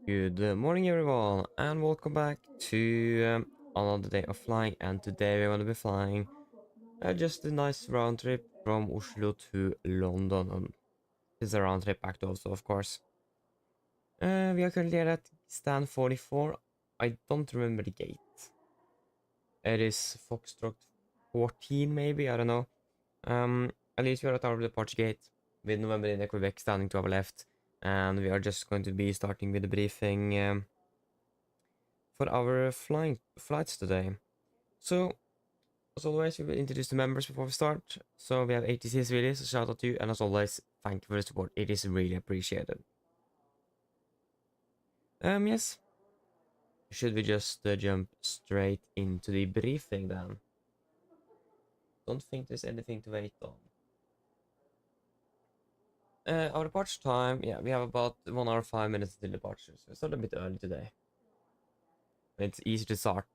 Good morning, everyone, and welcome back to another day of flying. And today we're going to be flying just a nice round trip from Oslo to London. And this is a round trip back to Oslo, of course. We are currently at stand 44. I don't remember the gate. It is Foxtrot 14, maybe. I don't know. At least we are at our departure gate with November in Quebec standing to our left, and we are just going to be starting with the briefing. For our flights today. So, as always, we will introduce the members before we start. So we have ATC's really, so shout out to you, and as always, thank you for the support. It is really appreciated. Yes. Should we just jump straight into the briefing then? Don't think there's anything to wait on. Our departure time, yeah, we have about 1 hour 5 minutes until departure, so it's not a bit early today. It's easy to start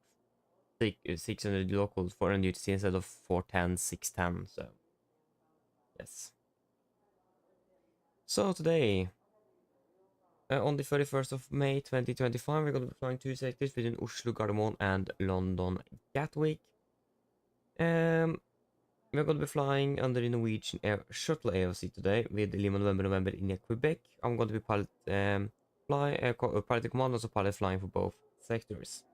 600 local 400 UTC instead of 410, 610, so yes. So today, on the 31st of May 2025, we're going to be flying two sectors between Oslo Gardermoen and London Gatwick. We're going to be flying under the Norwegian Shuttle AOC today with Lima November in Quebec. I'm going to be pilot command, also pilot flying for both sectors.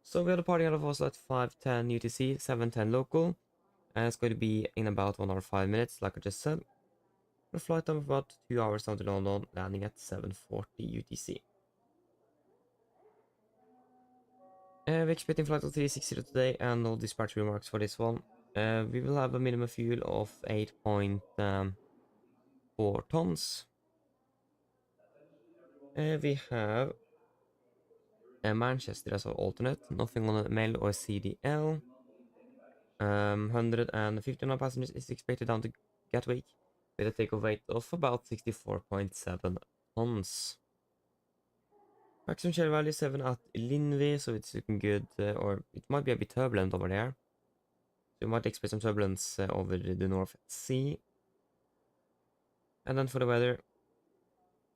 So we have a party out of Oslo at 5:10 UTC, 7:10 local, and it's going to be in about 1 hour 5 minutes, like I just said. A flight time of about 2 hours down to London, landing at 7:40 UTC. We're expecting flight of 360 today, and no dispatch remarks for this one. We will have a minimum fuel of 8.4 tons. We have Manchester as our alternate, nothing on the mail or CDL. 159 passengers is expected down to Gatwick with a takeoff weight of about 64.7 tons. Maximum shell value 7 at Linvi, so it's looking good, or it might be a bit turbulent over there. So you might expect some turbulence over the North Sea. And then for the weather,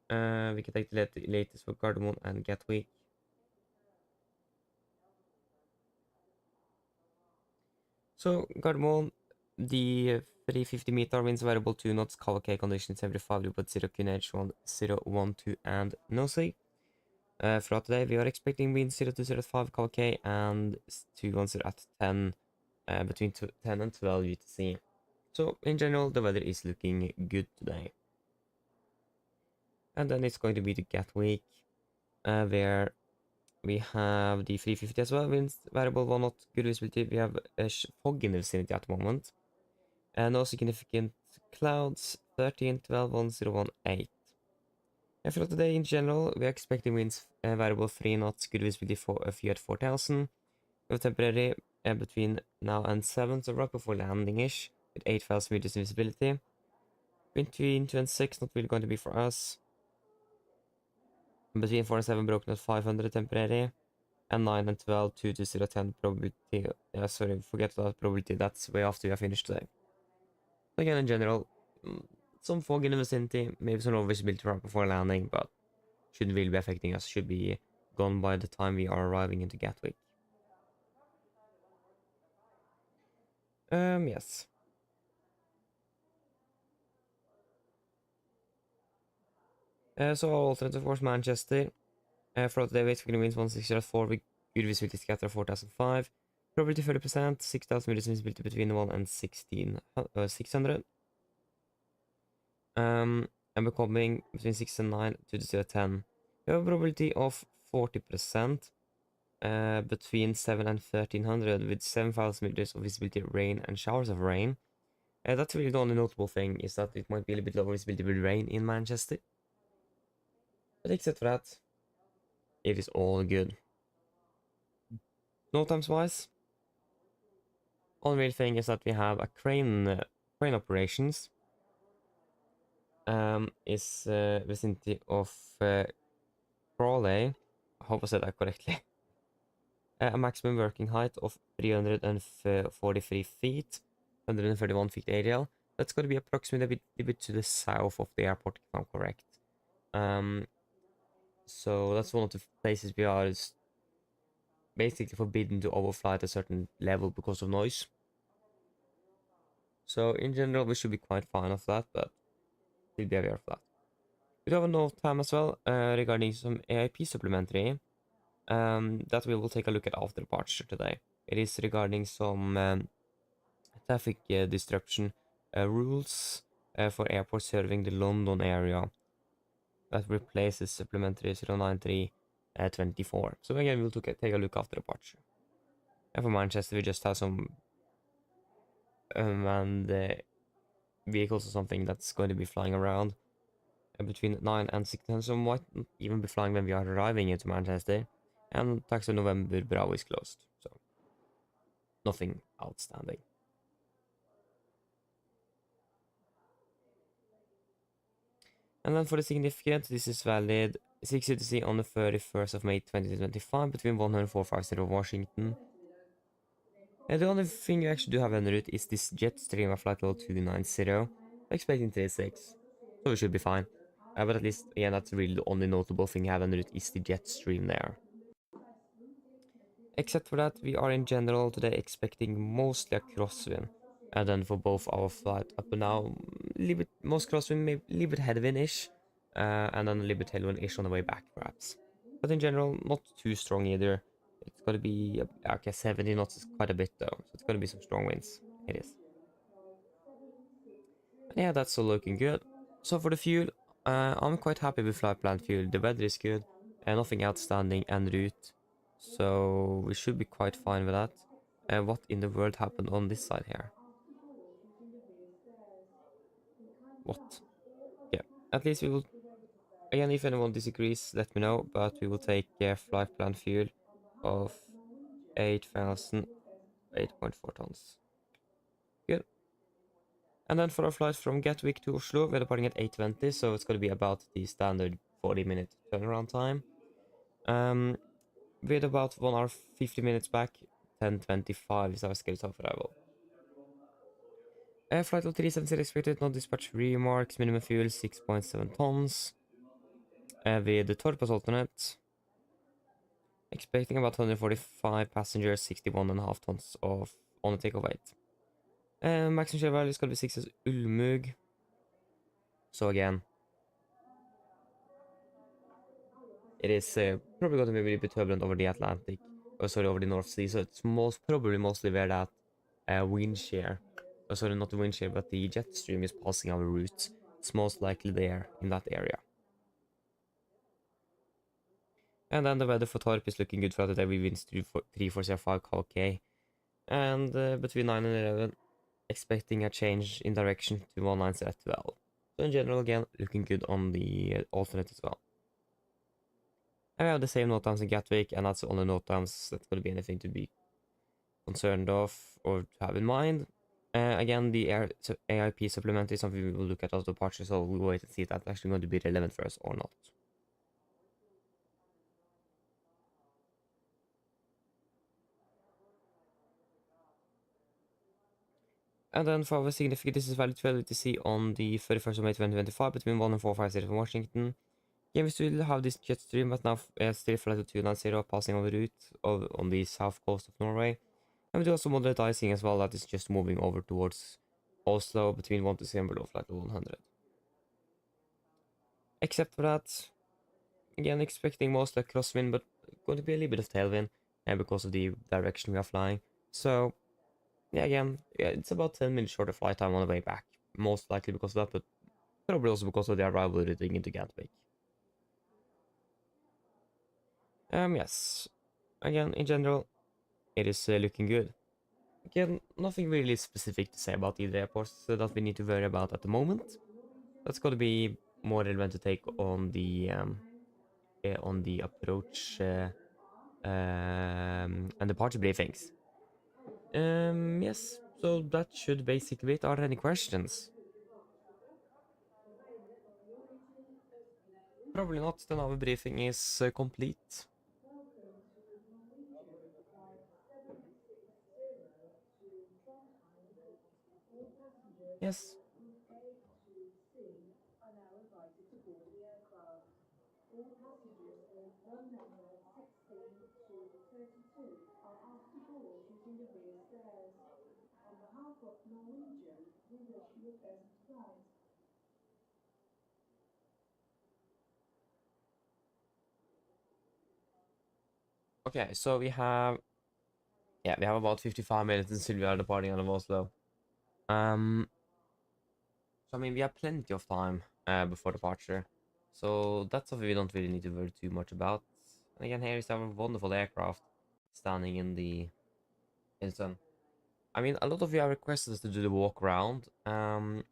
we can take the latest for Gardermoen and Gatwick. So Gardermoen, the 350 meter winds variable 2 knots, cavalcade conditions every 5 but 0 QNH 1012 and no sea. Throughout the day, we are expecting winds 0 to 0.5 kk and 210 at 10, between 10 and 12 UTC. So, in general, the weather is looking good today. And then it's going to be the Gatwick, where we have the 350 as well, winds variable 1 knot, good visibility. We have a fog in the vicinity at the moment. And no significant clouds, 13, 12, 1018. And for today in general, we are expecting winds variable 3 knots, good visibility for a few at 4000. We have temporary between now and 7, so right before landing-ish, with 8000 meters visibility. Between 2 and 6, not really going to be for us. Between 4 and 7, broken at 500 temporary. And 9 and 12, 2 to 0, 10 probability. Yeah, sorry, forget that probability, that's way after we are finished today. Again, in general, some fog in the vicinity, maybe some low visibility right before landing, but shouldn't really be affecting us, should be gone by the time we are arriving into Gatwick. Yes. So our alternative was Manchester. For today, we're expecting winds 1604 with good visibility scatter 4005. Probability 30%, 6000 meters visibility between 1 and 600. And we're coming between 6 and 9 to the 10. We have a probability of 40%, between 7 and 1300 with 7000 meters of visibility, rain and showers of rain. That's really the only notable thing, is that it might be a little bit lower visibility with rain in Manchester. But except for that, it is all good. No times wise, only real thing is that we have a crane operations. Is vicinity of Crawley. I hope I said that correctly. A maximum working height of 343 feet, 131 feet aerial. That's going to be approximately a bit to the south of the airport, if I'm correct. So that's one of the places we are is basically forbidden to overfly at a certain level because of noise. So in general, we should be quite fine of that, but still be aware of that. We do have a note time as well regarding some AIP supplementary that we will take a look at after departure today. It is regarding some traffic disruption rules for airports serving the London area that replaces supplementary 09324. So again, we'll take a look after departure. And for Manchester, we just have some manned vehicles or something that's going to be flying around between 9 and 16, so might even be flying when we are arriving into Manchester. And taxi November Bravo is closed, so nothing outstanding. And then for the significant, this is valid 6 UTC on the 31st of May 2025 between 10450 Washington. And the only thing you actually do have en route is this jet stream of flight level 290, expecting 36, so we should be fine. But at least, again, that's really the only notable thing you have en route is the jet stream there. Except for that, we are in general today expecting mostly a crosswind. And then for both our flight up and down, most crosswind, maybe a little bit headwind-ish, and then a little bit tailwind-ish on the way back, perhaps. But in general, not too strong either. It's gonna be, okay, 70 knots is quite a bit though, so it's gonna be some strong winds. It is. And yeah, that's all looking good. So for the fuel, I'm quite happy with flight plan fuel. The weather is good, and nothing outstanding en route. So we should be quite fine with that. What in the world happened on this side here? What? Yeah, at least we will, again, if anyone disagrees, let me know, but we will take flight plan fuel of 8,008.4 tons. Good. And then for our flight from Gatwick to Oslo, we're departing at 8:20, so it's going to be about the standard 40-minute turnaround time. With about 1 hour 50 minutes back, 10:25 is our scheduled arrival. Flight level 370 expected, no dispatch remarks, minimum fuel 6.7 tons. With the Torpas alternate, expecting about 145 passengers, 61.5 tons of on the takeoff weight. Maximum share value is going to be 6 as Ulmug. So again, it is probably going to be a little bit turbulent over the Atlantic, or sorry, over the North Sea, so it's mostly where that wind shear, or sorry, not the wind shear, but the jet stream is passing our route. It's most likely there in that area. And then the weather for Torp is looking good throughout the day. We winds 3405 kk, and between 9 and 11, expecting a change in direction to 190 at 12. So in general, again, looking good on the alternate as well. And we have the same note times in Gatwick, and that's the only note times that's going to be anything to be concerned of or to have in mind. Again, the AIP supplement is something we will look at after departure, so we'll wait and see if that's actually going to be relevant for us or not. And then for our significant, this is valid 12 UTC on the 31st of May 2025 between 1 and 450 from Washington. Yeah, we still have this jet stream, but now still flight to 290 passing over the route on the south coast of Norway. And we do also moderate icing as well, that is just moving over towards Oslo between 1 to 0 below flight 100. Except for that, again, expecting mostly a crosswind, but going to be a little bit of tailwind because of the direction we are flying. So, yeah, again, yeah, it's about 10 minutes shorter flight time on the way back. Most likely because of that, but probably also because of the arrival routing into Gatwick. Yes. Again, in general, it is looking good. Again, nothing really specific to say about either airports that we need to worry about at the moment. That's going to be more relevant to take on the approach and departure briefings. Yes, so that should basically be it. Are there any questions? Probably not, then our briefing is complete. Yes. Okay, so we have about 55 minutes until we are departing out of Oslo. So I mean, we have plenty of time before departure, so that's something we don't really need to worry too much about. And again, here is our wonderful aircraft standing in the sun. I mean, a lot of you have requested us to do the walk around. In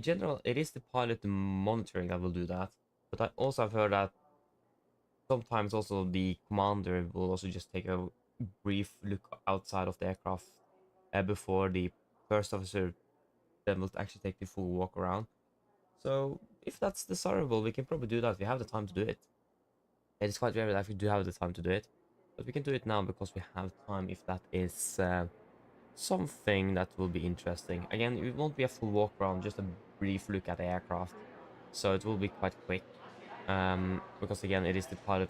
general, it is the pilot monitoring that will do that, but I also have heard that sometimes also the commander will also just take a brief look outside of the aircraft before the first officer then will actually take the full walk around. So if that's desirable, we can probably do that. We have the time to do it. It is quite rare that we do have the time to do it, but we can do it now because we have time if that is something that will be interesting. Again, it won't be a full walk around, just a brief look at the aircraft. So it will be quite quick. Because again, it is the pilot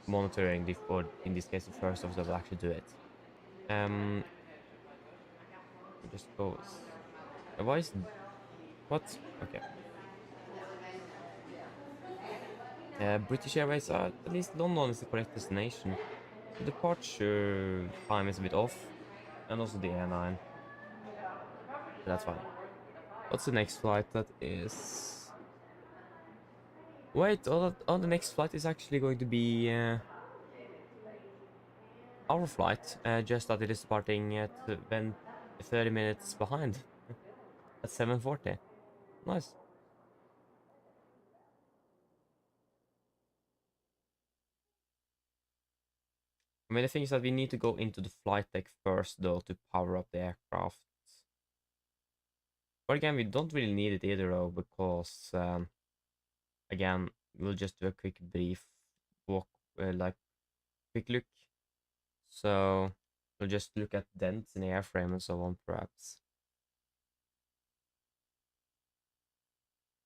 monitoring the, for in this case, the first officer will actually do it. Um, we just go. Why is what? Okay. British Airways, at least London is the correct destination. The departure time is a bit off, and also the airline. But that's fine. What's the next flight? That is. Wait, oh, the next flight is actually going to be our flight. Just that it is departing at when 30 minutes behind at 7:40. Nice. I mean, the thing is that we need to go into the flight deck first, though, to power up the aircraft. But again, we don't really need it either, though, because again, we'll just do a quick brief walk, like quick look. So we'll just look at dents in the airframe and so on, perhaps.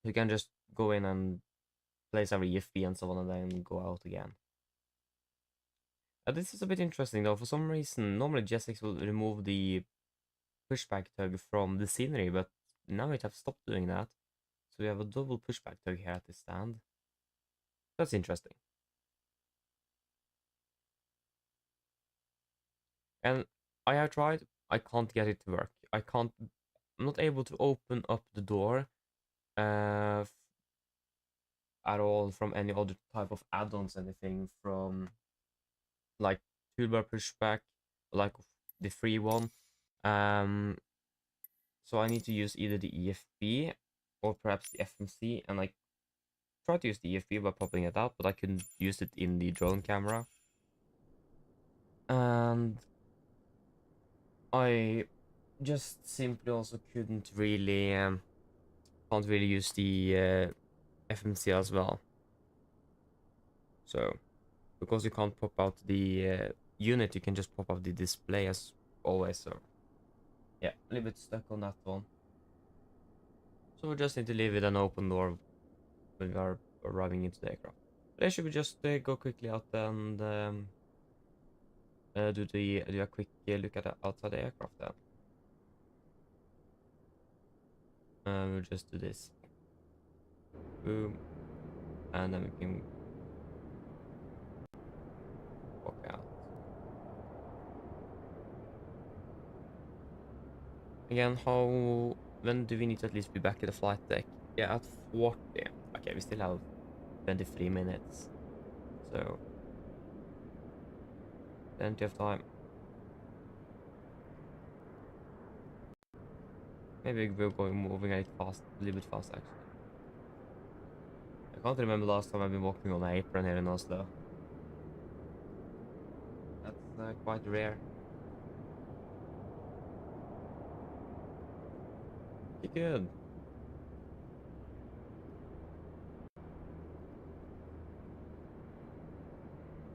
We can just go in and place our EFB and so on, and then go out again. This is a bit interesting, though. For some reason, normally Jet6 will remove the pushback tug from the scenery, but now it have stopped doing that. So we have a double pushback tug here at the stand. That's interesting. And I have tried. I can't get it to work. I'm not able to open up the door at all from any other type of add-ons, anything from like toolbar pushback, like the free one. So I need to use either the EFB or perhaps the FMC, and I tried to use the EFB by popping it out, but I couldn't use it in the drone camera. And I just simply also couldn't really can't really use the FMC as well. So because you can't pop out the unit, you can just pop out the display as always. So yeah, a little bit stuck on that one. So we just need to leave it an open door when we are arriving into the aircraft. But should we just go quickly out and do a quick look at the outside the aircraft then? We'll just do this. Boom. And then we can walk out. Again, when do we need to at least be back at the flight deck? Yeah, at 40. Okay, we still have 23 minutes. So, plenty of time. Maybe we're moving a little bit fast actually. I can't remember last time I've been walking on an apron here in Oslo. That's quite rare. Pretty good.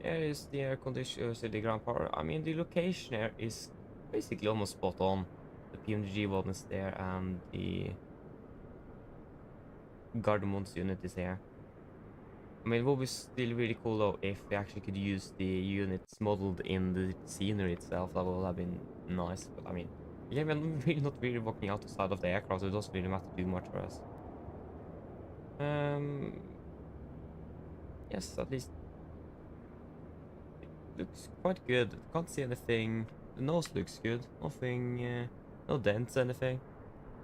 Here is the air conditioner, so the ground power. I mean, the location here is basically almost spot on. The PMDG one is there, and the Gardermoen's unit is here. I mean, it would be still really cool though if we actually could use the units modeled in the scenery itself. That would have been nice. But I mean, yeah, we're not really walking out the side of the aircraft, so it doesn't really matter too much for us. Yes, at least it looks quite good. Can't see anything. The nose looks good. Nothing, no dents, anything.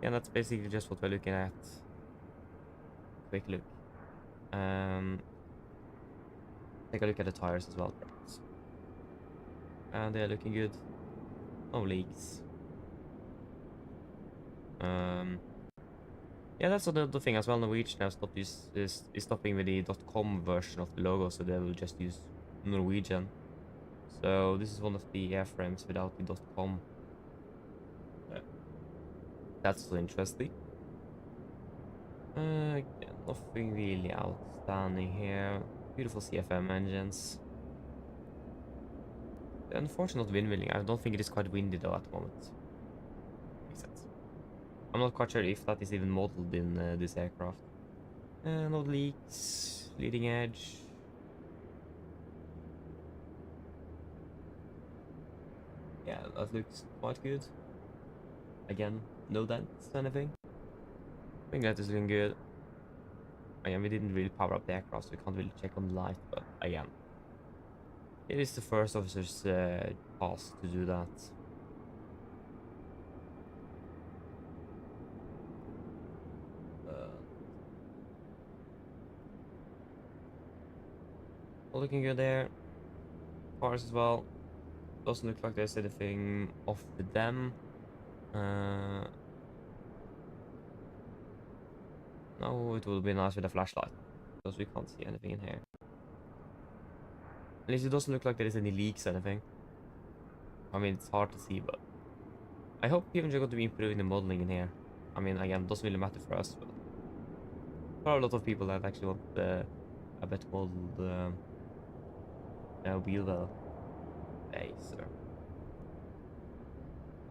Yeah, that's basically just what we're looking at. Quick look. Take a look at the tires as well, perhaps. And they're looking good. No leaks. Yeah, that's another thing as well. Norwegian has stopped is stopping with the .com version of the logo, so they will just use Norwegian. So this is one of the airframes without the .com. That's so interesting. Again, nothing really outstanding here. Beautiful CFM engines. The unfortunate wind milling. I don't think it is quite windy though at the moment. Makes sense. I'm not quite sure if that is even modeled in this aircraft. No leaks. Leading edge. Yeah, that looks quite good. Again, no dents or anything. I think that is looking good. Again, we didn't really power up the aircraft, so we can't really check on the light, but again, it is the first officer's task to do that. Looking good there. Cars as well. Doesn't look like there's anything off with them. No, it would be nice with a flashlight, because we can't see anything in here. At least it doesn't look like there is any leaks or anything. I mean, it's hard to see, but I hope PMDG are going to be improving the modeling in here. I mean, again, it doesn't really matter for us, but there are a lot of people that actually want a better modeled wheel well. Hey, sir.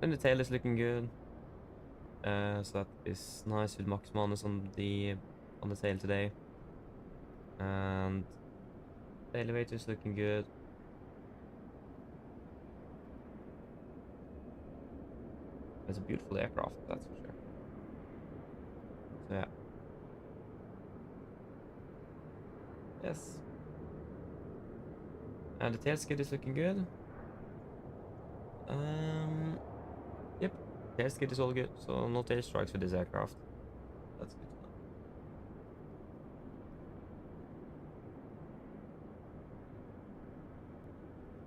And the tail is looking good. So that is nice with Max Manus on the tail today. And the elevator is looking good. It's a beautiful aircraft, that's for sure. So yeah. Yes. And the tail skid is looking good. Yep. Tail skid is all good, so no tail strikes with this aircraft. That's good to know.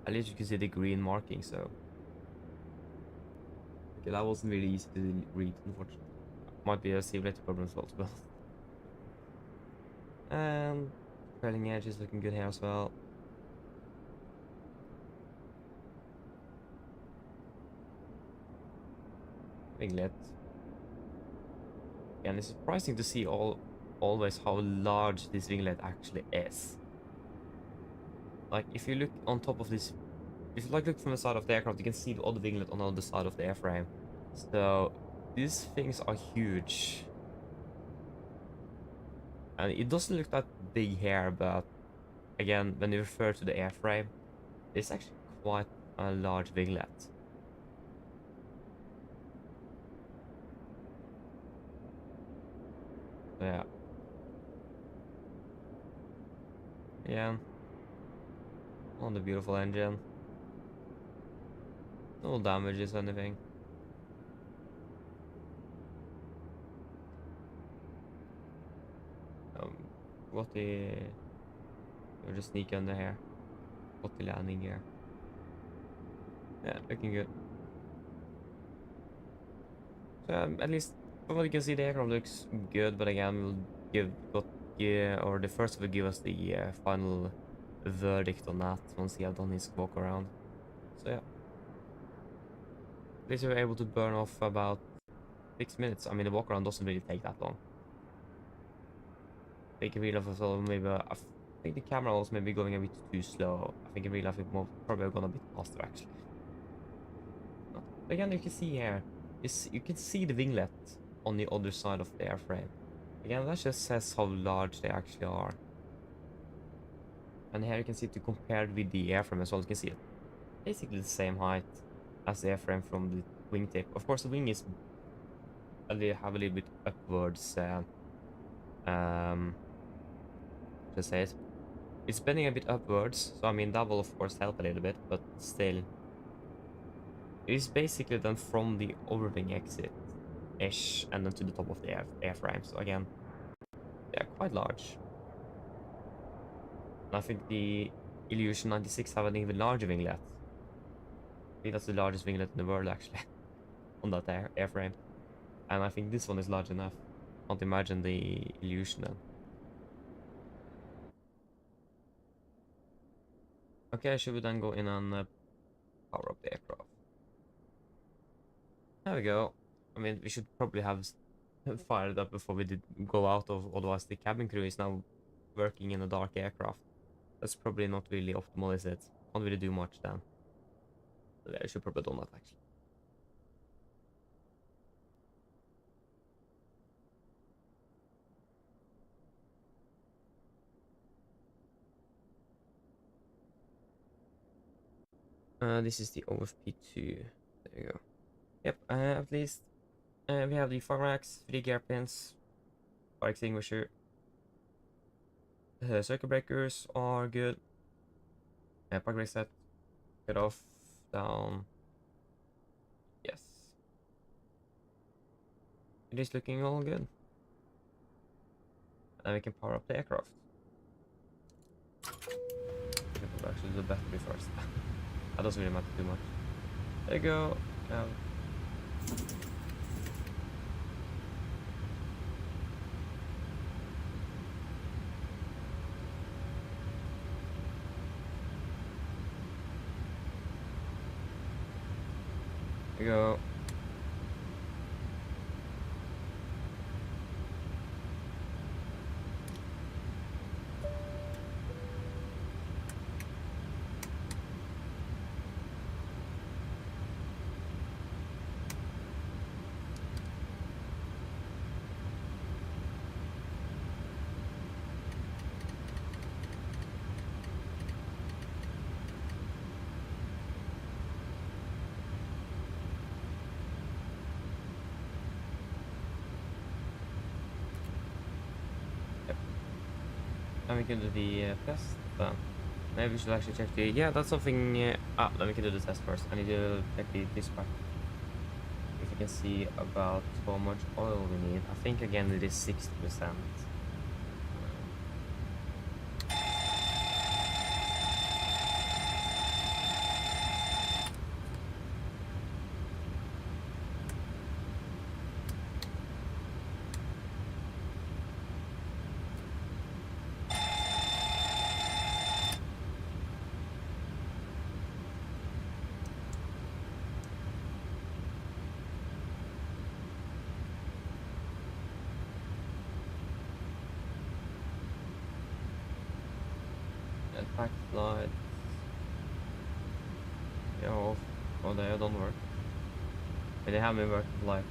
At least you can see the green marking, so okay, that wasn't really easy to read, unfortunately. Might be a simulator problem as well, to be honest. And trailing edge is looking good here as well. Winglet. And it's surprising to see always how large this winglet actually is. Like if you look on top of this, if you look from the side of the aircraft, you can see the other winglet on the other side of the airframe. So these things are huge. And it doesn't look that big here, but again, when you refer to the airframe, it's actually quite a large winglet. So yeah. Yeah. On the beautiful engine. No damages or anything. Got the... We'll just sneak under here. Got the landing gear. Yeah, looking good. So at least from what you can see, the aircraft looks good, but again, or the first will give us the final verdict on that once he have done his walk around. So yeah. At least we were able to burn off about 6 minutes. I mean, the walk around doesn't really take that long. I think in real life as well, maybe I think the camera was maybe going a bit too slow. I think in real life it probably gone a bit faster actually. But again, you can see here, you can see the winglet on the other side of the airframe. Again, that just says how large they actually are. And here you can see to compare with the airframe as well. You can see it basically the same height as the airframe from the wingtip. Of course, the wing is have a little bit upwards. Just say it. It's bending a bit upwards, so I mean that will of course help a little bit, but still, it is basically done from the overwing exit ish and then to the top of the airframe. So again, they're quite large. And I think the Illusion 96 have an even larger winglet. I think that's the largest winglet in the world actually on that airframe. And I think this one is large enough. Can't imagine the Illusion then. Okay, should we then go in and power up the aircraft? There we go. I mean, we should probably have fired it up before we did go out of, otherwise the cabin crew is now working in a dark aircraft. That's probably not really optimal, is it? Can't really do much then. Yeah, I should probably do that actually. This is the OFP2. There you go. Yep, at least we have the fire racks, 3 gear pins, fire extinguisher. Circuit breakers are good. Park reset. Cut off. Down. Yes. It is looking all good. And we can power up the aircraft. We'll actually do the battery first. That doesn't really matter too much. There you go. There you go. And we can do the test then. Maybe we should actually check the... Yeah, that's something... then we can do the test first. I need to check the dispatch. If we can see about how much oil we need. I think again it is 60%. Pack lights. Yeah, off. Oh, they don't work. But they have been working for like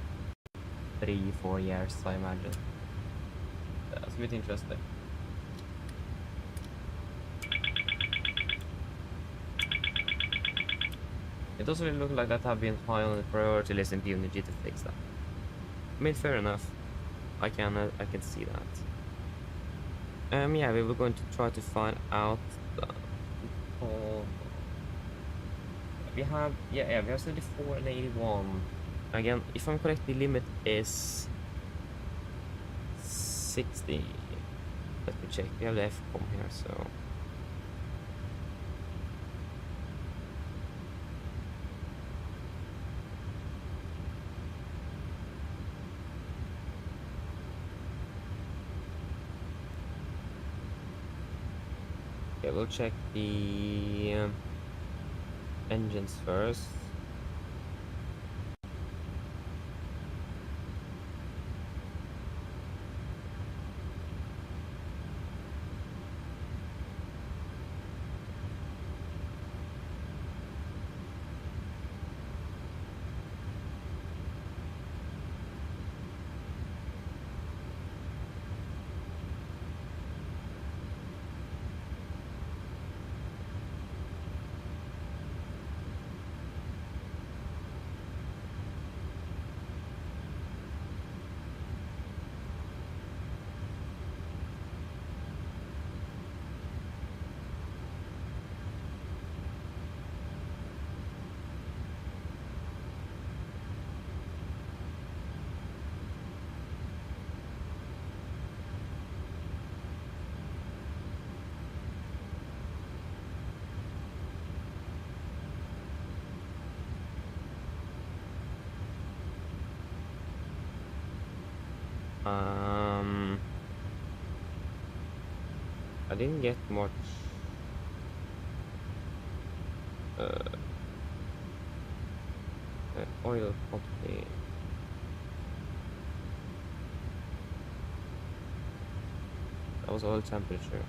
3-4 years, I imagine. That's a bit interesting. It doesn't really look like that have been high on the priority list in PMDG to fix that. I mean, fair enough. I can see that. Yeah, we were going to try to find out. We have we have 74 and 81. Again, if I'm correct, the limit is 60. Let me check. We have the FCOM here, so. Okay, we'll check the engines first. I didn't get much oil quantity. That was oil temperature.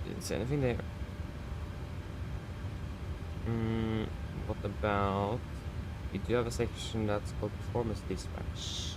Didn't say anything there. What about... We do have a section that's called performance dispatch.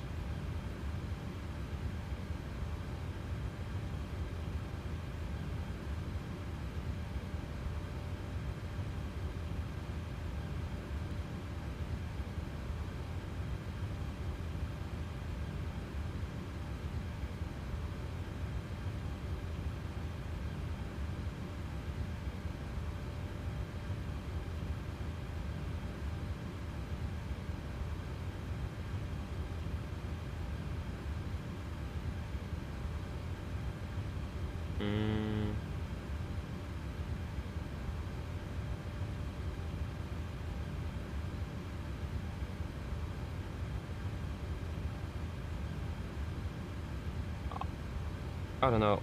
I don't know.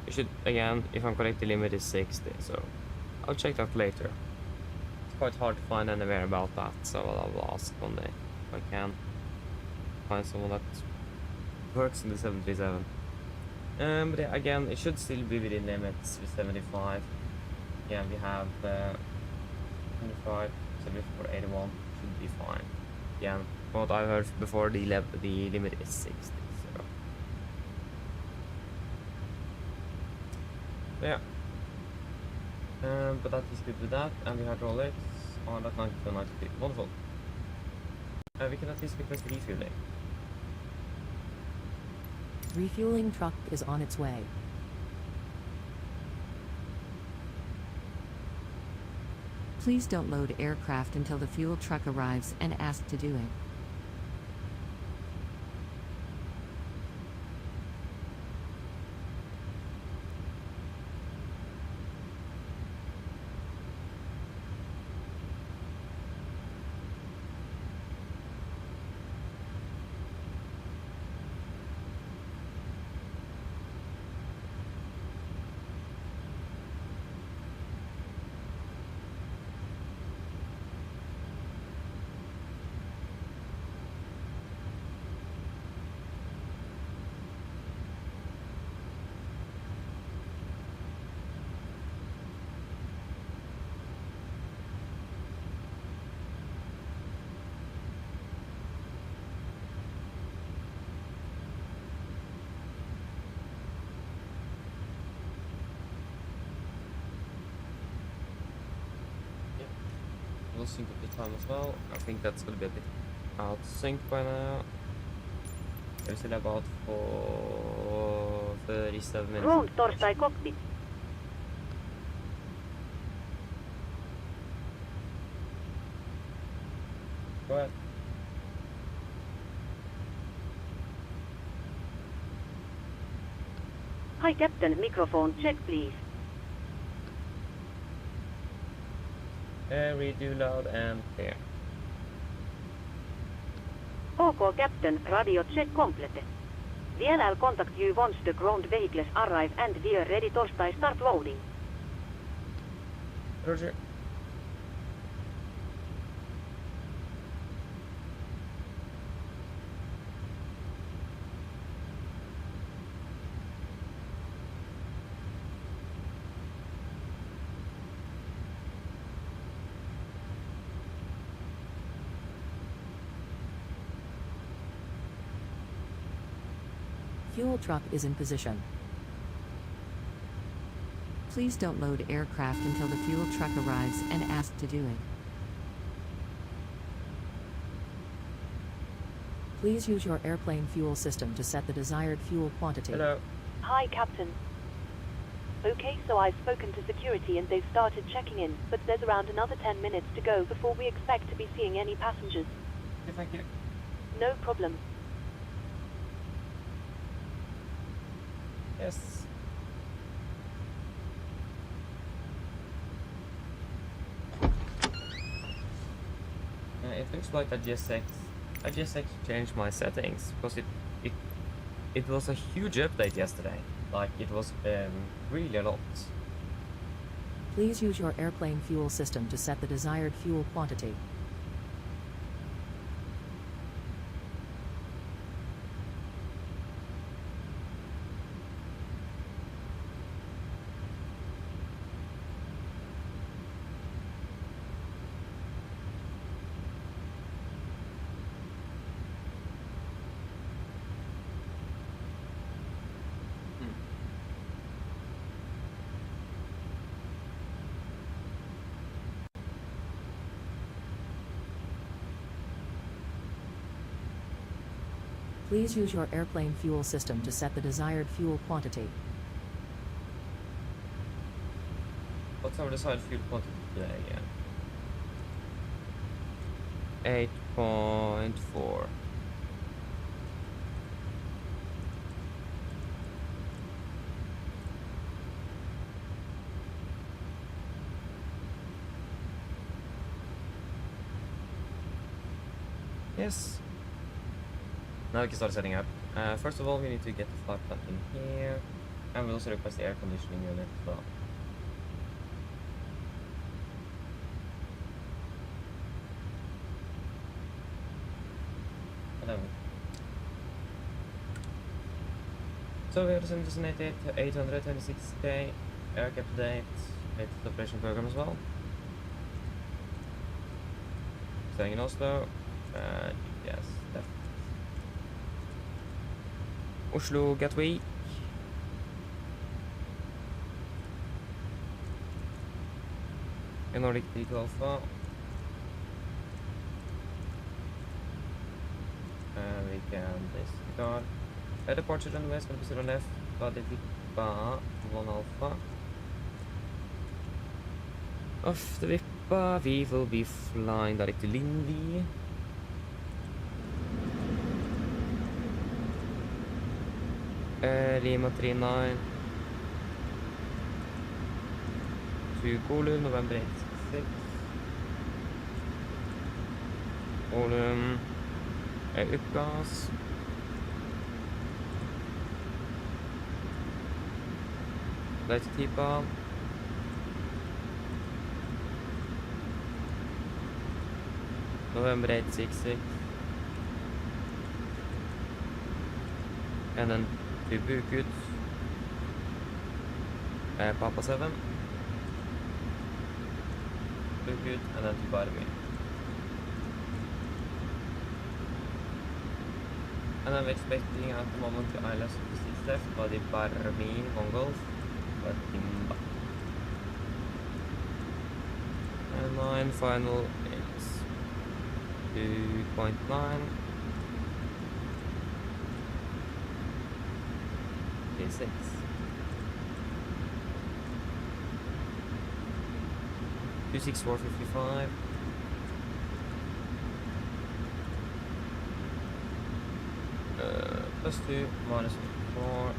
You should, again, if I'm correct, the limit is 60, so I'll check that later. It's quite hard to find anywhere about that, so I'll ask one day if I can find someone that works in the 737. But yeah, again, it should still be within limits with 75. Yeah, we have 25, 74, 81 should be fine. Again, what I heard before, the limit is 60. Yeah, but that is good with that, and we have rollers on that 92, 93. Wonderful. We can at least request refueling. Refueling truck is on its way. Please don't load aircraft until the fuel truck arrives and ask to do it. We'll sync up the time as well. I think that's gonna be a bit out of sync by now. We're still about for 37 minutes. Ground torstai cockpit. Go ahead. Hi Captain, microphone check please. Redo loud and clear. OK Captain, radio check complete. VLL contact you once the ground vehicles arrive and we are ready Torstai start loading. Roger. Fuel truck is in position. Please don't load aircraft until the fuel truck arrives and ask to do it. Please use your airplane fuel system to set the desired fuel quantity. Hello. Hi, Captain. Okay, so I've spoken to security and they've started checking in, but there's around another 10 minutes to go before we expect to be seeing any passengers. Okay, thank you. No problem. Yes. It looks like I just changed my settings because it was a huge update yesterday. Like it was really a lot. Please use your airplane fuel system to set the desired fuel quantity. Please use your airplane fuel system to set the desired fuel quantity. What's our desired fuel quantity today again? 8.4. Yes. Now we can start setting up. First of all, we need to get the flight plan in here, and we'll also request the air conditioning unit as well. So we have the 788 826K air cap to date, latest operation program as well. Staying in Oslo, GPS left. Oslo Gatwick. Enroute Takeoff. We can disregard. Departure runway is going to be 0 left, but it Vippa 1 Alpha. Off the Vippa, we will be flying direct to Lindy. Lima 39 to Golu, November 86. Olum uppgas. Light Tipa. November 866. And then to Bukut. Papa 7. Bukut and then to Barbie. And I'm expecting at the moment the ILS 56 left, but the Barbie Mongols. But Timba. And 9 final is 2.9. K6. 26455. Plus 2 minus 4.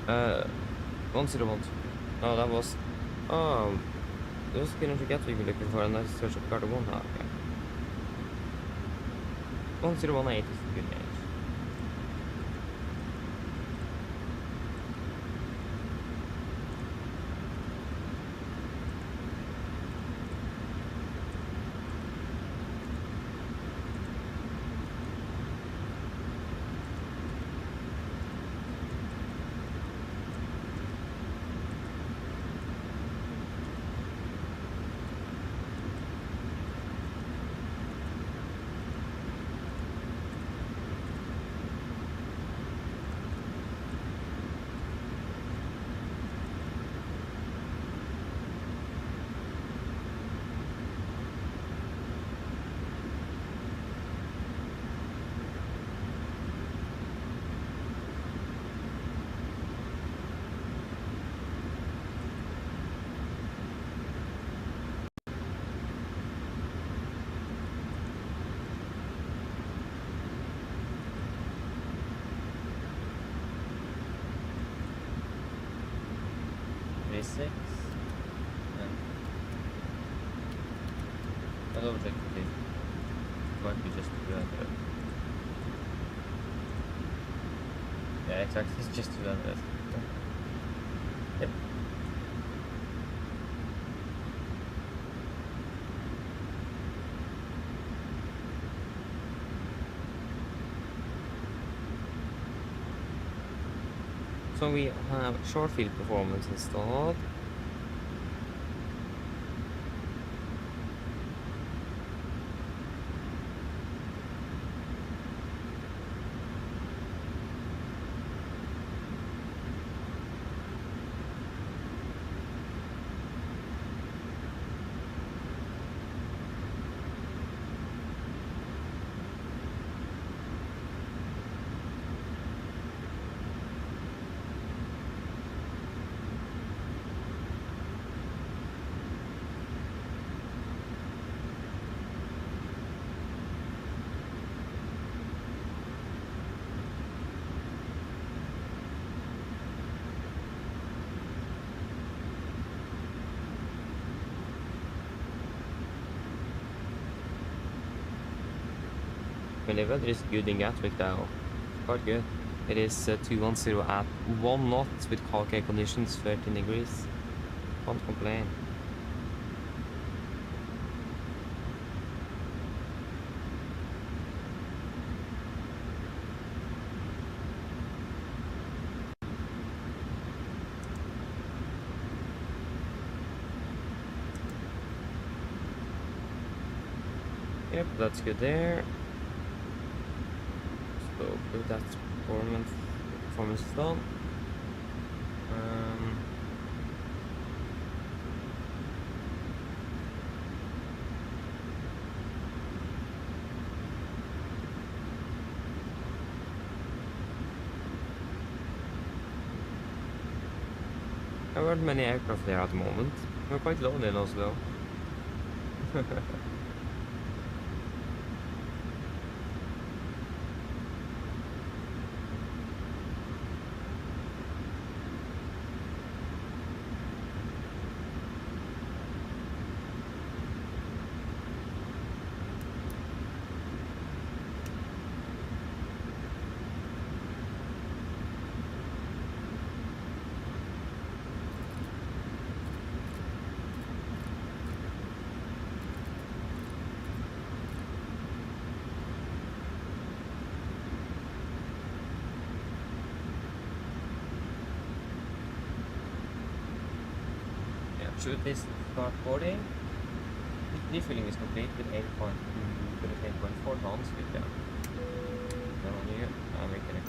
Uh, 101. Oh, that was... Oh, it was going to forget what you were looking for, and I searched up card 1 now. Okay. 1018 is the good age. I'll double check for this. Might be just 200. Yeah, exactly. It's just 200. Yep. So we have short field performance installed. I mean, the weather is good in Gatwick now. Quite good. It is 210 at 1 knot with car care conditions, 13 degrees. Can't complain. Yep, that's good there. So good, that's performance is done. There aren't many aircraft there at the moment. We're quite lonely in Oslo. Should this start boarding? Refilling is complete with 8.4 tons with them. Then on here, and we connect.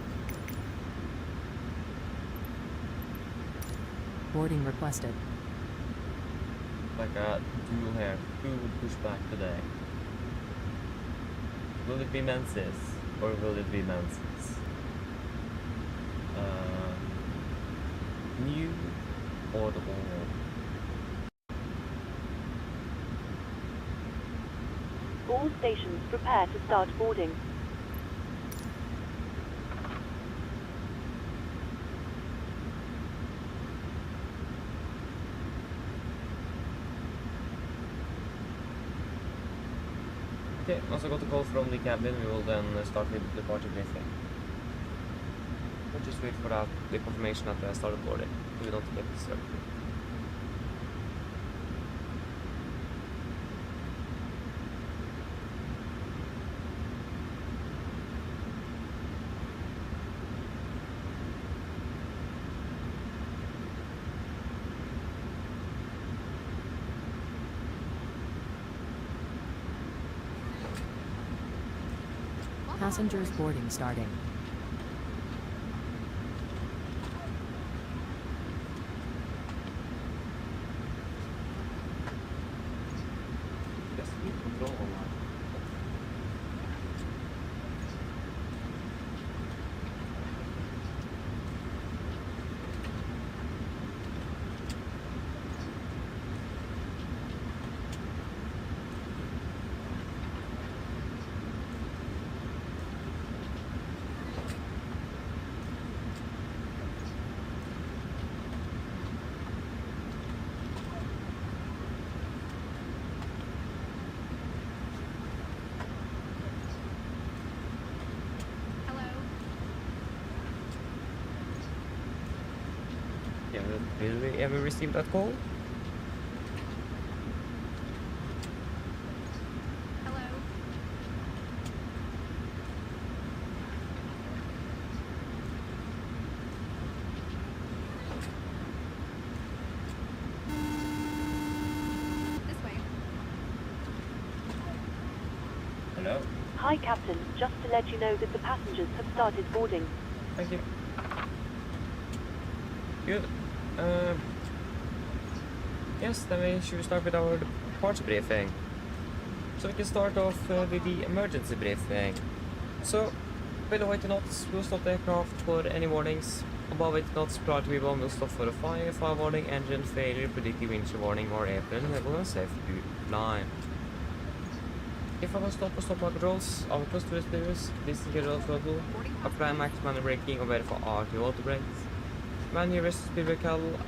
Boarding requested. Like a dual here. Who would push back today? Will it be Menzies or will it be Menzies? New or the old? All stations prepare to start boarding. Okay, once I got a call from the cabin, we will then start with the departure briefing. We'll just wait for that, the confirmation that I started boarding, so we don't get disturbed. Passengers boarding starting. Just keep control online. Will we ever receive that call? Hello. This way. Hello? Hi, Captain. Just to let you know that the passengers have started boarding. Thank you. Good. Yes, then should we start with our departure briefing. So we can start off with the emergency briefing. So, below 80 knots, we'll stop the aircraft for any warnings. Above 80 knots, prior to V1, we'll stop for a fire warning, engine failure, predictive winch warning, or airplane level and safe to fly. If I will stop or stop my controls, I will close to the steers, listen to the throttle, apply max manual braking, or verify RT auto brakes. Manual reverse speed brake pedal,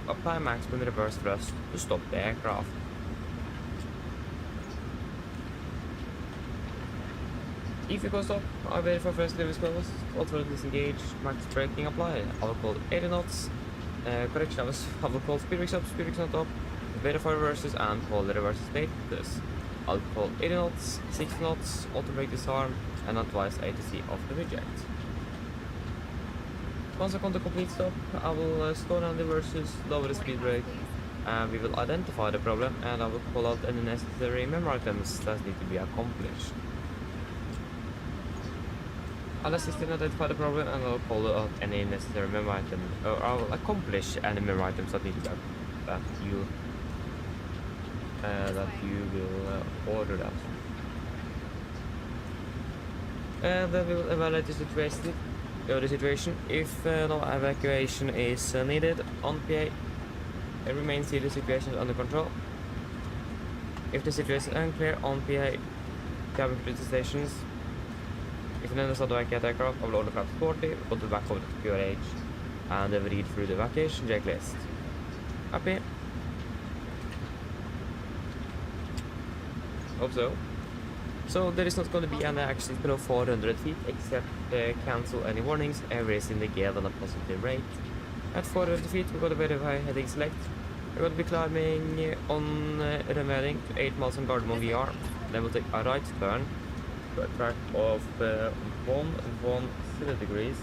apply maximum reverse thrust to stop the aircraft. If you go stop, I verify first lever is closed, auto disengage, max braking apply. I will call 80 knots, correction, I will call speed brakes up, speed brakes not up, verify reverses and call the reverse status. I'll call 80 knots, 60 knots, auto brake disarm, and advise ATC of the reject. Once I come to complete stop, I will slow down the reverses, lower the speed brake, and we will identify the problem, and I will call out any necessary memo items that need to be accomplished. I'll assist in identify the problem, and I'll call out any necessary memo item, or I will accomplish any memo items that need to be that you will order that. And then we will evaluate the situation. If no evacuation is needed on PA, it remains see the situation under control. If the situation is unclear on PA, cabin crew stations. If none is evacuate aircraft, I will order flight 40, go to back over to QRH, and read through the evacuation checklist. Happy? Hope so. So there is not going to be any accidents below 400 feet except cancel any warnings, everything in the gale on a positive rate. At 400 feet we're going to verify heading select. We're going to be climbing on runway to 8 miles on Gardermoen VR. Then we'll take a right turn to a track of 110 degrees.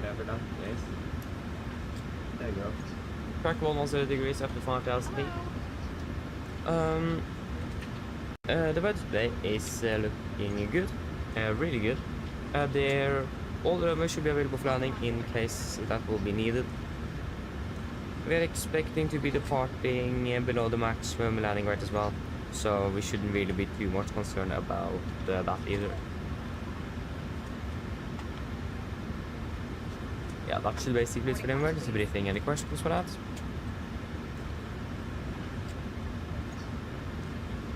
Whatever that is. There you go. Track 110 degrees up to 5,000 feet. The weather today is looking good, really good. All the runways should be available for landing in case that will be needed. We are expecting to be departing below the maximum landing rate as well, so we shouldn't really be too much concerned about that either. Yeah, that should basically be for the emergency briefing. Any questions for that?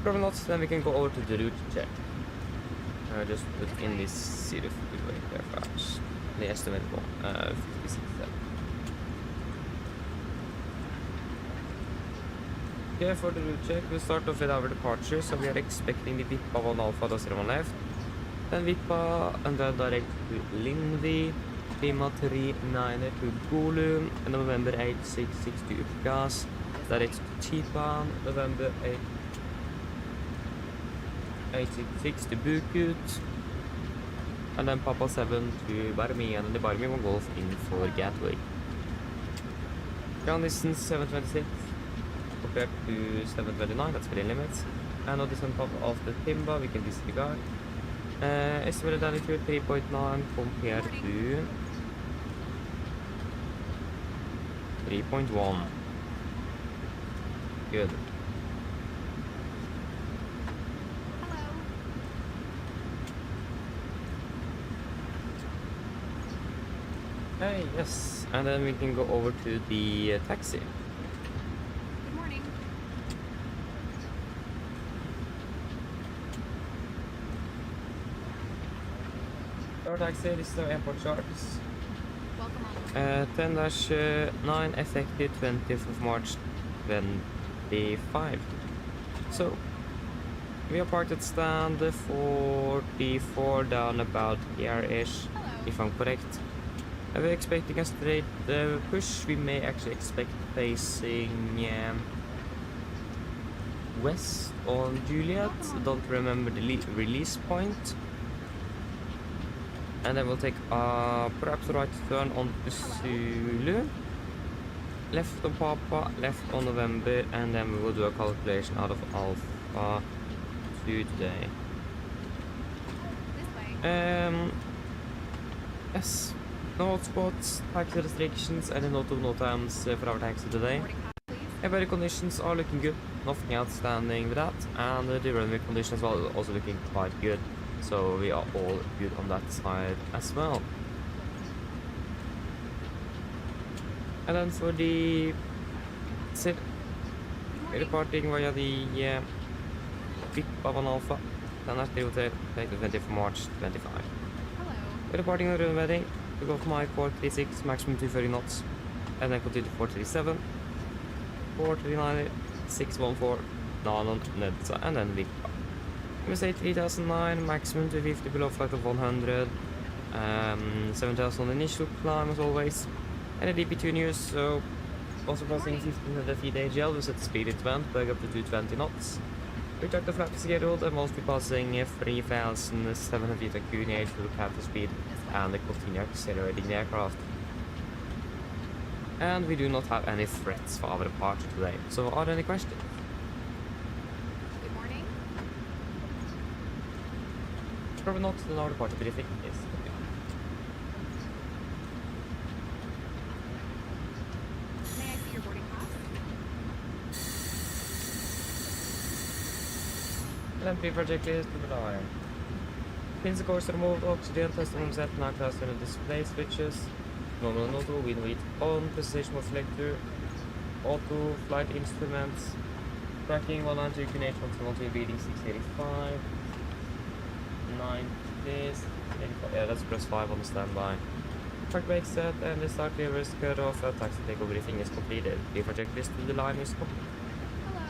Probably not, then we can go over to the route check. Just put in this city food right there first. The estimated one, 56. Okay, for the route check, we'll start off with our departure. So we are expecting the Vippa 1 Alpha, that's the one left. Then Vippa and then direct to Lindvi, Lima 39 to Golu, and November 866 to Upgas, direct to Chipan, November 866 to Bukut, and then Papa 7 to Barmi, and then the Barmi will go in for Gatwick. Ground distance 726 compared to 729, that's within limits. And on this on top of the Timba, we can disregard. Estimated altitude 3.9 compared to 3.1. Good. Hey, yes, and then we can go over to the taxi. Good morning. Our taxi, this is our airport charts. Welcome on. 10-9 effective 20th of March 25. So, we are parked at stand 44 down about here-ish, if I'm correct. We're expecting a straight push. We may actually expect facing west on Juliet. Don't remember the release point. And then we'll take perhaps a right turn on Zulu. Left on Papa, left on November, and then we will do a calculation out of Alpha 2 today. This way. Yes. No hotspots, taxi restrictions, and a note of no times for our taxi today. Boarding pass, please. Weather conditions are looking good, nothing outstanding with that, and the runway conditions as well also looking quite good, so we are all good on that side as well. And then for the departing via the VIP of an Alpha, then at the hotel, take the 20th of March 25. Hello. We're departing on runway to go from my 436, maximum 230 knots, and then continue to 437, 439, 614, Nanon, Nedsa, and then VIP. USA 3009, maximum 250 below flight of 100, 7000 initial climb as always, and a DP2 news, so also crossing 1500 feet AGL, we set the speed it went, back up to 220 knots. We checked the flap scheduled and mostly passing 3700 feet at QNH to cap the speed and continue accelerating the aircraft. And we do not have any threats for our departure today, so are there any questions? Good morning. Probably not in our departure, but I think it is. May I see your boarding pass? LMP project is to the line. Pins of course removed, oxygen test room set, now class in the display switches. Normal and auto, win with on, precision mode selector, auto, flight instruments, tracking 192 QNH 112 reading 685, 9 this, 85, yeah that's press 5 on the standby. Track brake set and the start levers cut off, taxi takeoff briefing is completed. The project list to the line is complete. Hello.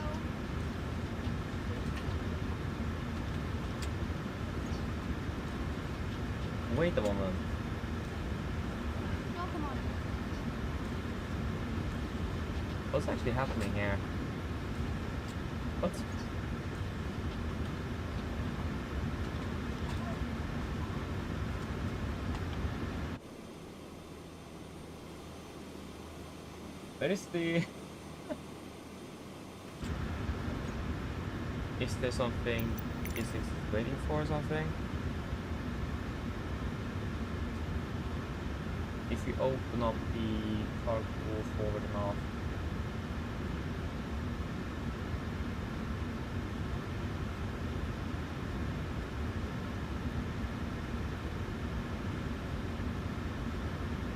Wait a moment. Welcome on. What's actually happening here? What? Where is the... Is there something... Is it waiting for something? If you open up the cargo forward and off.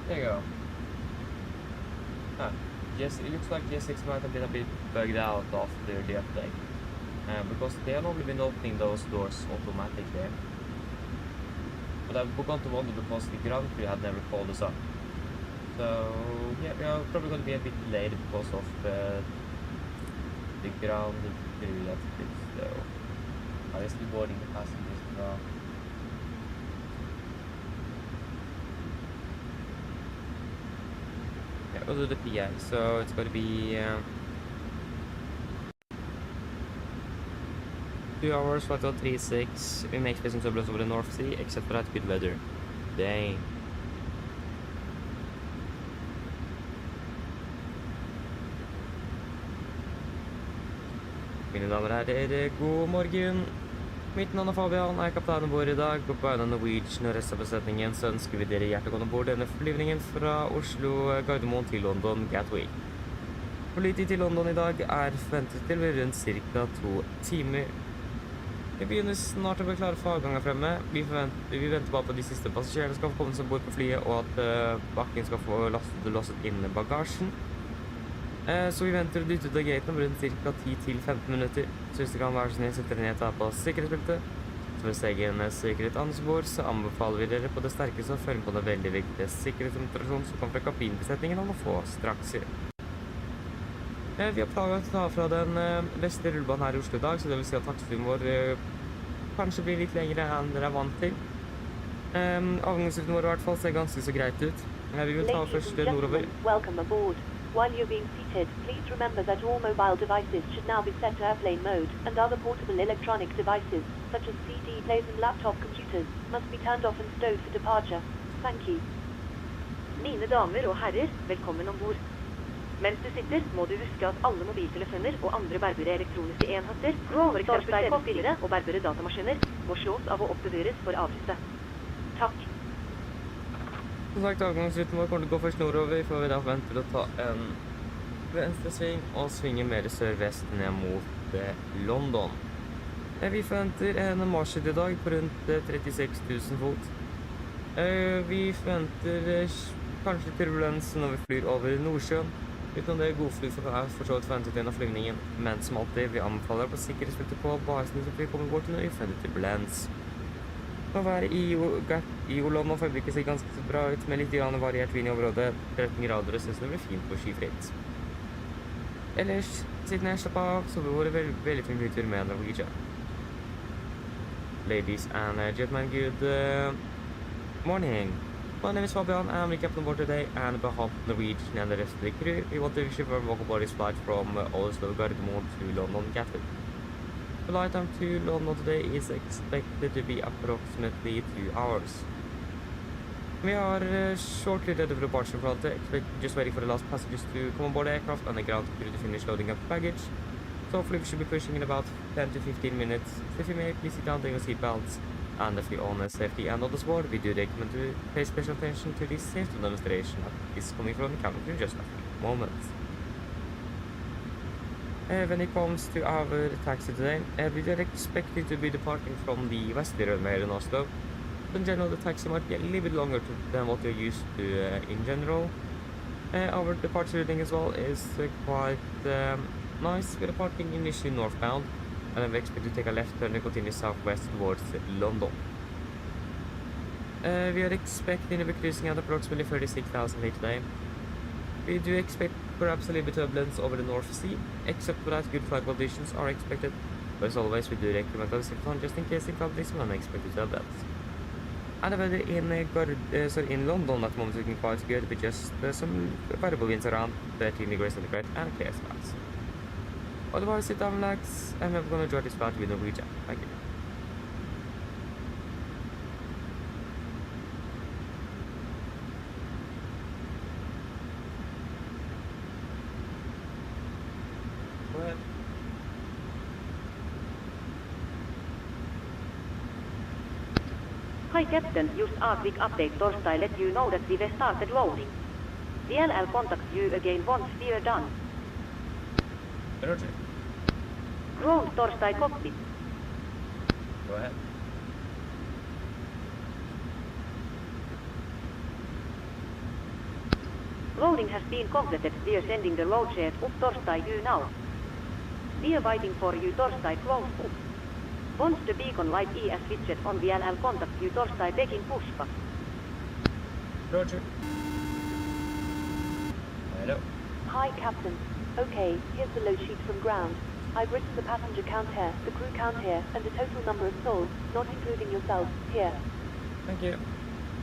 There you go. Ah, yes, it looks like G6 might have been a bit bugged out after the update. Because they have normally been opening those doors automatically. But I've begun to wonder because the ground crew had never called us up. So yeah, we are probably going to be a bit delayed because of the ground crew that's a bit slow. I guess we're boarding the passengers as well. Yeah, we'll do the PI, so it's going to be 2 hours, flight 36. We make some turbulence over the North Sea, except for that good weather. Dang. Mine damer og herrer, god morgen. Mitt navn er Fabian, jeg er kaptein om bord i dag. På vegne av Norwegian og resten av besetningen så ønsker vi dere hjertelig velkommen om bord denne flyvningen fra Oslo Gardermoen til London Gatwick. Flytid til London i dag er forventet til rundt ca. 2 timer. Vi begynner snart å bli klare for avgang her fremme. Vi venter bare på de siste passasjerene skal få komme seg bord på flyet, og at bakken skal få låst inn bagasjen. Så vi venter å dytte ut av gaten om rundt ca. 10-15 minutter. Så hvis det kan være sånn, setter ned og tar på sikkerhetsbeltet. Så hvis jeg er en sikkerhet ansvar, så anbefaler vi dere på det sterkeste å følge på den veldig viktige sikkerhetsinformasjonen som kommer fra kabinbesetningen om å få straks. Vi har plaget å ta fra den beste rullebanen her i Oslo i dag, så det vil si at taxien vår kanskje blir litt lengre enn dere er vant til. Avgangsruten vår i hvert fall ser ganske så greit ut. Vi vill ta Ladies först and nordover. gentlemen, welcome aboard. While you're being seated, please remember that all mobile devices should now be set to airplane mode, and other portable electronic devices, such as CD players and laptop computers, must be turned off and stowed for departure. Thank you. Mine damer og herrer, velkommen ombord. Mens du sitter, må du huske at alle mobiltelefoner og andre bærbare elektroniske enheter, for eksempel CD-spillere og bærbare datamaskiner, må slås av og oppbevares for avlyste. Takk. Som sagt, avgangsruten vår kommer til å gå først nordover, for vi da venter å ta en venstresving og svinge mer sør-vest ned mot London. Vi forventer en marsjtid i dag på rundt 36 000 fot. Vi forventer kanskje turbulens når vi flyr over Nordsjøen. Utenom det, god fly for så vidt forventet en av flygningen, men som alltid, vi anbefaler på sikkerhetsfeltet på basen så vi kommer bort til når vi forventer turbulens. Å være i London for øyeblikket ser ganske bra ut, med litt variert vind i området, 13 grader, og synes det blir fint på skyfritt. Ellers, siden jeg slapp av, så var det veldig fin flytur med Norwegian. Ladies and gentlemen, good morning. My name is Fabian, I'm the captain aboard today, and on behalf of Norwegian and the rest of the crew, we want to wish you a welcome aboard this flight from Oslo Norwegian to London Gatwick. The flight time to London today is expected to be approximately 2 hours. We are shortly ready for departure from London, just waiting for the last passengers to come aboard the aircraft and the ground crew to finish loading up baggage. So hopefully we should be pushing in about 10 to 15 minutes. So if you may, please sit down, take your seatbelts, and if you own a safety and on the board, we do recommend to pay special attention to this safety demonstration that is coming from the cabin crew just a few moments. When it comes to our taxi today, we are expected to be departing from the westerly runway in Oslo. In general, the taxi might be a little bit longer than what you're used to in general. Our departure routing as well is quite nice. We're departing initially northbound, and then we expect to take a left turn and continue southwest towards London. We are expecting to be cruising at approximately 36,000 feet today. We do expect perhaps a little bit of turbulence over the North Sea, except for that good flight conditions are expected. But as always, we do recommend to sit on just in case encountering some unexpected turbulence. And the weather in London at the moment is looking quite good, with just some variable winds around 13 degrees centigrade and clear skies. Otherwise, sit down, relax, and we're going to enjoy this flight with Norwegian. Thank you. Go ahead. Hi Captain, just a quick update torstai let you know that we have started loading. DLL contact you again once we are done. Roger. Ground torstai cockpit. Go ahead. Loading has been completed. We are sending the load chef up torstai you now. We are waiting for you torstai close up. Once the beacon light ES widget on VLL contact you torstai taking Pushback. Roger. Hello. Hi Captain. Okay, here's the load sheet from ground. I've written the passenger count here, the crew count here, and the total number of souls, not including yourself, here. Thank you.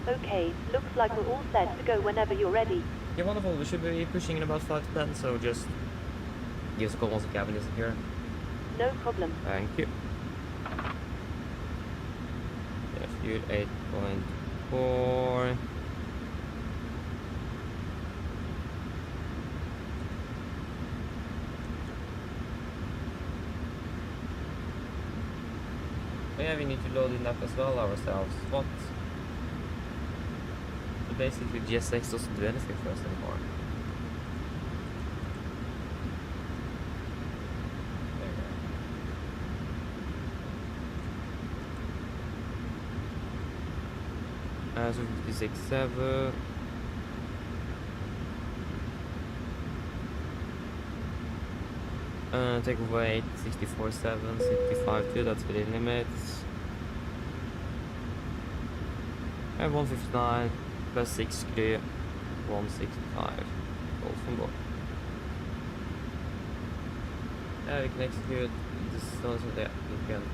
Okay, looks like we're all set to go whenever you're ready. Yeah, wonderful. We should be pushing in about 5 to 10, so just give us a call once the cabin is secure. No problem. Thank you. Yeah, fuel 8.4. Yeah, we need to load in that as well ourselves. What? So basically GSX doesn't do anything for us anymore. There we go. So 56.7. Take away 64.7, 65.2, that's within limits. And 159 plus 6 crew, 165. All from board. Yeah, we can execute the stones with the applicant.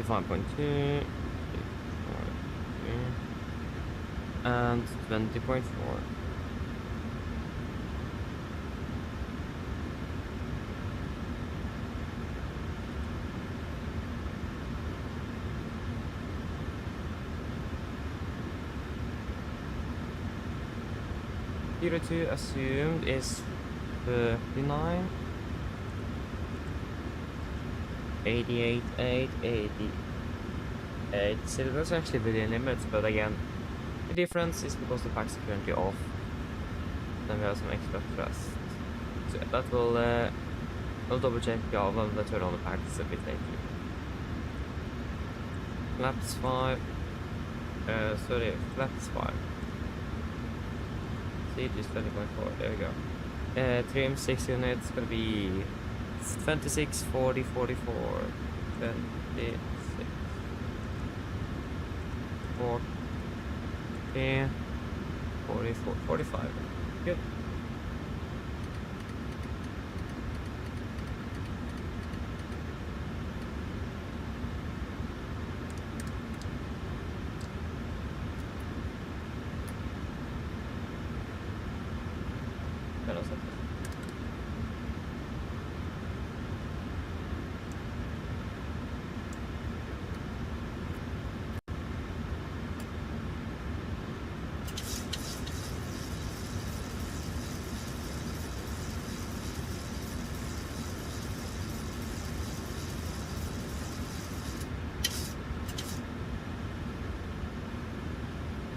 25.2, and 20.4. Zero two assumed is 39. 88, 88. So that's actually within limits, but again, the difference is because the packs are currently off. Then we have some extra thrust. So that will, I'll double check when we turn on the packs a bit later. Flaps 5. Sorry, flaps 5. Siege is 20.4, there we go. Trim 6 units, gonna be 26, 40, 44, 26, 40, 44, 45. Good.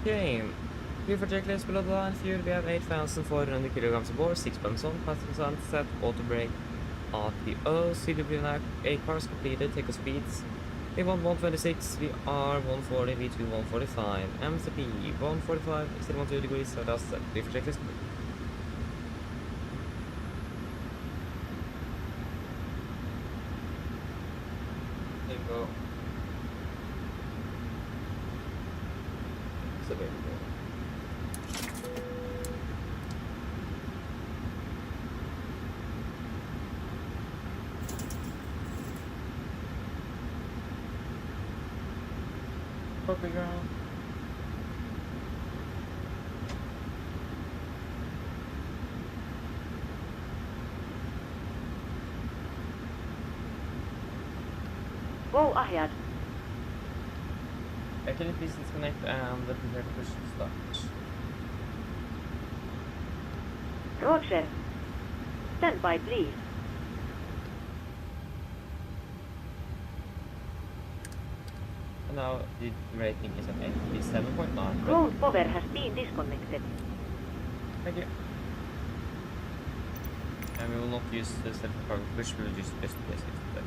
Okay, fuel for checklist below the line fuel, we have 8,400 kilograms aboard, 6 pumps on, passing set, auto brake, RTO, CW 8 cars completed, take speeds, V1 126, VR 140, V2 145, MCP 145, still 12 degrees, so that's set. Fuel for checklist. There you go. So there you go. Copy ground. Go ahead. Can you please disconnect and prepare to push start? Roger. Stand by, please. And now the rating is at 87.9. Ground power has been disconnected. Thank you. And we will not use the self-powered push, we will use best basics instead.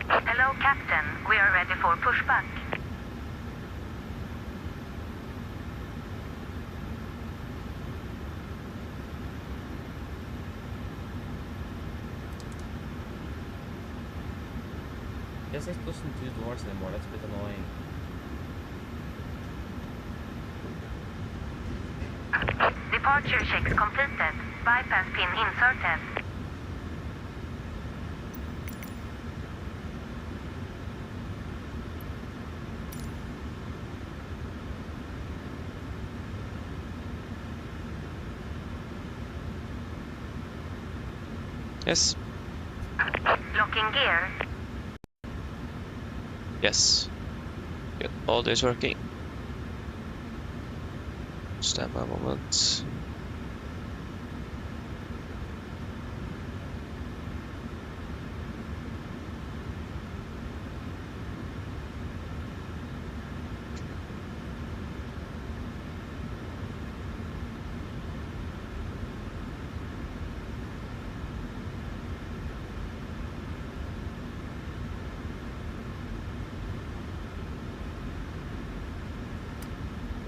Hello, Captain. We are ready for pushback. Guess it doesn't do doors anymore, that's a bit annoying. Departure checks completed. Bypass pin inserted. Yes. Locking gear. Yes. Good. All is working. Stand by a moment.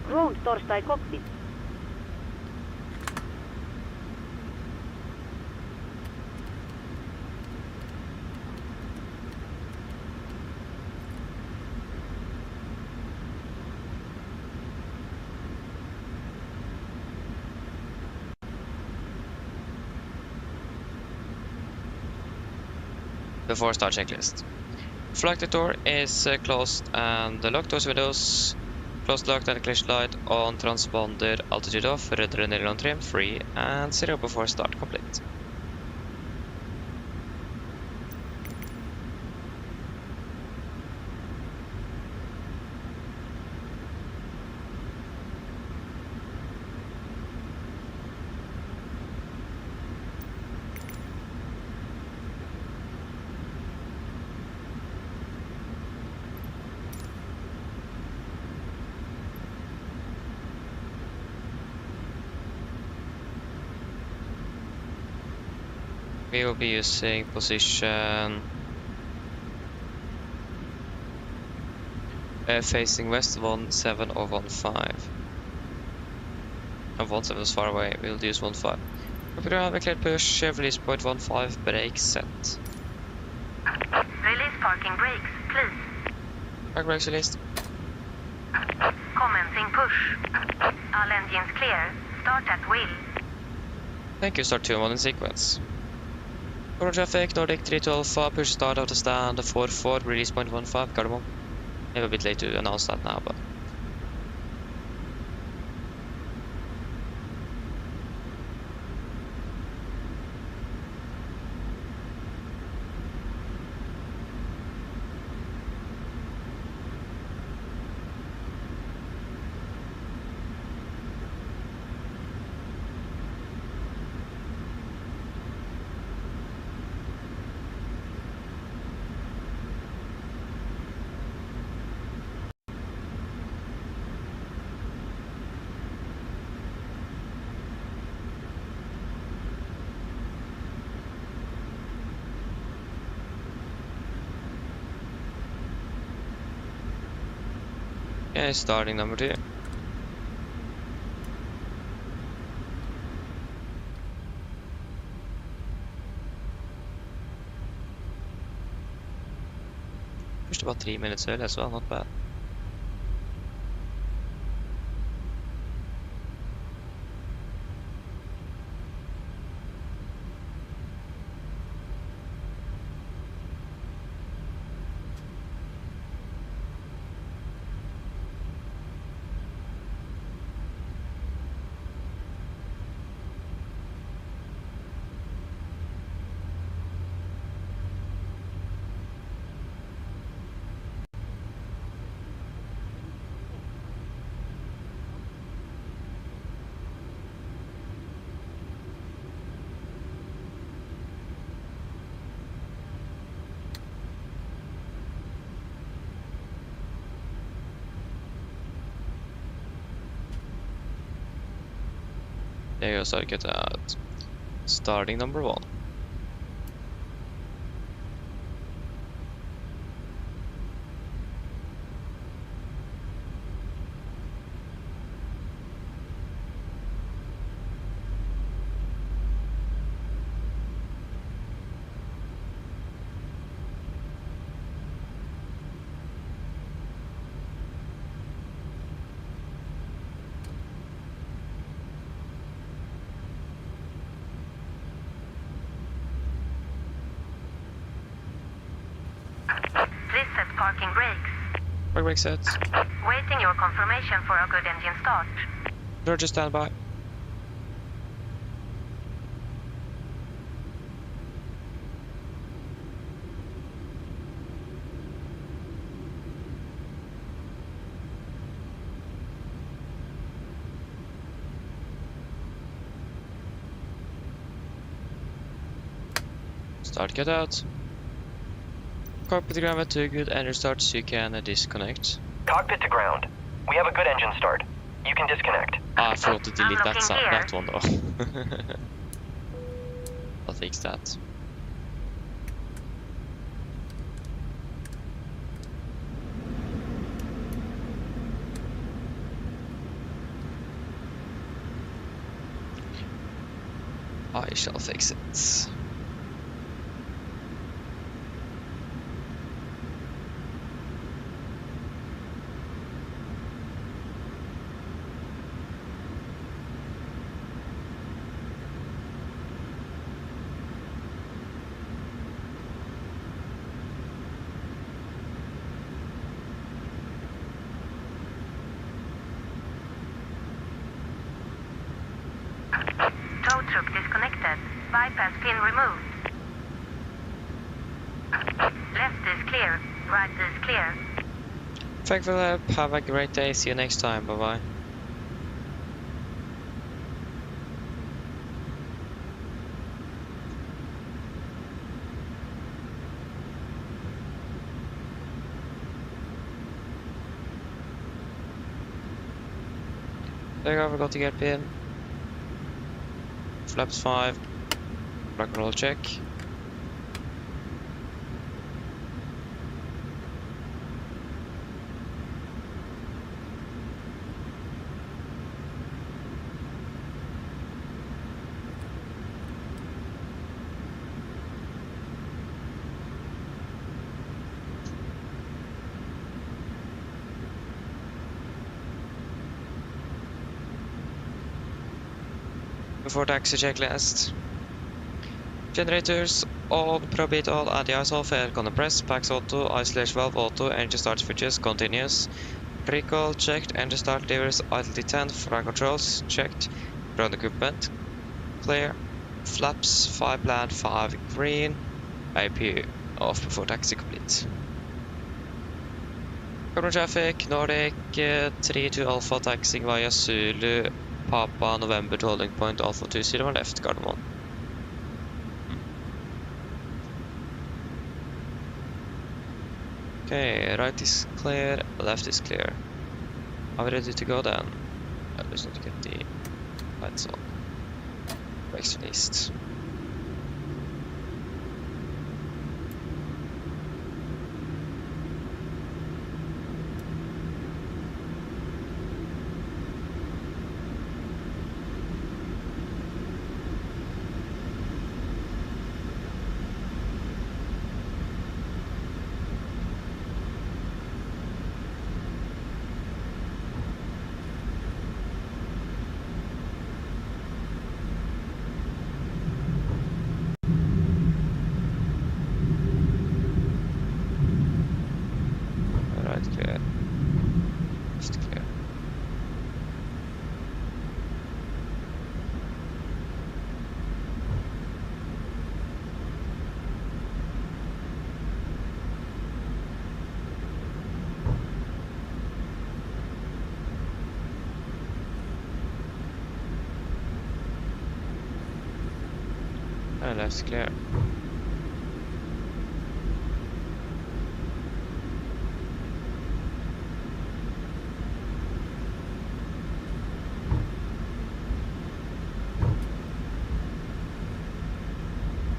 Ground torstai cockpit. before start checklist. Flight deck door is closed and locked those windows. Closed locked and collision light on transponder, altitude off, rudder and aileron trim free, and 0 before start complete. We will be using position facing west 17015. And 17 is far away, we'll use 15. Copy ground, we clear push, release point 15, brake set. Release parking brakes, please. Park brakes released. Commencing push. All engines clear. Start at wheel. Thank you, start 2 and 1 in sequence. Total traffic, Nordic 32 Alpha, push start out of stand 44, release point 15, Gardermoen. Maybe a bit late to announce that now, but... Okay, starting number 2. Pushed about 3 minutes early as well, not bad. There you go, circuit out. Starting number 1. Please set parking brakes. Park brake set. Waiting your confirmation for a good engine start. Roger, stand by. Start, get out. Cockpit to ground with 2 good engine starts, so you can disconnect. Cockpit to ground. We have a good engine start. You can disconnect. Ah, I forgot to delete I'm looking here. that one though. I'll fix that. I shall fix it. truck disconnected. Bypass pin removed. Left is clear. Right is clear. Thank you for the help. Have a great day. See you next time. Bye bye. Takeoff, we got to get pin. Flaps 5. Rock and roll check. Before taxi checklist. Generators on, probate all, anti-ice off, air compress, packs auto, isolation valve auto, engine start switches, continuous. Recall checked, engine start levers, idle T10, fire controls checked, ground equipment clear, flaps 5 plan, 5 green, IP off before taxi complete. Common traffic, Nordic 32 Alpha taxiing via Zulu, Papa November to holding point Alpha 20 on left, Gardermoen. Okay, right is clear, left is clear. Are we ready to go then? Let's not get the lights on. Brakes released. Clear. Just clear. And left's clear.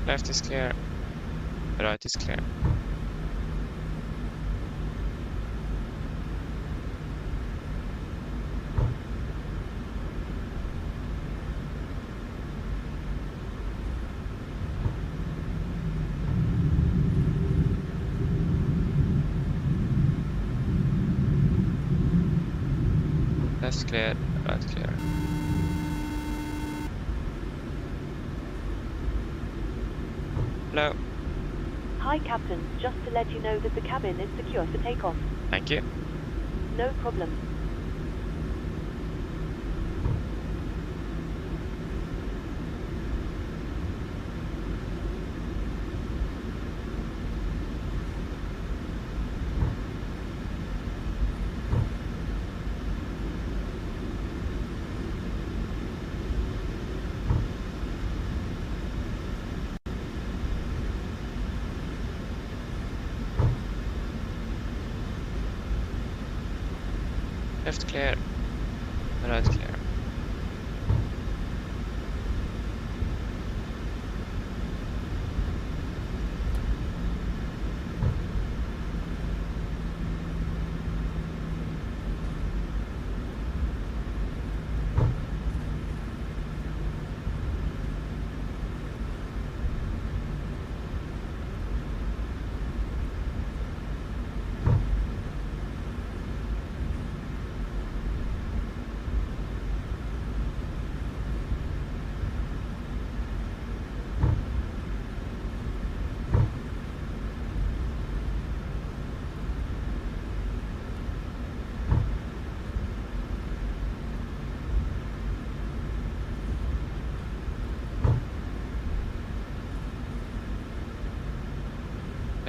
Left is clear, right is clear. Left clear, right clear. Hello. Hi, Captain. Just to let you know that the cabin is secure for takeoff. Thank you. No problem. Left clear, right clear.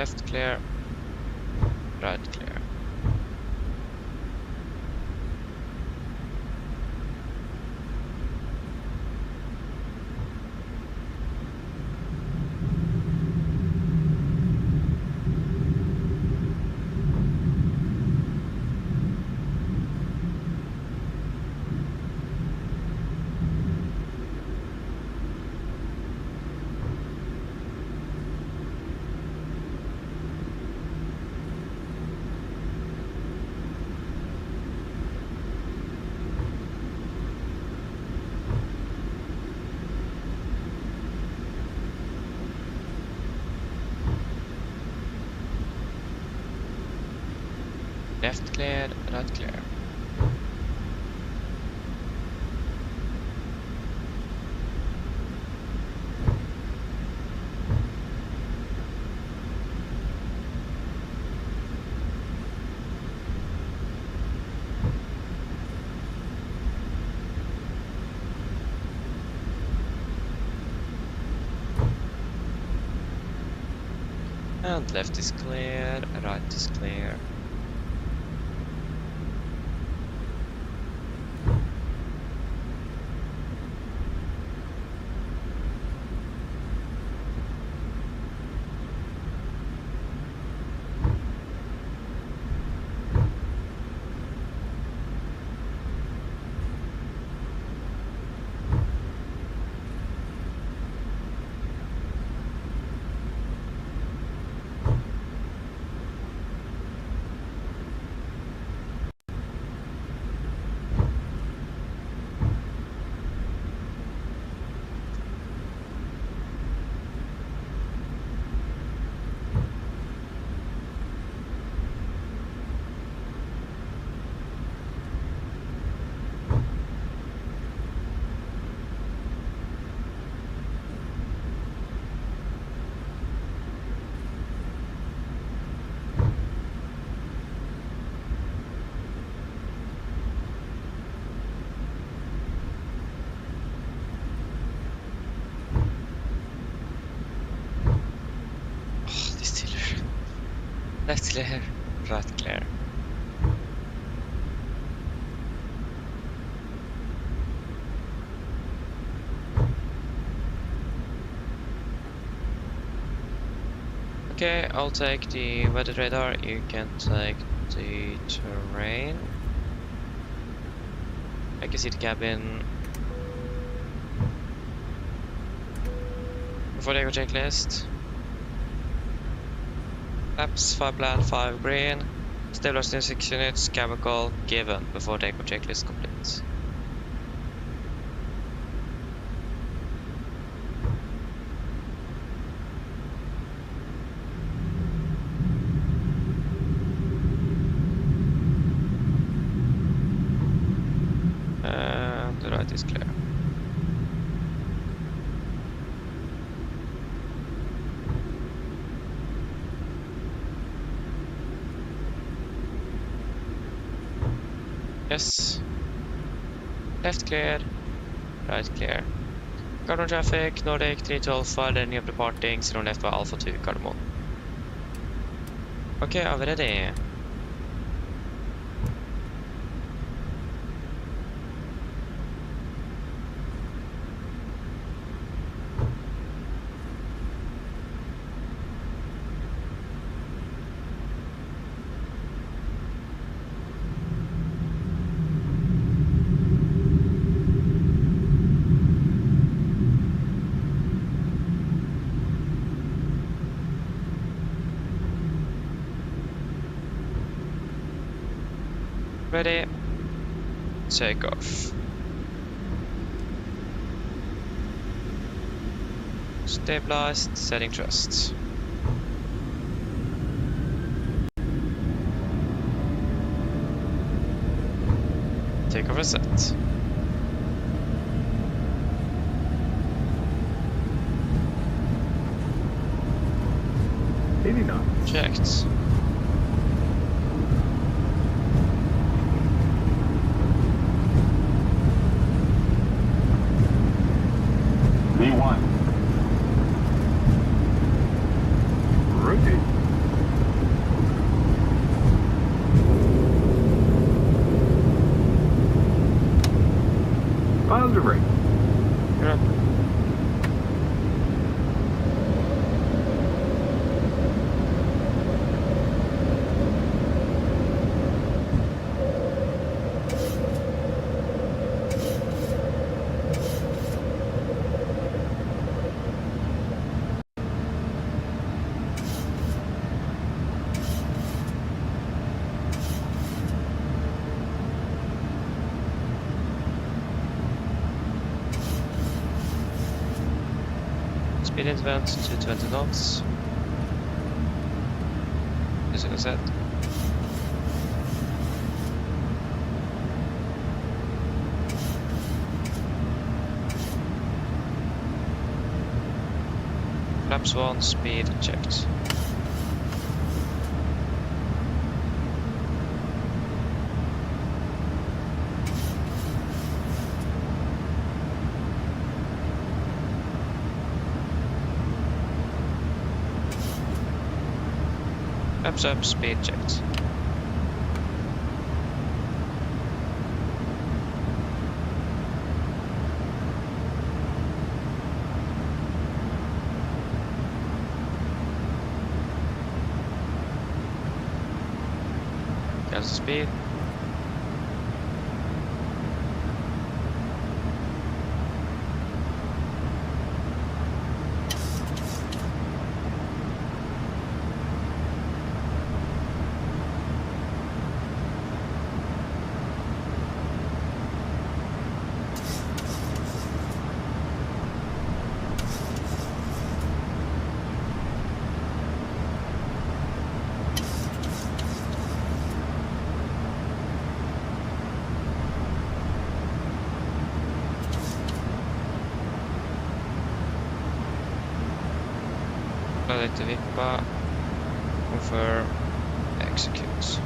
Left clear. Right clear. Left clear, right clear. And left is clear, right is clear. Left clear, right clear. Okay, I'll take the weather radar, you can take the terrain. I can see the cabin. Before they go checklist. Laps 5 land, 5 green. Stabilized in 6 units, chemical given before the eco checklist complete. And the right is clear. Yes. Left cleared. Right clear. Garden traffic, Nordic 3 to Alpha, then you're departing, 0 left by Alpha 2, Cardamom. Okay, are we ready? Ready? Takeoff. Stabilized, setting thrust. Takeoff is set. Checked. V1. Rotate. Positive rate. You're up. Speed advent to 20 knots. Music set. Flaps 1, speed checked. Flaps up, speed checked. Gas the speed. Lite vippa. Confirm. Execute.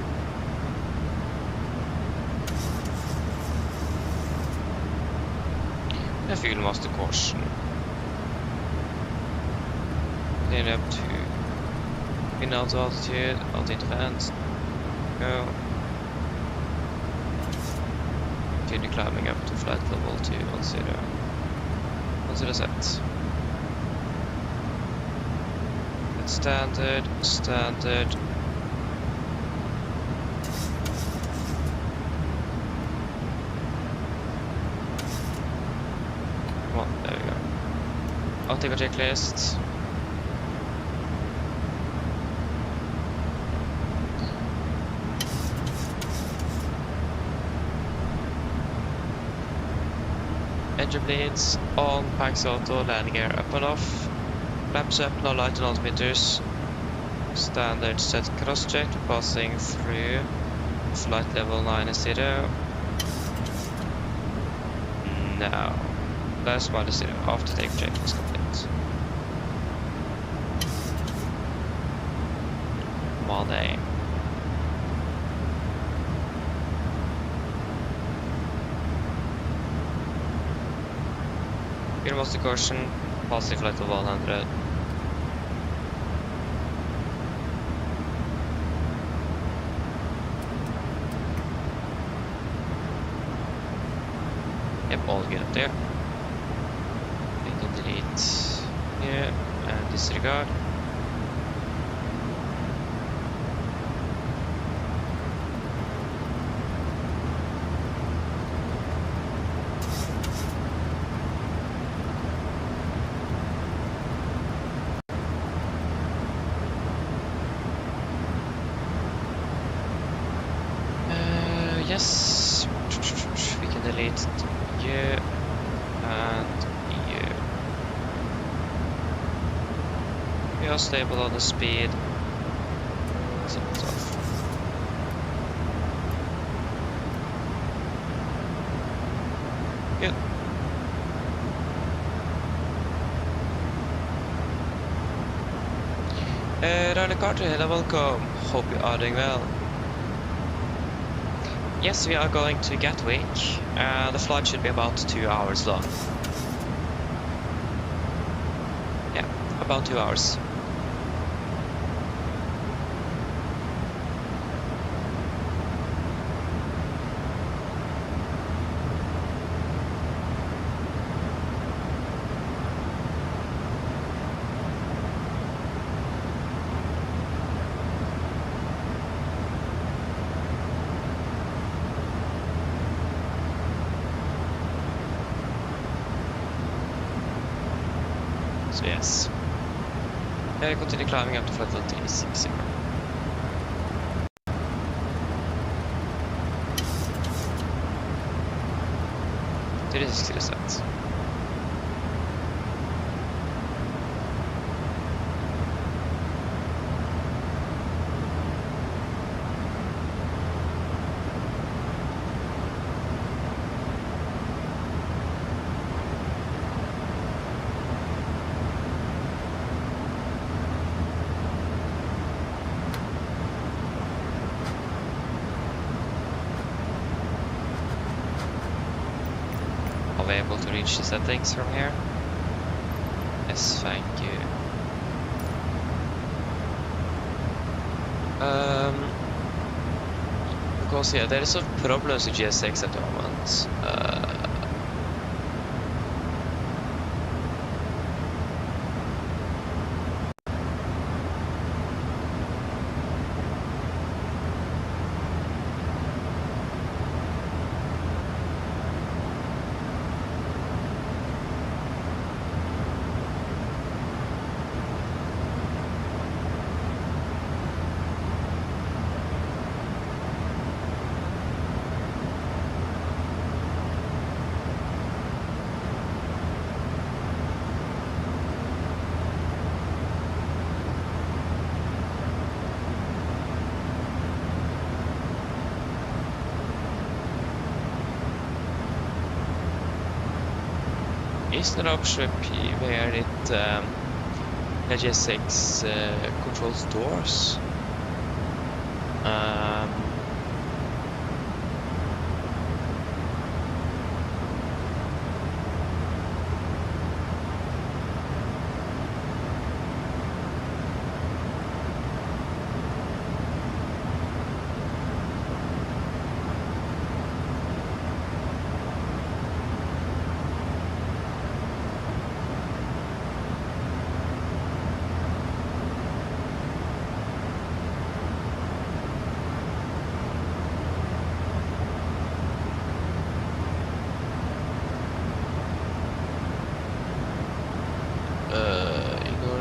A fuel master caution. Clean up to pin out altitude, altitude advanced. Go. Continue climbing up to flight level 210. 10 set. Standard, standard. Come on, there we go. I'll take a checklist. Engine bleeds on, packs auto, landing gear up and off. Flaps up, no light on altimeters. Standard set cross check, passing through flight level 90. Now, last mile 0 after take check is complete. Monday. Here was the caution, passing flight level 100. Yep, all good up there. We can delete here and disregard. Yes, we can delete you and you. We are stable on the speed. So it's off. Good. Rally Carter, hello, welcome. Hope you are doing well. Yes, we are going to Gatwick. The flight should be about 2 hours long. Yeah, about 2 hours. So yes. Continue climbing up to flight level 360. 360 set. Are we able to reach the settings from here? Yes, thank you. Because yeah, there is some problems with GSX at the moment. Is there an option where it GSX controls doors?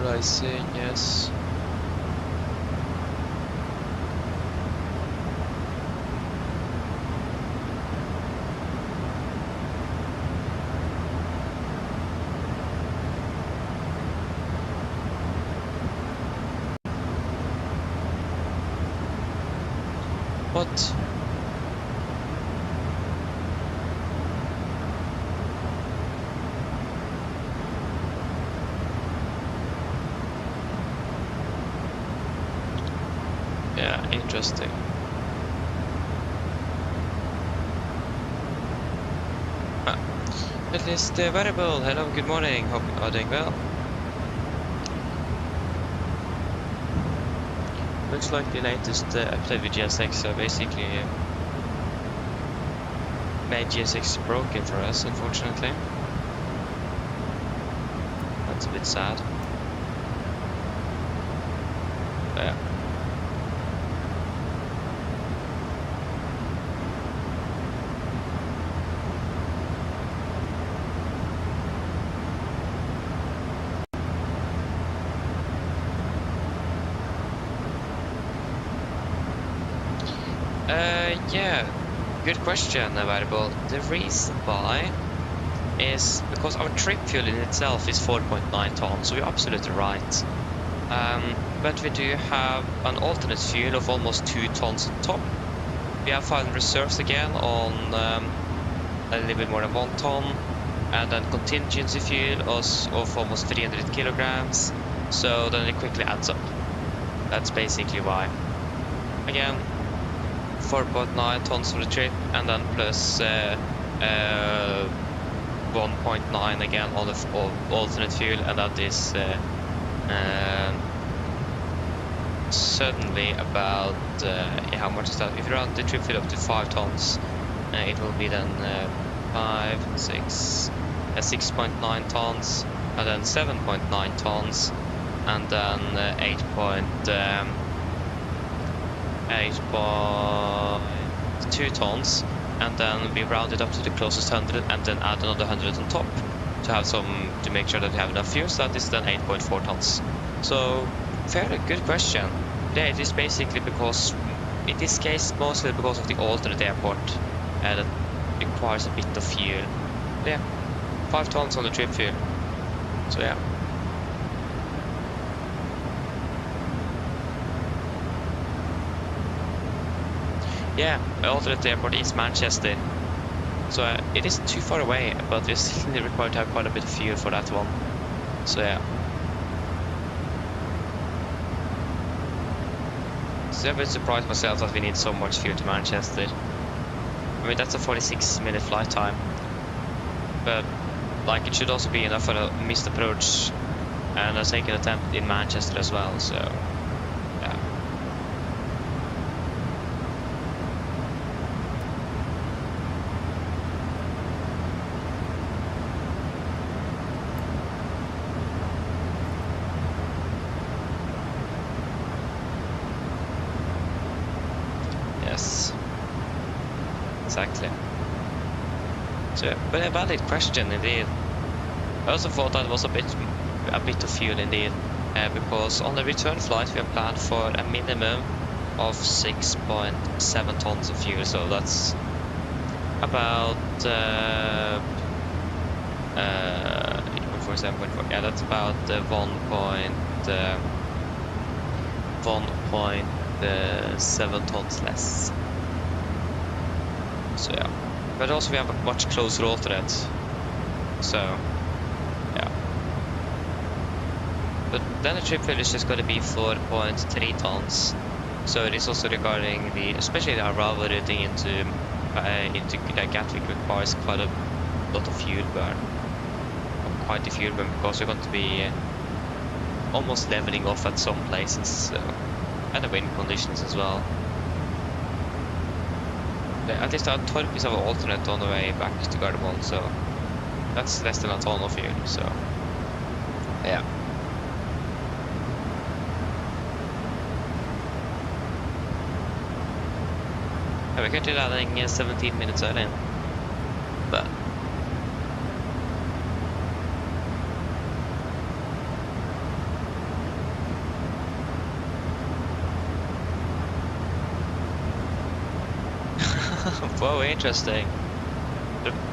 Ryzen, yes. What? Yeah, interesting. At least variable. Hello, good morning. Hope you are doing well. Looks like the latest update with GSX basically made GSX broken for us, unfortunately. That's a bit sad. But yeah. Yeah, good question, variable. The reason why is because our trip fuel in itself is 4.9 tons, so you're absolutely right. But we do have an alternate fuel of almost 2 tons on top. We have found reserves again on a little bit more than 1 ton, and then contingency fuel of almost 300 kilograms, so then it quickly adds up. That's basically why. Again, 4.9 tons for the trip, and then plus 1.9 again on the alternate fuel, and that is suddenly about how much is that? If you run the trip fuel up to 5 tons, it will be then 6.9 tons, and then 7.9 tons, and then 8.2 tons, and then we round it up to the closest 100, and then add another 100 on top. to make sure that we have enough fuel. So that is then 8.4 tons. So fairly good question. Yeah, it is basically because, in this case, mostly because of the alternate airport that requires a bit of fuel. Yeah, 5 tons on the trip fuel. So yeah. Yeah, the alternate airport is Manchester. So it isn't too far away, but we still require to have quite a bit of fuel for that one. So yeah. So I'm a bit surprised myself that we need so much fuel to Manchester. I mean, that's a 46-minute flight time. But like, it should also be enough for a missed approach and a second attempt in Manchester as well, so yeah. Yes, exactly. So, but a valid question indeed. I also thought that was a bit of fuel indeed, because on the return flight we have planned for a minimum of 6.7 tons of fuel. So that's about 7.4. Yeah, that's about 1.7 tons less. So yeah, but also we have a much closer alternate. So yeah, but then the trip fuel is just going to be 4.3 tons. So it is also regarding especially the arrival routing into Gatwick requires quite a lot of fuel burn. Quite a fuel burn, because we're going to be almost leveling off at some places, so, and the wind conditions as well. At least there are 12 pieces of alternate on the way back to Gardermoen, so that's less than a ton of fuel, so yeah. We're currently landing 17 minutes early, but wow, interesting.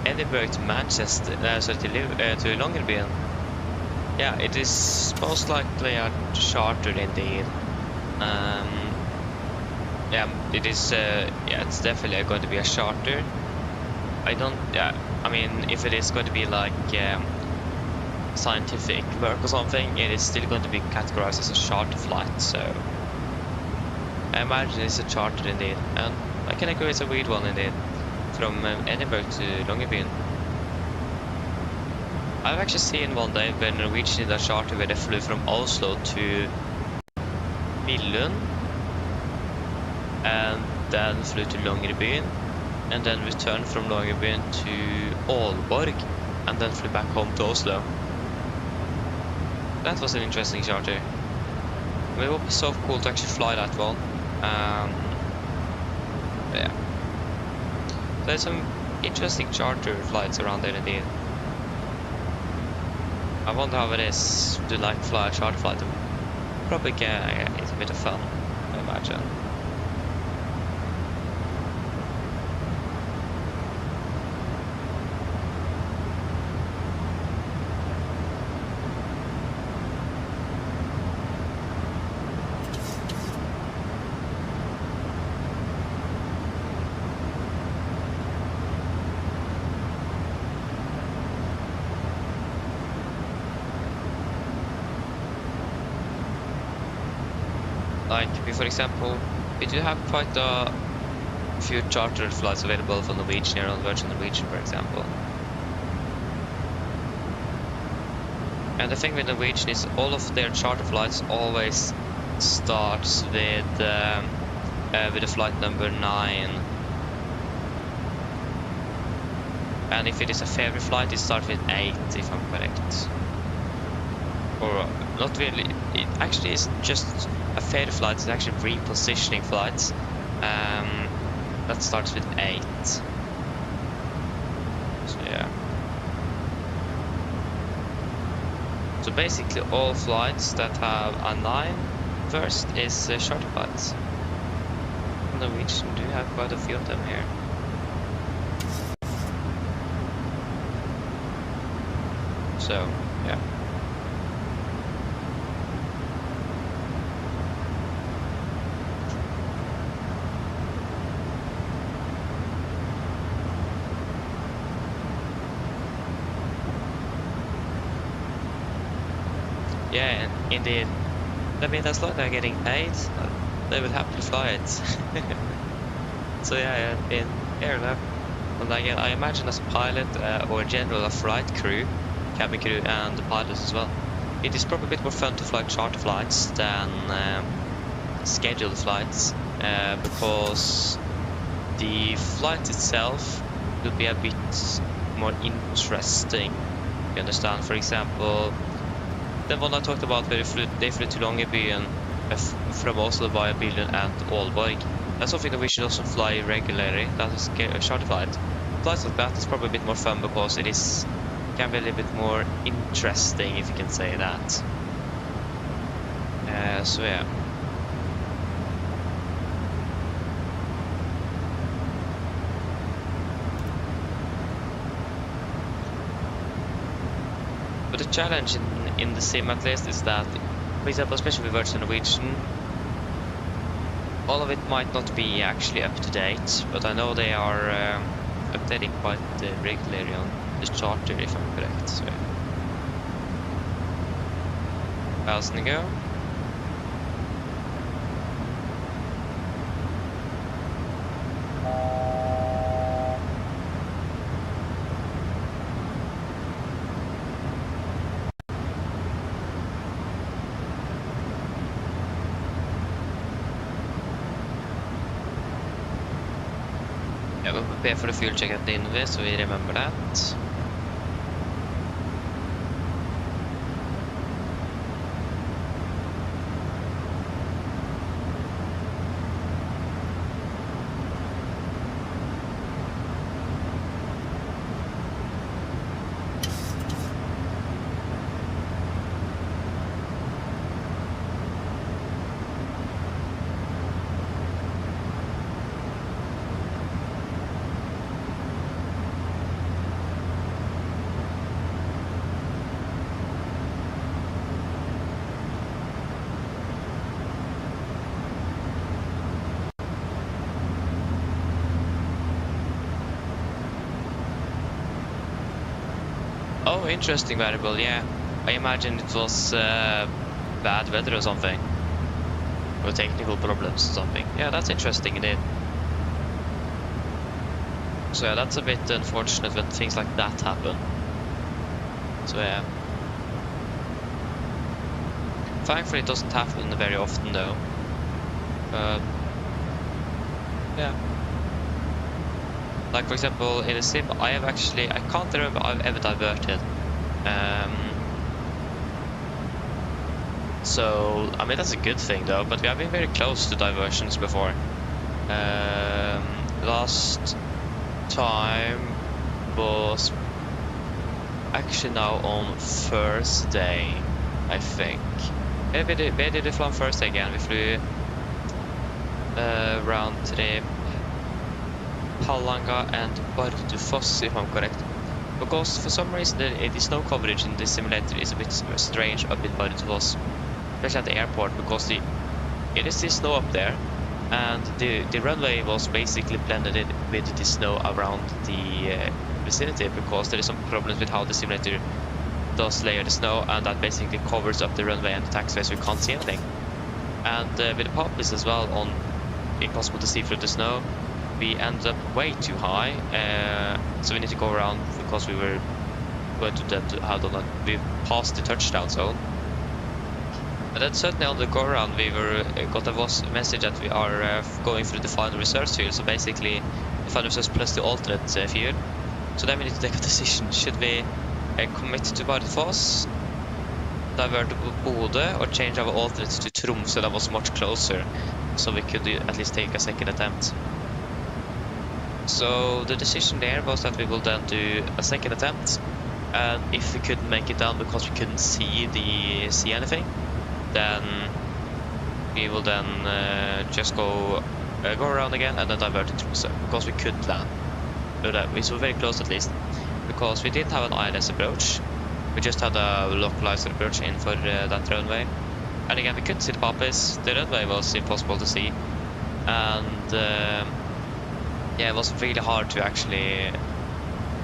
Edinburgh to Manchester, to Longyearbyen. Yeah, it is most likely a chartered indeed. Yeah, it is. Yeah, it's definitely going to be a charter. I don't. Yeah, I mean, if it is going to be like scientific work or something, it is still going to be categorized as a charter flight. So I imagine it's a charter indeed, and I can agree it's a weird one indeed, from Edinburgh to Longyearbyen. I've actually seen one day when Norwegian did a charter where they flew from Oslo to Billund, and then flew to Longyearbyen, and then returned from Longyearbyen to Aalborg, and then flew back home to Oslo. That was an interesting charter. I mean, it would be so cool to actually fly that one. Yeah. There's some interesting charter flights around there indeed. I wonder how it is to like fly a charter flight. Probably it's a bit of fun, I imagine. Like, for example, we do have quite a few chartered flights available for Norwegian here on Virgin Norwegian, for example. And the thing with Norwegian is all of their charter flights always starts with the flight number 9. And if it is a ferry flight, it starts with 8, if I'm correct. Or not really. It actually is just a ferry flight. It's actually repositioning flights. That starts with 8. So yeah. So basically all flights that have a 9 first is short flights. Norwegian do have quite a few of them here. So, yeah. Yeah, indeed. I mean, as long as they're getting paid, they will happily fly it. So yeah, in airlab, and again, I imagine as a pilot or in general a flight crew, cabin crew and the pilots as well, it is probably a bit more fun to fly charter flights than scheduled flights because the flight itself will be a bit more interesting. You understand? For example, the one I talked about where they flew to Longyearbyen from Oslo via Billund and Aalborg. That's something that we should also fly regularly. That is a charter flight. Flights like that is probably a bit more fun because it can be a little bit more interesting, if you can say that. So yeah. But the challenge in the sim at least is that, for example, especially with Virgin Norwegian, all of it might not be actually up to date, but I know they are updating quite regularly on the charter, if I'm correct. So, how's it go? Yeah, we'll prepare for the fuel check at the end of this, so we remember that. Oh, interesting variable, yeah. I imagine it was bad weather or something. Or technical problems or something. Yeah, that's interesting indeed. So yeah, that's a bit unfortunate when things like that happen. So yeah. Thankfully it doesn't happen very often though. Yeah. Like for example, in a sim, I can't remember I've ever diverted. So, I mean, that's a good thing though, but we have been very close to diversions before. Last time was actually now on Thursday, I think. Yeah, we did it on Thursday again. We flew round trip Halanga and Bardufoss, if I'm correct. Because for some reason the snow coverage in this simulator is a bit strange up in Bardufoss, especially at the airport, because it is this snow up there, and the runway was basically blended in with the snow around the vicinity, because there is some problems with how the simulator does layer the snow, and that basically covers up the runway and the taxiway so you can't see anything. And with the populace as well, on impossible to see through the snow, we ended up way too high, so we need to go around because we were going to we passed the touchdown zone. But then certainly on the go around we got a message that we are going through the final research fuel, so basically the final research plus the alternate fuel. So then we need to take a decision: should we commit to Bardufoss, divert to Bodø, or change our alternate to Tromsø that was much closer, so we could at least take a second attempt. So the decision there was that we will then do a second attempt And if we couldn't make it down because we couldn't see anything, then we will then just go around again and then divert it through, because we could land. We were very close at least, because we didn't have an ILS approach. We just had a localized approach in for that runway. And again, we couldn't see the poppies. The runway was impossible to see. And yeah, it was really hard to actually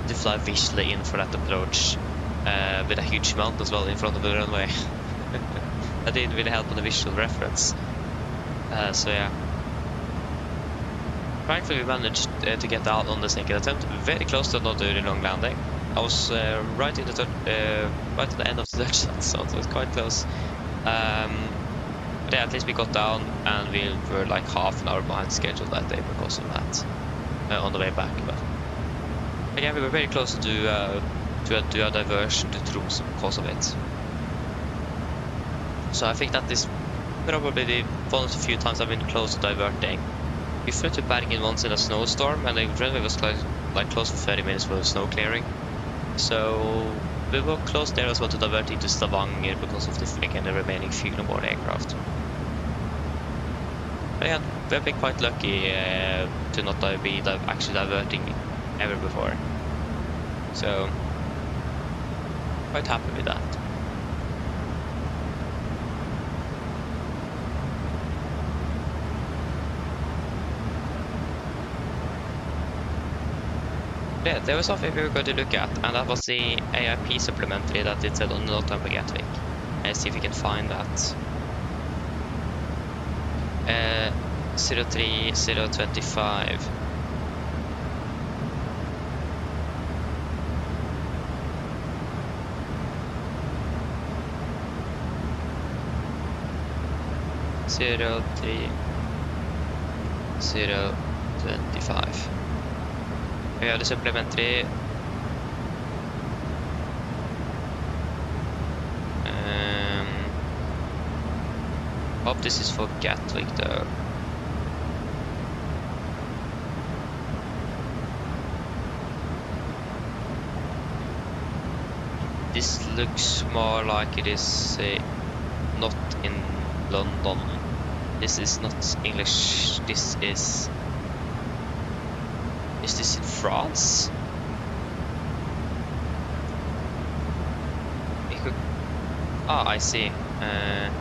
to fly visually in for that approach with a huge mountain as well in front of the runway. That didn't really help on the visual reference. So yeah. Thankfully we managed to get out on the second attempt, very close to not doing a long landing. I was right at the end of the third shot, so it was quite close. But yeah, at least we got down, and we were like half an hour behind schedule that day because of that on the way back. But again, we were very close to do a diversion to Tromsø because of it. So I think that is probably one of the few times I've been close to diverting. We flew to Bergen once in a snowstorm, and the runway was like close for 30 minutes for snow clearing. So we were close there as well to divert into Stavanger because of the remaining fuel on board aircraft. But yeah, we've been quite lucky to not be actually diverting ever before. So quite happy with that. Yeah, there was something we were going to look at, and that was the AIP supplementary that it said on the note time for Gatwick. Let's see if we can find that. 03025. Zero 3025. We have the supplementary hope this is for Gatwick though. This looks more like it is not in London. This is not English. This is this in France? Ah, I see. There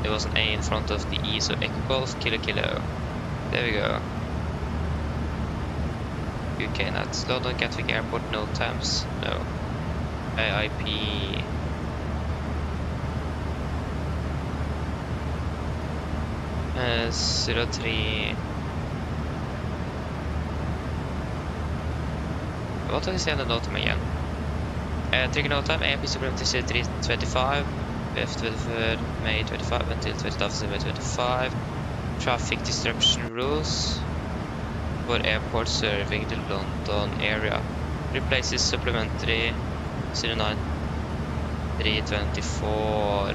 was an A in front of the E, so Echo Golf, Kilo Kilo. There we go. UK nuts. London Gatwick Airport, no times. No. AIP. Uh, 03. What does it say on the note time again? Trigger note time, AMP supplementary 325, F24 May 25 until 20th May 25. Traffic disruption rules for airports serving the London area. Replaces supplementary 09 324.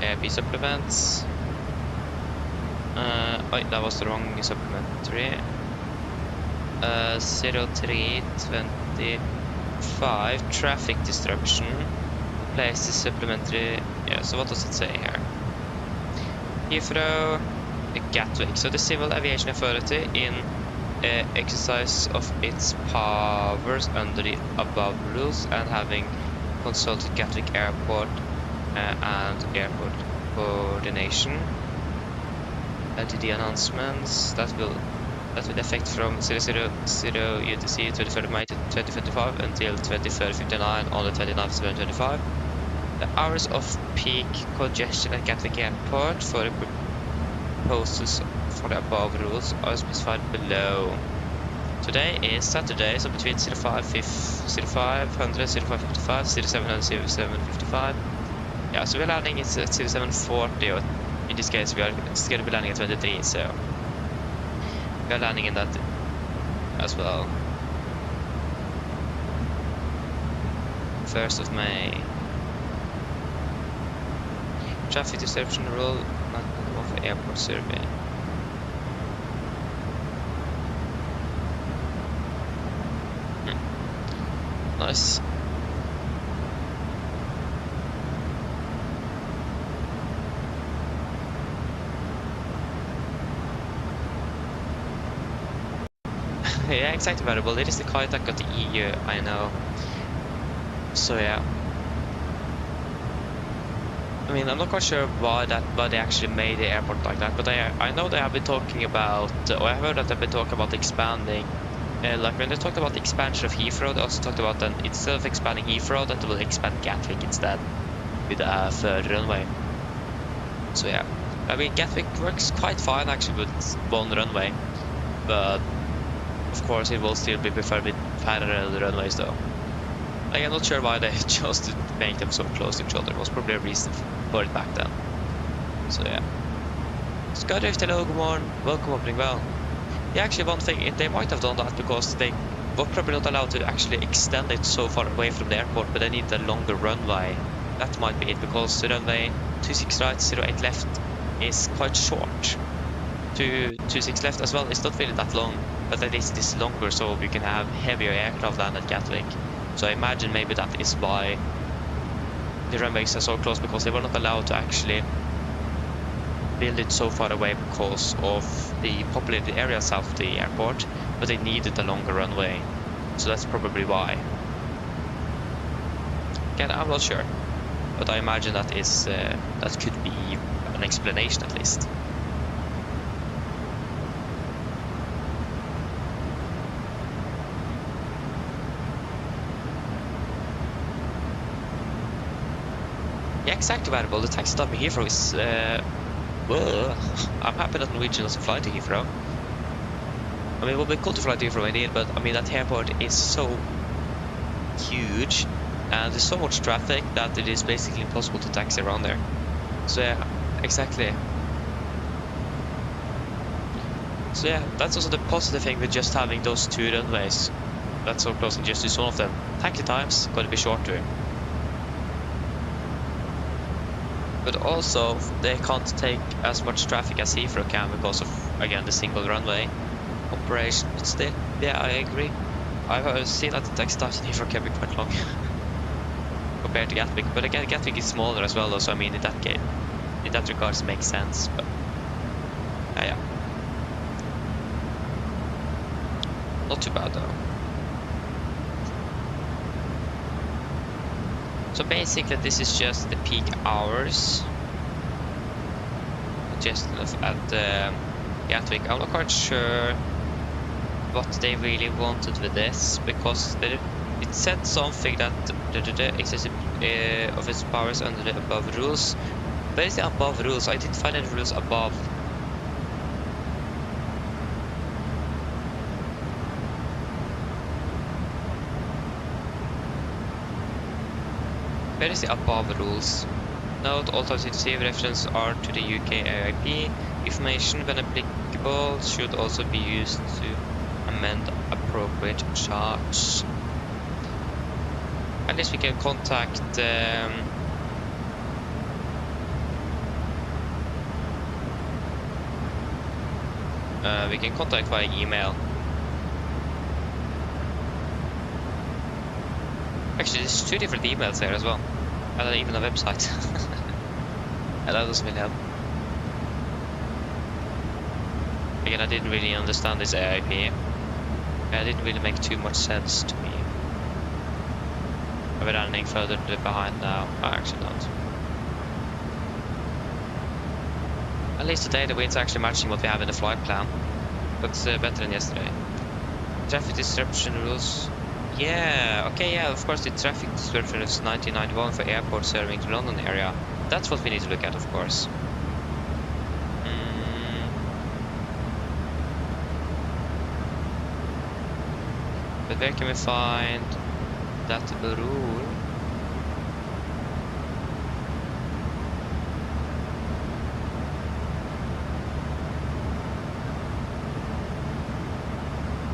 AIP supplements. Oh, that was the wrong supplementary. 0325 traffic disruption. Places supplementary. Yeah, so what does it say here? Heathrow, Gatwick. So the Civil Aviation Authority, in exercise of its powers under the above rules and having consulted Gatwick Airport and airport coordination, to the announcements that will affect from 000 UTC 23rd May 2025 until 23:59 on the 29th of 2025. The hours of peak congestion at Gatwick Airport for the proposals for the above rules are specified below. Today is Saturday, so between 0500, 0555, 0700, 0755. Yeah, so we're landing at 0740, or in this case we are going to be landing at 23, so we are landing in that as well. 1st of May. Traffic disruption rule, for airport survey. Nice. Yeah, exactly, variable. It is the kite that got the EU, I know. So yeah. I mean, I'm not quite sure why they actually made the airport like that, but I know they have been talking about, or I heard that they've been talking about expanding. Like when they talked about the expansion of Heathrow, they also talked about that instead of expanding Heathrow, that they will expand Gatwick instead with a third runway. So yeah, I mean Gatwick works quite fine actually with one runway, but of course it will still be preferred with parallel runways though. Like, I'm not sure why they chose to make them so close to each other. It was probably a reason for it back then. So yeah. Skydive, hello, good morning. Welcome, opening well. Yeah, actually one thing, they might have done that because they were probably not allowed to actually extend it so far away from the airport, but they need a longer runway. That might be it, because the runway 26 right, 08 left is quite short. 26 left as well, it's not really that long, but at least it is longer so we can have heavier aircraft land at Gatwick. So I imagine maybe that is why the runways are so close, because they were not allowed to actually build it so far away because of the populated area south of the airport, but they needed a longer runway. So that's probably why. Again, I'm not sure, but I imagine that is that could be an explanation at least. Yeah, exactly, variable. The taxi stop in Heathrow is. I'm happy that Norwegian doesn't fly to Heathrow. I mean, it would be cool to fly to Heathrow indeed, but I mean that airport is so huge and there's so much traffic that it is basically impossible to taxi around there. So yeah, exactly. So yeah, that's also the positive thing with just having those two runways. That's so close and just use one of them. Taxi times going to be shorter. But also, they can't take as much traffic as Heathrow can because of, again, the single runway operation. But still, yeah, I agree. I've seen that the taxi times in Heathrow can be quite long compared to Gatwick. But again, Gatwick is smaller as well, though, so I mean, in that regards, it makes sense. But yeah, not too bad though. So basically this is just the peak hours, just at Gatwick. I'm not quite sure what they really wanted with this, because it said something that the excessive of its powers under the above rules. Where is the above rules? I didn't find any rules above. Where is the above rules? Note all types of receive reference are to the UK AIP. Information, when applicable, should also be used to amend appropriate charts. At least we can contact via email. Actually, there's two different emails there as well, and even a website. And that doesn't really help. Again, I didn't really understand this AIP. It didn't really make too much sense to me. Are we running further behind now? Oh, actually not. At least today the wind's actually matching what we have in the flight plan. That's better than yesterday. Traffic disruption rules. Yeah, okay, yeah, of course the traffic disruption is 1991 for airports serving the London area. That's what we need to look at, of course. But where can we find that rule?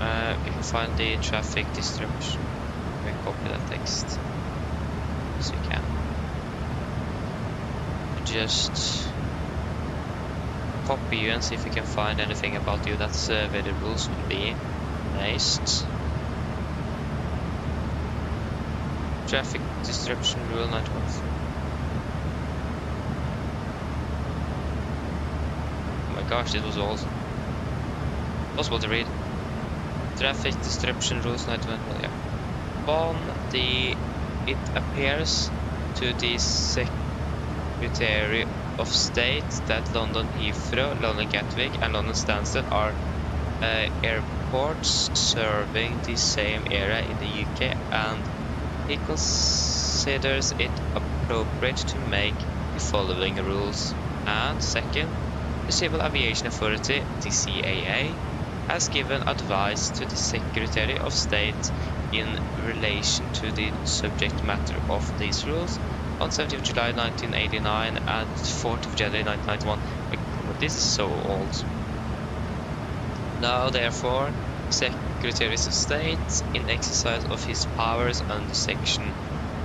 We can find the traffic disruption. We can copy that text. Yes, we can. Just copy you and see if we can find anything about you that's where the rules would be. Nice. Traffic disruption rule 91. Oh my gosh, this was also possible to read. Traffic disruption rules 91. Yeah. It appears to the Secretary of State that London Heathrow, London Gatwick, and London Stansted are airports serving the same area in the UK, and he considers it appropriate to make the following rules. And second, the Civil Aviation Authority, the CAA, has given advice to the Secretary of State in relation to the subject matter of these rules on 7th of July 1989 and 4th of January 1991. But this is so old. Now, therefore, Secretary of State, in exercise of his powers under section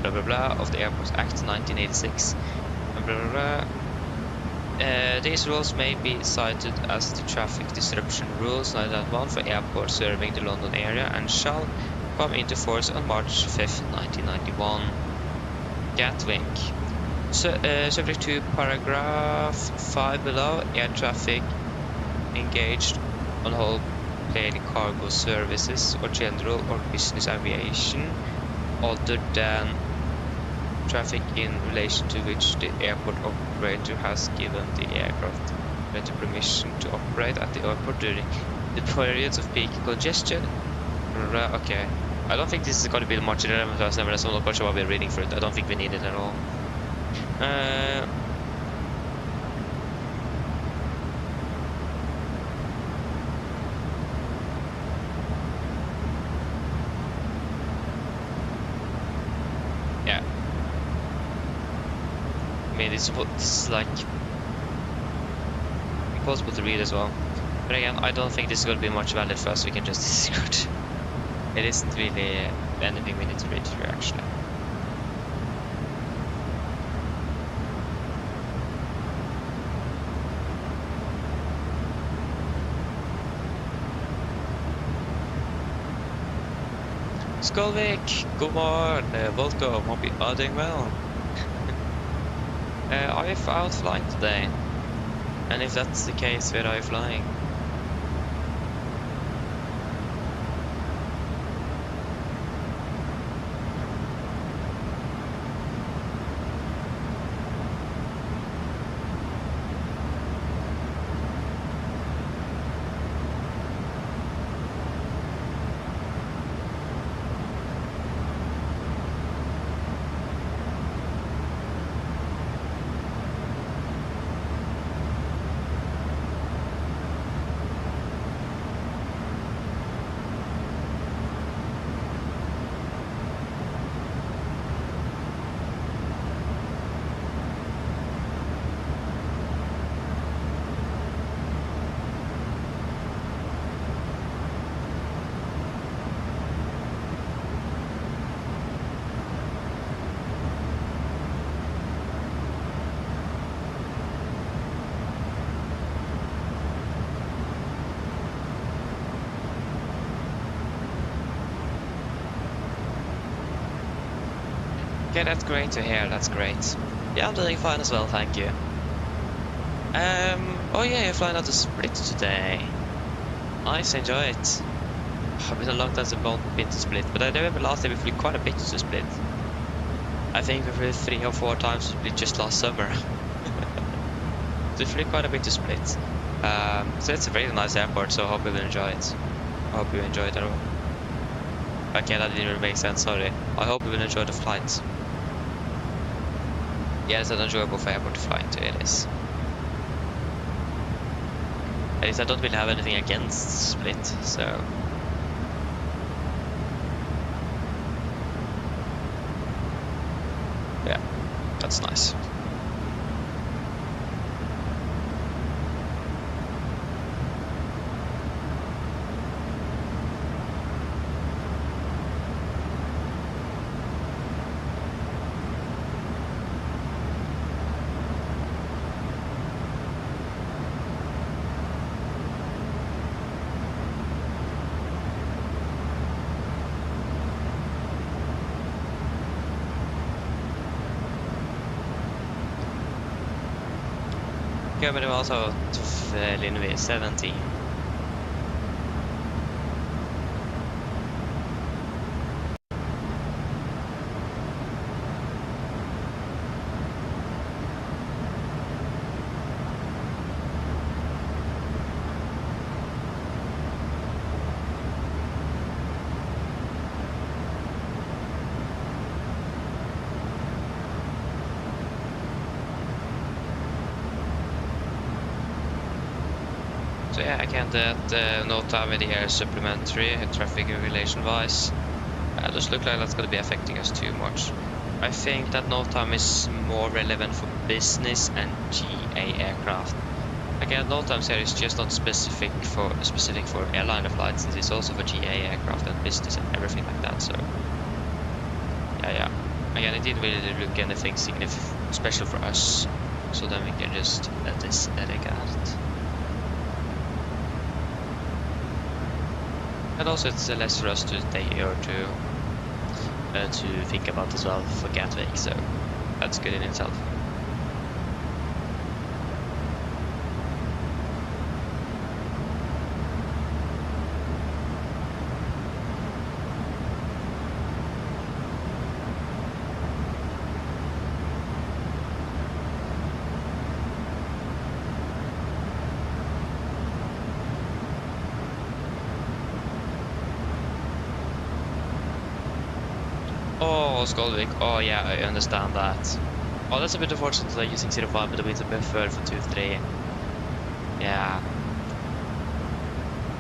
blah blah blah of the Airports Act 1986, blah blah blah, these rules may be cited as the traffic disruption rules 1991 for airports serving the London area and shall come into force on March 5th, 1991. Gatwick. Subject to paragraph 5 below, air traffic engaged on whole daily cargo services or general or business aviation other than traffic in relation to which the airport operator has given the aircraft permission to operate at the airport during the periods of peak congestion. Okay, I don't think this is going to be much relevant to us, nevertheless. I'm not quite sure why we're reading for it. I don't think we need it at all. Yeah. I mean, this is like impossible to read as well. But again, I don't think this is going to be much valid for us. We can just discard. It isn't really anything we need to read through, actually. Skolvik, god morgen, welcome, hope you are doing well. Are you out flying today? And if that's the case, where are you flying? Okay, that's great to hear, that's great. Yeah, I'm doing fine as well, thank you. Oh yeah, you're flying out to Split today. Nice, enjoy it. It's been a long time since I've been to Split, but I remember last time we flew quite a bit to Split. I think we flew 3 or 4 times to Split just last summer. So we flew quite a bit to Split. So it's a very nice airport, so I hope you will enjoy it. I hope you enjoy it at all. Okay, that didn't really make sense, sorry. I hope you will enjoy the flight. Yeah, it's an enjoyable airport to fly into, it is. At least I don't really have anything against Split, so... yeah, that's nice. Okay, men det var alltså Linve 17. So yeah, again, that no time in the air supplementary traffic regulation wise. Doesn't look like that's going to be affecting us too much. I think that no time is more relevant for business and GA aircraft. Again, no time here is just not specific for airliner flights. It is also for GA aircraft and business and everything like that. So yeah. Again, it didn't really look anything special for us. So then we can just let this out. And also it's less for us to stay here to think about as well for Gatwick, so that's good in itself. Oh, Skolvik. Oh yeah, I understand that. Oh, that's a bit unfortunate that using 05 but the winds are preferred for 2-3. Yeah.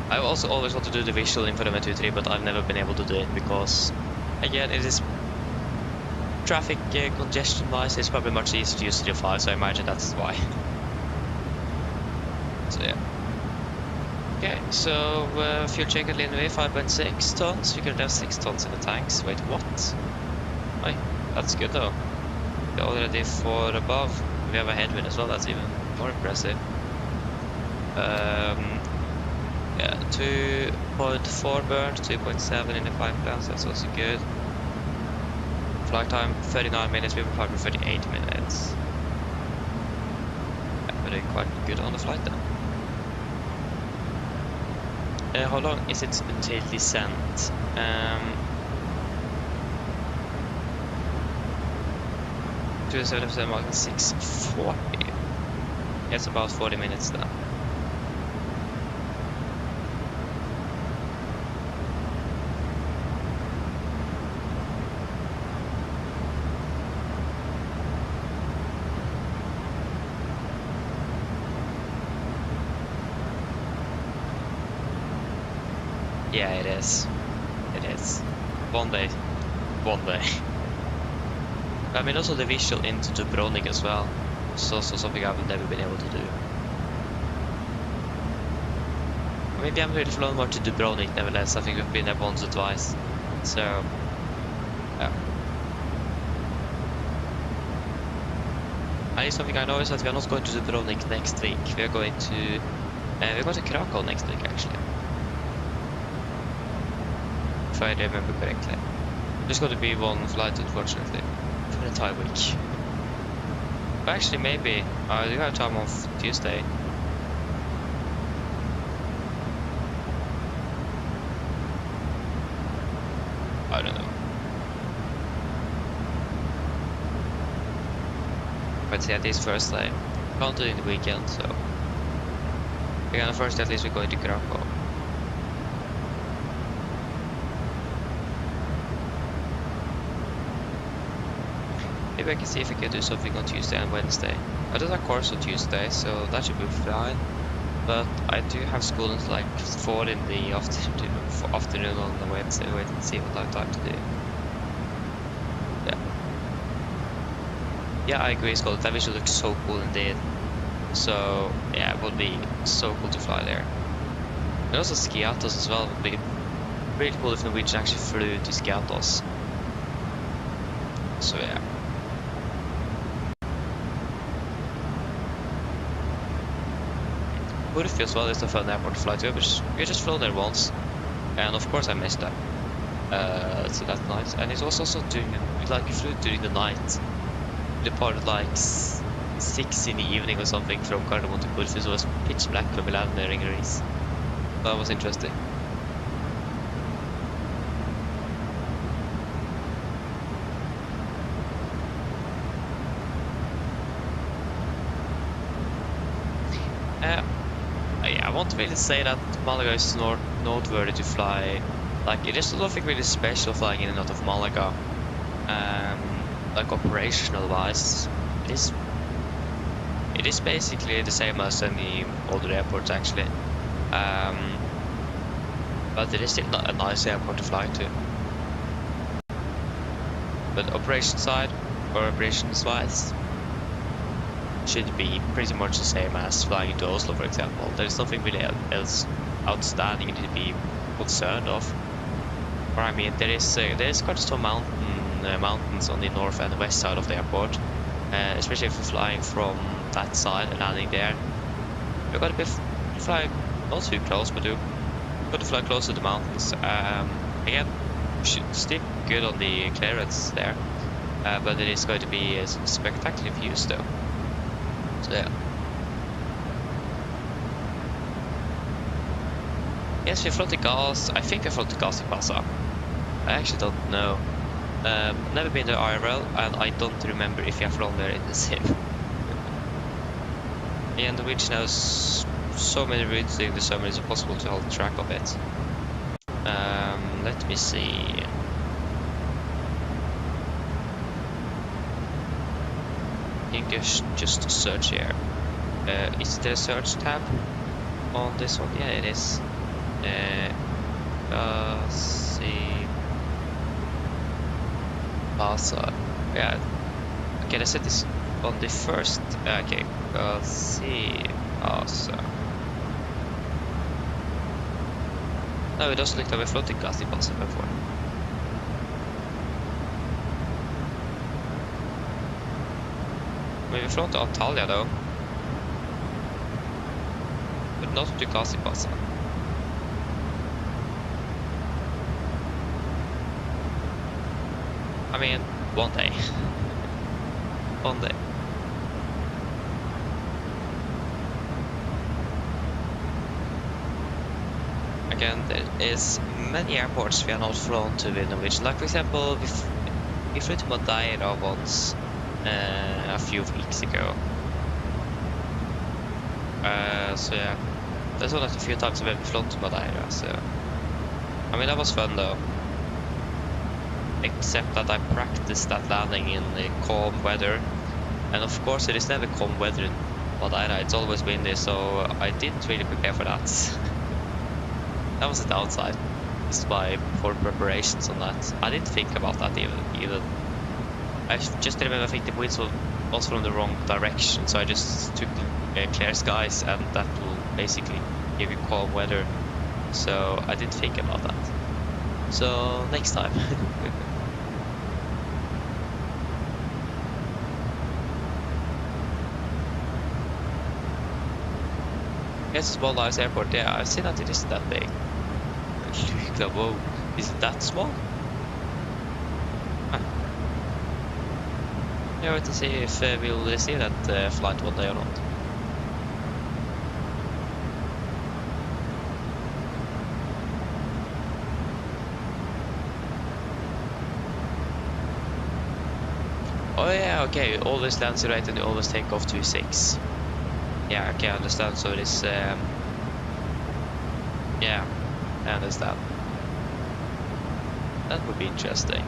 I also always want to do the visual in for the 2-3, but I've never been able to do it because, again, it is traffic congestion wise, it's probably much easier to use 05, so I imagine that's why. So yeah. Okay, so fuel check at Linway 5.6 tons. We could have 6 tons in the tanks. Wait, what? Hey, that's good though. We're already 4 above. We have a headwind as well, that's even more impressive. Yeah, 2.4 burned, 2.7 in the pipelines, that's also good. Flight time 39 minutes, we were flying for 38 minutes. Yeah, but they're quite good on the flight then. How long is it until descent? 270% mark 640. It's about 40 minutes then. Yeah, it is. It is. One day. One day. I mean, also the visual into Dubrovnik as well. It's also something I've never been able to do. Maybe I'm really flown more to Dubrovnik, nevertheless. I think we've been there once or twice. So, yeah. And something I know is that we are not going to Dubrovnik next week. We are going to Krakow next week, actually. If I remember correctly. There's going to be one flight, unfortunately, for the entire week. But actually, maybe. I do have time off Tuesday. I don't know. But yeah, this first day. Can't do it in the weekend, so. Yeah, on the first day at least we're going to Krakow. Maybe I can see if I can do something on Tuesday and Wednesday. I did a course on Tuesday, so that should be fine. But I do have school until like 4 in the afternoon on the Wednesday. Wait and see what I have time to do. Yeah. Yeah, I agree, Scott. That visual looks so cool indeed. So yeah, it would be so cool to fly there. And also Skiathos as well. It would be really cool if Norwegian actually flew to Skiathos. So yeah. Urfi as well is a fun airport to fly to, but we just flown there once, and of course I missed that. So that's nice, and it's also doing like we flew during the night. We departed like 6 in the evening or something from Gardermoen to Corfu, so it was pitch black when we landed there in Greece. That was interesting. I won't really say that Malaga is noteworthy to fly. Like, it is nothing really special flying in and out of Malaga. Like operational wise, it is basically the same as any other airports actually. But it is still not a nice airport to fly to. But operations wise, should be pretty much the same as flying into Oslo, for example. There is nothing really else outstanding to be concerned of. Or I mean, there is quite some mountains on the north and west side of the airport, especially if you're flying from that side and landing there. You've got to fly not too close, but you've got to fly close to the mountains. Again, should still good on the clearance there, but it is going to be some spectacular views though. So yeah. Yes, we float the gas. I think I float the gas in Pasa. I actually don't know. Never been to IRL, and I don't remember if I've flown there in the sim. Yeah, Norwegian has so many routes during the summer, it's impossible to hold track of it. Let me see. I think just search here. Is there a search tab on this one? Yeah, it is. See. Pasa. Yeah. Okay, let's set this on the first. Okay, see. Pasa. No, it doesn't look like we're floating gas in Pasa before. We've flown to Antalya though, but not to Pasa. I mean, one day. One day. Again, there is many airports we are not flown to in Norwegian. Like for example, we flew to Madeira once. A few weeks ago. So yeah, that's one of the few times I've ever flown to Madeira. So I mean, that was fun though. Except that I practiced that landing in the calm weather, and of course it is never calm weather in Madeira. It's always windy, so I didn't really prepare for that. That was the downside. Just my poor preparations on that. I didn't think about that even. I just remember, I think the winds was from the wrong direction, so I just took clear skies, and that will basically give you calm weather. So I didn't think about that. So next time. Yes, small nice airport. Yeah, I've seen that it isn't that big. Whoa, is it that small? Yeah, wait to see if we'll receive that flight one day or not. Oh yeah, okay, always lands right and you always take off to 6. Yeah, okay, I understand, so it is, yeah, I understand. That would be interesting.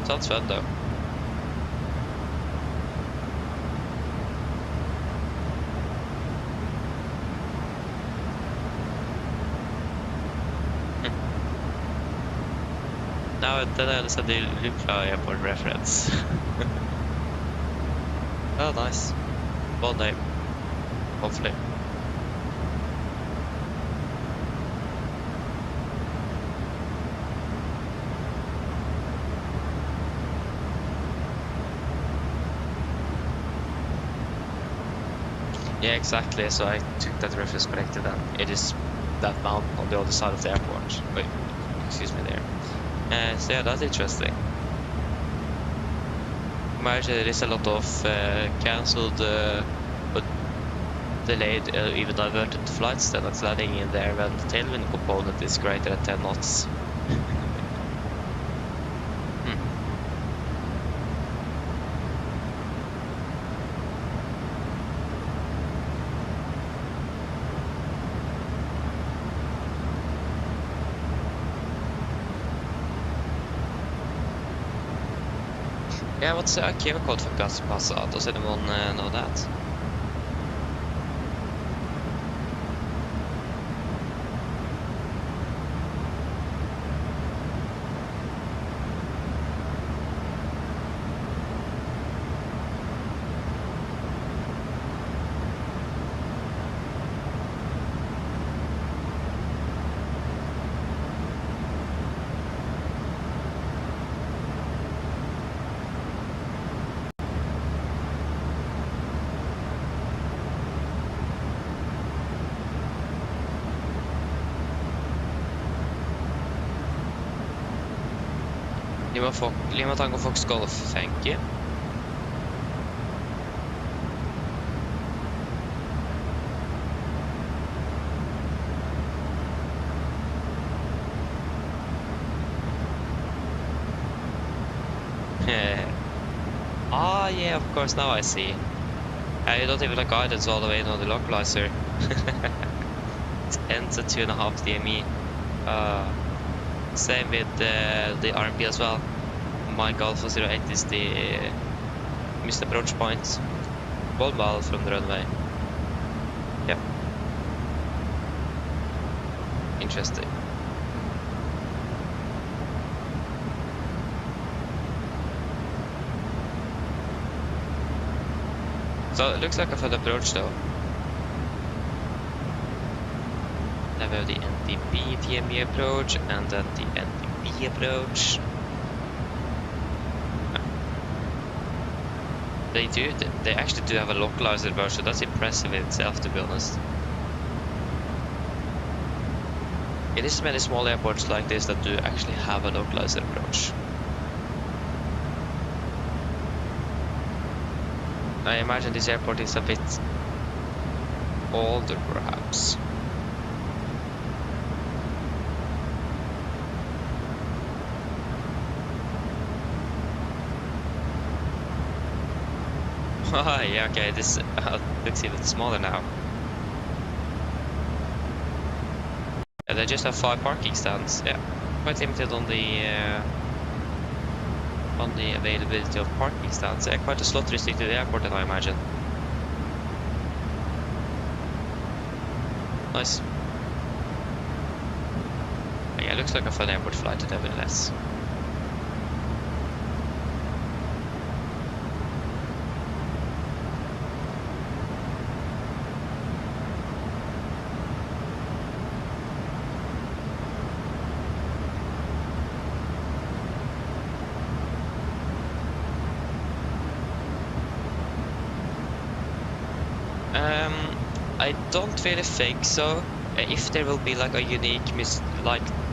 Sounds fun though. Now then I understand the Lukla airport reference. Oh, nice. Well name. Hopefully. Yeah, exactly. So I took that reference correctly then. It is that mountain on the other side of the airport. Wait, excuse me there. So yeah, that's interesting. imagine there is a lot of cancelled but delayed, even diverted flights that are landing in there when the tailwind component is greater than 10 knots. Yeah, what's the IKEA code for Gaspasa? Does anyone know that? Lima Tango Fox Golf, thank you. Ah, yeah, of course, now I see. You don't even have guidance all the way on the localizer. It ends at 2.5 DME. Same with the RMP as well. My Golf 08 is the missed approach point. 1 mile from the runway. Yep. Interesting. So it looks like a fun approach though. Then we have the NDB TME approach and then the NDB approach. They actually do have a localizer version. That's impressive in itself, to be honest. It is many small airports like this that do actually have a localizer approach. I imagine this airport is a bit older, perhaps. Yeah, okay, this looks even smaller now. Yeah, they just have 5 parking stands. Yeah, quite limited on the availability of parking stands. Quite a slot restricted airport, I imagine. Nice. Yeah, looks like a fun airport flight, nevertheless. I don't really think so. If there will be like a unique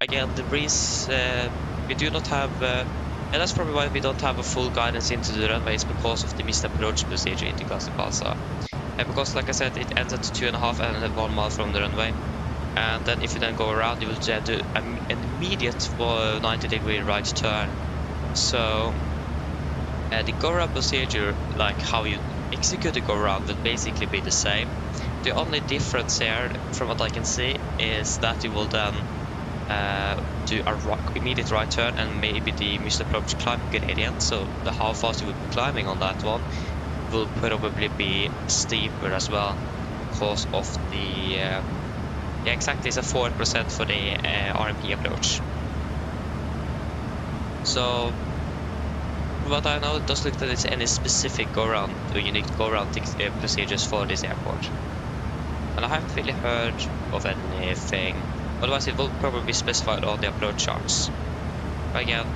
again, the reason we do not have and that's probably why we don't have a full guidance into the runway, is because of the missed approach procedure into Gaspasa. Because like I said, it ends at 2.5 and then 1 mile from the runway, and then if you then go around, you will do an immediate 90-degree right turn. So the go around procedure, like how you execute the go around, will basically be the same. The only difference here, from what I can see, is that you will then do a immediate right turn and maybe the missed approach climb gradient. So how fast you will be climbing on that one will probably be steeper as well, because of the yeah, exactly, it's a 4% for the RMP approach. So what I know, it doesn't look that there's any specific go around or unique go around procedures for this airport. And I haven't really heard of anything. Otherwise, it will probably be specified on the approach charts. But again,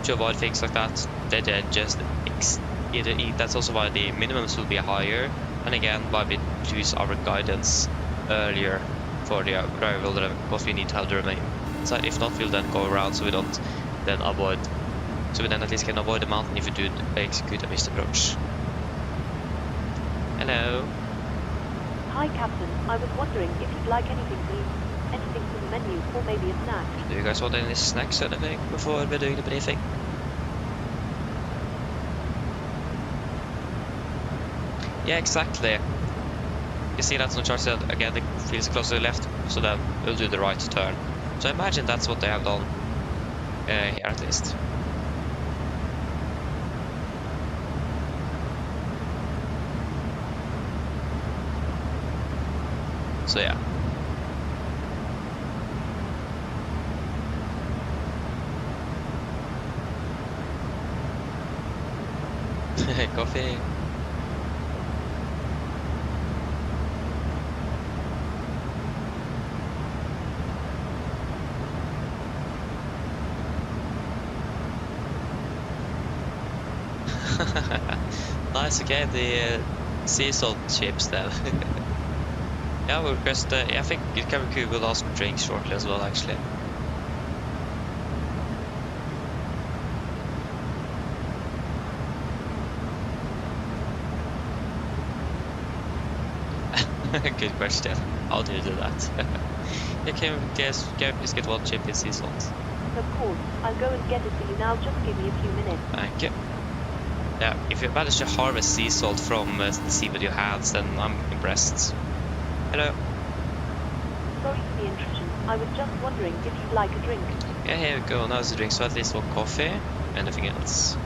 to avoid things like that, they just that's also why the minimums will be higher. And again, why we choose our guidance earlier for the arrival, because we need to have the remaining side. If not, we'll then go around, so we don't then avoid So we then at least can avoid the mountain if we do execute a missed approach. Hello. Hi, Captain. I was wondering if you'd like anything, please. Anything from the menu, or maybe a snack. Do you guys want any snacks or anything before we're doing the briefing? Yeah, exactly. You see that's no charge that again the feels close to the left, so then we'll do the right turn. So I imagine that's what they have done here at least. So yeah. Coffee. Nice, okay, the sea salt chips then. Yeah, we'll request, yeah, I think it can be cool, we'll ask for drinks shortly as well, actually. Good question. How do you do that? Yeah, can you please get one chip in sea salt? Of course. I'll go and get it for you now. Just give me a few minutes. Thank you. Yeah, if you manage to harvest sea salt from the sea with your hands, then I'm impressed. Hello. Sorry for the intrusion. I was just wondering if you'd like a drink. Yeah, here we go. Now it's a drink, so at least one coffee. Anything else?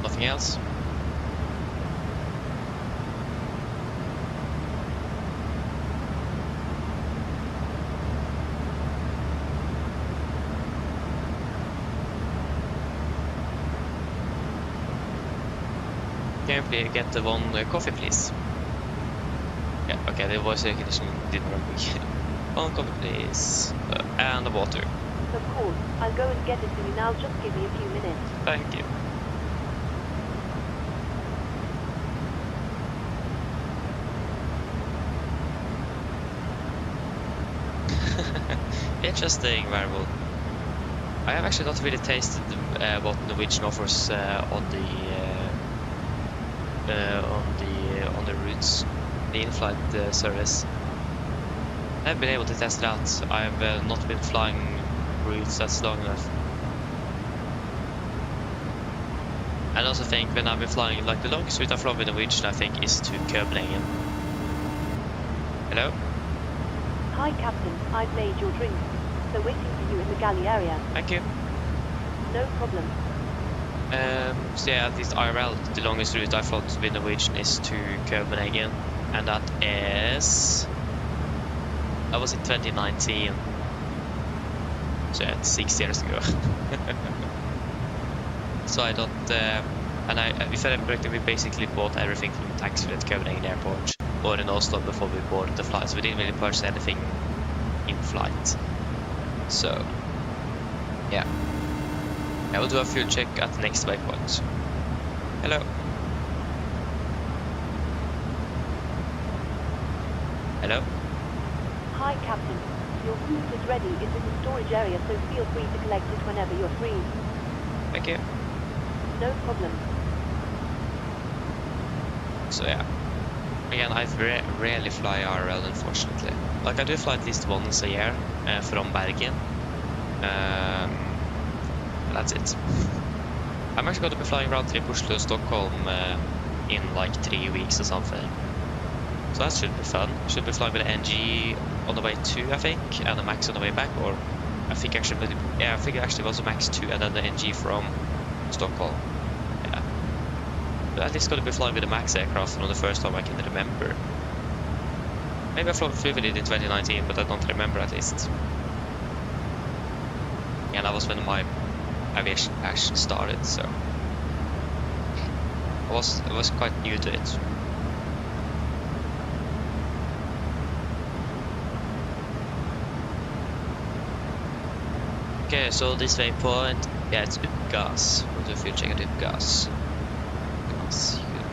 Nothing else? Can you get the one coffee, please? Yeah, okay, the voice recognition didn't work. One coffee, please. And the water. Of course. I'll go and get it for you now. Just give me a few minutes. Thank you. Interesting variable. I have actually not really tasted what Norwegian offers on the routes, the in-flight service. I've been able to test it out. I've not been flying routes that's long enough. I also think when I've been flying, like the longest route I've flown with Norwegian, I think is to Copenhagen. Hello? Hi, Captain. I've made your drink. So waiting for you in the galley area. Thank you. No problem. So yeah, at least IRL, the longest route I flown with Norwegian is to Copenhagen, and that was in 2019. So yeah, it's 6 years ago. So I don't, if I remember correctly, we basically bought everything from taxi at Copenhagen Airport or in Oslo before we boarded the flight, so we didn't really purchase anything in flight. So yeah, I will do a fuel check at the next waypoint. Hello. Hello. Hi, Captain. Your food is ready. It's in the storage area, so feel free to collect it whenever you're free. Thank you. No problem. So yeah, again, I rarely fly RL, unfortunately. Like I do fly at least once a year from Bergen. That's it. I'm actually going to be flying round trip Oslo Stockholm in like 3 weeks or something. So that should be fun. Should be flying with an NG on the way to, I think, and a Max on the way back. Or I think actually, yeah, I think it actually was a Max 2 and then the NG from Stockholm. Yeah. But at least going to be flying with a Max aircraft for the first time I can remember. Maybe I flew with it in 2019, but I don't remember at least. Yeah, that was when my aviation actually started, so I was quite new to it. Okay, so this waypoint, yeah, it's gas. We'll do a fuel check at gas.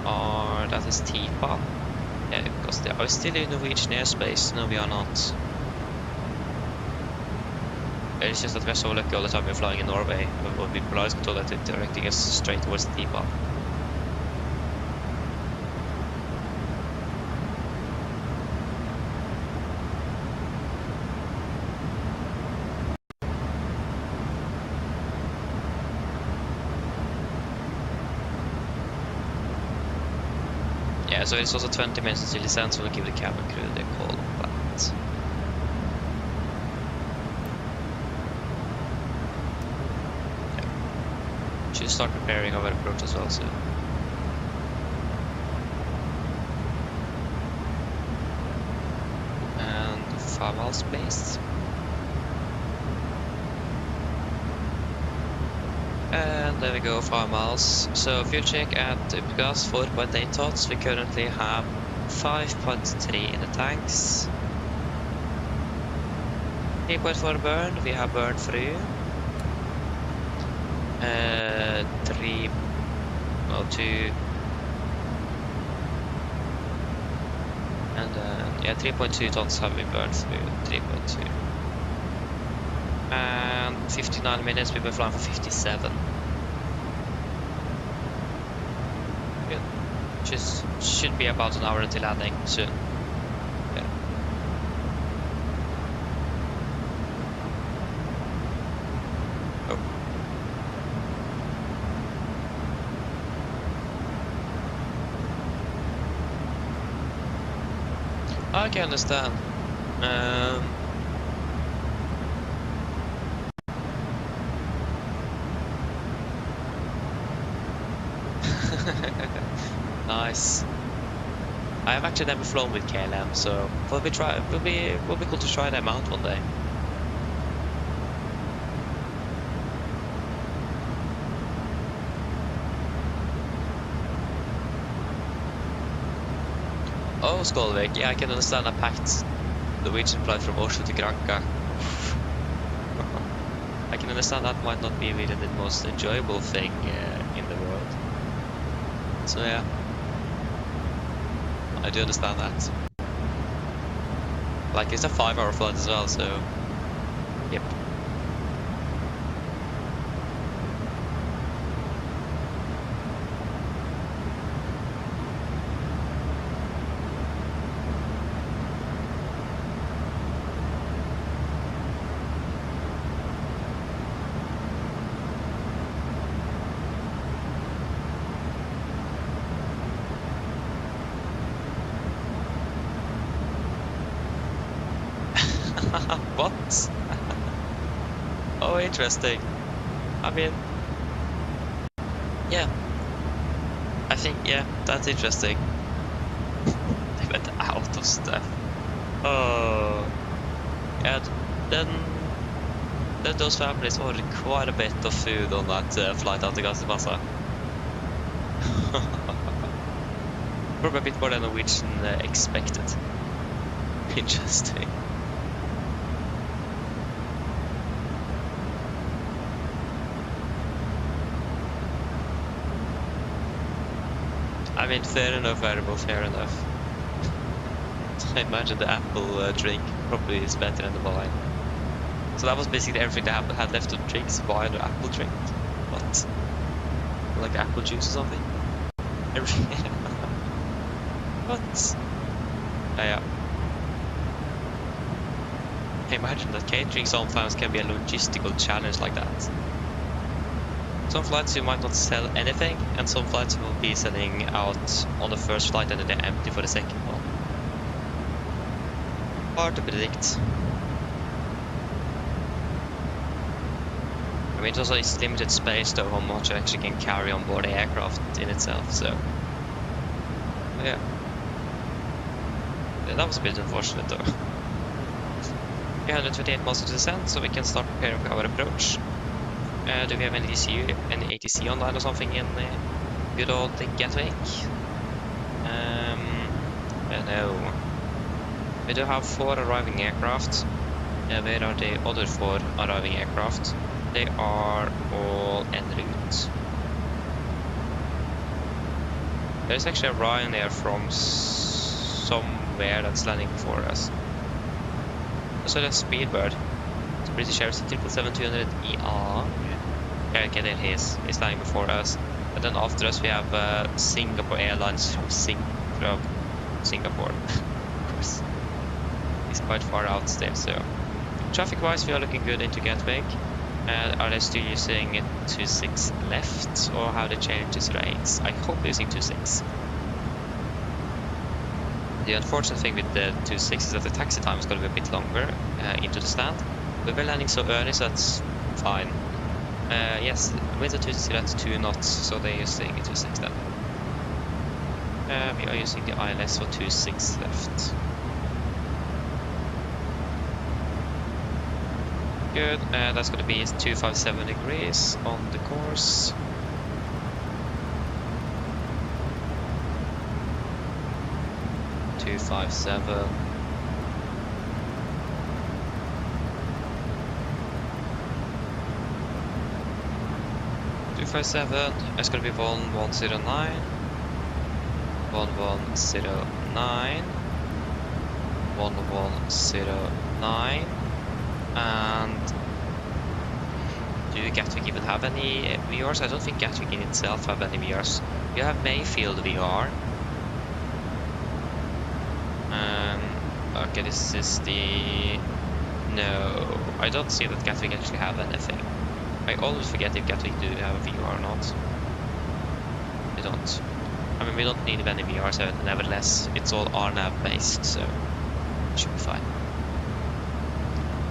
That is Takeoff. Yeah, because they are still in Norwegian airspace. No, we are not. It's just that we're so lucky all the time we're flying in Norway. We'll be police control that it's directing us straight towards Takeoff. Yeah, so it's also 20 minutes until descent, so we'll give the cabin crew the call on that. Yeah. Should start preparing our approach as well soon. And 5 miles placed. And there we go, 5 miles. So fuel check at gas 4.8 thoughts. We currently have 5.3 in the tanks. 3.4 burn. We have burned through. 2. And yeah, 3.2 tons have been burned through. 3.2. And 59 minutes, we've been flying for 57. Good. Just should be about an hour until landing soon. Yeah. Oh. I can understand. Nice. I have actually never flown with KLM, so we'll be cool to try them out one day. Oh, Skolvik, yeah, I can understand a packed Norwegian flight from Oslo to Granca. I can understand that might not be really the most enjoyable thing in the world. So yeah, I do understand that. Like, it's a 5-hour flight as well, so yep. What? Oh, interesting. I mean, yeah. I think, yeah, that's interesting. They went out of stuff. Oh. Yeah, then those families ordered quite a bit of food on that flight out to Gassibassa. Probably a bit more than Norwegian expected. Interesting. I mean, fair enough, Variable, fair enough. I imagine the apple drink probably is better than the wine. So that was basically everything they had left of drinks, wine or apple drink. What? Like apple juice or something? What? Yeah. I imagine that catering sometimes can be a logistical challenge like that. Some flights you might not sell anything, and some flights will be selling out on the first flight and then they're empty for the second one. Hard to predict. I mean, it's limited space though, how much you actually can carry on board the aircraft in itself, so yeah. Yeah, that was a bit unfortunate though. 128 miles to descent, so we can start preparing for our approach. Do we have any ATC online or something in good old Gatwick? No. We do have 4 arriving aircraft. Where are the other 4 arriving aircraft? They are all en route. There's actually a Ryanair from somewhere that's landing before us. So that's Speedbird. It's British Airways 777-200ER. Okay, there he is. He's landing before us. And then after us we have Singapore Airlines from Singapore. Of course. He's quite far out there, so... Traffic-wise, we are looking good into Gatwick. Are they still using 26 left, or how they change these rates? I hope they're using 26. The unfortunate thing with the 26 is that the taxi time is going to be a bit longer into the stand. But we're landing so early, so that's fine. Yes, with the 26 at 2 knots, so they're using 26 then. We are using the ILS for 26 left. Good, that's going to be 257 degrees on the course. Two 257. It's going to be 1109. 1109. 1109. And do Gatwick even have any VRs? I don't think Gatwick in itself have any VRs. You have Mayfield VR. Okay, this is the... No, I don't see that Gatwick actually have anything. I always forget if Gatwick do have a VR or not. They don't. I mean, we don't need any VRs, nevertheless, it's all RNAV based, so it should be fine.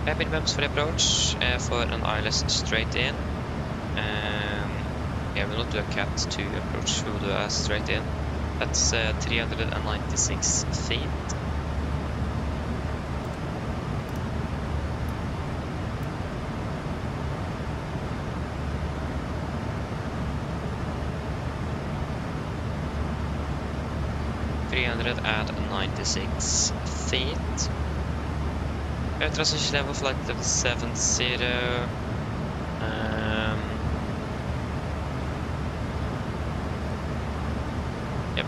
Minimums for the approach for an ILS straight in. Yeah, we'll not do a cat to approach, we'll do a straight in. That's 396 feet. Transition level flight level 70. Yep.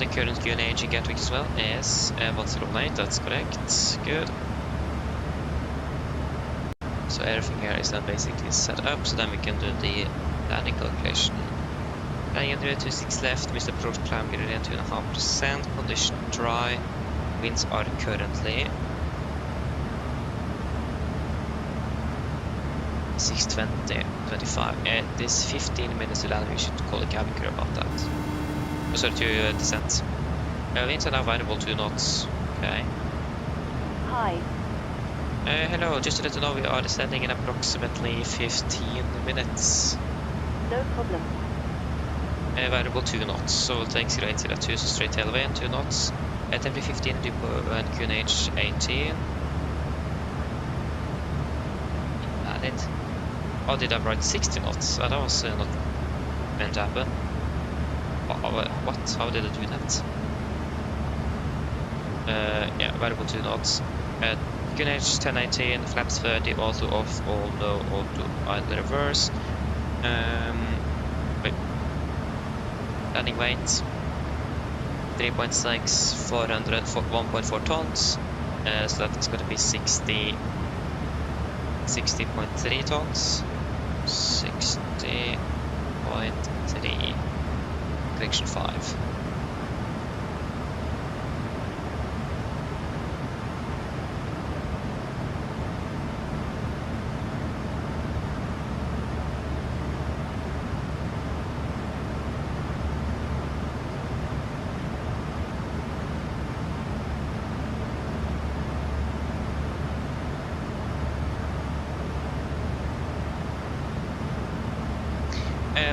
The current QNH in Gatwick as well is 108, that's correct. Good. So everything here is then basically set up, so then we can do the landing calculation. Landing at 26 left, missed approach climb gradient 2.5%, condition dry, winds are currently 620, 25. This 15 minutes to land, we should call the cabin crew about that. Oh, sorry, to descent. Winds are now variable 2 knots. Okay. Hi. Hello, just to let you know, we are descending in approximately 15 minutes. No problem. Variable 2 knots, so we'll take 080 at 2, so straight tailwind 2 knots. Temperature 15, and QNH 18. Invalid. Oh, did I write 60 knots? That was not meant to happen. What? How did I do that? Yeah, variable 2 knots. QNH 1018, flaps 30, auto off, all no, auto idle reverse. Wait. Landing weight 3.6, 1.4 tons. So that is going to be 60.3 tons. 60.3. Correction 5.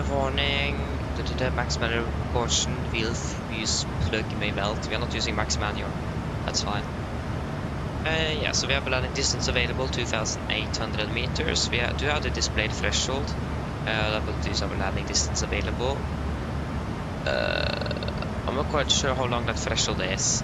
Warning, due to the max manual portion, we'll use plug may melt. We are not using max manual, that's fine. Yeah, so we have a landing distance available, 2,800 meters. We do have the displayed threshold. That will do some landing distance available. I'm not quite sure how long that threshold is.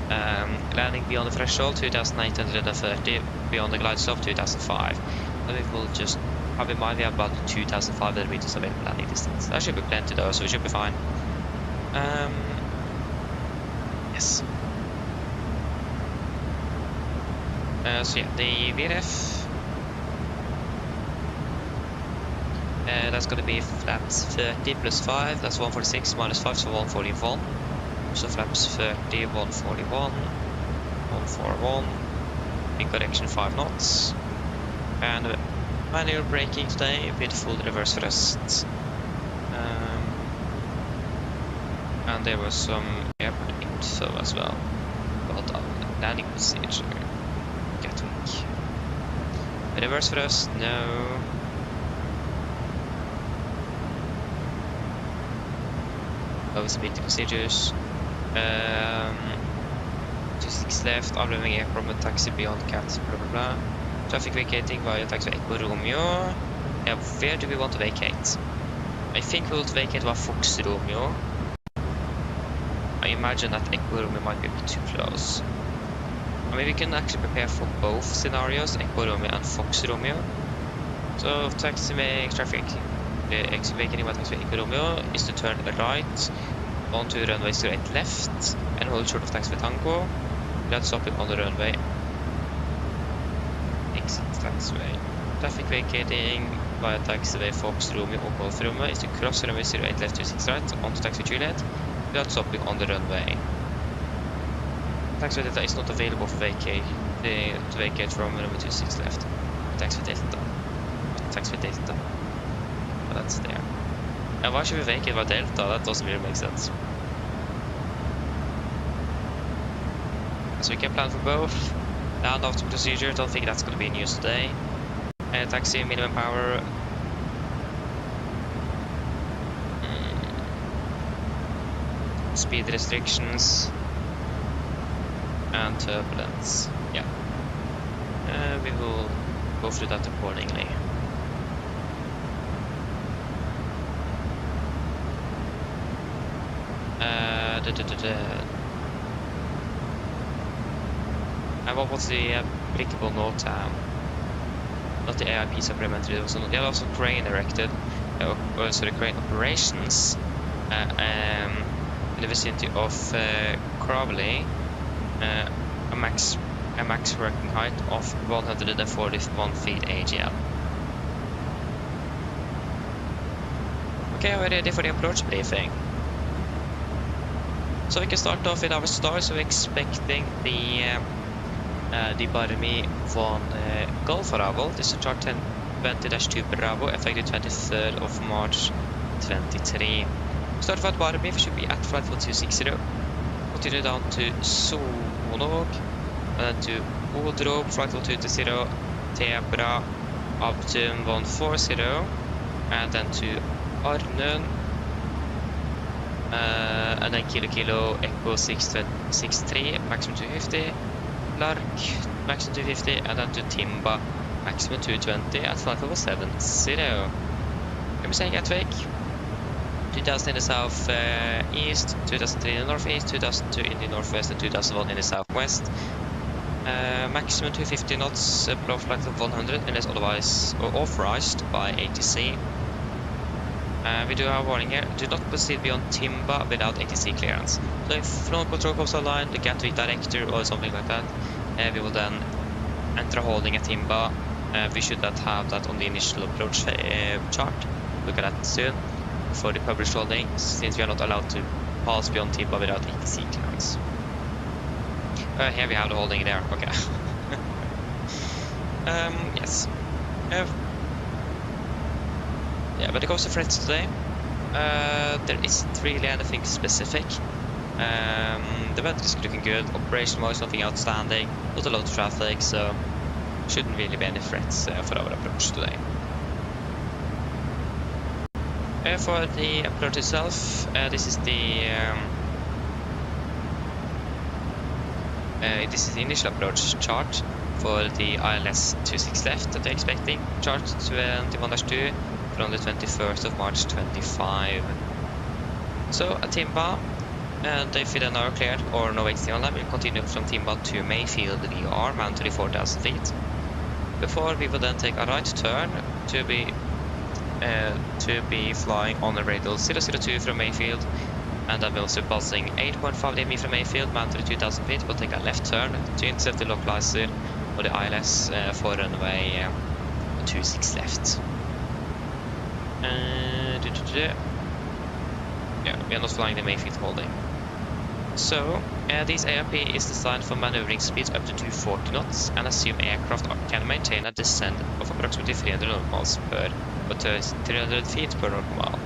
Landing beyond the threshold, 2,830. Beyond the glide slope, 2,005. And we will just have in mind we have about 2,500 meters available landing distance. That should be plenty though, so we should be fine. Yes. So yeah, the VRF, that's going to be flaps 30 plus 5, that's 146 minus 5, so 141. So flaps 30, 141, 141, in correction 5 knots. And manual braking today with full reverse thrust. And there was some airport info as well about our landing procedure. Gatwick. Reverse thrust, no. Visibility procedures. 26 left, outgoing airport with taxi beyond cats, blah blah blah. Traffic vacating via taxi Echo Romeo. Yeah, where do we want to vacate? I think we'll vacate via Fox Romeo. I imagine that Echo Romeo might be a bit too close. I mean, we can actually prepare for both scenarios, Echo Romeo and Fox Romeo. So taxi make traffic. The vacating via taxi Echo Romeo is to turn right onto runway 08 left and hold short of taxi Tango. Let's stop it on the runway. Exit taxiway. Traffic vacating via taxiway Fox Romeo or Golf Romeo is to cross runway 08 left 26 right onto taxi Juliet. Without stopping on the runway. Taxiway Delta is not available for vacate. To vacate from runway 26 left. Taxiway Delta. Taxiway Delta. Oh, that's there. And why should we vacate by Delta? That doesn't really make sense. So we can plan for both. Land after procedure, don't think that's going to be in use today. Taxi, minimum power. Speed restrictions. And turbulence. Yeah. We will go through that accordingly. And what was the applicable NOTAM? Not the AIP supplementary, there was also crane erected, sorry, crane operations in the vicinity of Crawley, a max working height of 141 feet AGL. Okay, we're ready for the approach briefing. So we can start off with our stars. So we're expecting the Barmi 1 Golf arrival. This is chart 1020-2 Bravo, effective 23rd of March 23. Start at Barmi, we should be at flight 4260. Continue down to Sonog, and then to Odro, flight 4220, Tebra, Optum 140, and then to Arnön. And then Kilo Echo 663, maximum 250, Lark, maximum 250, and then to Timba, maximum 220 at flight level 70. Can we say Gatwick? 2000 in the south east, 2003 in the northeast, 2002 in the northwest, and 2001 in the southwest. Maximum 250 knots below flight level 100 unless otherwise or authorized by ATC. We do have a warning here, do not proceed beyond Timba without ATC clearance. So if no control comes online, the Gatwick director or something like that, we will then enter a holding at Timba. We should not have that on the initial approach chart. Look at that soon for the published holding, since we are not allowed to pass beyond Timba without ATC clearance. Here we have the holding there, okay. Yes. Yeah, when it comes to threats today, there isn't really anything specific. The weather is looking good, operation-wise nothing outstanding, not a lot of traffic, so shouldn't really be any threats for our approach today. For the approach itself, this is the This is the initial approach chart for the ILS 26 left that we're expecting. Chart 21-2 from the 21st of March 25. So at Timba, and if we then are cleared or no waiting on them, we'll continue from Timba to Mayfield VR, man to the 4,000 feet. Before we will then take a right turn to be flying on the radial 002 from Mayfield, and then we'll also passing 8.5 dmi from Mayfield, man to the 2,000 feet. We'll take a left turn to intercept the localizer or the ILS for runway 26 left. Yeah, we are not flying the Mayfield holding. So, this ARP is designed for maneuvering speeds up to 240 knots and assume aircraft can maintain a descent of approximately 300 miles per 300 feet per nautical mile.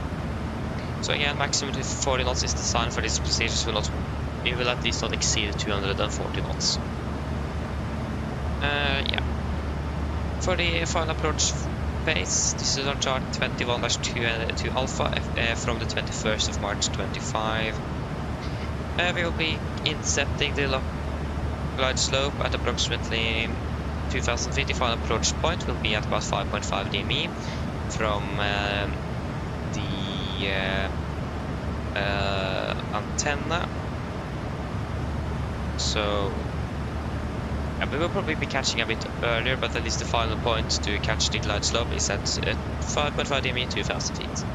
So again, maximum 40 knots is designed for these procedures. We will at least not exceed 240 knots. Yeah. For the final approach phase, this is on chart 21-2 Alpha from the 21st of March 25. We will be intercepting the glide slope at approximately 2,000 feet. The final approach point will be at about 5.5 dmi from the antenna. So we will probably be catching a bit earlier, but at least the final point to catch the glide slope is at 5.5 dmi, 2,000 feet.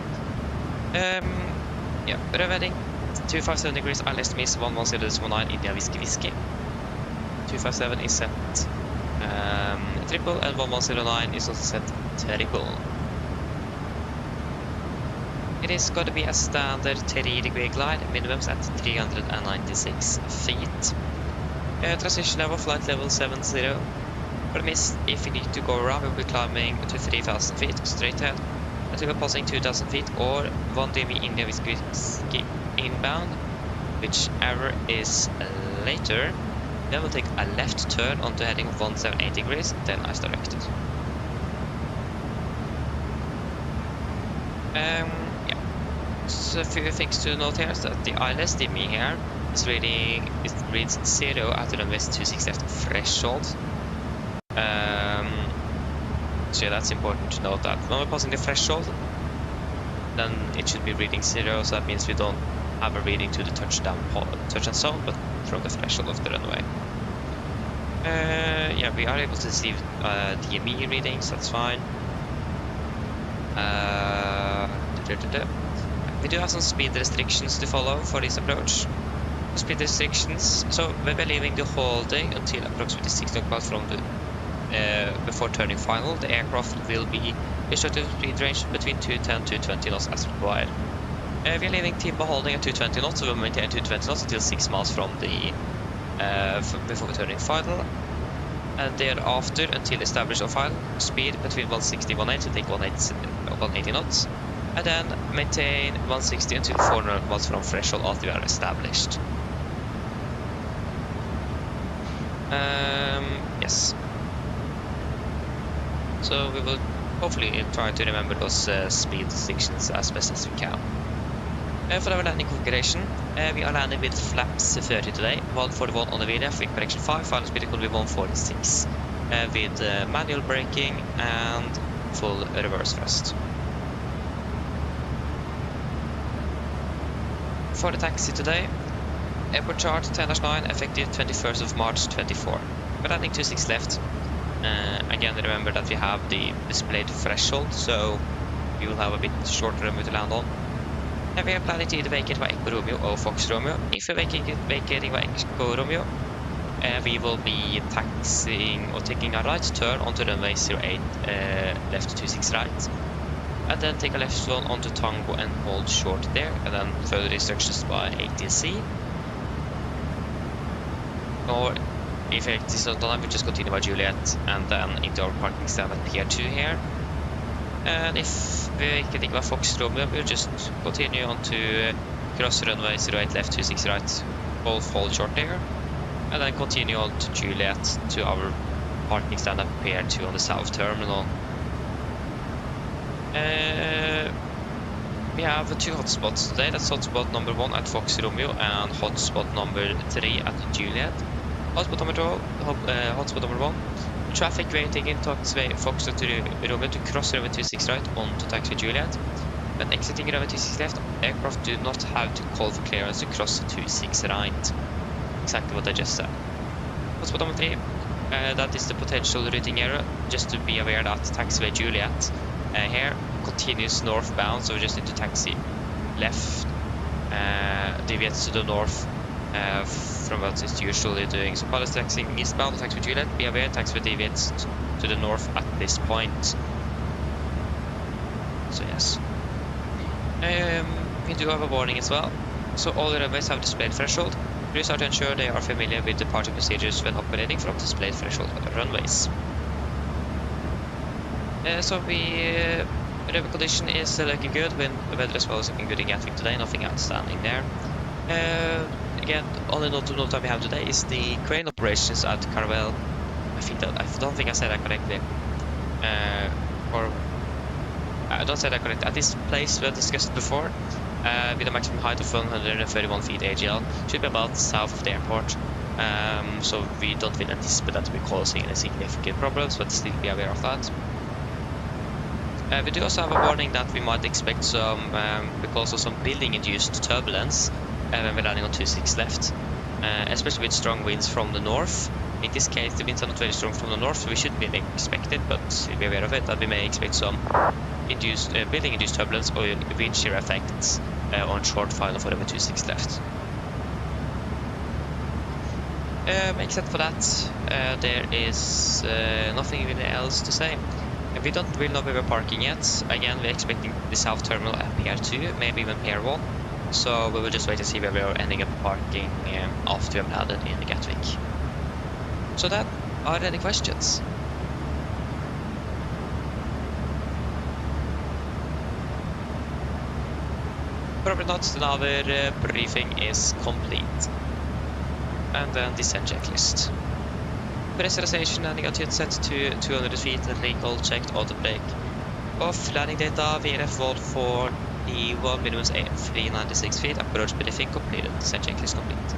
Yeah, revetting 257 degrees, ILS miss 110.9 India Whiskey. 257 is set triple, and 1109 is also set triple. It is going to be a standard 3-degree glide, minimums at 396 feet. Transition level, flight level 70. For the miss, if we need to go around, we'll be climbing to 3,000 feet straight ahead until we're passing 2,000 feet or 1 dmi India Whiskey inbound, whichever is later. Then we'll take a left turn onto heading 178 degrees, then as directed. Yeah. So a few things to note here is that the ILS DME here is reading, it reads 0 at the runway 26 left threshold. So yeah, that's important to note that when we're passing the threshold, then it should be reading 0, so that means we don't have a reading to the touchdown zone, but from the threshold of the runway. Yeah, we are able to receive DME readings, that's fine. We do have some speed restrictions to follow for this approach. Speed restrictions, so when we're leaving the holding until approximately 6 knots from the before turning final, the aircraft will be restricted to speed range between 210 to 220 knots as required. We are leaving Timba holding at 220 knots, so we'll maintain 220 knots until 6 miles from the before turning final, and thereafter until established on final speed between 160 and 180 to take 180 knots, and then maintain 160 until 400 miles from threshold after we are established. Yes. So we will hopefully try to remember those speed restrictions as best as we can. For our landing configuration, we are landing with flaps 30 today, 141 on the VDF, with correction 5, final speed will be 146, with manual braking and full reverse thrust. For the taxi today, airport chart 10-9, effective 21st of March 24. We're landing 26 left. Again, remember that we have the displayed threshold, so we will have a bit shorter runway to land on. And we are planning to either vacate by Echo Romeo or Fox Romeo. If we're vacating by Echo Romeo, we will be taxiing or taking a right turn onto runway 08 left 26 right, and then take a left one onto Tango and hold short there, and then further instructions by ATC. Or if it is not done, we just continue by Juliet and then into our parking stand at Pier 2 here. And if we can think about Fox Romeo, we'll just continue on to cross runway 08 left 26 right, both hold short there, and then continue on to Juliet to our parking stand at Pier 2 on the south terminal. We have 2 hotspots today. That's hotspot number 1 at Fox Romeo and hotspot number 3 at Juliet. Hotspot number 2, hotspot number 1. Traffic waiting in taxiway Foxtrot to runway to cross runway 26 right onto taxiway Juliet. When exiting runway 26 left, aircraft do not have to call for clearance to cross 26 right. Exactly what I just said. Hotspot number 3, that is the potential routing error. Just to be aware that taxiway Juliet here continues northbound, so we just need to taxi left, deviate to the north from what it's usually doing. So pilots taxiing eastbound on taxiway Juliet, be aware taxiway deviates to the north at this point. So yes. We do have a warning as well. So all the runways have displayed threshold. Crews are to ensure they are familiar with departure procedures when operating from displayed threshold runways. So the weather condition is looking good. Weather as well is looking good in Gatwick today. Nothing outstanding there. Again, only note that we have today is the crane operations at Caravelle. I don't think I said that correctly. Or I don't say that correctly. At this place we discussed before, with a maximum height of 131 feet AGL, should be about south of the airport. So we don't really anticipate that to be causing any significant problems, but still be aware of that. We do also have a warning that we might expect some, because of some building-induced turbulence when we're landing on 26 left, especially with strong winds from the north. In this case, the winds are not very strong from the north, so we shouldn't really expect it, but be aware of it, that we may expect some building-induced turbulence or wind shear effects on short final for the 26 left. Except for that, there is nothing really else to say. We don't really know where we're parking yet. Again, we're expecting the south terminal at Pier 2, maybe even Pier 1. So we will just wait to see where we are ending up parking after we have landed in Gatwick. So that, are there any questions? Probably not, then our briefing is complete. And then descent checklist. Pressurization landing altitude set to 200 feet and recall checked auto brake. Off landing data VRF wall for E1 minimum 396 feet. Approach briefing completed. Descent checklist complete.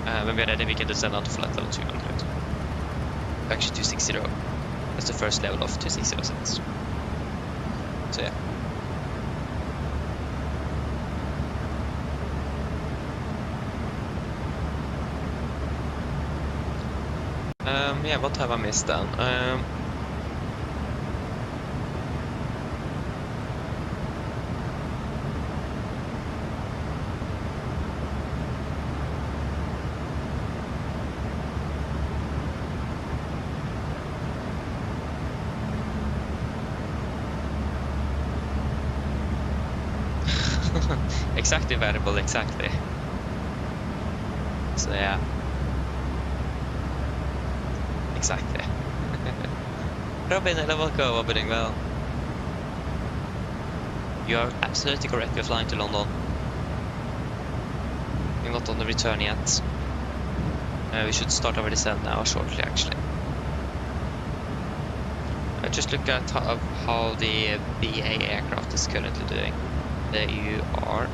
When we are ready, we can descend onto flight level 200. Actually 260. That's the first level of 260 sets. So yeah. Yeah, what have I missed then? Exactly variable, exactly. So yeah. Exactly. Robin and Volko are doing well. You are absolutely correct, we're flying to London. We're not on the return yet. We should start our descent now shortly actually. Just look at how the BA aircraft is currently doing. There you are.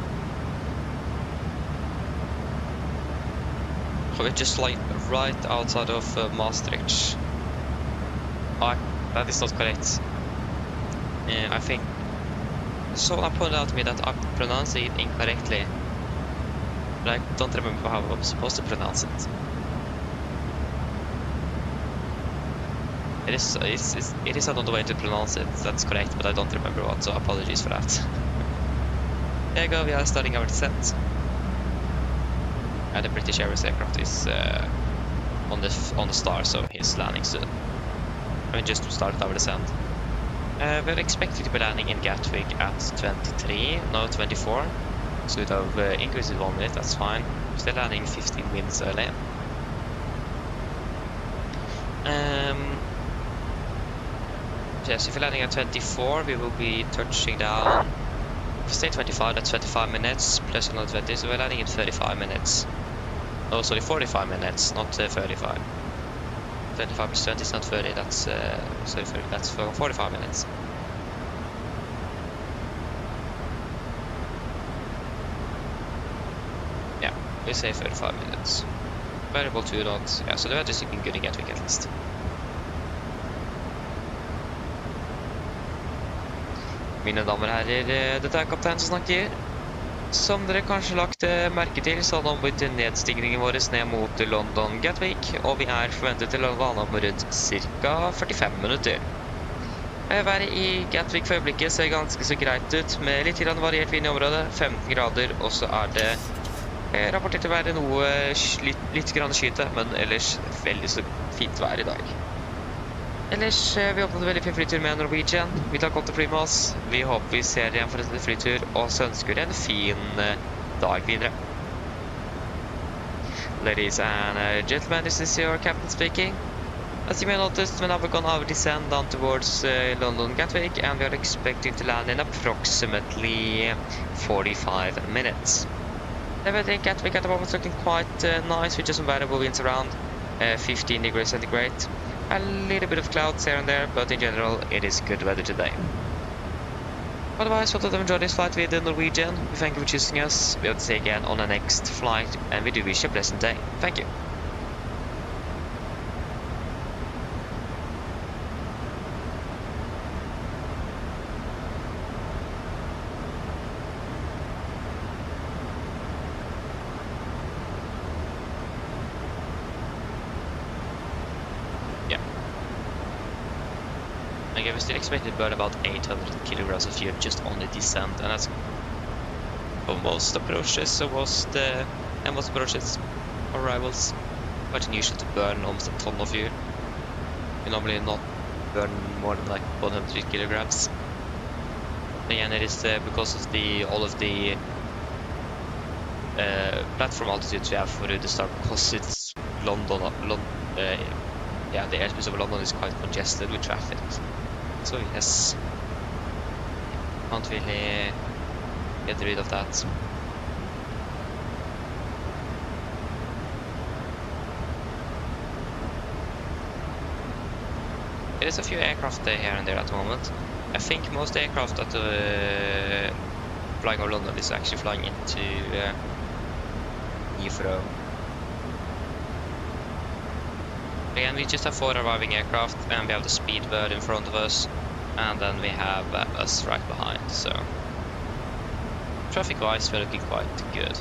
We're just like right outside of Maastricht. Oh, that is not correct. I think someone pointed out to me that I pronounced it incorrectly, but I don't remember how I was supposed to pronounce it. It is another way to pronounce it. That's correct, but I don't remember what. So apologies for that. There you go. We are starting our descent. The British Airways aircraft is on the star, so he's landing soon. I mean, just started our descent. We're expected to be landing in Gatwick at 23, no 24. So we'd have increased it 1 minute, that's fine. Still landing 15 minutes early. Yes, if we're landing at 24, we will be touching down. If we stay 25, that's 25 minutes, plus another 20, so we're landing in 35 minutes. Oh, sorry, 45 minutes, not 35. 25 plus 20 is not 30, that's, sorry, that's 45 minutes. Yeah, we say 35 minutes. variable 2 knots. Yeah, so the weather is looking good in Gatwick at least. Mine damer og herrer, dette er kapteinen som snakker. Som dere kanskje lagt merke til, så har vi begynt nedstigningen vår ned mot London Gatwick, og vi er forventet til å lande om rundt ca. 45 minutter. Været i Gatwick for øyeblikket ser ganske så greit ut, med litt variert vind i området, 15 grader, og så er det rapportert å være noe litt grann skyte, men ellers veldig så fint vær i dag. Ellers, vi åpnet en veldig fin flytur med Norwegian. Vi tar godt til fly med oss. Vi håper vi ser igjen for en flytur, og så ønsker en fin dag videre. Ladies and gentlemen, this is your captain speaking. As you may notice, we have gone over descent down towards London Gatwick, and we are expecting to land in approximately 45 minutes. The weather in Gatwick at the moment is looking quite nice, with just some variable winds around 15 degrees centigrade. A little bit of clouds here and there, but in general, it is good weather today. Otherwise, hope that you enjoyed this flight with Norwegian. We thank you for choosing us. We hope to see you again on the next flight, and we do wish you a pleasant day. Thank you. We still expected to burn about 800 kilograms of fuel just on the descent, and that's for most approaches. So most approaches arrivals quite unusual to burn almost a ton of fuel. We normally not burn more than like 100 kilograms. Again, it is because of all of the platform altitudes we have for the start, because it's London. Yeah, the airspace over London is quite congested with traffic. So yes, can't really get rid of that. There is a few aircraft here and there at the moment. I think most aircraft that flying over London is actually flying into Heathrow. Again, we just have 4 arriving aircraft, and we have the Speedbird in front of us, and then we have us right behind, so traffic-wise we're looking quite good.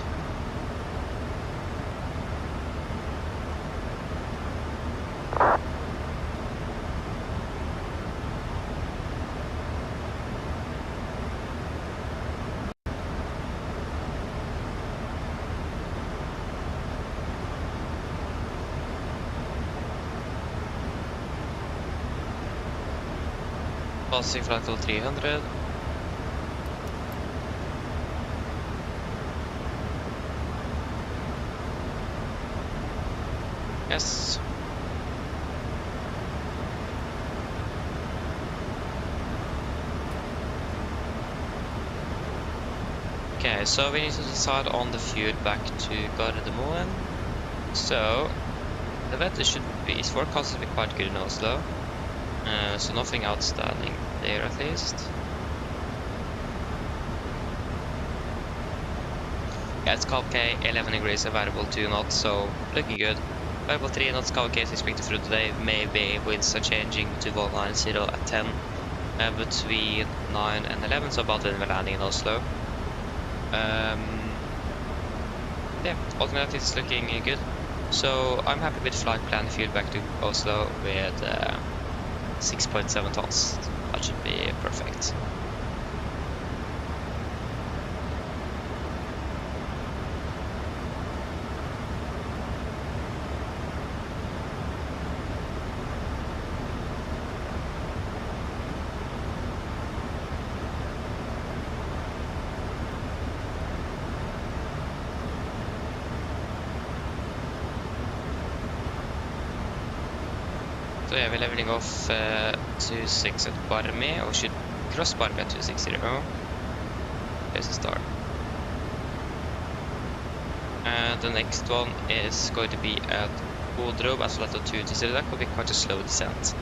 Passing flight level 300. Yes. Okay, so we need to decide on the fuel back to Gardermoen. So the weather should be forecasted to be quite good in Oslo. So nothing outstanding there at least. Yeah, it's KK 11 degrees, available 2 knots, so looking good. Available 3 knots, KK is expected through today. Maybe winds are changing to 190 at 10 between 9 and 11, so about when we're landing in Oslo. Yeah, ultimately it's looking good. So I'm happy with flight plan fuel back to Oslo with 6.7 tons. That should be perfect. So yeah, we're leveling off 26 at Barmi, or should cross Barmi at 260. There's a start. And the next one is going to be at Bodrum at flight of 220. That could be quite a slow descent.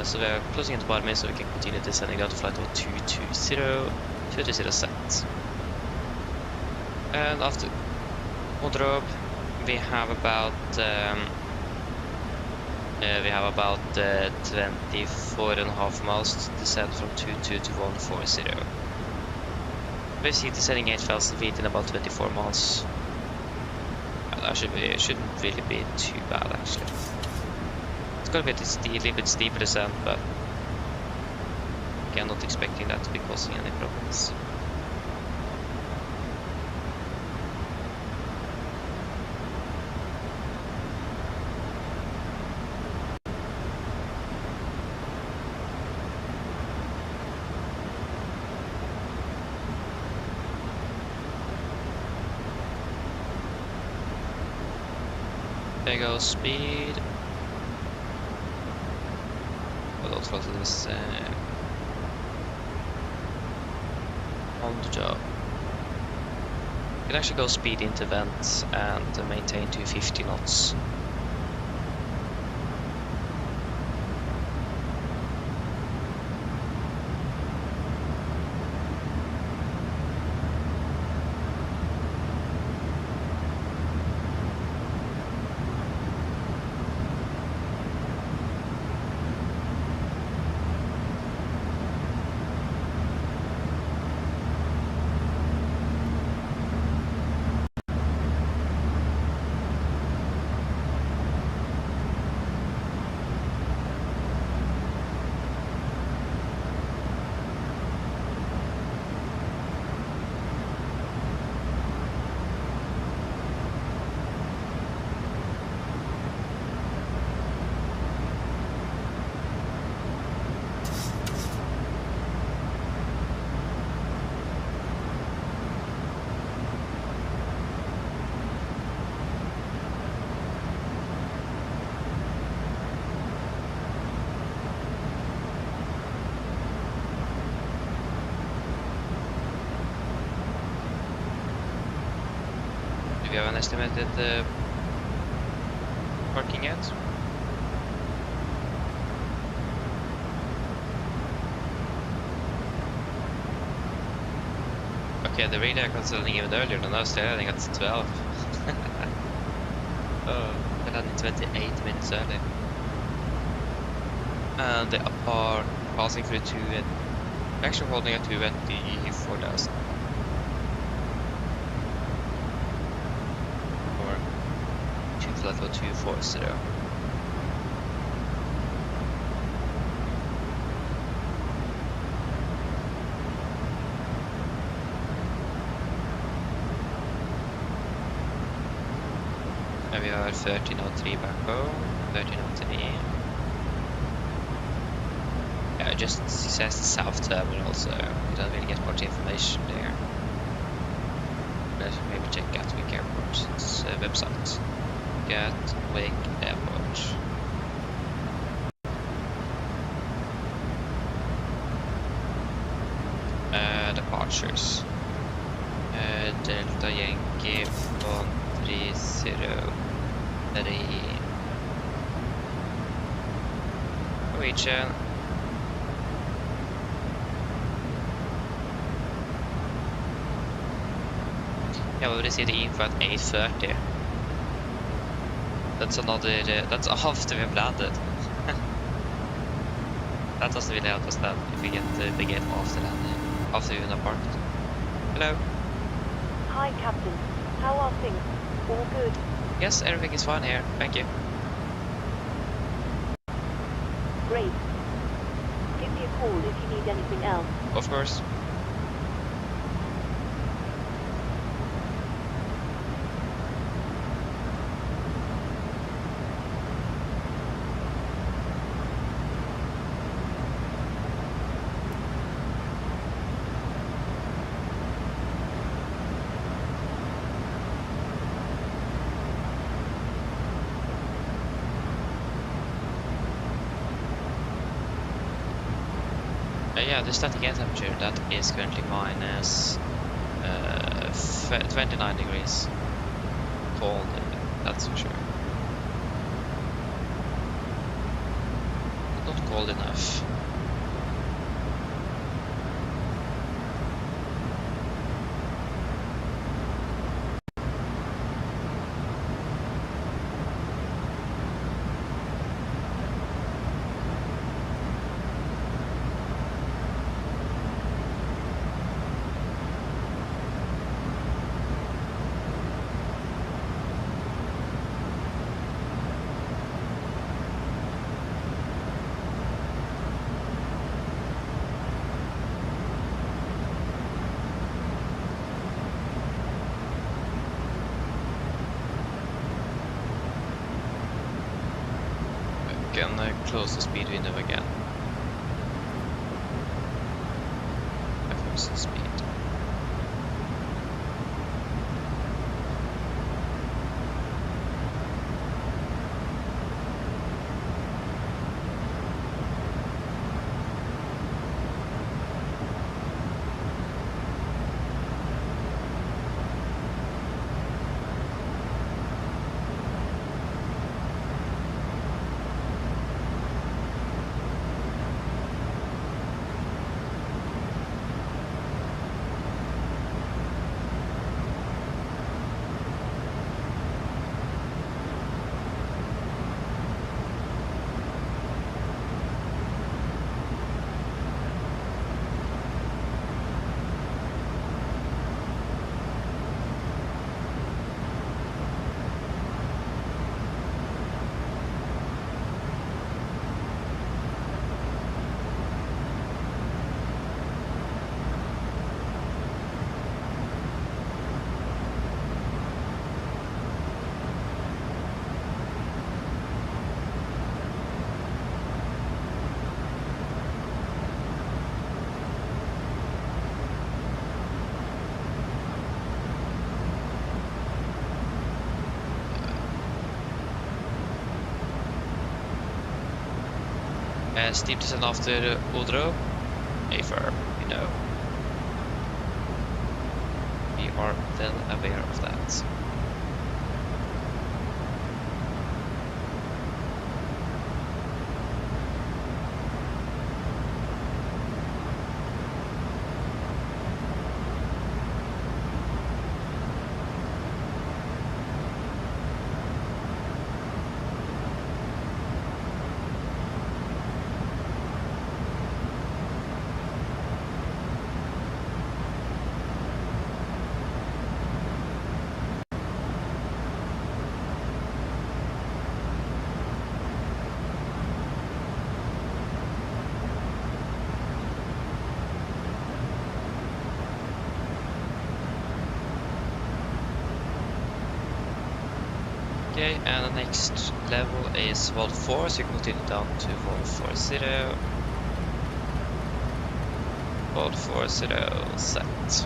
So we're closing into Barmi, so we can continue descending down to flight of 220 set. And after Bodrum, we have about 24.5 miles to descend from 22 to 140. Basically descending 8,000 feet in about 24 miles. That shouldn't really be too bad actually. It's gonna be a little bit steeper descent, but I'm not expecting that to be causing any problems. There goes speed. What throttle is on the job. You can actually go speed into vents and maintain 250 knots. Do you have an estimated parking yet? Okay, the radio was landing even earlier than us. They're landing at 12. Oh, they're landing 28 minutes early. And they are passing through actually holding at 24,000. Level 240. And we are 1303 back home, 1303. Yeah, it just says the south terminal, so we don't really get much information there. Let's maybe check Gatwick Airport's website. Gatwick Airport. Departures. Delta Yankee 130 Norwegian. Yeah, we received the info at 8:30. That's another. That's after we have landed. That doesn't really help us then if we get the gate after landing, after we've been parked. Hello. Hi, Captain. How are things? All good? Yes, everything is fine here. Thank you. Great. Give me a call if you need anything else. Of course. Yeah, the static air temperature that is currently minus 29 degrees. Cold, that's for sure. Not cold enough. can close the speed window again. FMC speed. Steep descent after Odro. Afer, you know. We are well aware of that. Okay, and the next level is Vault 4, so you can continue down to Vault 40. Vault 40 set.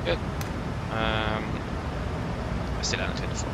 Good. I still haven't hit the 4.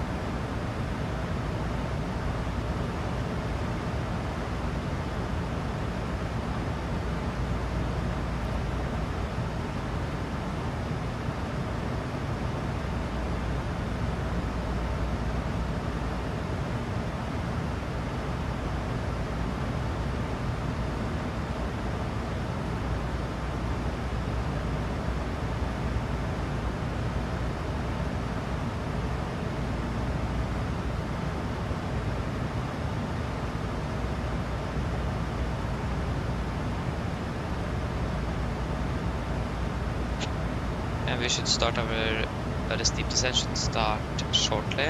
And we should start our steep descent should start shortly.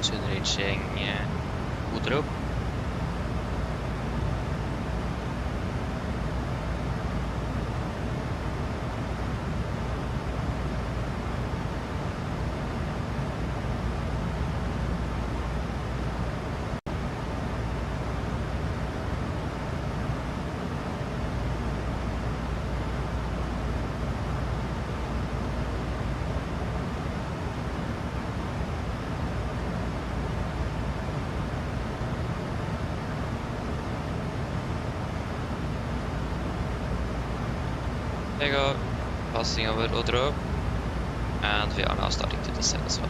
Soon reaching Odro. There you go, passing over Odro, and we are now starting to descend as well.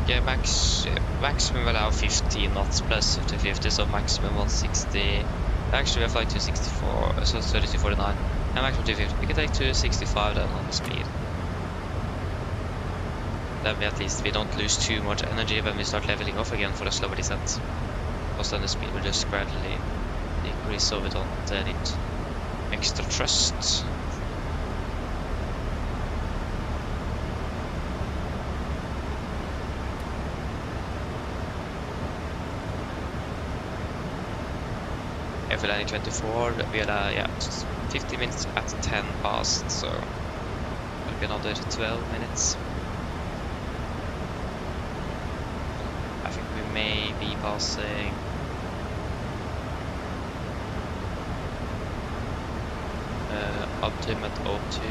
Okay, maximum allow 15 knots plus 50, so maximum 160. Actually, we are flying 264, so 3249, and maximum 250. We can take 265 then on the speed. Then we at least we don't lose too much energy when we start leveling off again for a slower descent. Because then the speed will just gradually decrease, so we don't need extra thrust. If we're landing 24, we are yeah, 50 minutes at 10 past, so it'll be another 12 minutes. I think we may be passing ultimate O2.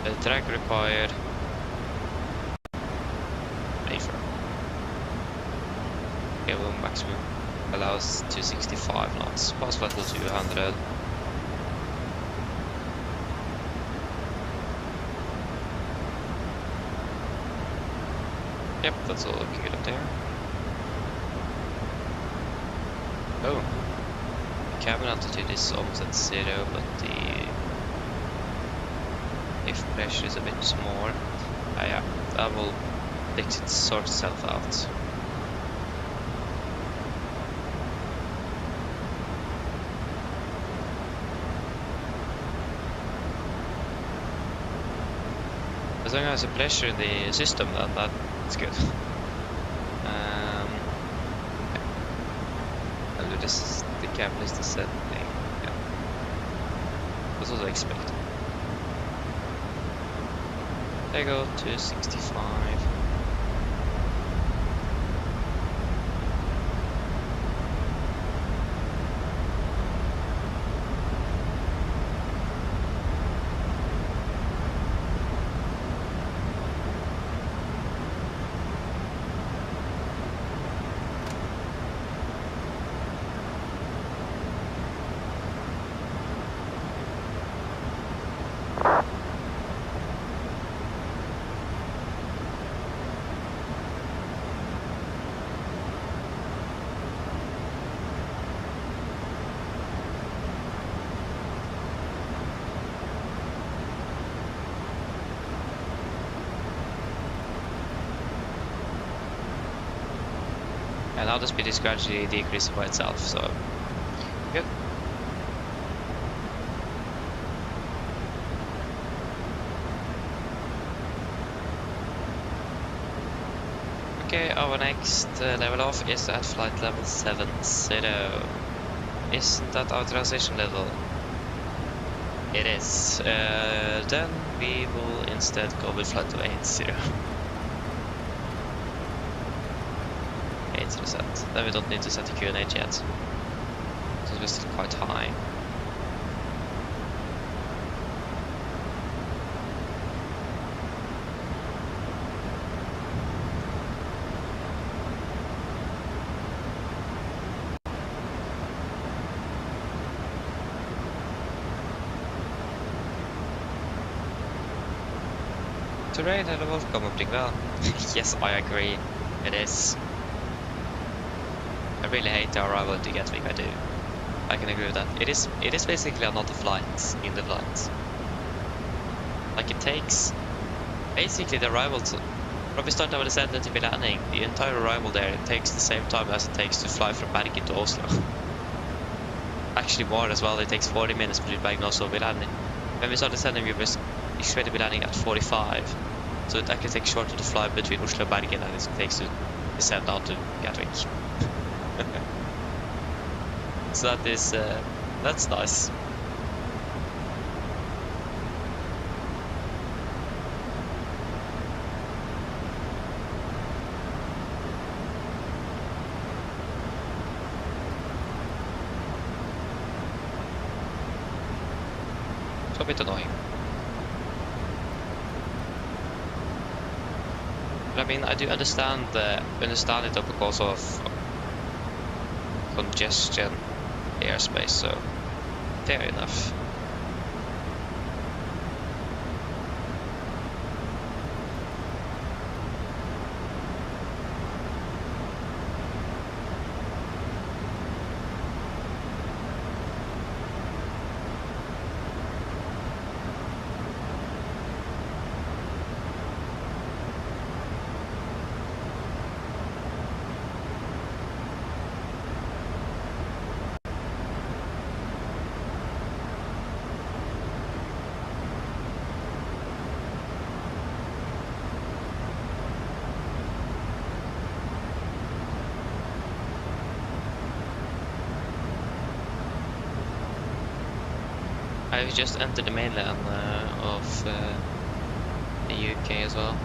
The drag required safer. Okay, well, maximum allows 265 knots, pass flight to 200. Yep, that's all looking good up there. Oh, the cabin altitude is almost at 0, but the lift pressure is a bit more. Yeah, that will sort itself out. As long as the pressure in the system, then that's good. I'll do this, the cabin is descending. Yeah. That's what I expect. There you go, 265. And now the speed is gradually decreasing by itself, so good. Okay, our next level off is at flight level 70. Isn't that our transition level? It is. Then we will instead go with flight to 80. Set. Then we don't need to set the QNH yet, so we're still quite high. Terrain and the wolf kommer pretty well. Yes, I agree. It is. I really hate the arrival to Gatwick, I do. I can agree with that. It is basically another flight in the flight. Like it takes basically the arrival to from we start our descent to be landing, the entire arrival there it takes the same time as it takes to fly from Bergen to Oslo. Actually more as well, it takes 40 minutes between Bergen and Oslo to be landing. When we start descending we were expected to be landing at 45. So it actually takes shorter to fly between Oslo and Bergen than it takes to descend down to Gatwick. So that is that's nice. It's a bit annoying. But I mean, I do understand it because of congestion airspace, so fair enough. I've just entered the mainland of the UK as well.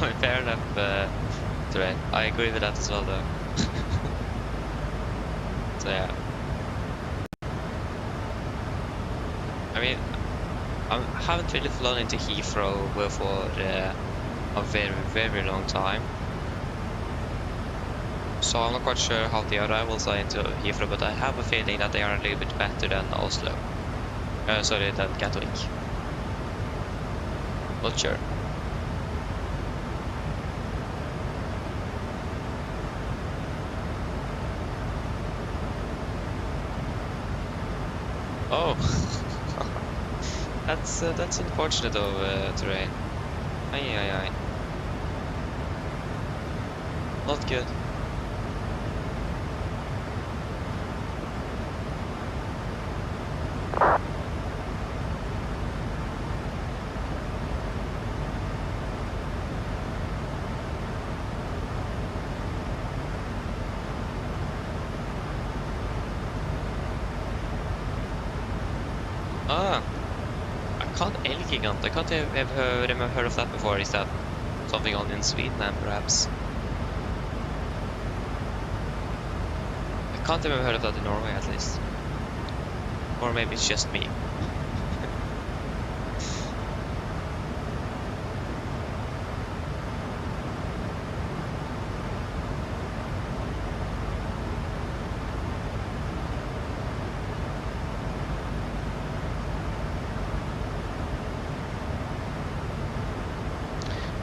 I mean, fair enough. Right. I agree with that as well, though. So yeah. I mean, I haven't really flown into Heathrow for a very, very long time. So I'm not quite sure how the arrivals are into Heathrow, but I have a feeling that they are a little bit better than Oslo. Sorry, than Gatwick. Not sure. Oh, that's unfortunate of terrain. Aye. Not good. Ah, I can't Elgigant. I can't have heard of that before. Is that something on in Sweden then, perhaps? I can't have heard of that in Norway, at least. Or maybe it's just me.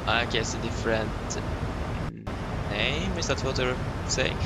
I guess a different name, is that what you're saying?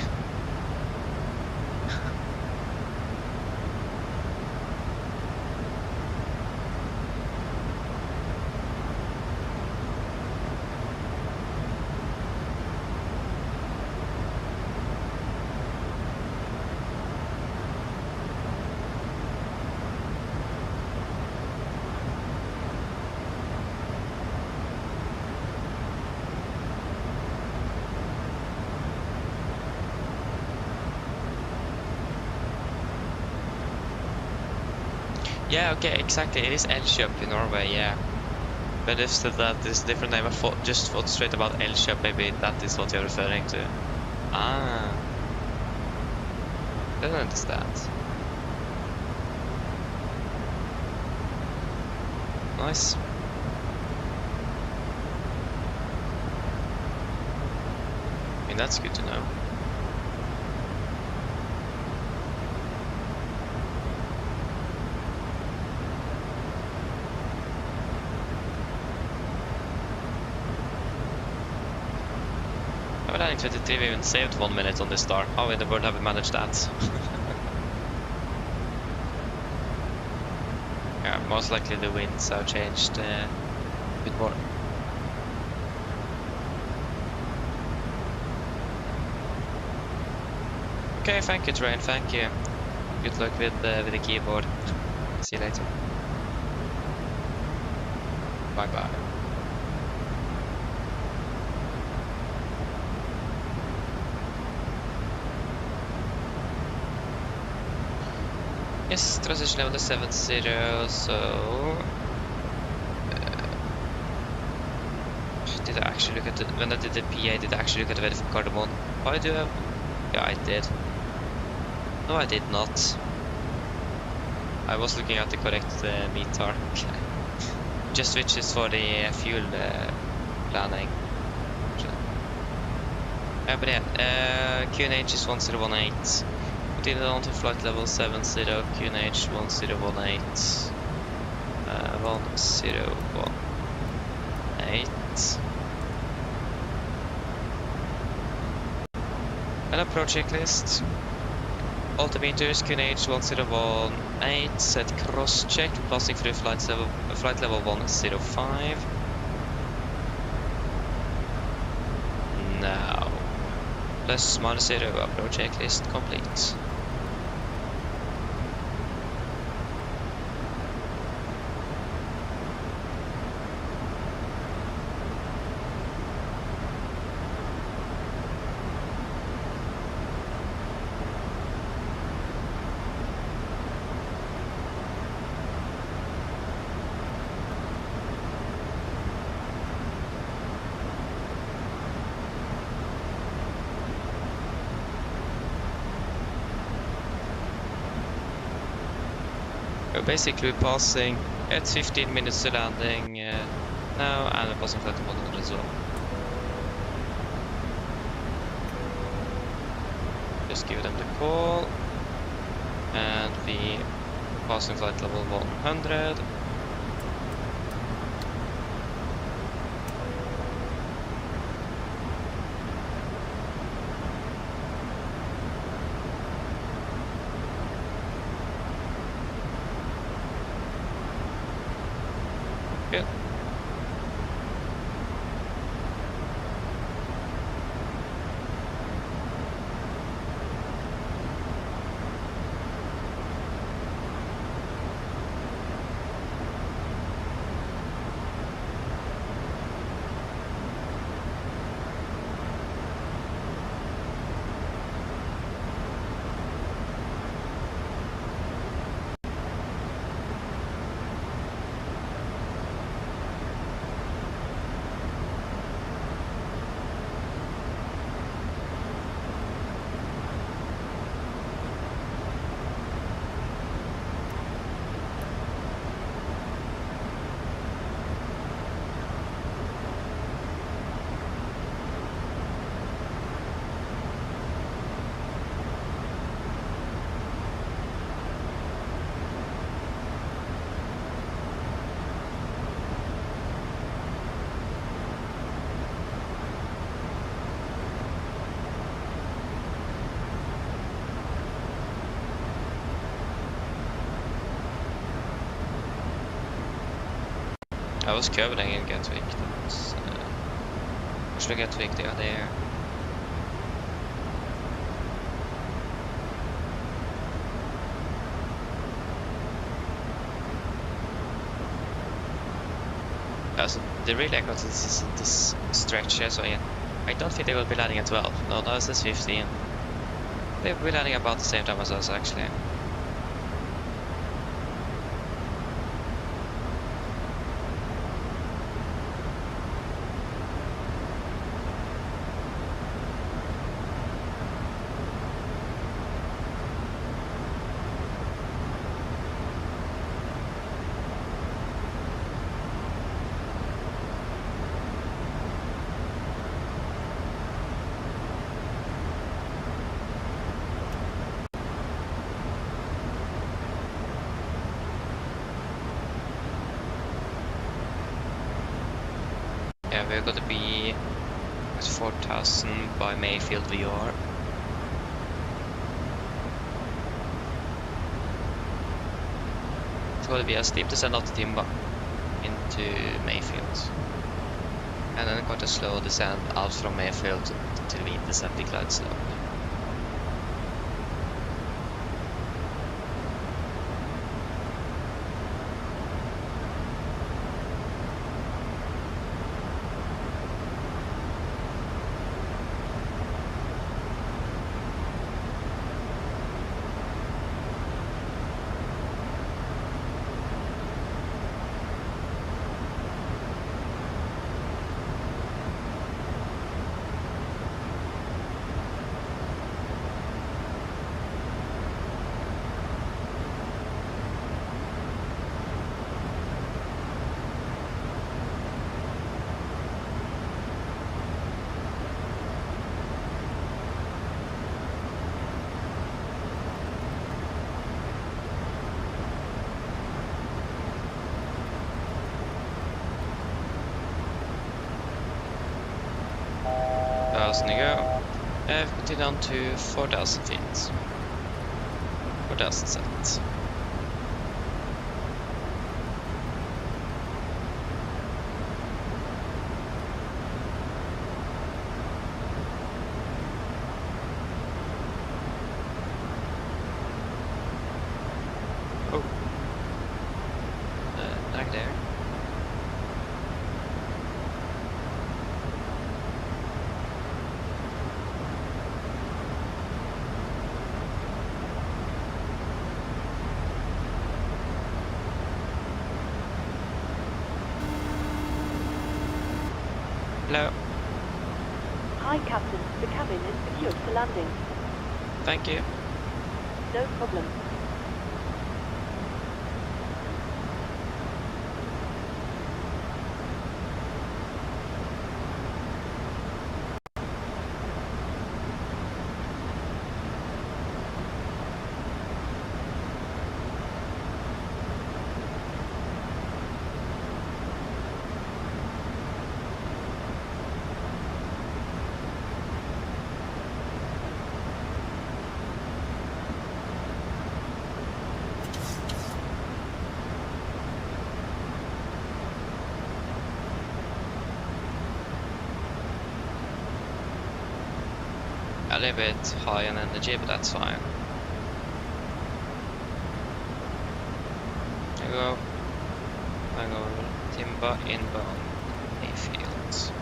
Yeah, okay, exactly. It is Elkjøp in Norway, yeah. But if that is a different name, I just thought straight about Elkjøp, maybe that is what you're referring to. Ah. I don't understand. Nice. I mean, that's good to know. But I think 23 we even saved 1 minute on this star. How in the world have we managed that? Yeah, most likely the winds have changed a bit more. Okay, thank you, Train. Thank you. Good luck with the keyboard. See you later. Bye bye. Yes, transition level is 70, so... did I actually look at the... When I did the PA, did I actually look at the weather from Cardamom? Oh, I do have... Yeah, I did. No, I did not. I was looking at the correct METAR. Just switches for the fuel planning. But yeah, QNH is 1018. Continue on to flight level 70, QNH 1018. 1018. And approach checklist. Altimeters, QNH 1018, set cross check, passing through flight level 105. Now, plus minus 0, approach checklist complete. We're basically passing at 15 minutes to landing now, and we're passing flight level 100 as well. Just give them the call, and we passing flight level 100. Good. I was curving in Gatwick. That's Oslo Gatwick, they are there. So they really got this stretch here, so yeah. I don't think they will be landing at 12. No, that was 15. They will be landing about the same time as us actually. Yeah, we're gonna be at 4,000 by Mayfield VR. It's gonna be a steep descent out to Timba into Mayfield. And then quite a slow descent out from Mayfield till we descend the glide slope. 1000 to go. Continue down to 4000 feet. 4000 set. Oh. Lag there. Hello. Hi, Captain. The cabin is secured for landing. Thank you. No problem. A little bit high on energy, but that's fine. There you go. Hangover, timber, inbound, Mayfields.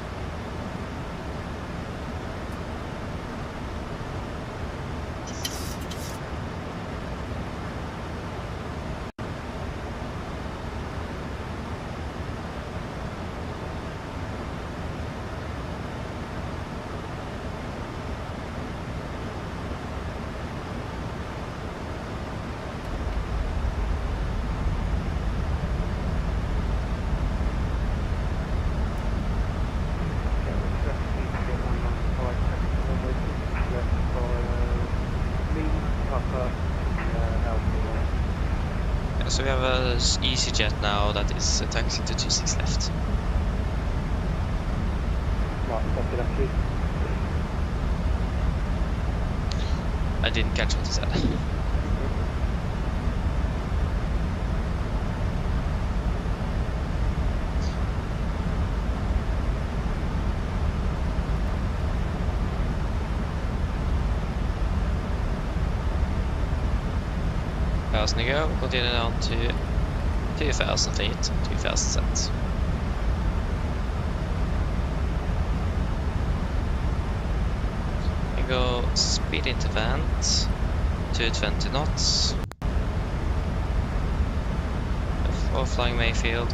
So we have a EasyJet now that is taxiing to 26 left. I didn't catch what you said. Thousand to go, continue down to 2000 feet, 2000 sets. We go speed into vent, 220 knots. Before flying Mayfield.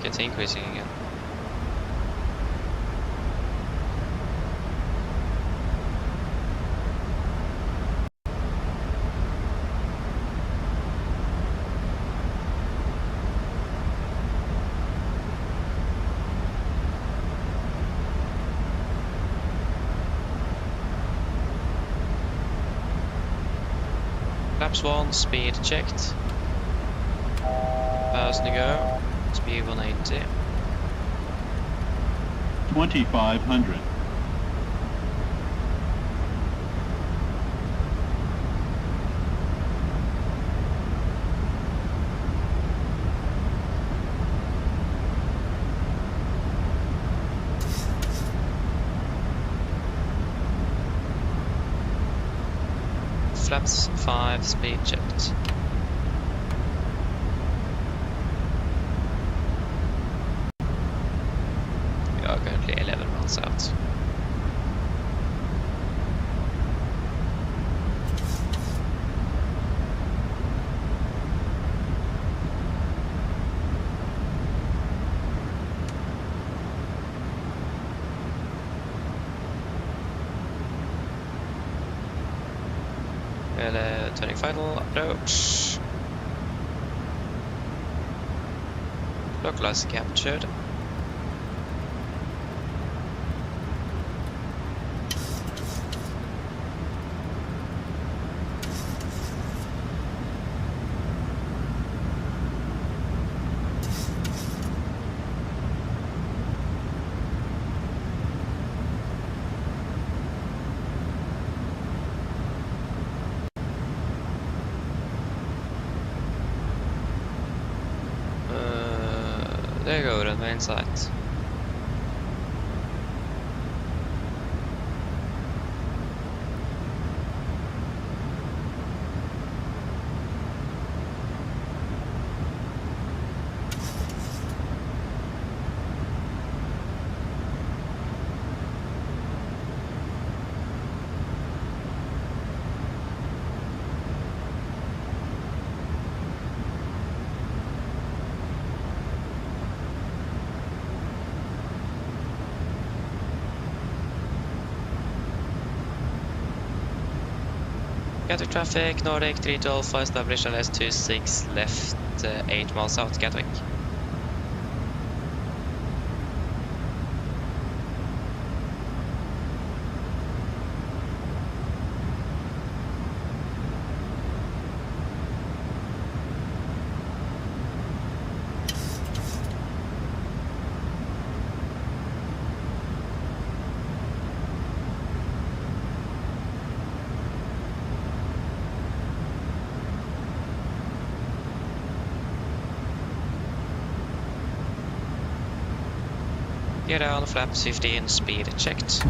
It's increasing again. Flaps 1, speed checked. 1000 to go. Speed 180. 2500. Flaps 5, speed checked. Turning final, approach. Localizer captured. There you go, the main site. Gatwick traffic, Nordic 3 to Alpha, established LS 26 left, 8 miles south, Gatwick. Get down, flaps 15, speed checked.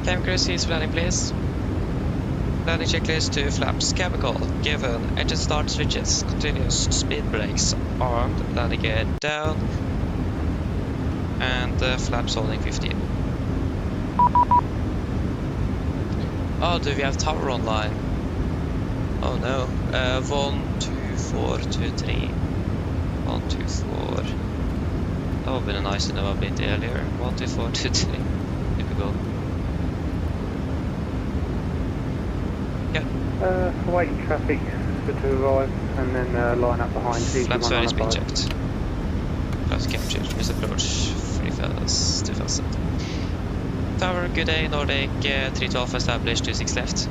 Cam crew cease landing please. Landing checklist to flaps chemical, given, engine start switches, continuous speed brakes, armed, landing gear down, and flaps holding 15. Oh, do we have tower online? Oh no. 1, 2, 4, 2, 3. 1, 2, 4. That would have been nice to know a bit earlier. 1, 2, 4, 2, 3. Typical. Yeah. Waiting traffic for to arrive and then line up behind. Flaps very speed checked. Flaps captured. Misapproach. 3000. Tower, good day, Nordic 3 to Alpha established, 26 left.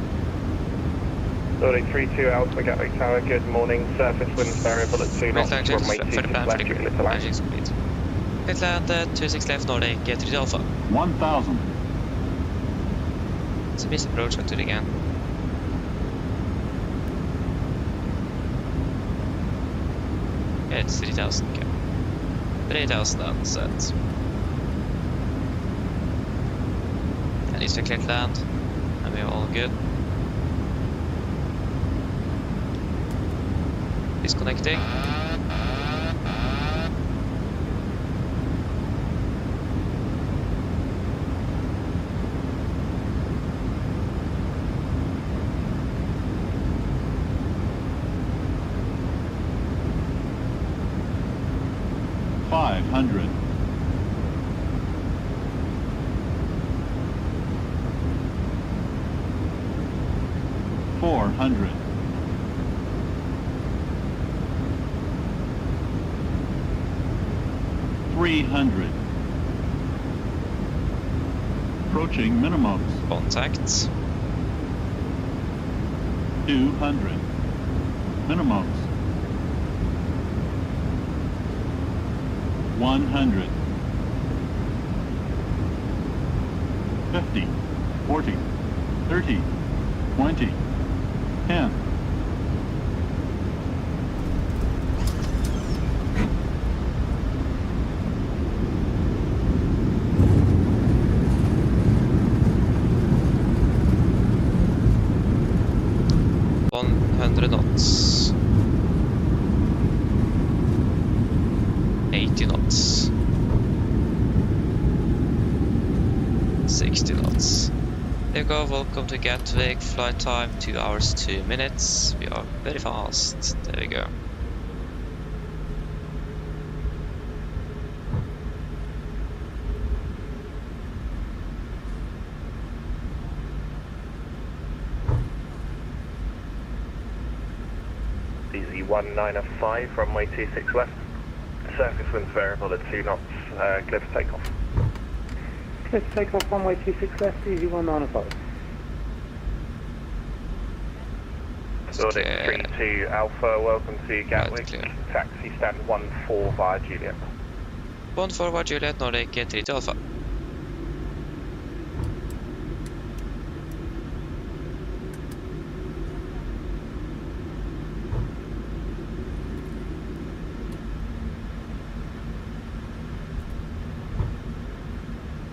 Nordic 3-2 Alpha Gatwick Tower, good morning. Surface winds variable at 2 knots, runway 26 left, you're clear to land. Clear to land, 26 left, Nordic 3 to Alpha. 1,000. It's a misapproach, I'll do it again. Yeah, it's 3000, okay. 3000 on set. Needs to clear land, and we're all good. Disconnecting. $500. 400. 300. Approaching minimums. Contacts. 200. Minimums. 100. 50. 40. 30. 20. 10. Knots. 80 knots. 60 knots. There you go, welcome to Gatwick, flight time 2 hours 2 minutes. We are very fast. There we go. Easy 1905, runway 26 left. Surface winds variable at 2 knots, clear for takeoff. Clear for takeoff, runway 26 left, easy 1905. Nordic 32 Alpha, welcome to Gatwick. Taxi stand 14 via Juliet. 14 via Juliet, Nordic 32 Alpha.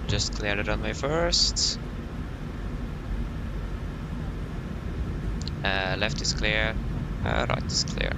Just clear the runway first. Left is clear, right is clear.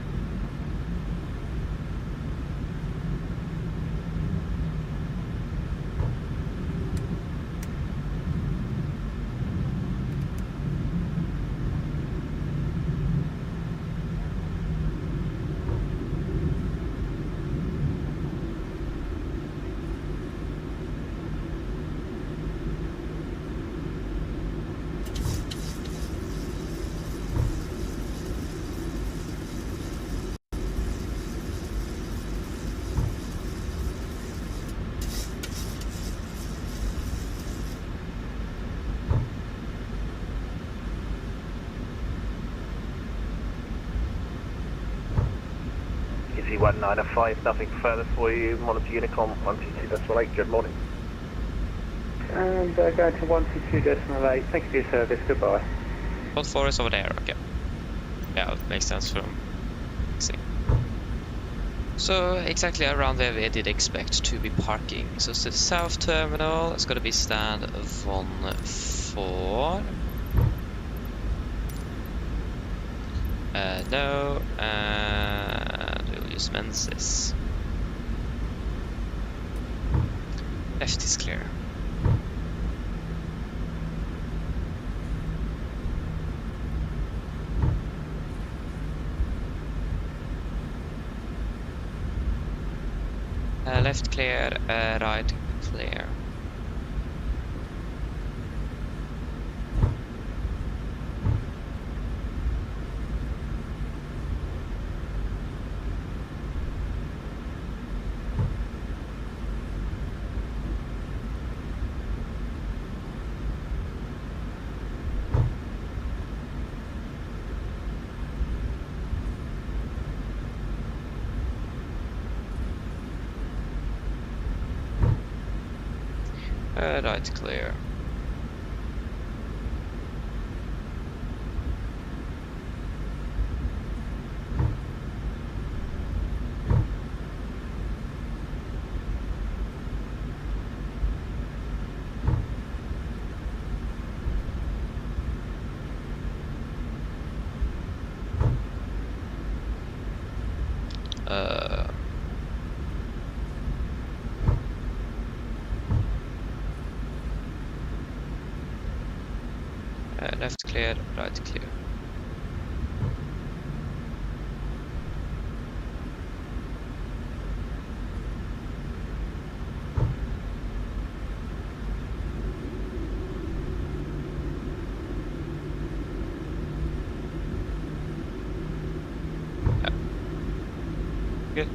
Easy 1905, nothing further for you. Monitor Unicom 122.8, good morning. And going to 122.8, thank you for your service, goodbye. 14 is over there, okay. Yeah, it makes sense from see. So exactly around where we did expect to be parking. So it's the south terminal, it's gonna be stand 14. No, and we'll use Menzies. Left is clear. Left clear, right clear. Right clear. Left clear, right clear. Good.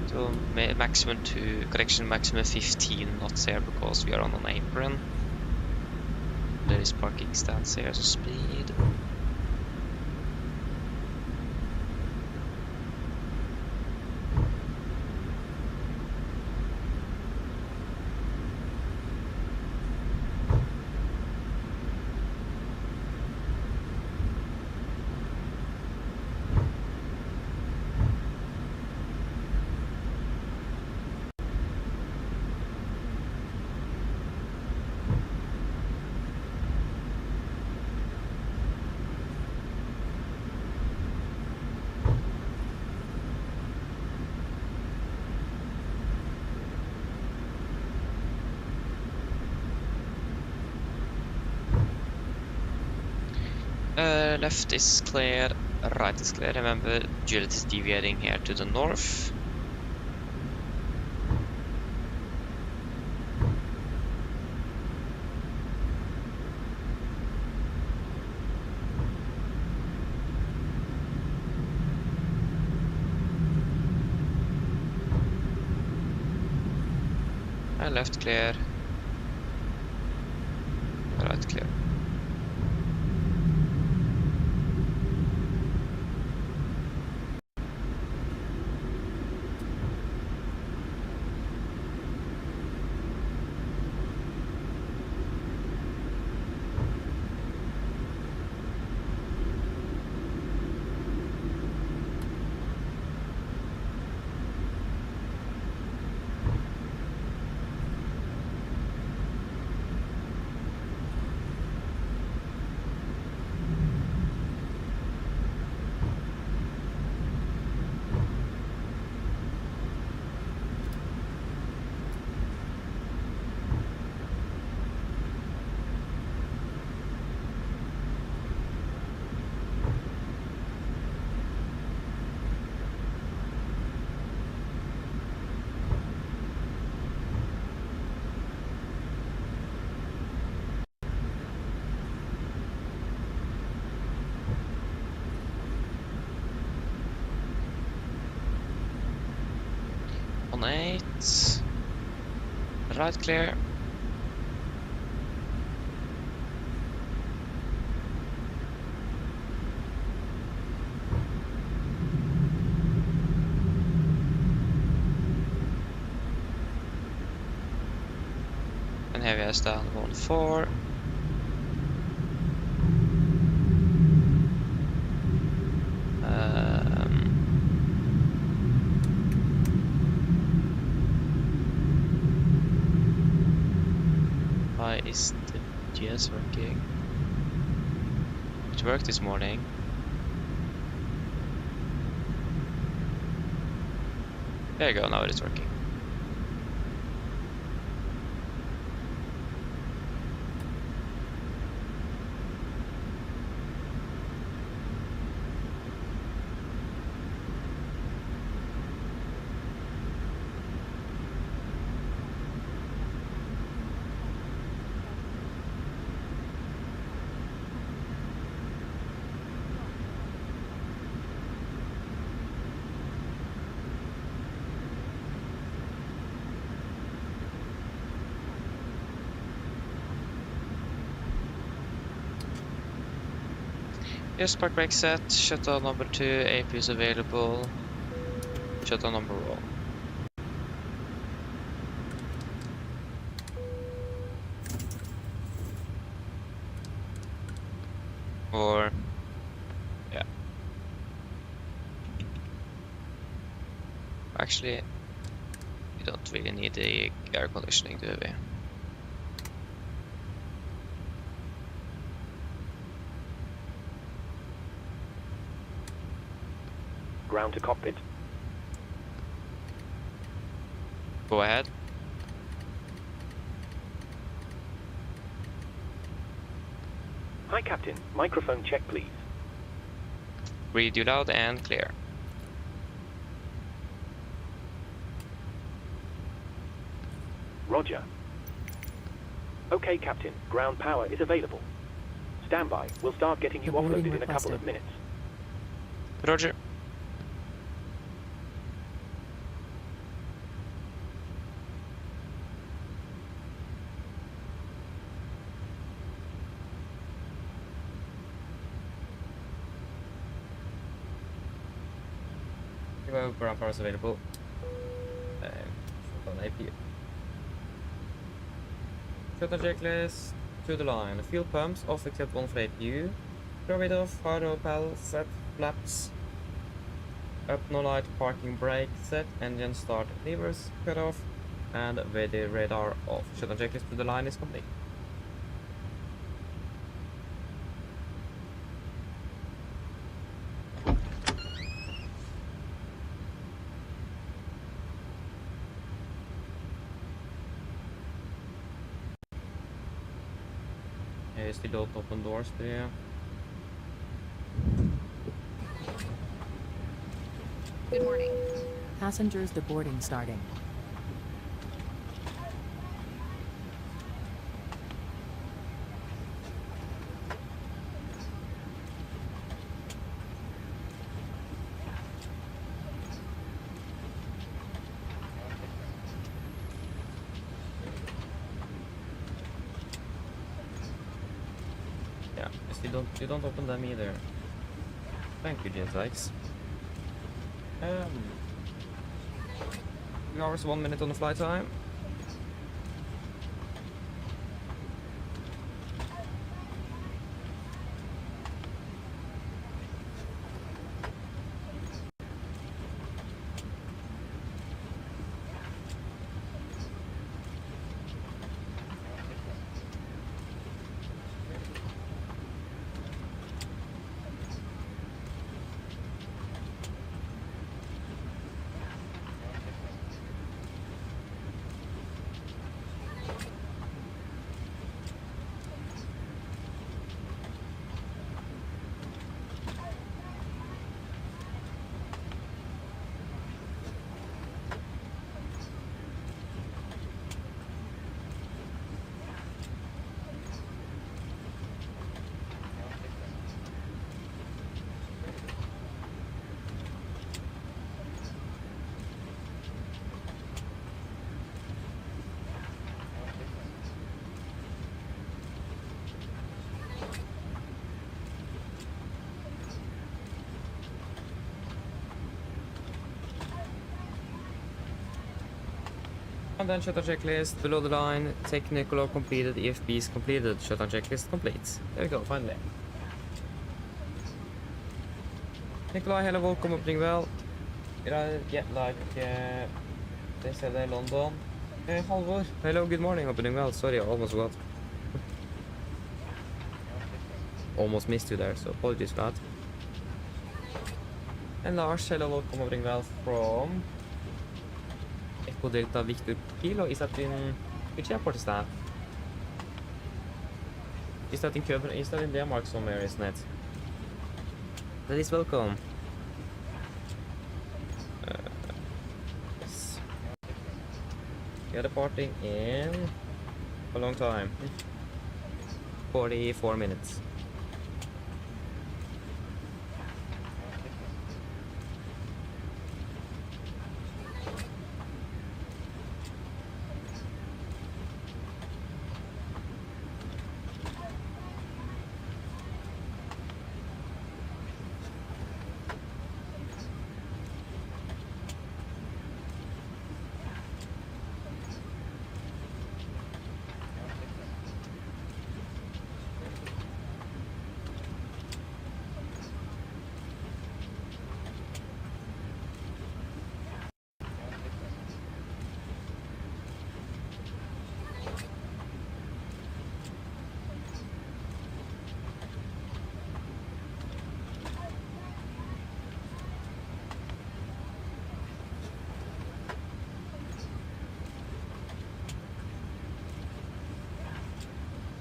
So maximum to correction maximum 15 knots here because we are on an apron. There is parking stands here, so speed. Left is clear, right is clear. Remember, Juliet is deviating here to the north. Left clear. Right clear. On 8. Right clear. And heavy is down 1-4. Why is the GS working? It worked this morning. There you go, now it is working. Yes, park brake set, shutdown number 2, AP is available, shutdown number 1. Or, yeah. Actually, we don't really need the air conditioning, do we? Ground to cockpit. Go ahead. Hi, Captain. Microphone check, please. Read you loud and clear. Roger. Okay, Captain. Ground power is available. Stand by. We'll start getting you Boarding offloaded in a couple of requested. minutes. Roger. Ground power is available. Shutdown AP. Shutdown checklist to the line. Fuel pumps off except one for APU. Throw off, hard pal set, flaps. Up no light, parking brake set, engine start, levers cut off, and AMD radar off. Shutdown checklist to the line is complete. Still don't open doors there. Good morning. Passengers deboarding starting. Yeah, you don't open them either. Thank you, James Sykes. 2 hours, 1 minute on the flight time. And then shutdown checklist, below the line, technical completed, EFBs completed, shutdown checklist complete. There we go, finally. Nikolai, hello, welcome, opening well. Yeah, like they said in London. Halvor, hello, good morning, opening well. Sorry, I almost forgot. Almost missed you there, so apologies for that. And Lars, hello, welcome, opening well from Echo Delta Victor Kilo. Is that in which airport is that? Is that in Köben? Is that in Denmark somewhere, isn't it? That is welcome. Yes. We are departing in a long time. 44 minutes.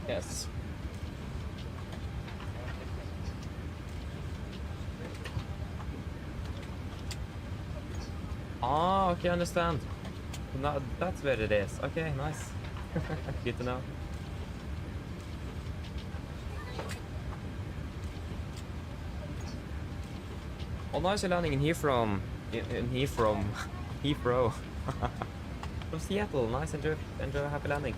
Yes. Ah, okay, I understand. No, that's where it is. Okay, nice. Good to know. Oh, nice you're landing in Heathrow. Heathrow. From Seattle. Nice, enjoy happy landing.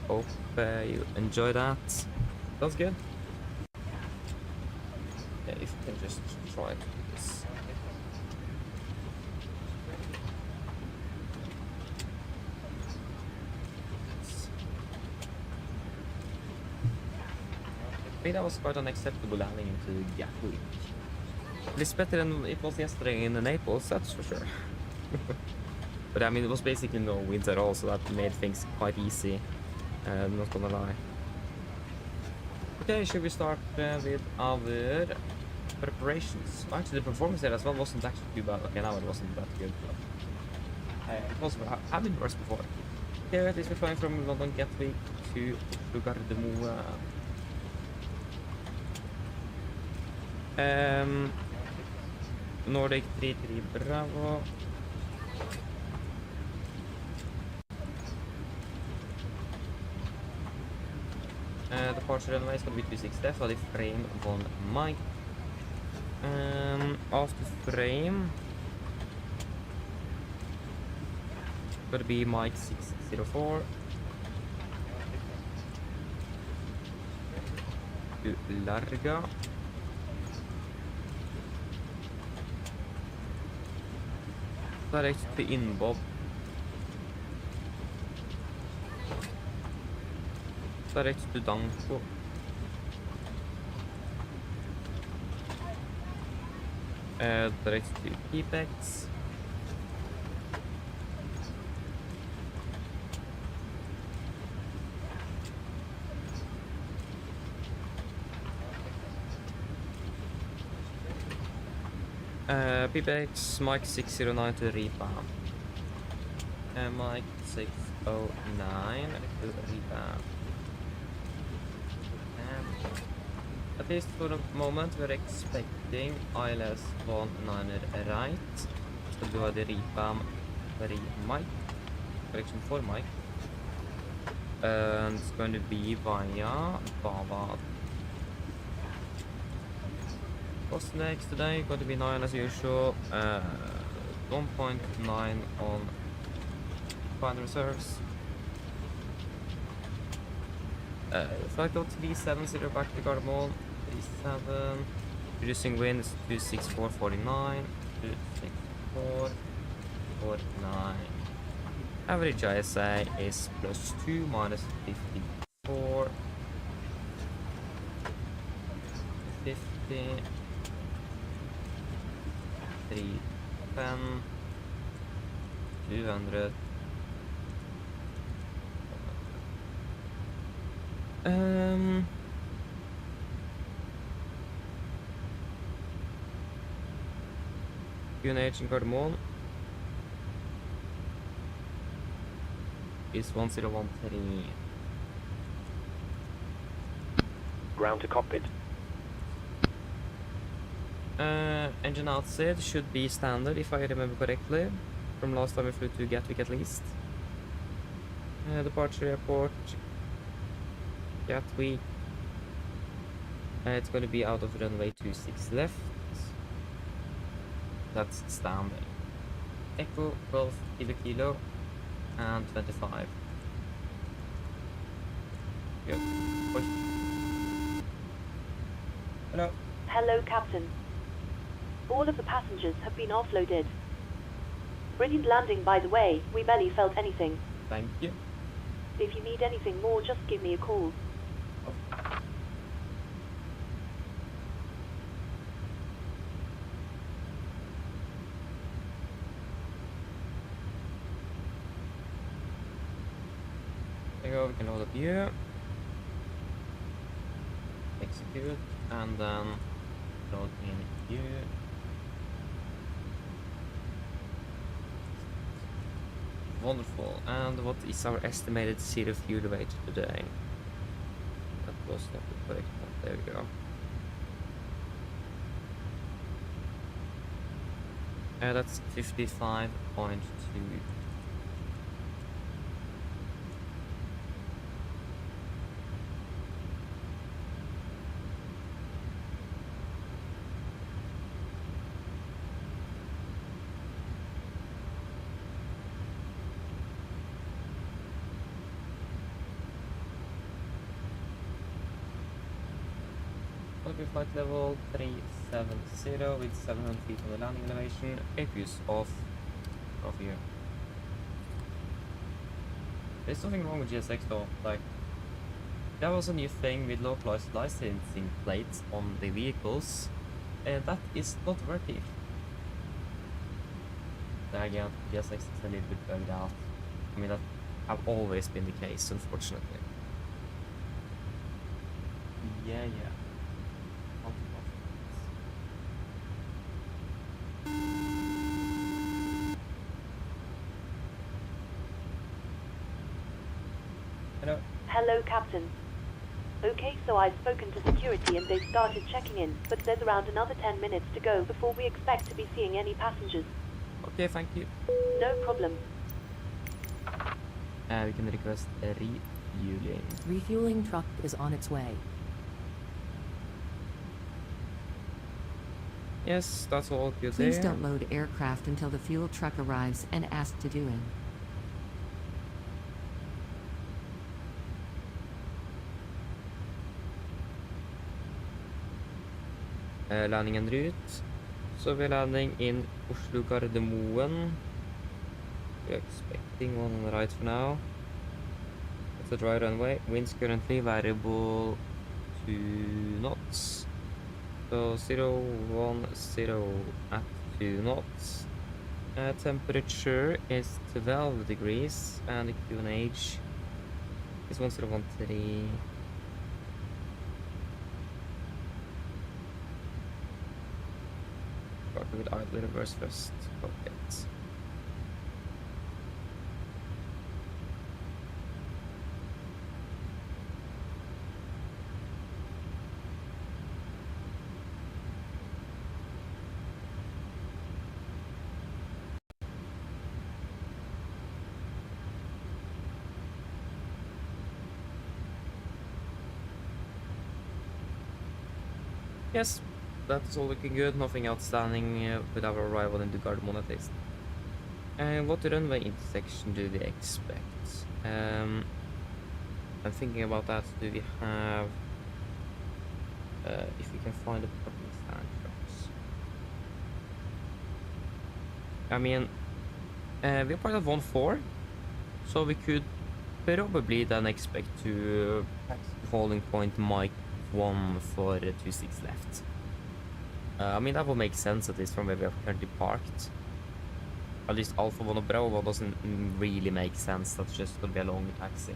Hope you enjoy that. Sounds good. Yeah, if you can just try to do this. I think that was quite an acceptable landing into Gatwick. It's better than it was yesterday in Naples, that's for sure. But I mean, it was basically no winds at all, so that made things quite easy. Not gonna lie. Okay, should we start with our preparations? Actually, the performance there as well wasn't actually too bad. Okay, now it wasn't that good, but it was have been worse before. Okay, at least we're flying from London Gatwick to Gardermoen. Nordic 33 Bravo. Departure runway is going to be 26 left, so the frame 1 mic. After frame, going to be mic 604. to Larga. Direct to Inbob. Direct to Danko. Direct to Pepex. Pepex, Mike 609 to Reaper. Mike 609 to Reaper. At least for the moment we're expecting ILS 19 right. So do the Reaper 3 Mike. Correction for Mike. And it's going to be via Baba. What's next today? Going to be 9 as usual. 1.9 on final reserves. Flight 370 back to Gardermoen. 37. Reducing winds 264.49. 264.49. Average ISA is +2 minus 54. 50. 310. 200. QNH in Gardermoen is 1013. Ground to cockpit. Engine outside should be standard if I remember correctly from last time we flew to Gatwick at least. Departure airport Gatwick. It's going to be out of runway 26 left. That's standing. Echo 12 kilo and 25. Good. Push. Hello. Hello, Captain. All of the passengers have been offloaded. Brilliant landing, by the way. We barely felt anything. Thank you. If you need anything more, just give me a call. There you go, we can load up here. Execute, and then load in here. Wonderful. And what is our estimated zero fuel weight today? That was not the correct one. There we go. That's 55.2. Flight level 370 with 700 feet on the landing elevation. APUs off here. There's something wrong with GSX though. Like, that was a new thing with localized licensing plates on the vehicles, and that is not working. Then again, GSX is a little bit bugged out. I mean, that have always been the case, unfortunately. Yeah. Hello. Hello, Captain. Okay, so I've spoken to security and they've started checking in, but there's around another 10 minutes to go before we expect to be seeing any passengers. Okay, thank you. No problem. We can request a refueling. Refueling truck is on its way. Yes, that's all good. Please there. don't load aircraft until the fuel truck arrives and asked to do it. landing en route. So we're landing in Oslo Gardermoen. We're expecting one on the right for now. It's a dry runway. Winds currently variable 2 knots. So 010 at 2 knots. Temperature is 12 degrees and the QNH is 1013. Start with idle reverse first. Cockpit. Yes, that's all looking good. Nothing outstanding with our arrival in the Gardermoen at least. What runway intersection do we expect? I'm thinking about that. Do we have... if we can find a parking stand trucks. I mean, we're part of 1-4, so we could probably then expect to taxi holding point Mike 1 for 26 left. I mean, that will make sense at least from where we are currently parked. At least Alpha 1 or Bravo doesn't really make sense. That's just going to be a long taxi.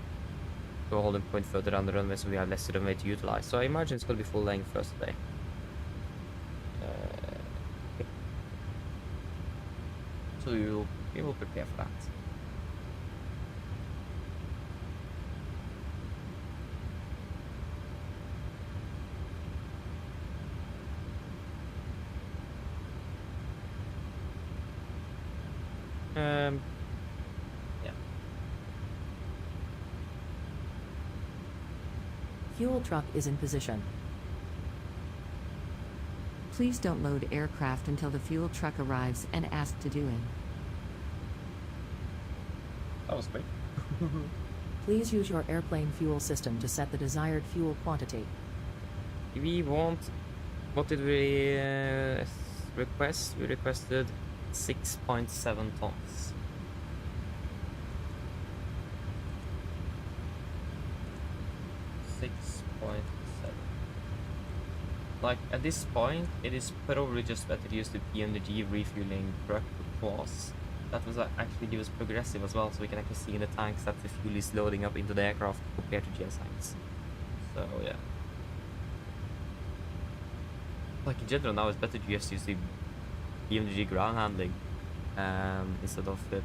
So holding point further down the runway so we have less runway to utilize. So I imagine it's going to be full length first today. So we will prepare for that. Yeah. Fuel truck is in position. Please don't load aircraft until the fuel truck arrives and ask to do it. That was quick. Please use your airplane fuel system to set the desired fuel quantity. We want... What did we request? We requested 6.7 tons. Like, at this point, it is probably just better to use the PMDG refueling truck because that was actually give us progressive as well, so we can actually see in the tanks that the fuel is loading up into the aircraft compared to GS tanks. So, yeah. Like, in general now, it's better to just use the PMDG ground handling instead of the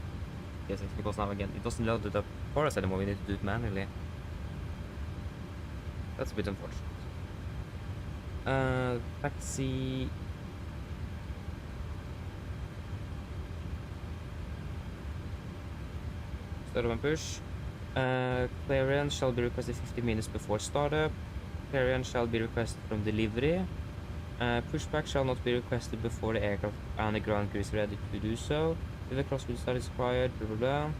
GS tanks, because now, again, it doesn't load it up for us anymore, we need to do it manually. That's a bit unfortunate. Taxi. Start and push. Clearance shall be requested 50 minutes before startup. Clearance shall be requested from delivery. Pushback shall not be requested before the aircraft and the ground crew is ready to do so. If the crosswind start is required, blah blah blah.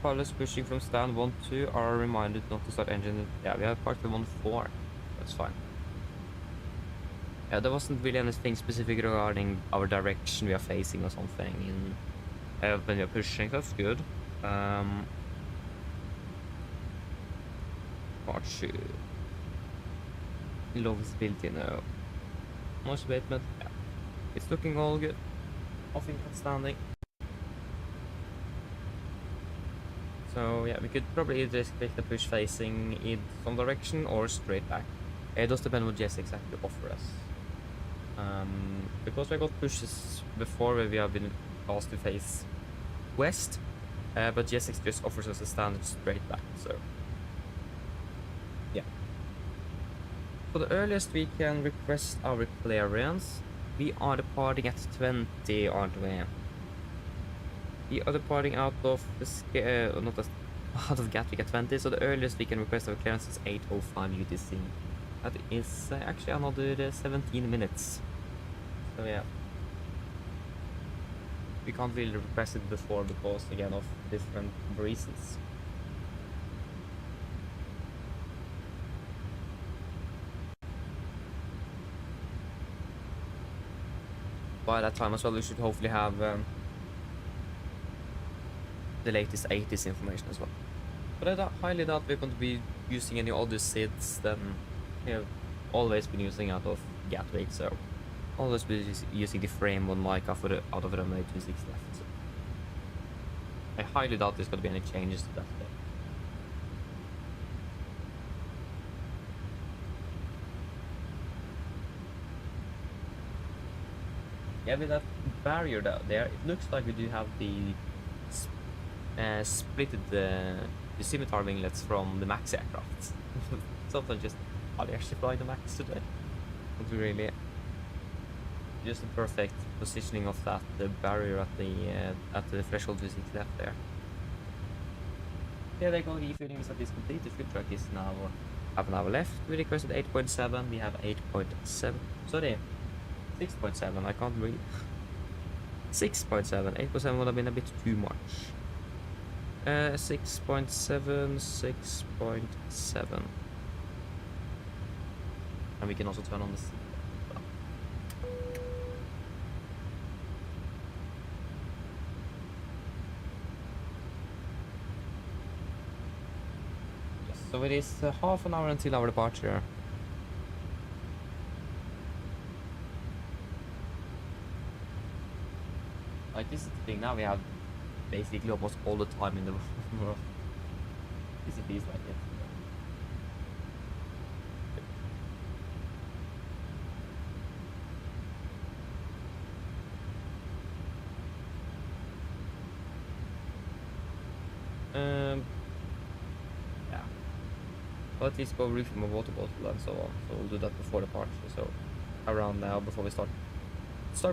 Pilots pushing from stand 1-2 are reminded not to start engine. Yeah, we have parked the 1-4. That's fine. Yeah, there wasn't really anything specific regarding our direction we are facing or something in when we are pushing. That's good. Part 2. Low visibility now. Noise abatement. Yeah. It's looking all good. Nothing outstanding. So yeah, we could probably either expect a push facing in some direction or straight back. It does depend on what GS exactly offer us. Because we got pushes before where we have been asked to face west, but GSX just offers us a standard straight back, so yeah. For the earliest we can request our clearance, we are departing at 20, aren't we? We are departing out of the out of Gatwick at 20, so the earliest we can request our clearance is 8:05 UTC. That is actually another 17 minutes. So yeah. we can't really request it before because again of different reasons. By that time as well, we should hopefully have the latest 80s information as well. But I highly doubt we're going to be using any other SIDs than we have always been using out of Gatwick, so always be using the frame on mic out of runway 26 left. So I highly doubt there's going to be any changes to that today. Yeah, with that barrier there, it looks like we do have the splitted the scimitar winglets from the Max aircraft. Something just, are they actually flying the Max today? Not really. Just the perfect positioning of that barrier at the threshold 26 left there. Yeah, they go. Refueling is at least complete. The fuel truck is now half an hour left. We requested 8.7. We have 8.7. Sorry, 6.7. I can't read. 6.7. 8.7 would have been a bit too much. 6.7. 6.7. And we can also turn on the seat. So it is half an hour until our departure. Like, this is the thing, now we have basically almost all the time in the world. This feels like it. Yeah. Well, at least go refill my water bottle and so on. So we'll do that before departure. So around now, before we start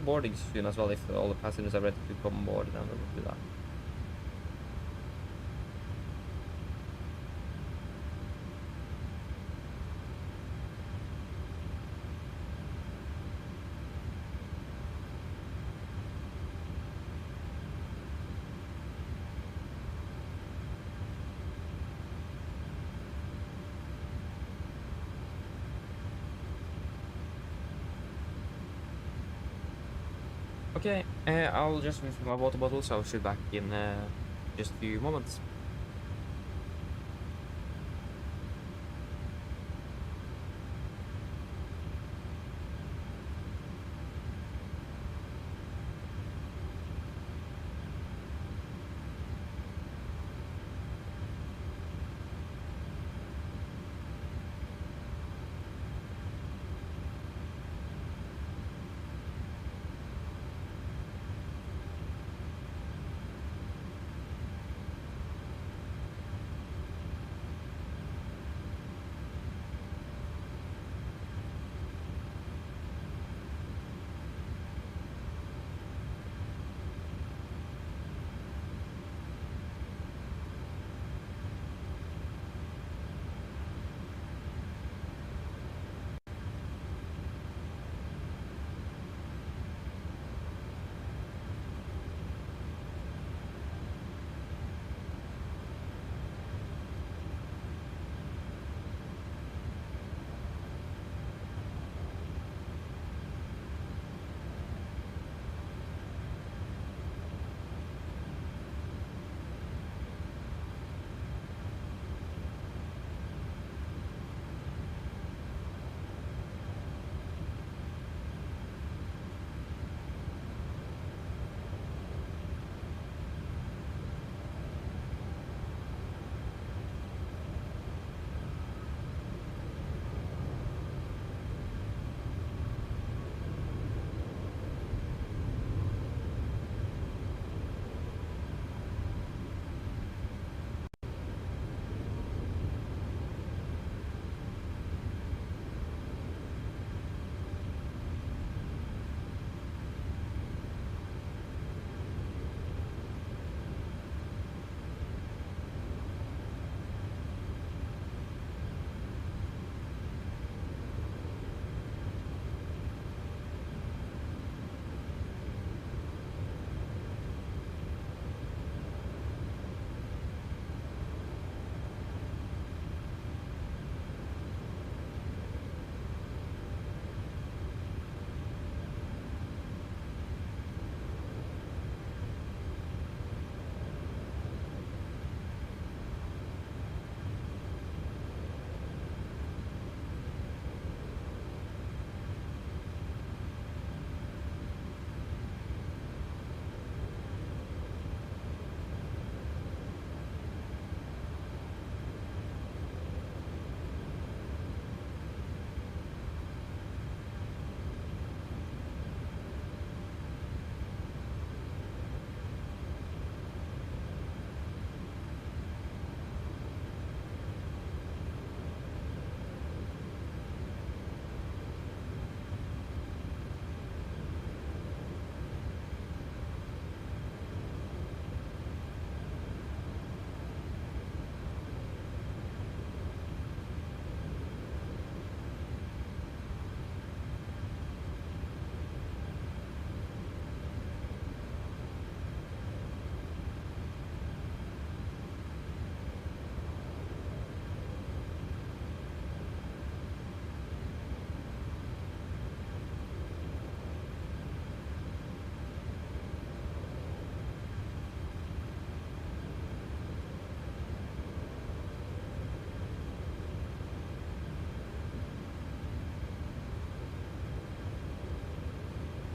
boarding soon as well. If all the passengers are ready to come on board, then we'll do that. Okay, I'll just refill my water bottle, so I'll shoot back in just a few moments.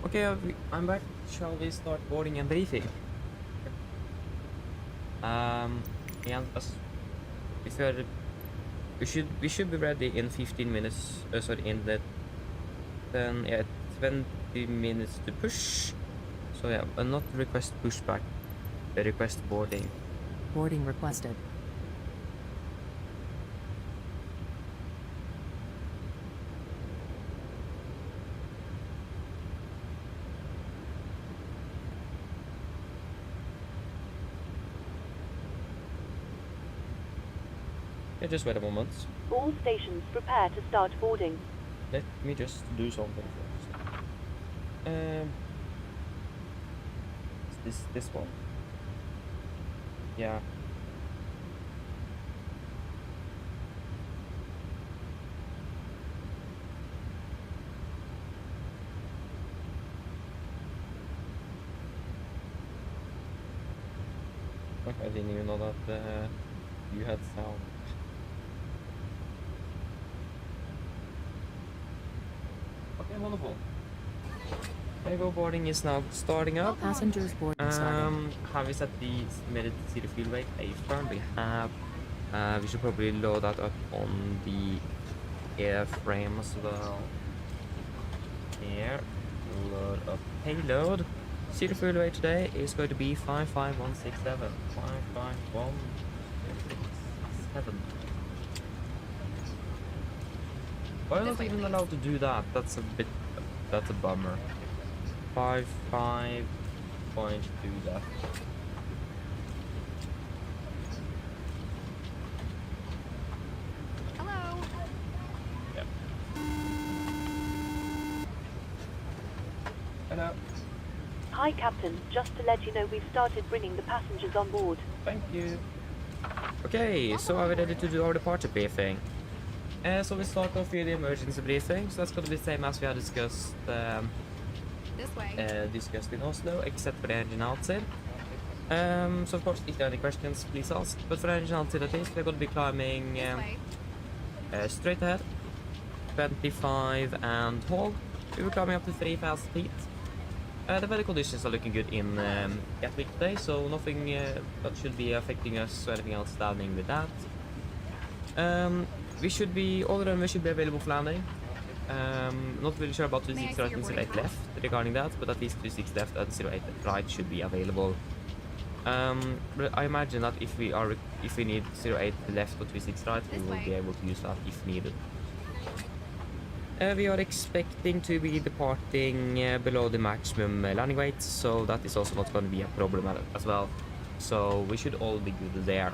Okay, I'm back. Shall we start boarding and briefing? Yeah, we should be ready in 15 minutes. Sorry, in the 20 minutes to push. So yeah, not request pushback, request boarding. Boarding requested. Yeah, just wait a moment. All stations prepare to start boarding. Let me just do something first. Is this one? Yeah. Okay, I didn't even know that you had sound. Okay, wonderful. Cargo boarding is now starting up. Passengers boarding starting. Have we set the estimated zero fuel weight? Affirm we have. We should probably load that up on the airframe as well. Here, load up payload. Zero fuel weight today is going to be 55167. 55167. Why are not even allowed to do that? That's a bummer. 5.2 that. Hello. Yeah. Hello. Hi, Captain. Just to let you know, we've started bringing the passengers on board. Thank you. Okay, so are we ready to do our departure briefing? So we start off with the emergency briefing. So that's going to be the same as we had discussed. This way. Discussed in Oslo, except for the engine outside. So of course, if there are any questions, please ask. But for the engine outside at least, we're going to be climbing straight ahead, 25 and hold. We were climbing up to 3,000 feet. The weather conditions are looking good in Gatwick today, so nothing that should be affecting us or anything else standing with that. We should be, all the runways should be available for landing. Not really sure about 26 right and 08 left regarding that, but at least 26 left and 08 right should be available. But I imagine that if we need 08 left or 26 right, we will be able to use that if needed. We are expecting to be departing below the maximum landing weight, so that is also not going to be a problem as well. So we should all be good there.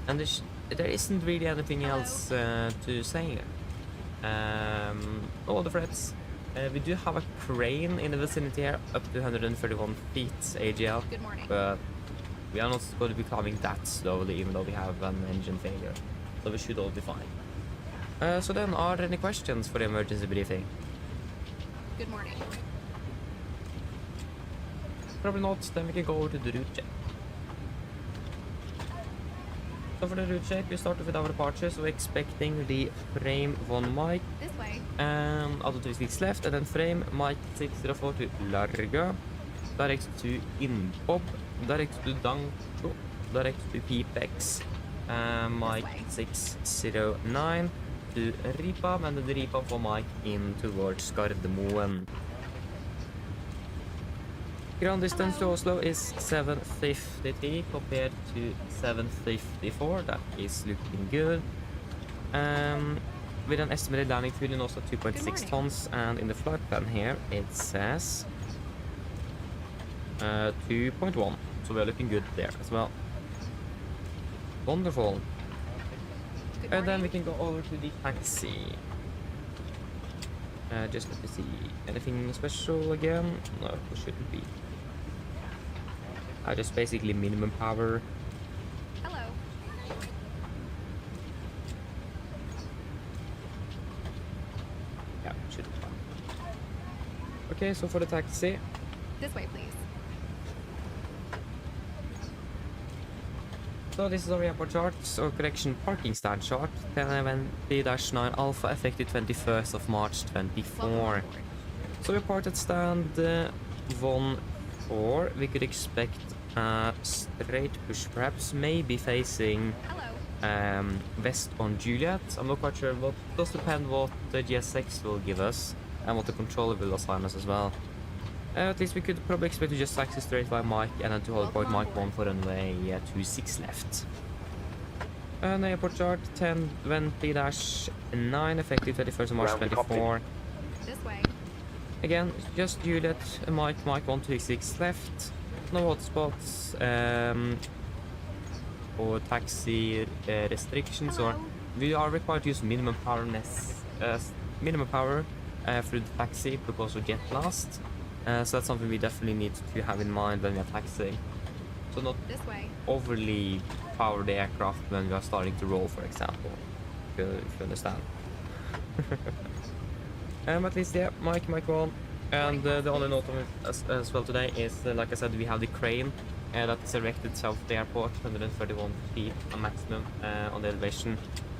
And there isn't really anything else to say. All the threats. We do have a crane in the vicinity here, up to 131 feet AGL. Good morning. But we are not going to be climbing that slowly, even though we have an engine failure. So we should all be fine. So then, are there any questions for the emergency briefing? Good morning. Probably not. Then we can go over to the route check. So for the route check, we started with our departure, so we're expecting the frame 1 mic. This way. Auto 26 left, and then frame mic 604 to Larga, direct to Inbob, direct to Danko, direct to Pipex, mic 609 to Ripam, and then the Ripam for mic in towards Gardermoen. Ground distance to Oslo is 753 compared to 754. That is looking good. With an estimated landing fuel in Oslo 2.6 tons, and in the flight plan here it says 2.1. So we're looking good there as well. Wonderful. And then we can go over to the taxi. Just let me see. Anything special again? No, it shouldn't be. Just basically minimum power. Hello. Yeah, should be fine. Okay, so for the taxi. This way, please. So this is our airport chart, or correction, parking stand chart. 10-9 Alpha, effective 21st of March 24. So we parked at stand 1-4. We could expect a straight push, perhaps maybe facing west on Juliet. I'm not quite sure, but it does depend what the GSX will give us and what the controller will assign us as well. At least we could probably expect to just taxi straight by Mike and then to hold point Mike 1 for runway 26 left. And airport chart 1020-9, effective 31st of March 24. This way. Again, just Juliet, Mike 126 left. No hotspots or taxi restrictions, or we are required to use minimum power through the taxi because of jet blast. So that's something we definitely need to have in mind when we are taxiing. So not overly power the aircraft when we are starting to roll, for example, if you understand. At least, yeah, Mike 1. And the only note of it as well today is, like I said, we have the crane that is erected south of the airport, 131 feet a maximum on the elevation.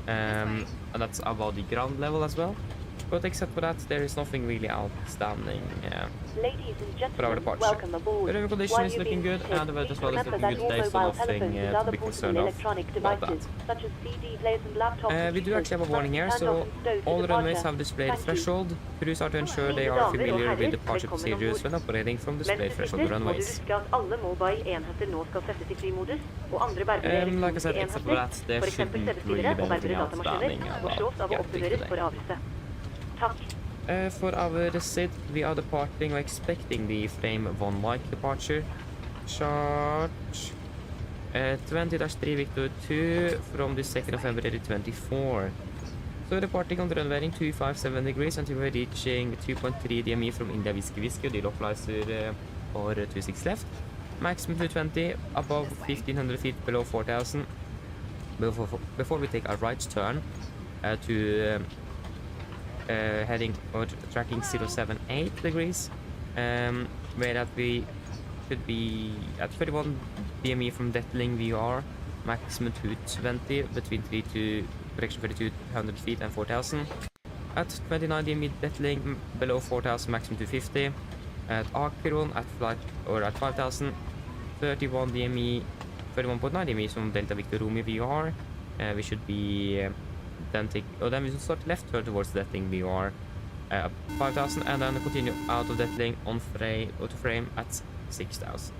And that's above the ground level as well. But except for that, there is nothing really outstanding Ladies and for our gentlemen, departure. welcome aboard. The river condition is looking good, and the weather as well is looking good today, so nothing to be concerned of about that. Such as CD players and laptop We do actually have a warning here, so all the runways have displayed threshold. Crews are to ensure they are familiar with departure procedures when operating from displayed threshold runways. Like I said, except for that, there shouldn't really be anything outstanding about Gatwick today. For our SID, we are departing or expecting the frame 1 Mike departure. Chart 20-3 Victor 2 from the 2nd of February 24. So departing on the runway 257 degrees until we're reaching 2.3 DME from India Whiskey, the localizer or 26 left. Maximum 220, above 1500 feet, below 4000. Before we take a right turn to heading or tracking 078 degrees, where that we should be at 31 DME from Detling VR, maximum 220 between 3200 feet and 4000. At 29 DME Detling, below 4000, maximum 250. At Akeron at flight or at 5000, 31.9 DME from Delta Victor Romeo VR. We should be then we should start left turn towards Detling VR 5000, and then continue out of Detling on frame at 6000.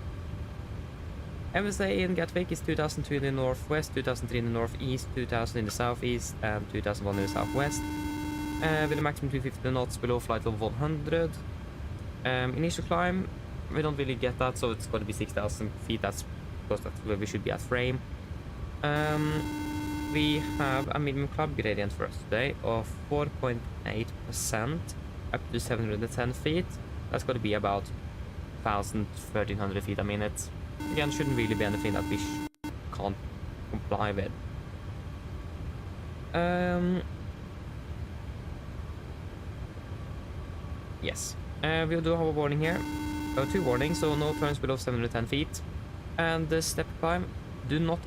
MSA in Gatwick is 2002 in the northwest, 2003 in the northeast, 2000 in the southeast, and 2001 in the southwest. With a maximum 250 knots below flight level 100. Initial climb, we don't really get that, so it's going to be 6,000 feet. That's because that's where we should be at frame. We have a minimum club gradient for us today of 4.8% up to 710 feet. That's going to be about 1,000-1,300 feet a minute. Again, shouldn't really be anything that we can't comply with. Yes. We do have a warning here. 2 warnings, so no turns below 710 feet. And the step climb, do not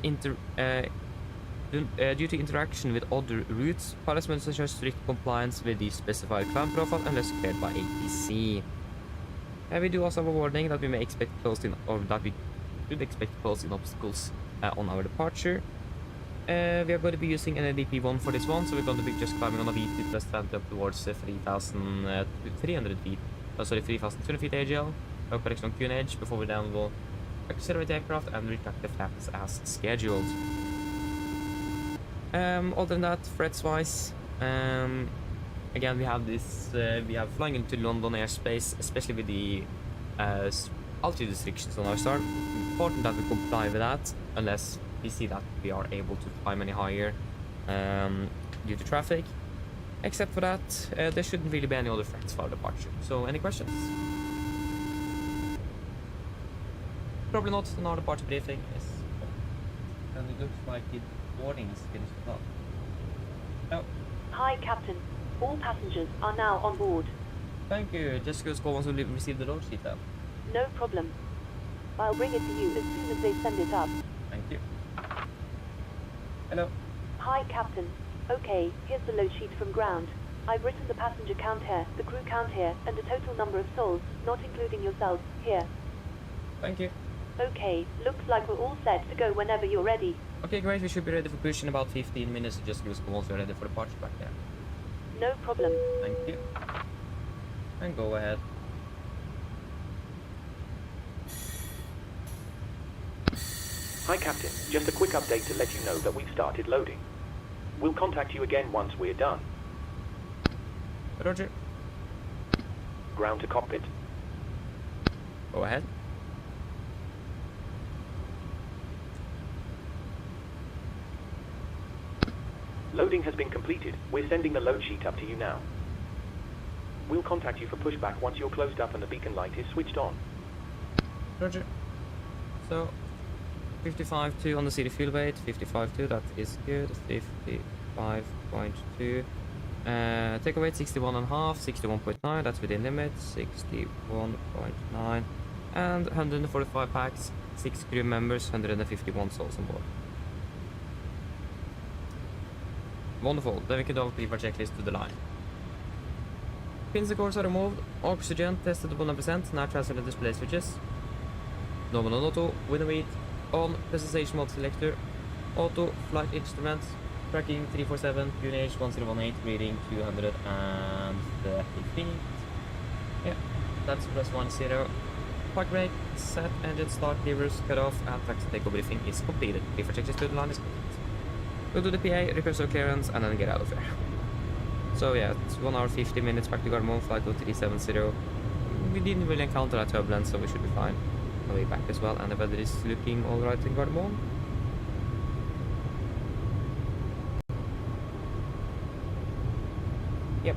due to interaction with other routes, pilots must ensure strict compliance with the specified climb profile unless cleared by ATC. We do also have a warning that we may expect close-in, or that we should expect close-in obstacles on our departure. We are going to be using an LDP1 for this one, so we're going to be just climbing on a VT plus 20 up towards 3,300 feet. Sorry, 3,200 feet AGL. Correction on QNH before we then will accelerate the aircraft and retract the flaps as scheduled. Other than that, threats-wise, again we have this. We have flying into London airspace, especially with the altitude restrictions on our start. Important that we comply with that, unless we see that we are able to climb any higher due to traffic. Except for that, there shouldn't really be any other threats for our departure. So, any questions? Probably not. In our departure briefing is, and it looks like the warning is finished as well. No. Hi, Captain. All passengers are now on board. Thank you. Jessica's call once we receive the load sheet up. No problem. I'll bring it to you as soon as they send it up. Thank you. Hello. Hi, Captain. Okay, here's the load sheet from ground. I've written the passenger count here, the crew count here, and the total number of souls, not including yourselves, here. Thank you. Okay, looks like we're all set to go whenever you're ready. Okay, great. We should be ready for push in about 15 minutes. Just give us a call once we're ready for the parts back there. No problem. Thank you. And go ahead. Hi, Captain. Just a quick update to let you know that we've started loading. We'll contact you again once we're done. Roger. Ground to cockpit. Go ahead. Loading has been completed. We're sending the load sheet up to you now. We'll contact you for pushback once you're closed up and the beacon light is switched on. Roger. So, 55.2 on the city fuel weight. 55.2, that is good. 55.2. Takeoff weight 61.5, 61.9, that's within limits. 61.9. And 145 packs, 6 crew members, 151 souls on board. Wonderful, then we can do our checklist to the line. Pins and cores are removed, oxygen tested to 100%, now transfer the display switches. Normal on auto, window weight, on presentation mode selector, auto, flight instruments, tracking 347, QNH 1018, reading 230 feet. Yeah, that's plus 10. Park brake, set, engine start, levers, cut off, and taxi takeoff briefing is completed. Before checklist to the line is complete. Go to the PA, request for clearance, and then get out of here. So yeah, it's 1 hour 50 minutes back to Gardermoen, flight 0370. We didn't really encounter that turbulence, so we should be fine on the way back as well. And the weather is looking alright in Gardermoen. Yep.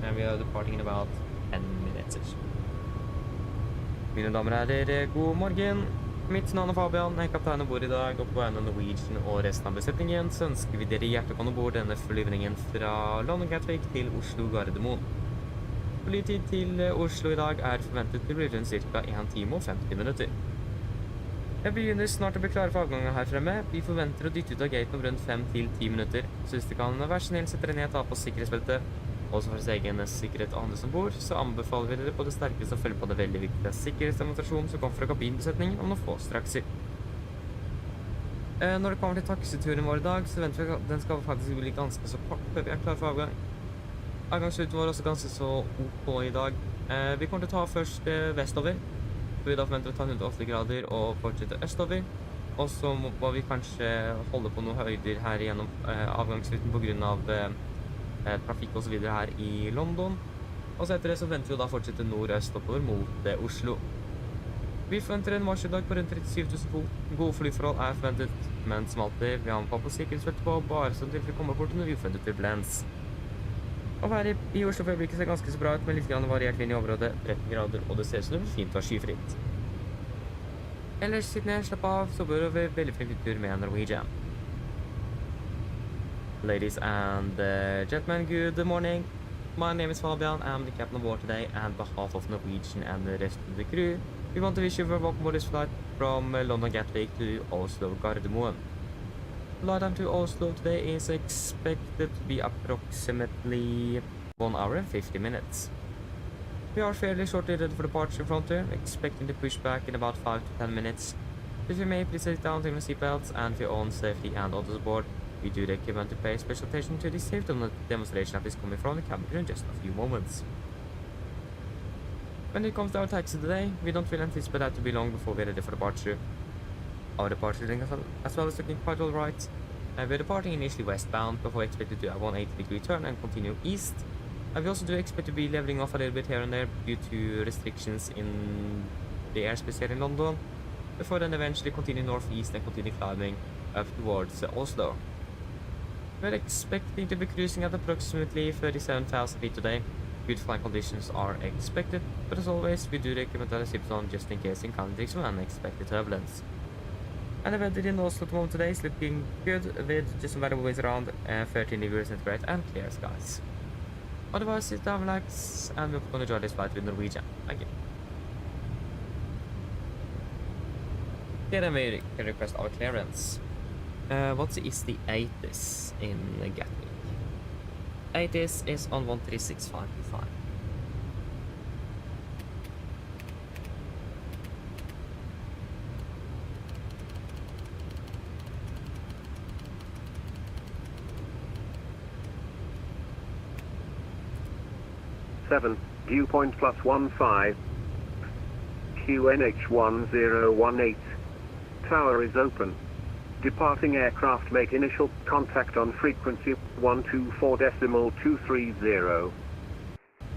And we are departing in about 10 minutes. Mine damer og herrer, god morgen. Mitt navn er Fabian, jeg er kaptein ombord I dag, og på vegne av Norwegian og resten av besetningen så ønsker vi dere hjertelig velkommen ombord denne flyvningen fra London Gatwick til Oslo Gardermoen. Flytid til Oslo I dag forventet til å bli rundt ca. 1 time og 50 minutter. Jeg begynner snart å bli klare for avgangen her fremme. Vi forventer å dytte ut av gaten om rundt 5 til 10 minutter. Så hvis det kan være snill, sette dere ned og ta på sikkerhetsbeltet. Også for sin egen sikkerhet og andre som bor, så anbefaler vi dere på det sterkeste å følge på det veldig viktige sikkerhetsdemonstrasjonen som kommer fra kabinbesetningen om noen få strakser. Når det kommer til taxituren vår I dag, så venter vi at den skal faktisk bli ganske så kort før vi klare for avgang. Avgangsruten var også ganske så OK I dag. Vi kommer til å ta først vestover, så vi da forventer å ta 180 grader og fortsette østover. Og så må vi kanskje holde på noen høyder her gjennom avgangsruten på grunn av trafikk og så videre her I London. Og så etter det så venter vi å da fortsette nordøst oppover mot Oslo. Vi forventer en marsj I dag på rundt 37 000 fot. Gode flyforhold forventet, men som alltid, vi har på sikkerhetsbeltet på, bare sånn til vi kommer bort til noe uforventet turbulens. Å være I Oslo for øyeblikket ser ganske så bra ut, med litt grann variert vind I området, 13 grader, og det ser ut som det blir fint å ha skyfritt. Ellers, sitt ned, slapp av, så bør vi veldig flink tur med Norwegian. Ladies and gentlemen, good morning. My name is Fabian. I'm the captain of board today, and on behalf of Norwegian and the rest of the crew, we want to wish you a welcome aboard this flight from London Gatwick to Oslo Gardermoen. Flight time to Oslo today is expected to be approximately 1 hour and 50 minutes. We are fairly shortly ready for departure from here, expecting to push back in about 5 to 10 minutes. If you may, please sit down, take your seatbelts, and for your own safety and others aboard, we do recommend to pay special attention to the safety demonstration that is coming from the cabin in just a few moments. When it comes to our taxi today, we don't really anticipate that to be long before we're ready for departure. Our departure link as well is looking quite alright. We're departing initially westbound before we expect to do a 180-degree turn and continue east. We also do expect to be leveling off a little bit here and there due to restrictions in the airspace here in London, before then eventually continue northeast and continue climbing up towards Oslo. We're expecting to be cruising at approximately 37,000 feet today. Good flying conditions are expected, but as always, we do recommend that a seatbelt on just in case encountering some unexpected turbulence. And the weather in Oslo at the moment today is looking good, with just some variable winds around 13 degrees centigrade and clear skies. Otherwise, sit down, relax, and we're going to enjoy this flight with Norwegian. Thank you. Okay, then we can request our clearance. What is the 80s in Gatwick? ATIS is on 136525. Viewpoint +15. QNH1018. Tower is open. Departing aircraft make initial contact on frequency 124.230.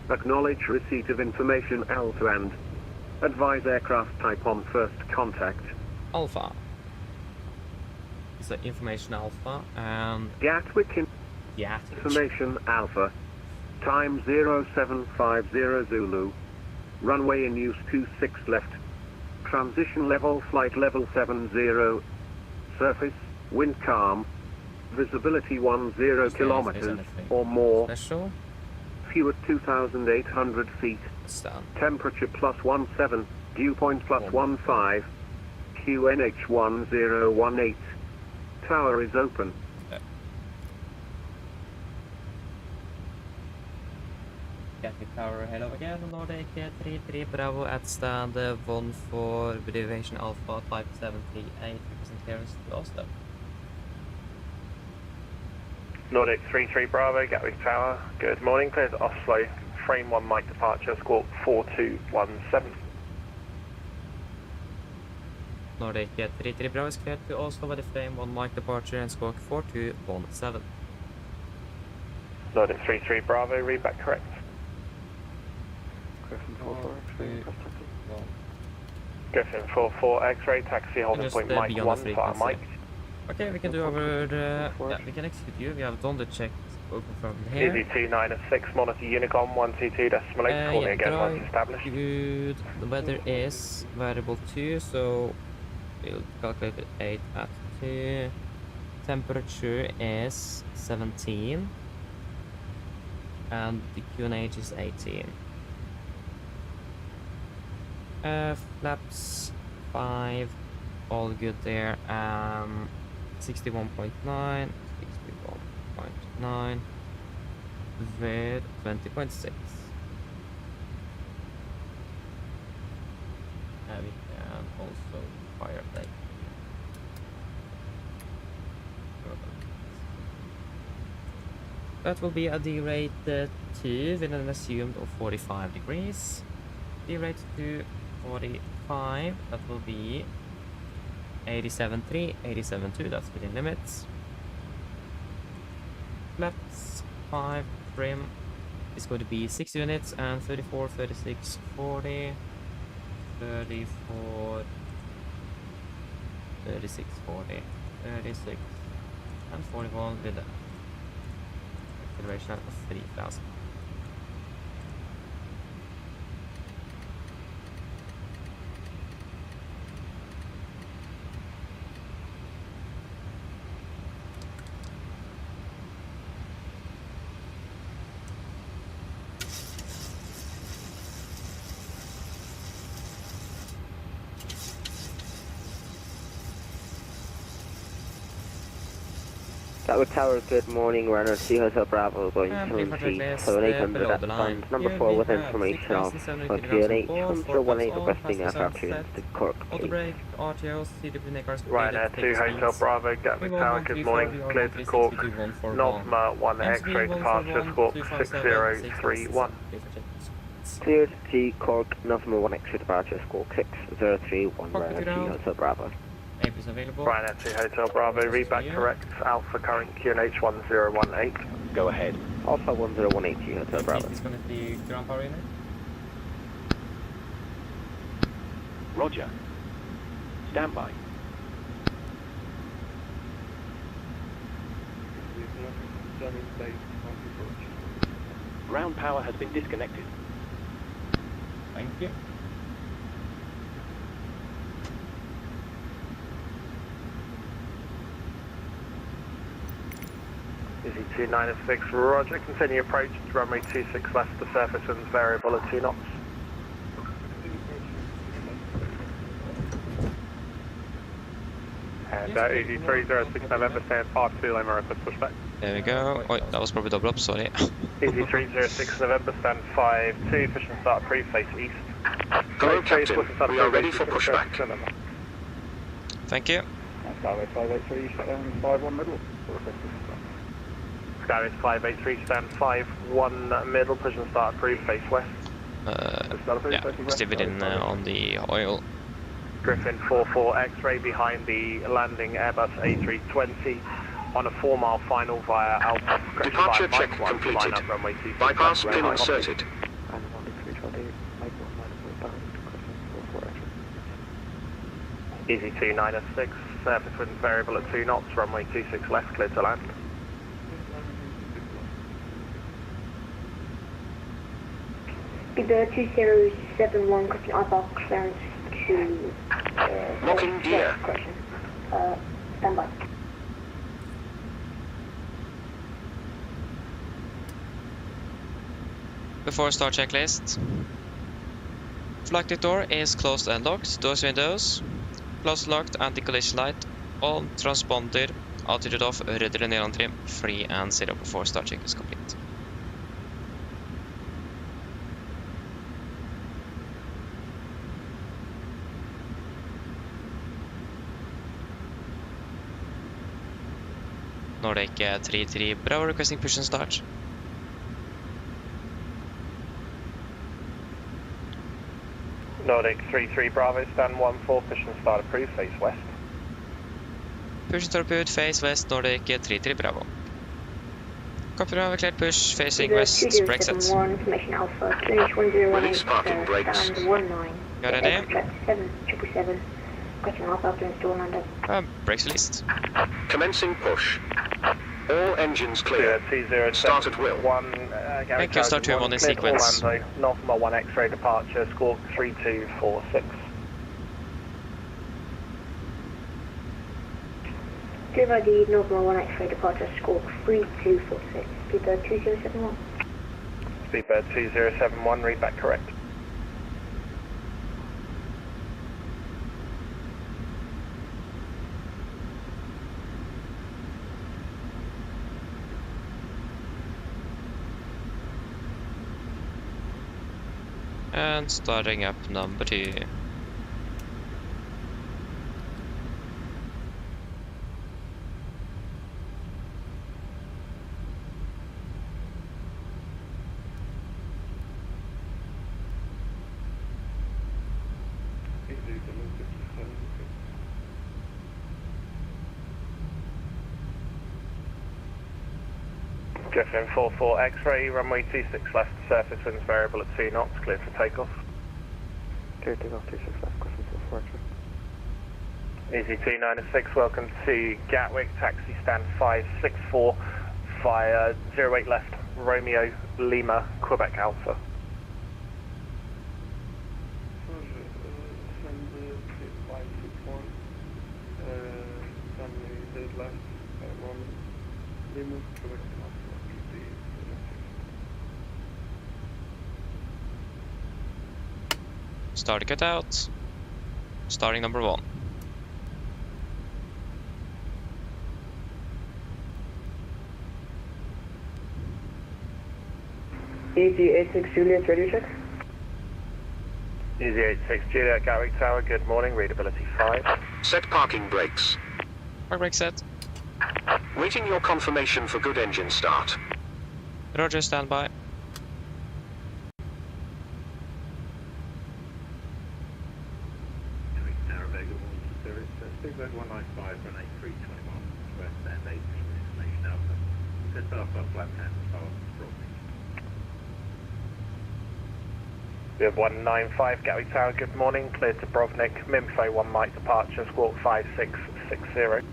Acknowledge receipt of information Alpha and advise aircraft type on first contact. Alpha. It's the information Alpha and Gatwick information Alpha. Time 0750 Zulu. Runway in use 26 left. Transition level flight level 70. Surface, wind calm. Visibility 10 kilometers or more. Special. View at 2,800 feet. Stand. Temperature +17. Viewpoint +15. QNH1018. Tower is open. Gatwick Tower, hello again. Nordic 33 Bravo at stand 1 for Deviation Alpha Type 78. Represent clearance to Oslo. Nordic 33 Bravo, Gatwick Tower. Good morning, clears Oslo. Frame 1 Mike departure, squawk 4217. Nordic 33 Bravo is cleared to Oslo with the frame 1 Mike departure and squawk 4217. Nordic 33 Bravo, read back correct. Griffin 44 X-ray, taxi holding point Mike 1, fire Mike. Okay, we can do over the... Yeah, we can execute you. We have done the check open from here. EZ296, monitor Unicom 122.8, calling again once established. Good. The weather is variable 2, so we'll calculate it 8 at 2. Temperature is 17. And the QNH is 18. Flaps 5, all good there. 61.9, 61.9 with 20.6. And we can also fire plate. That will be a D rate 2 with an assumed of 45 degrees. D rate 2 45, that will be 87.3, 87.2, that's within limits. Flaps 5, trim is going to be 6 units and 34, 36, 40, 34, 36, 40, 36, and 41 with a acceleration of 3,000. Gatwick Tower, good morning, runner 2 Hotel Bravo, going 70, 7800 at times, number 4 with information of QNH 1018 requesting aircraft clearance to Cork, please. Ryanair 2 Hotel Bravo, Gatwick Tower, good morning, cleared to Cork, Northma 1 X-ray departure, squawk 6031. Cleared to Cork, Northma 1 X-ray departure, squawk 6031, Ryanair 2 Hotel Bravo. Ryanair 2 Hotel Bravo, read back correct, Alpha current QNH 1018. Go ahead. Alpha 1018 Hotel Bravo. Roger. Stand by. Ground power has been disconnected. Thank you. EZ296, roger, continue approach to runway 26 left, the surface winds variable at 2 knots. And EZ306 November, stand 52 Lima, request pushback. There we go. Oh, that was probably double up, sorry. Easy 306 November, stand 5-2, push and start approved, face east. Hello, Captain. We are ready for pushback. Thank you. Skyway 583, shutdown 5-1 middle. Skyway 583, stand 5-1 middle, push and start approved, face west. Yeah, still within on the oil. Griffin 44 X-ray behind the landing Airbus A320 on a 4-mile final via Alpha. Departure check completed. Bypass pin inserted. Easy 296, surface wind variable at 2 knots, runway 26 left, clear to land. Speedbird 2071, crossing Alpha, clearance to... Locking gear. Correction. Stand by. Before start checklist. Flight door is closed and locked. Doors, windows closed, locked, anti-collision light on, transponder, altitude off, rudder near on trim, free and 0 before start check is complete. Nordic 33 Bravo requesting push and start. Nordic 33 Bravo, stand 1-4, push and start approved, face west. Push and start approved, face west, Nordic 33 Bravo. Copy, Bravo, cleared push, facing west, brake set. Information Alpha, finish 1018, Release parking brakes. stand 19. You ready? 777, question Alpha after install lander. Brakes released. Commencing push. All engines clear. Start at will. Thank you, start 2-1 in sequence. Orlando, Northmore 1 X-ray departure, score 3246. Clear ID, Northmore 1 X-ray departure, score 3246. Speedbird 2071. Speedbird 2071, read back correct. And starting up number 2. Griffin 44 X-ray, runway 26 left, surface winds variable at 2 knots, clear for takeoff. Clear takeoff 26 left, Griffin 44 X-ray. Easy 296, welcome to Gatwick, taxi stand 564 via 08 left, Romeo Lima, Quebec Alpha. Start cut out. Starting number 1. Easy 86 Juliet, radio check. Easy 86 Juliet, Gatwick Tower, good morning, readability 5. Set parking brakes. Park brake set. Waiting your confirmation for good engine start. Roger, standby. Speedbird 195 for an 8321 west and 18 information Alpha. Set off on flat hand power dropping. We have 195 Gatwick Tower, good morning, cleared to Brovnik, Minfo 1 Mike departure, squawk 5660.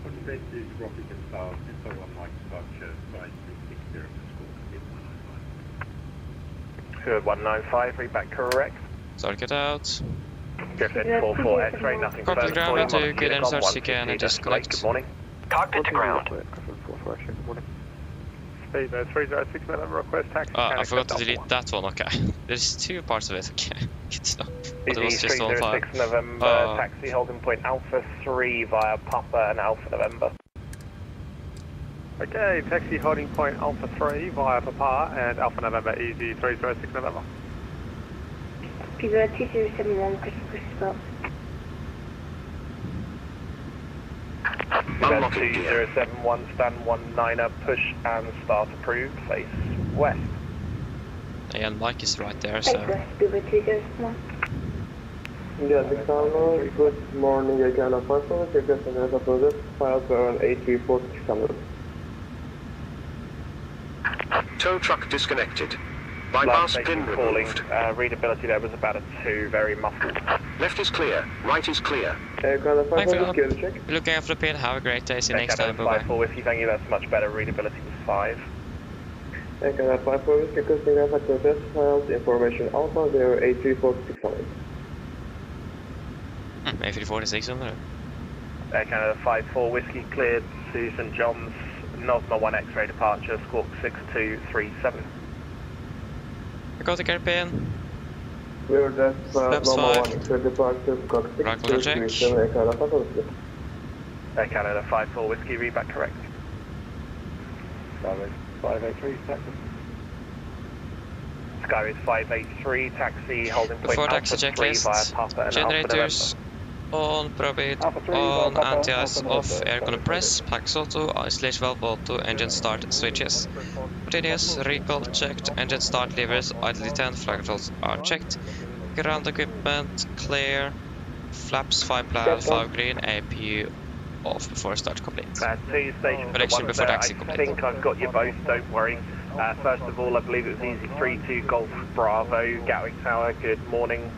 What you base is Rocket and Star, Info 1 Mike departure, 5360 for squawk, hit 195. Good 195, read back correct. Start cut out. Griffin 44 X-ray, nothing Copy further. ground to good and start again and disconnect. Good morning. Cockpit to ground. Griffin 44 X-ray, good morning. Speedbird 306 minute request taxi. I forgot to delete that one, okay. There's 2 parts of it, okay. Good to know. But it was Easy just on 5. 306 November, taxi holding point Alpha 3 via Papa and Alpha November. Okay, taxi holding point Alpha 3 via Papa and Alpha November Easy 306 November. Pivot 2071, push stop. Pivot 2071, stand 19er, push and start approved, face west. And Mike is right there, so... Pivot 2071. Yeah, good morning, again, of Oslo, files are on 834 Tow truck disconnected. Bypass pin removed. Readability there was about a 2, very muffled. Left is clear, right is clear. Thanks for looking after the pin. Have a great day. See you next time. Bye-bye. 5-4 whiskey, thank you, that's much better. Readability was 5. Canada 5-4 whiskey, costing Alpha Protest files, information Alpha 083469. 846 on there. Canada 5-4 whiskey, cleared to St John's, Nosma 1 X-ray departure, squawk 6237. I got the carpin. We're just normal 1 X-ray departure, squawk 6237, Canada 5-4 whiskey. Canada 5-4 whiskey, read back correct. 583, taxi. Skyroad 583, taxi, holding point Before Alpha taxi 3 via checklist, Papa and generators on, probate on, anti-ice off, air compress, packs auto, isolation valve auto, engine start switches. Continuous, recall checked, engine start levers, idle 10, flag controls are checked. Ground equipment clear, flaps 5 black, 5 green, APU off before start complete. 2 stations Connection before taxi I complete. think I've got you both, don't worry. First of all, I believe it was easy 3-2 Golf Bravo, Gatwick Tower, good morning.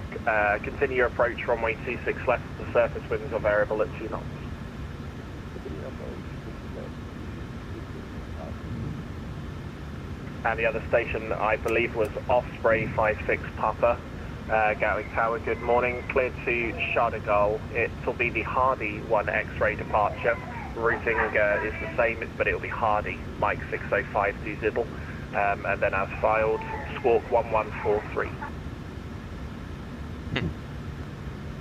Continue your approach, runway 26 left, the surface winds are variable at 2 knots. And the other station, I believe, was Osprey 56 Papa, Gatwick Tower, good morning. Cleared to Chardegal, it will be the Hardy 1 X-ray departure. Routing is the same, but it will be Hardy, Mike 6052 Zibble, and then as filed, squawk 1143.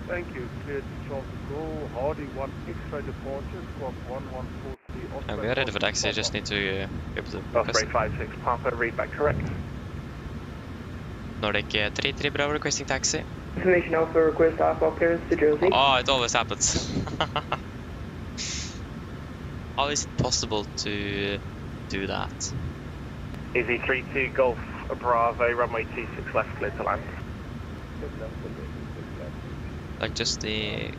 Thank you, cleared to Chardegal, Hardy 1 X-ray departure, squawk 1143. We are ready for taxi, I just need to be able to Osprey 56 Papa, read back correct. Nordic 33 Bravo requesting taxi. Information Alpha, request Alpha clearance to Jersey. Oh, it always happens. How is it possible to do that? Easy 3-2 Golf Bravo, runway 26 left, clear to land. Like just the...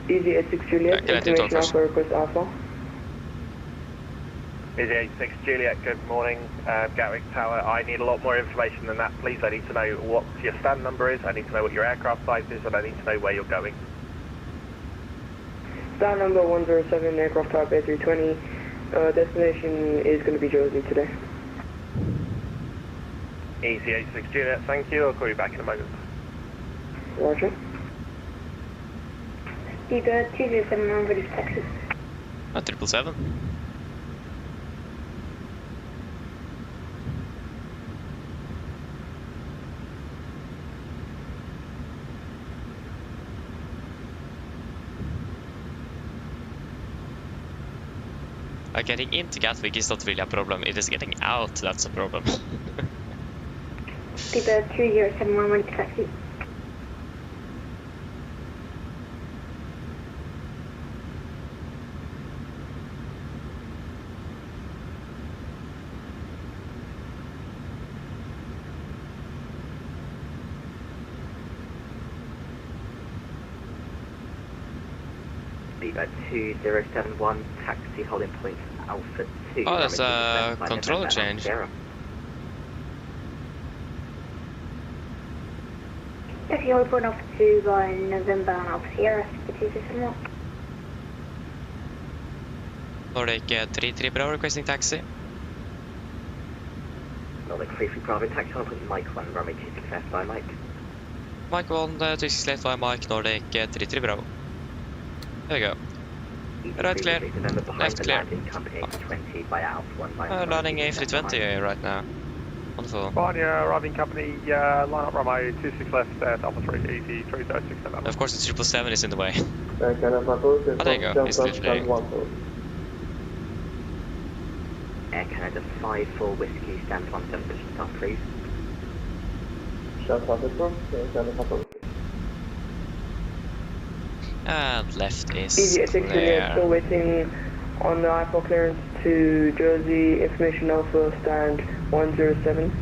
Easy 86 Juliet, information Alpha, request Alpha. Easy 86 Juliet, good morning. Gatwick Tower, I need a lot more information than that, please. I need to know what your stand number is, I need to know what your aircraft type is, and I need to know where you're going. Stand number 107, aircraft type A320. Destination is going to be Jersey today. Easy 86 Juliet, thank you. I'll call you back in a moment. Roger. Pivot 2071, ready for taxi. 777. Getting into Gatwick is not really a problem, it is getting out that's a problem. Pivot 2071, ready for taxi. Pivot 2071, taxi holding point Alpha 2. Oh, that's a controller change. Taxi hold point Alpha 2 by November and Alpha Sierra, 261. Nordic 33 Bravo requesting taxi. Nordic 33 Bravo, taxi holding point Mike 1, runway 26 left by Mike. Mike 1, 26 left by Mike, Nordic 33 Bravo. There we go. Right clear, left clear. Landing A320 right now. Wonderful. Barnia, arriving company, line up runway 26 left at Alpha 3, easy 306. Of course the 777 is in the way. Oh, there you go. It's still flaring. Air Canada 5-4 Whiskey, stand 17 position start, please. And left is DG86 clear. still waiting on the I-4 clearance to Jersey, information Alpha, stand 107,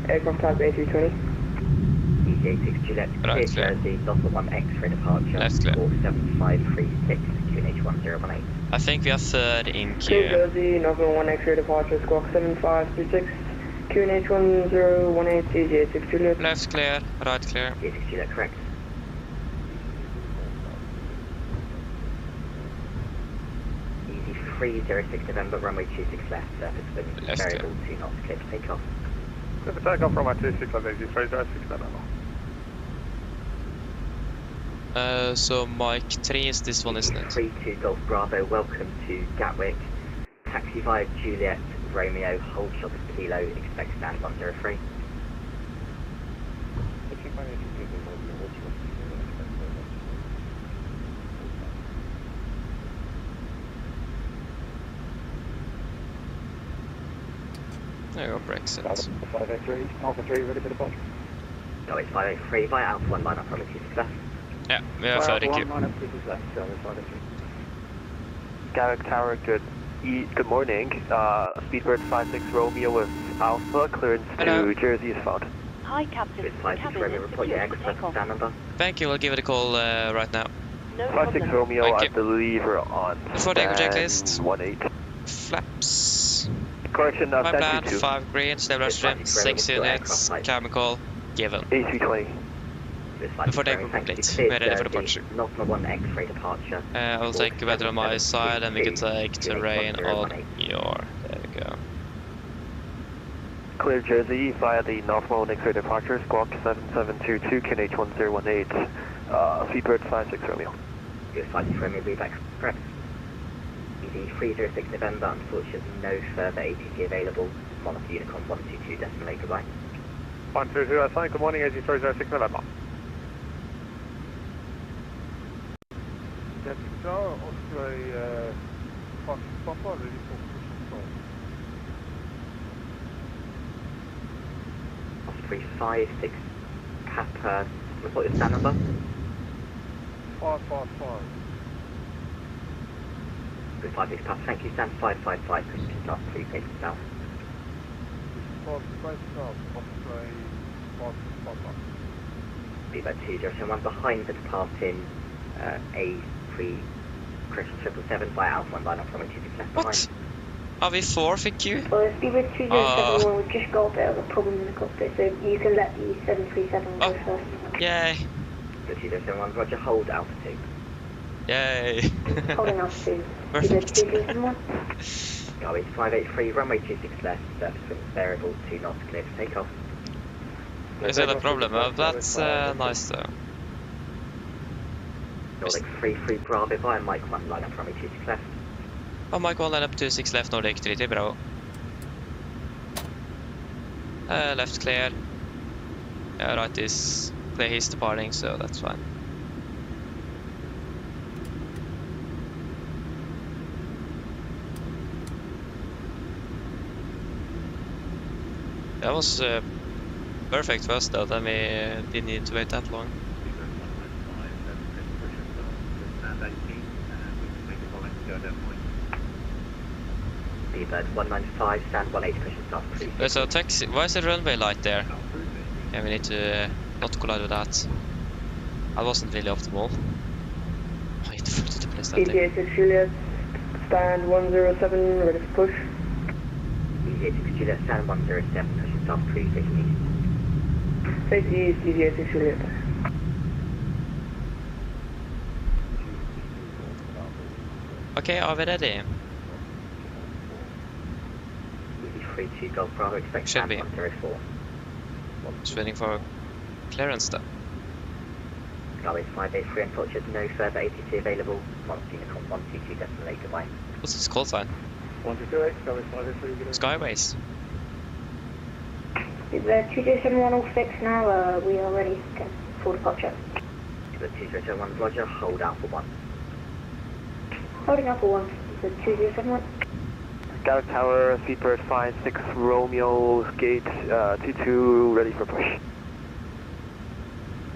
aircraft type A320. DG86 Juliet, clear Jersey, Delta 1 X-ray departure, Left clear. 47536, QNH1018. I think we are third in Clear queue. Jersey, Delta 1 X-ray departure, squawk 7536, QNH1018, DG86 Juliet. Left clear, right clear. DG86 Juliet, correct. Easy 306 November, runway 26 left, surface wind, Left variable 2 knots, clear for takeoff. Clear for takeoff from 26 on Easy 306 November. So Mike 3 is this one, isn't it? 32 Golf Bravo, welcome to Gatwick. Taxi via Juliet, Romeo, hold shot of Kilo, expect stand 103. There you go, Brexit. 583, Alpha 3, ready for departure. No, it's 583 via Alpha 1 line up from 26 left. Yeah, we are third in queue. Gatwick Tower, good morning. Speedbird 56 Romeo with Alpha, clearance to Jersey is found. Hi, Captain. It's 56 Romeo, report your aircraft stand number. Thank you, we'll give it a call right now. No 56 Romeo, Thank I you. believe we're on Before the checklist. 18. Flaps. Correction, My plan, 1032. 5 green, stabilize trim, 6 units, cabin call, given. A320. Before they complete, we're ready for departure. Nocma 1 X-ray departure. I will take weather on my side and we can take terrain on your. There we go. Clear Jersey via the Northbound X-ray departure, squawk 7722, QNH1018, Speedbird 56 Romeo. Your 56 Romeo, be back, correct. ED 306 November, unfortunately no further ATC available. Monitor Unicom 122, decimal 8, goodbye. 122, that's fine. Good morning, AG 306 November. Captain Tower, Osprey, Fox Papa, ready for push Osprey 56 Kappa, report your stand number. 555. Good 56 Kappa, thank you, stand 555, Christian start 3 paces south. Fox Space South, Osprey, Fox Papa. Beaver 2071 behind the departing A3 Christian 777 via Alpha 1 line up from 26 left behind. What? Are we fourth in queue? Well, Speedbird 2071, we've just got a bit of a problem in the cockpit, so you can let the 737 go first. Yay. The 2071, roger, hold Alpha 2. Yay. Holding Alpha 2. Perfect. Speedbird 2071. Galway 583, runway 26 left, surface wind variable 2 knots, clear for takeoff. Is that a problem? That's nice though. Nordic 33 Bravo via Mike 1 line up from 26 left. Oh, Mike 1 line up to 6 left, Nordic 33, bravo. Left clear. Right is clear, he's departing, so that's fine. That was perfect for us though, then we didn't need to wait that long. Beaver 195, stand 18, push and start 3. So taxi, why is the runway light there? Yeah, we need to not collide with that. That wasn't really optimal. I hate to place that there. DG86 Juliet, stand 107, ready for push. DG86 Juliet, stand 107, push and start 3, facing east. Facing east, DG86 Juliet. Okay, are we ready? 32 Golf Bravo, expect Should stand be. 104. Just waiting for clearance then. Galway 583, unfortunately no further ATC available. Monitor Unicom 122, decimal 8, goodbye. What's this call sign? 128, Galway 583, good. Skyways. Speedbird 2071 all fixed now, we are ready for departure. The 2071 roger, hold Alpha 1. Holding up for 2071. Gatwick Tower, Speedbird 56 Romeo, gate 22, ready for push.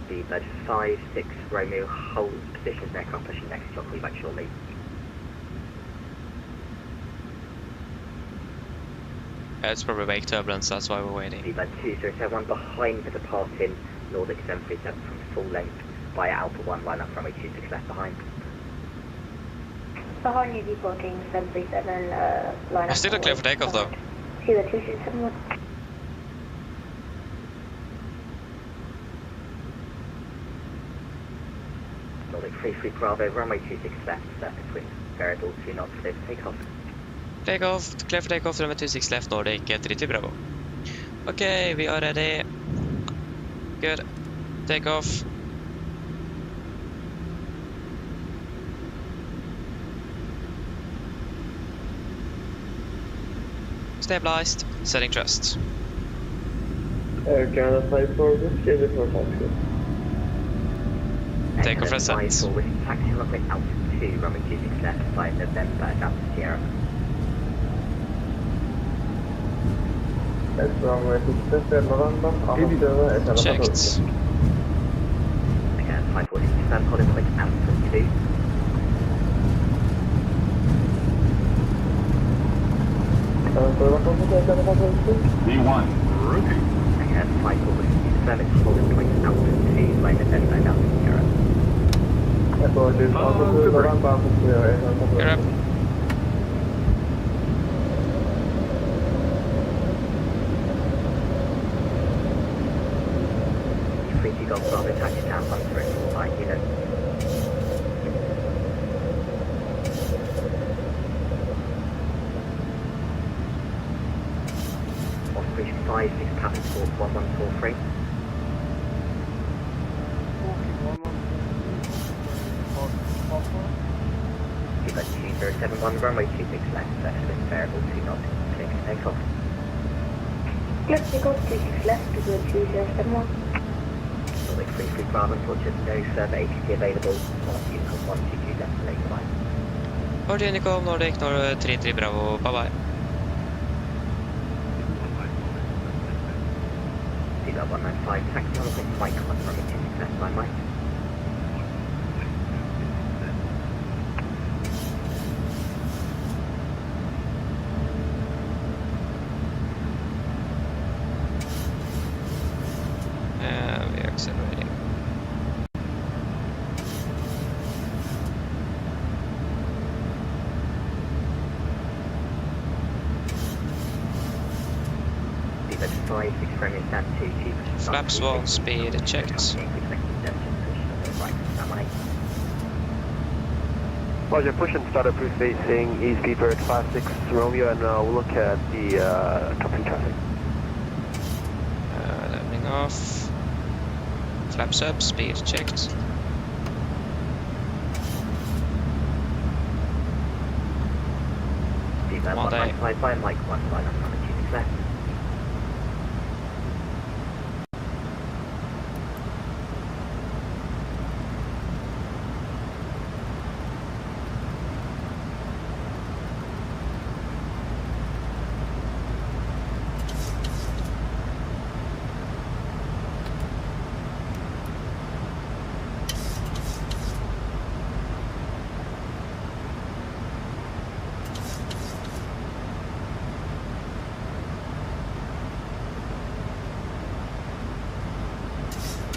Speedbird 56 Romeo, hold positions, aircraft pushing next to you, I'll call you back shortly. It's probably wake turbulence, that's why we're waiting. Speedbird 2071 behind the departing Nordic 737 from full length via Alpha 1, line up runway 26 left behind. Behind you deporting 737, line I'm up. still clear for takeoff though. See the 2671. Nordic 33 Bravo, runway 26 left, surface wind, variable 2 knots, clear for takeoff. Takeoff, clear for takeoff, runway 26 left, Nordic 33 Bravo. Okay, we are ready. Good. Takeoff. Stabilized, setting thrust. Air Canada 54, schedule for taxi. Takeoff reset. Taxi runway altitude 2, runway 26 left, 5 November, Delta Sierra. That's runway 26 November, altitude Checked. Okay, 546, holding runway altitude 2. B1, routine. Okay, 546, it's holding runway altitude 2, line November, Delta Sierra. Apologies, altitude November, altitude You're up. Golf Bravo, taxi down, Hunter, and 5 unit. Osprey 56, cabin port 1143. Speedbird 2071, runway 26 left, surface wind variable 2 knots, clear for takeoff. Clear for takeoff, 26 left, to the 2071. Nordic 33 Bravo, unfortunately no further ATC available. Unicom 122 left, later line. Or Unicom, Nordic, 33 Bravo, bye bye. Speedbird 195, taxi on quick flight command, runway 26 left, line right. We're accelerating. Speedbird 56, Romeo stand 2, chief. Flaps 1, speed checked. Roger, push and start approved facing East Speedbird 56 Romeo, and we'll look at the company traffic. Leveling off. Flaps up, speed checked. Speedbird 195 by Mike 1, line up runway 26 left.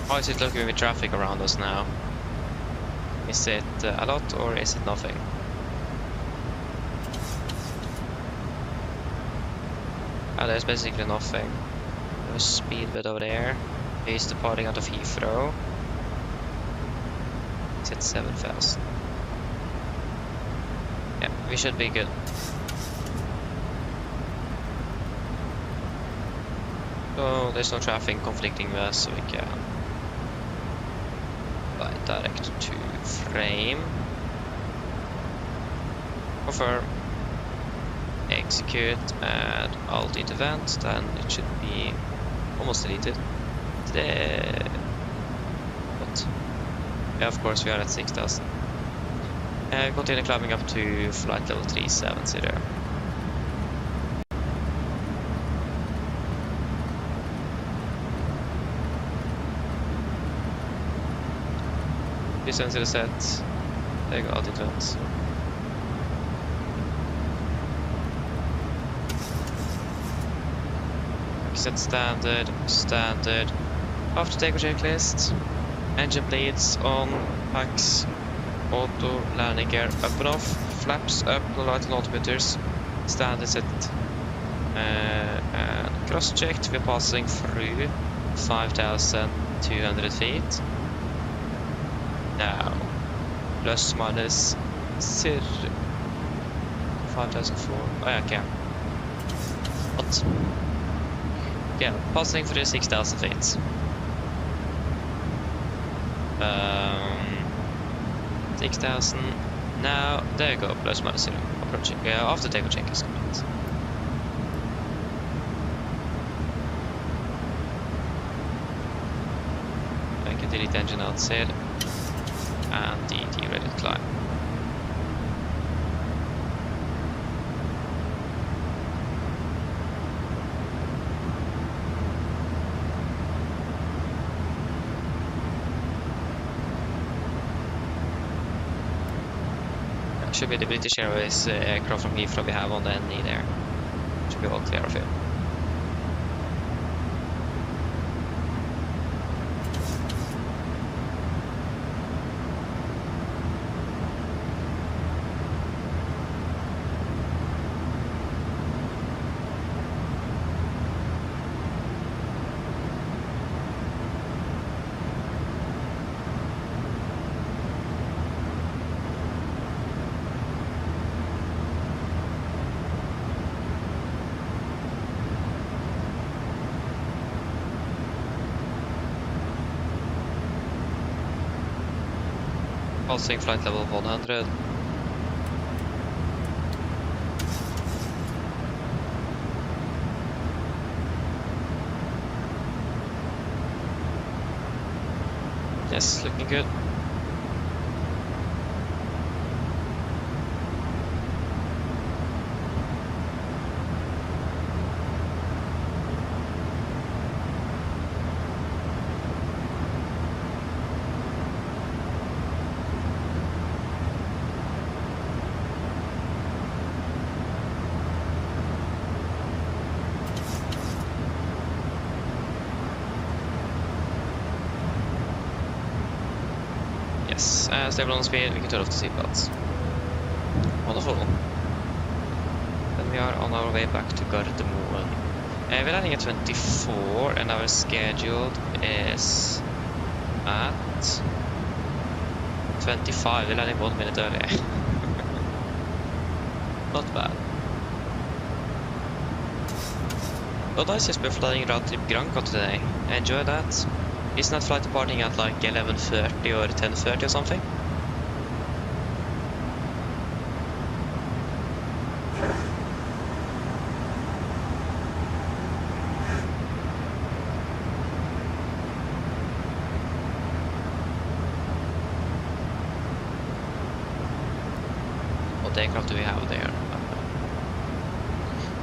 How is it looking with traffic around us now? Is it a lot or is it nothing? There's basically nothing. There's a speedbird over there. He's departing out of Heathrow. It's at 7,000. Yeah, we should be good. So there's no traffic conflicting with us, so we can fly direct to frame. Confirm. Execute, add alt into event, then it should be almost deleted. But yeah, of course we are at 6,000. Continue climbing up to flight level 370. Distance to the set. There you go, altitude. Set standard. After takeoff checklist. Engine bleeds on. Packs. Auto. Landing gear up and off. Flaps up. No light and altimeters. Standard set. And cross checked. We're passing through 5,200 feet. Now. Plus minus 5,004. Oh yeah, okay. What? Yeah, passing through 6,000 feet. 6,000. Now, there you go, plus minus 0. Approaching. Yeah, after takeoff check is complete. I can delete engine outside. And DT ready to climb. Should be the British Airways aircraft from Heathrow we have on the NE there. Should be all clear of it. Passing flight level 100. Yes, looking good. Stable on speed, we can turn off the seatbelts. Wonderful. Then we are on our way back to Gardermoen. We're landing at 24 and our schedule is at 25. We're landing 1 minute earlier. Not bad. Well, nice just been flying round trip Granca today. I enjoyed that. Isn't that flight departing at like 11:30 or 10:30 or something? What aircraft do we have there?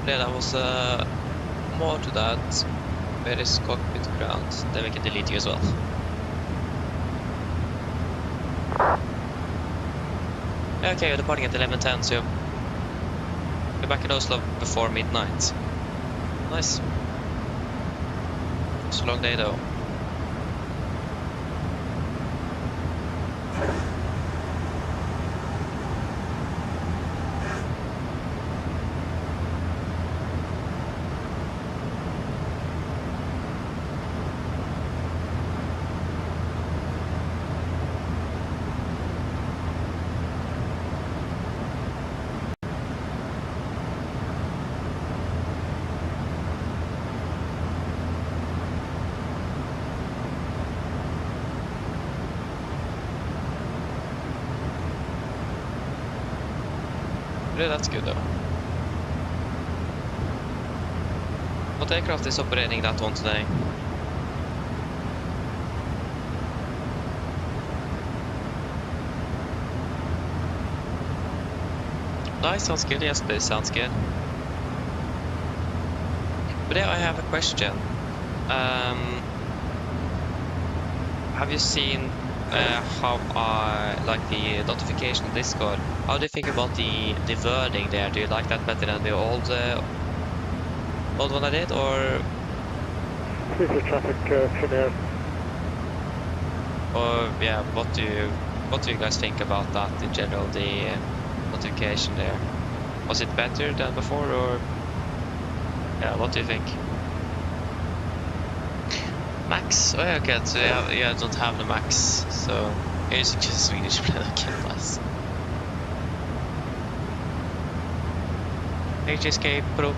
Yeah, that was more to that. Where is cockpit ground? Then we can delete you as well. Okay, we're departing at 11:10, so we're back in Oslo before midnight. Nice. It's a long day though. Yeah, that's good though. What aircraft is operating that one today? Nice, sounds good. Yes, please, sounds good. But yeah, I have a question. Have you seen how I like the notification in Discord? How do you think about the wording there? Do you like that better than the old one I did, or? This is traffic for Or yeah, what do you guys think about that in general? The notification there, was it better than before, or yeah, what do you think? Max? Oh yeah, okay, so yeah, I don't have the max, so it's just Swedish plan. Okay, nice. HSK Pro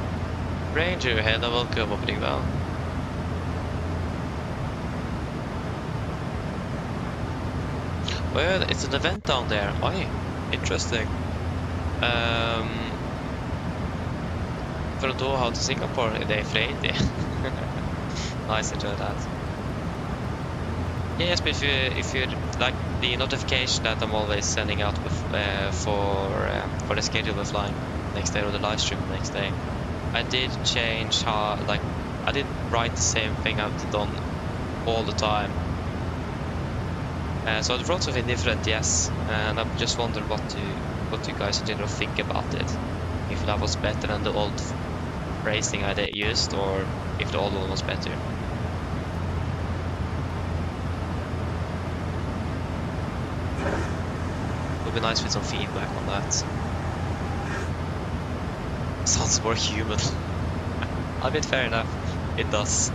Ranger ahead of welcome opening well. Well, it's an event down there. Oh, interesting. Från Doha to Singapore, det är frejdigt. Nice, enjoy that. Yes, but if you like the notification that I'm always sending out for the schedule of flying next day or the live stream next day, I did change how, like, I didn't write the same thing I've done all the time. So I wrote something different, yes, and I'm just wondering what you guys in general think about it. If that was better than the old phrasing I used, or if the old one was better. It would be nice with some feedback on that. Sounds more human. I mean, fair enough, it does.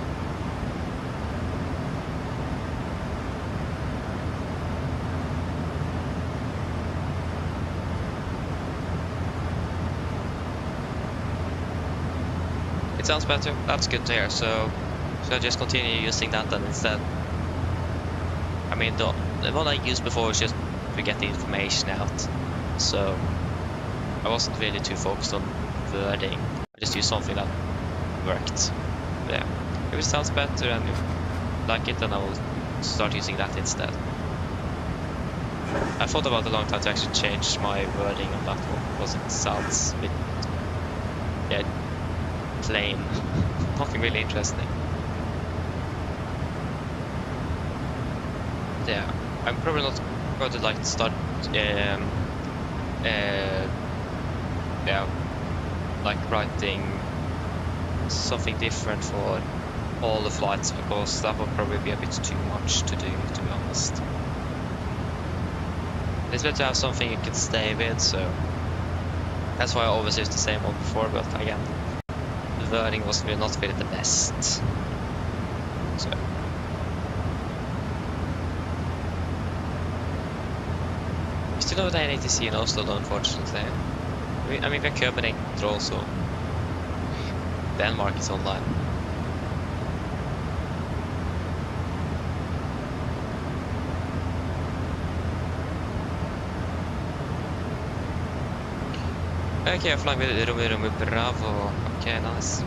It sounds better. That's good to hear. So I just continue using that then instead. I mean, the one I used before was just to get the information out. So I wasn't really too focused on wording. I just used something that worked. But yeah, if it sounds better and you like it, then I will start using that instead. I thought about it a long time to actually change my wording on that one because it sounds a bit, yeah, plain, nothing really interesting. Yeah, I'm probably not going to like start yeah, like writing something different for all the flights, because that would probably be a bit too much to do, to be honest. It's better to have something you can stay with, so that's why I always used the same one before, but again, the wording was really not really the best. So we still don't have an ATC in Oslo though, unfortunately. I mean, we're Copenhagen also. Denmark is online. Okay, I'm flying with Romeo Bravo. Okay, nice.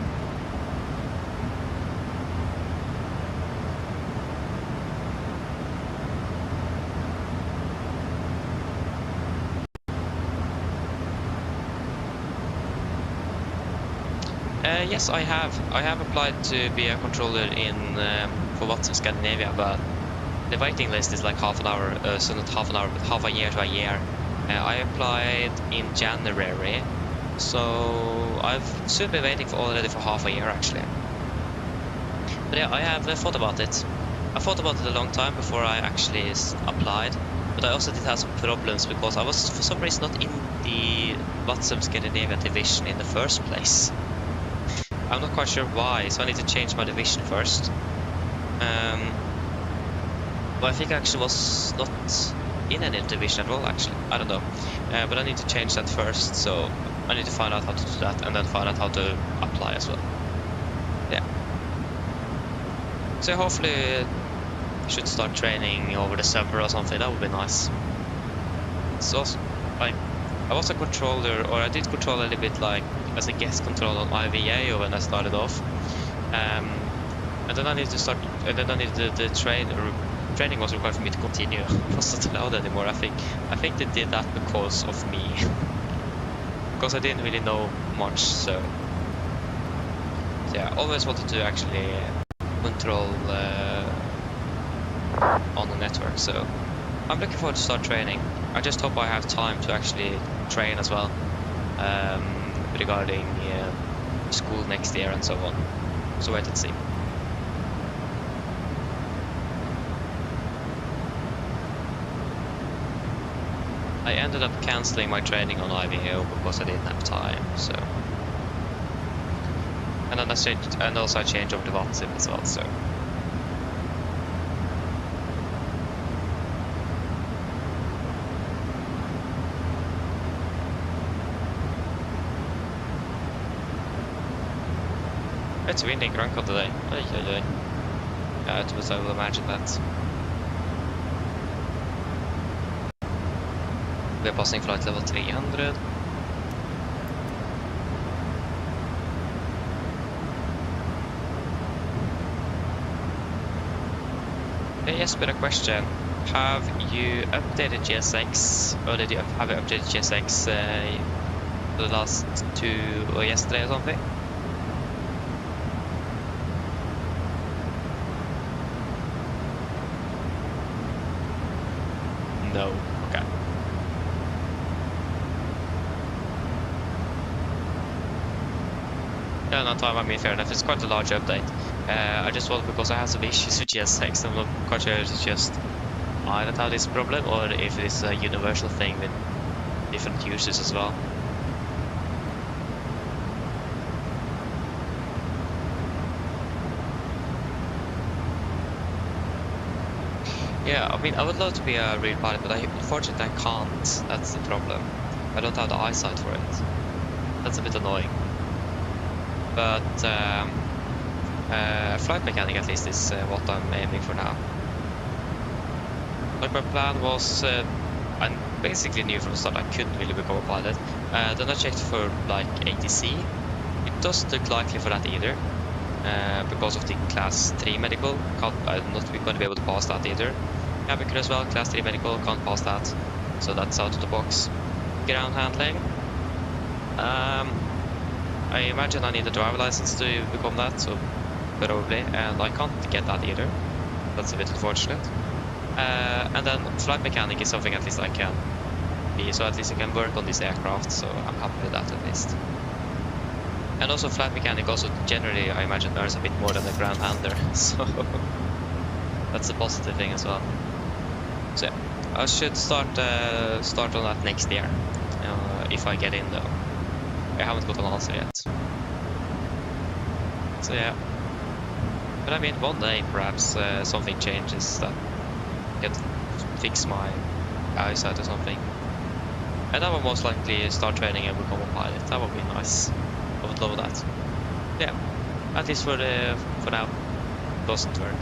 Yes, I have. I have applied to be a controller in for Watson Scandinavia, but the waiting list is like half an hour. So not half an hour, but half a year to a year. I applied in January, so I've still been waiting already for half a year actually. But yeah, I have thought about it. I thought about it a long time before I actually applied, but I also did have some problems because I was for some reason not in the Watson Scandinavia division in the first place. I'm not quite sure why, so I need to change my division first. But I think I actually was not in any division at all, actually. I don't know. But I need to change that first, so I need to find out how to do that and then find out how to apply as well. Yeah. So hopefully I should start training over the summer or something. That would be nice. So like, I was a controller, or I did control a little bit like as a guest controller on IVA when I started off. And then I need to start, and then I need the training was required for me to continue. It wasn't allowed anymore. I think they did that because of me. because I didn't really know much, so yeah, I always wanted to actually control on the network, so I'm looking forward to start training. I just hope I have time to actually train as well, regarding school next year and so on. So wait and see. I ended up cancelling my training on IVO because I didn't have time, so. And then I changed, and also I changed over to WhatsApp as well, so. It's windy Grand Con today. Yeah, it was, I will imagine that. We're passing flight level 300. Hey Jesper, a question. Have you updated GSX, or have you updated GSX for the last 2 or yesterday or something? No. Okay. Yeah, no time. I mean, fair enough. It's quite a large update. I just want, because I have some issues with GSX. I'm not quite sure if it's just I that have this problem, or if it's a universal thing with different users as well. Yeah, I mean, I would love to be a real pilot, but unfortunately I can't. That's the problem. I don't have the eyesight for it. That's a bit annoying. But flight mechanic at least is what I'm aiming for now. Like my plan was, I basically knew from the start I couldn't really become a pilot. Then I checked for like ATC. It doesn't look likely for that either. Because of the class 3 medical, I'm not going to be able to pass that either. Cabin as well, class 3 medical, can't pass that, so that's out of the box. Ground handling, I imagine I need a driver license to become that, so probably, and I can't get that either. That's a bit unfortunate. And then flight mechanic is something at least I can be, so at least I can work on this aircraft, so I'm happy with that at least. And also flight mechanic also generally, I imagine, earns a bit more than the ground handler, so that's a positive thing as well. So yeah, I should start on that next year, if I get in though. I haven't got an answer yet. So yeah, but I mean, one day perhaps something changes that can fix my eyesight or something, and I will most likely start training and become a pilot. That would be nice. I would love that. Yeah, at least for now, it doesn't work.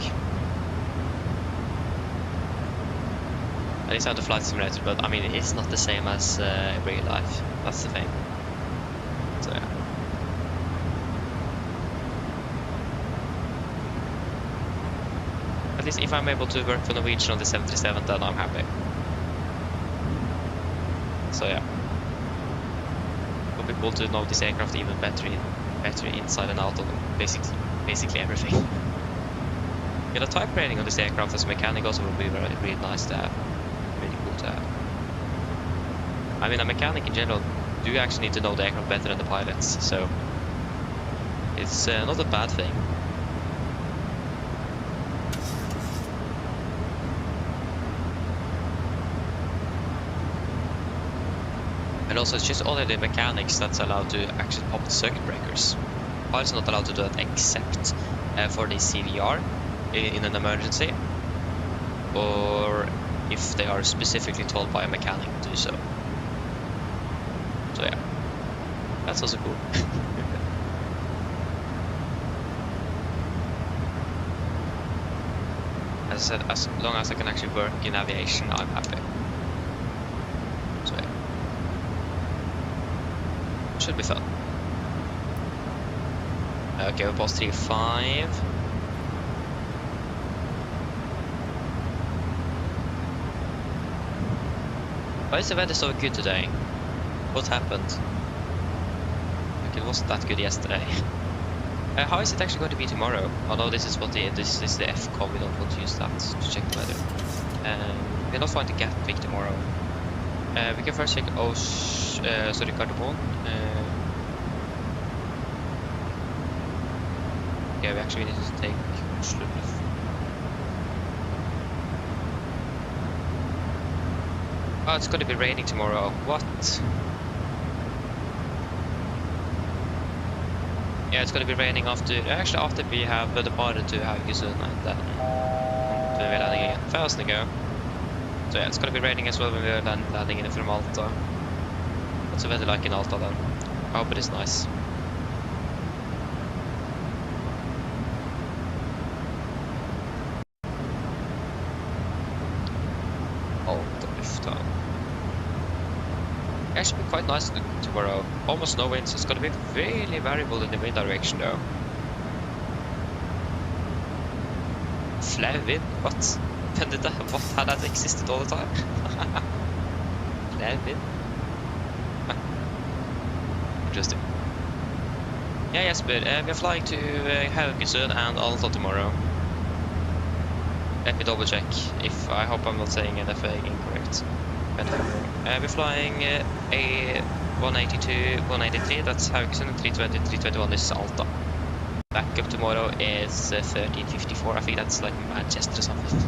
At least I have the flight simulator, but I mean it's not the same as real life. That's the thing. So yeah. At least if I'm able to work for Norwegian on the 737, then I'm happy. So yeah. It would be cool to know this aircraft even better inside and out of basically everything. Yeah, the type rating on this aircraft as a mechanic also would be really nice to have. Really cool to have. I mean, a mechanic in general do actually need to know the aircraft better than the pilots, so it's not a bad thing. And also, it's just only the mechanics that's allowed to actually pop the circuit breakers. Pilots are not allowed to do that except for the CVR in an emergency, or if they are specifically told by a mechanic to do so. So yeah, that's also cool. As I said, as long as I can actually work in aviation, I'm happy. So yeah, should be fun. Okay, we're past 3.5. Why is the weather so good today? What happened? It wasn't that good yesterday. How is it actually going to be tomorrow? Oh no, this is the FCOM. We don't want to use that to check the weather. We're not flying to Gatwick tomorrow. We can first check Cardamon. Yeah, we actually need to take Oslo. Oh, it's going to be raining tomorrow. What? Yeah, it's going to be raining after we have departed to Haugesund and then we're landing again. 1,000 ago. So yeah, it's going to be raining as well when we're landing in from Malta. What's the weather like in Malta then? I hope it is nice. It should be quite nice tomorrow. Almost no winds. It's going to be really variable in the wind direction though. Flau wind? What? When did that? What had that existed all the time? Flau wind? Interesting. Yeah, yes, but we are flying to Haugesund and Alta tomorrow. Let me double check. If I hope I'm not saying anything incorrect. We're flying a 182, 183, that's Haugesund, 320, 321 is Alta. Backup tomorrow is 1354, I think that's like Manchester or something.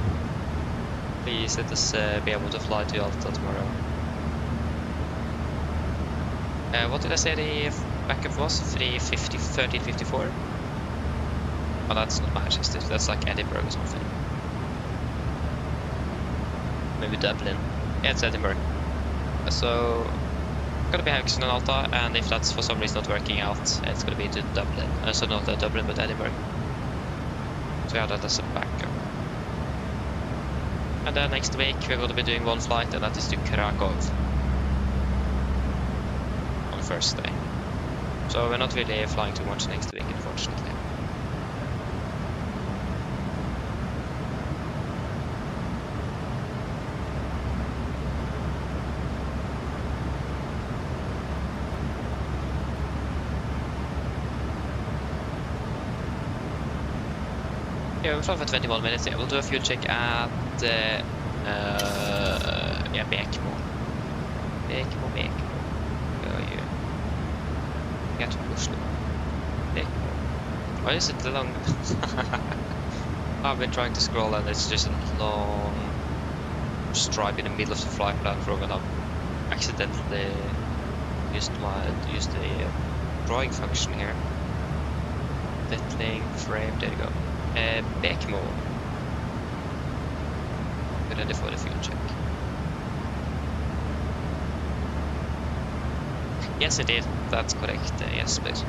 Please let us be able to fly to Alta tomorrow. What did I say the backup was? 350, 1354? Oh, that's not Manchester, that's like Edinburgh or something. Maybe Dublin. Yeah, it's Edinburgh. So, gonna be Haugesund and Alta, and if that's for some reason not working out, it's gonna be to Dublin. So not Dublin, but Edinburgh. So yeah, that is a backup. And then next week we're gonna be doing one flight, and that is to Krakow on Thursday. So we're not really flying too much next week, unfortunately. Yeah, we're flying for 21 minutes. Yeah, we'll do a fuel check at yeah, Bekmo. Where are you? Get to Oslo. Bekmo. Why is it long? I've been trying to scroll and it's just a long stripe in the middle of the flight plan from when I accidentally used the drawing function here. Settling frame. There you go. Bekmo. We're ready for the fuel check. Yes, indeed. That's correct. Yes, please.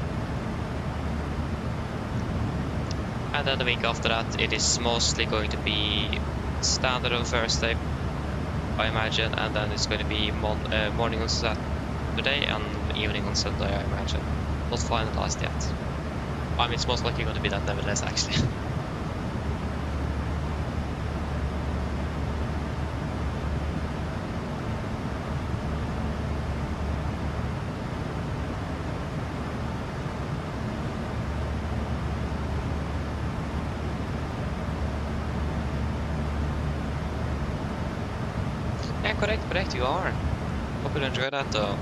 And then the week after that, it is mostly going to be standard on Thursday, I imagine, and then it's going to be morning on Saturday and evening on Sunday, I imagine. Not finalized yet. I mean, it's most likely going to be that nevertheless, actually. Yeah, correct, you are. Hope you enjoy that though.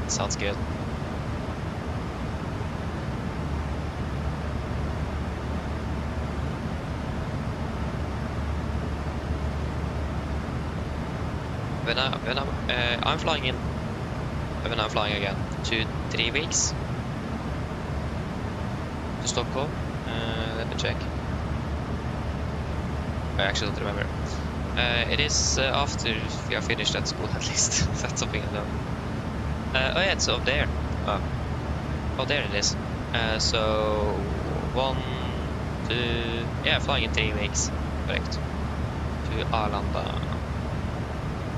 Sounds good. I'm flying in when I'm flying again 2-3 weeks to Stockholm. Let me check. I actually don't remember. It is after we are finished at school, at least. That's something I know. Oh yeah, it's up there. Oh, there it is. So 1, 2, yeah, flying in 3 weeks. Correct. To Arlanda.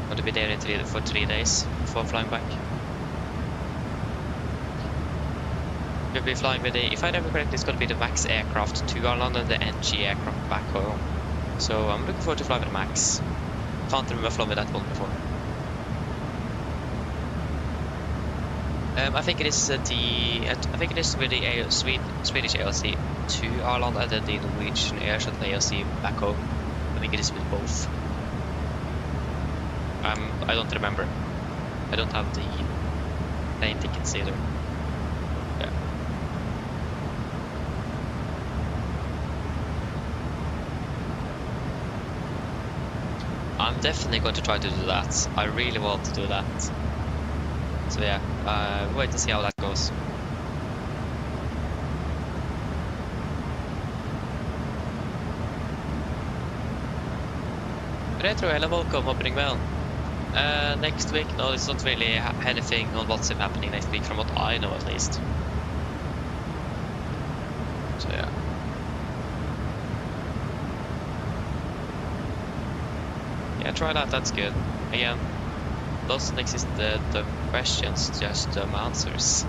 Going to be there for 3 days before flying back. We'll be flying with the, if I remember correctly, it's going to be the Max aircraft to Arlanda and the NG aircraft back home. So I'm looking forward to flying with the Max. Can't remember flying with that one before. I think it is I think it is with the Swedish ALC to Ireland and then the Norwegian Air Shuttle ALC back home. I think it is with both. I don't remember. I don't have the plane tickets either. Yeah. I'm definitely going to try to do that. I really want to do that. So yeah, wait to see how that goes. Retro, hello, welcome, hoping well. Next week, no, it's not really anything on what's happening next week from what I know at least. So yeah. Yeah, try that, that's good. Again, doesn't exist the questions, just answers.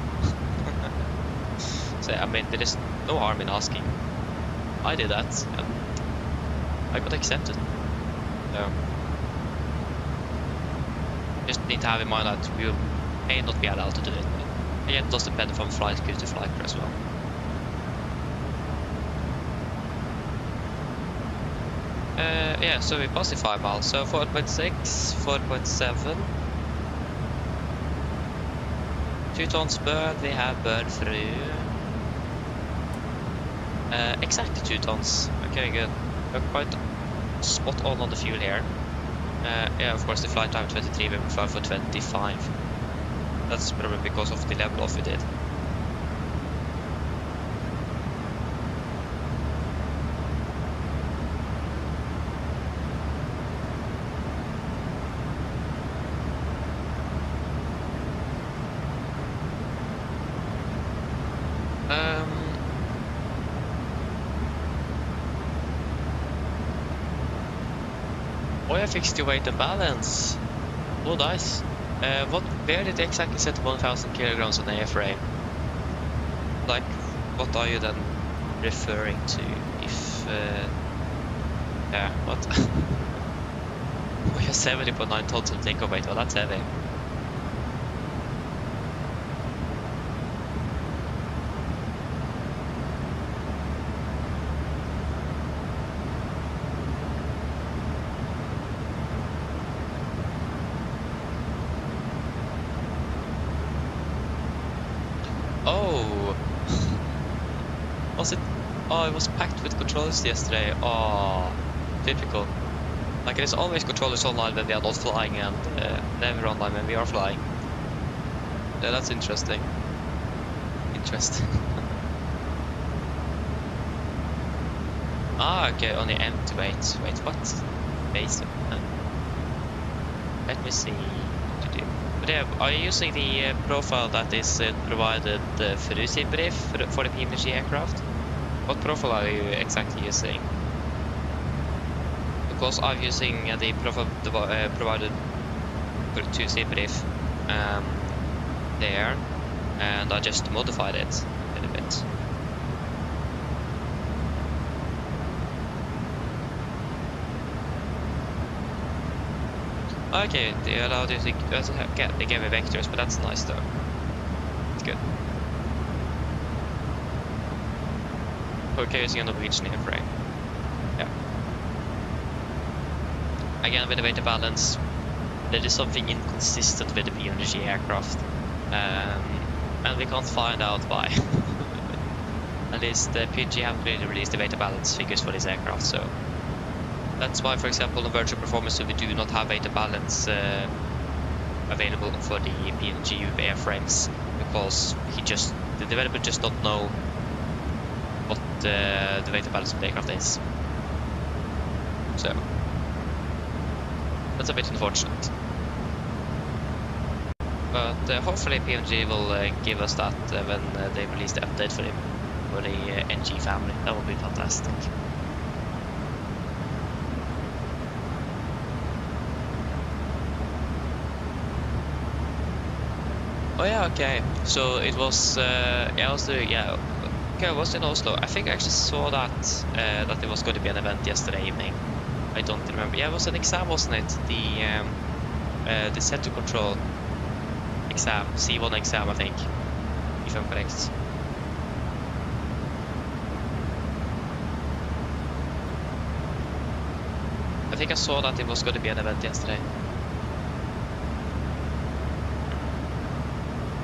So I mean, there is no harm in asking. I did that, and I got accepted. So, just need to have in mind that you may not be allowed to do it. Again, it does depend from flight crew to flight crew as well. Yeah, so we passed the 5 miles, so 4.6, 4.7. 2 tons burned, we have burned through. Exactly 2 tons. Okay, good. We're quite spot on the fuel here. Yeah, of course the flight time 23, we fly for 25. That's probably because of the level off we did. Oh, I fixed your weight and balance. Oh, nice. Where did they exactly set 1,000 kilograms on the airframe? Like, what are you then referring to? If, yeah, what? Oh, you're 70.9 tons of takeoff weight. Well, that's heavy. Oh, was it? Oh, it was packed with controllers yesterday. Oh, typical. Like, there's always controllers online when we are not flying, and never online when we are flying. Yeah, that's interesting. Interesting. Ah, okay, only empty. Wait, what? Base. Let me see. But yeah, are you using the profile that is provided for the brief for the PMDG aircraft? What profile are you exactly using? Because I'm using the profile provided for the 2C brief there, and I just modified it a little bit. Okay, they allowed you to they gave me vectors, but that's nice though. It's good. Okay, using a Norwegian airframe. Yeah. Again, with the weight balance, there is something inconsistent with the PMDG aircraft, and we can't find out why. At least the PMDG haven't really released the weight balance figures for this aircraft, so. That's why, for example, in virtual performance, we do not have weight balance available for the PMDG airframes, because the developer just don't know what the weight balance of the aircraft is. So that's a bit unfortunate. But hopefully PMDG will give us that when they release the update for the NG family. That would be fantastic. Oh yeah, okay. So it was yeah, okay, I was in Oslo. I think I actually saw that that it was going to be an event yesterday evening. I don't remember. Yeah, it was an exam, wasn't it? The center control exam, C1 exam, I think, if I'm correct. I think I saw that it was going to be an event yesterday.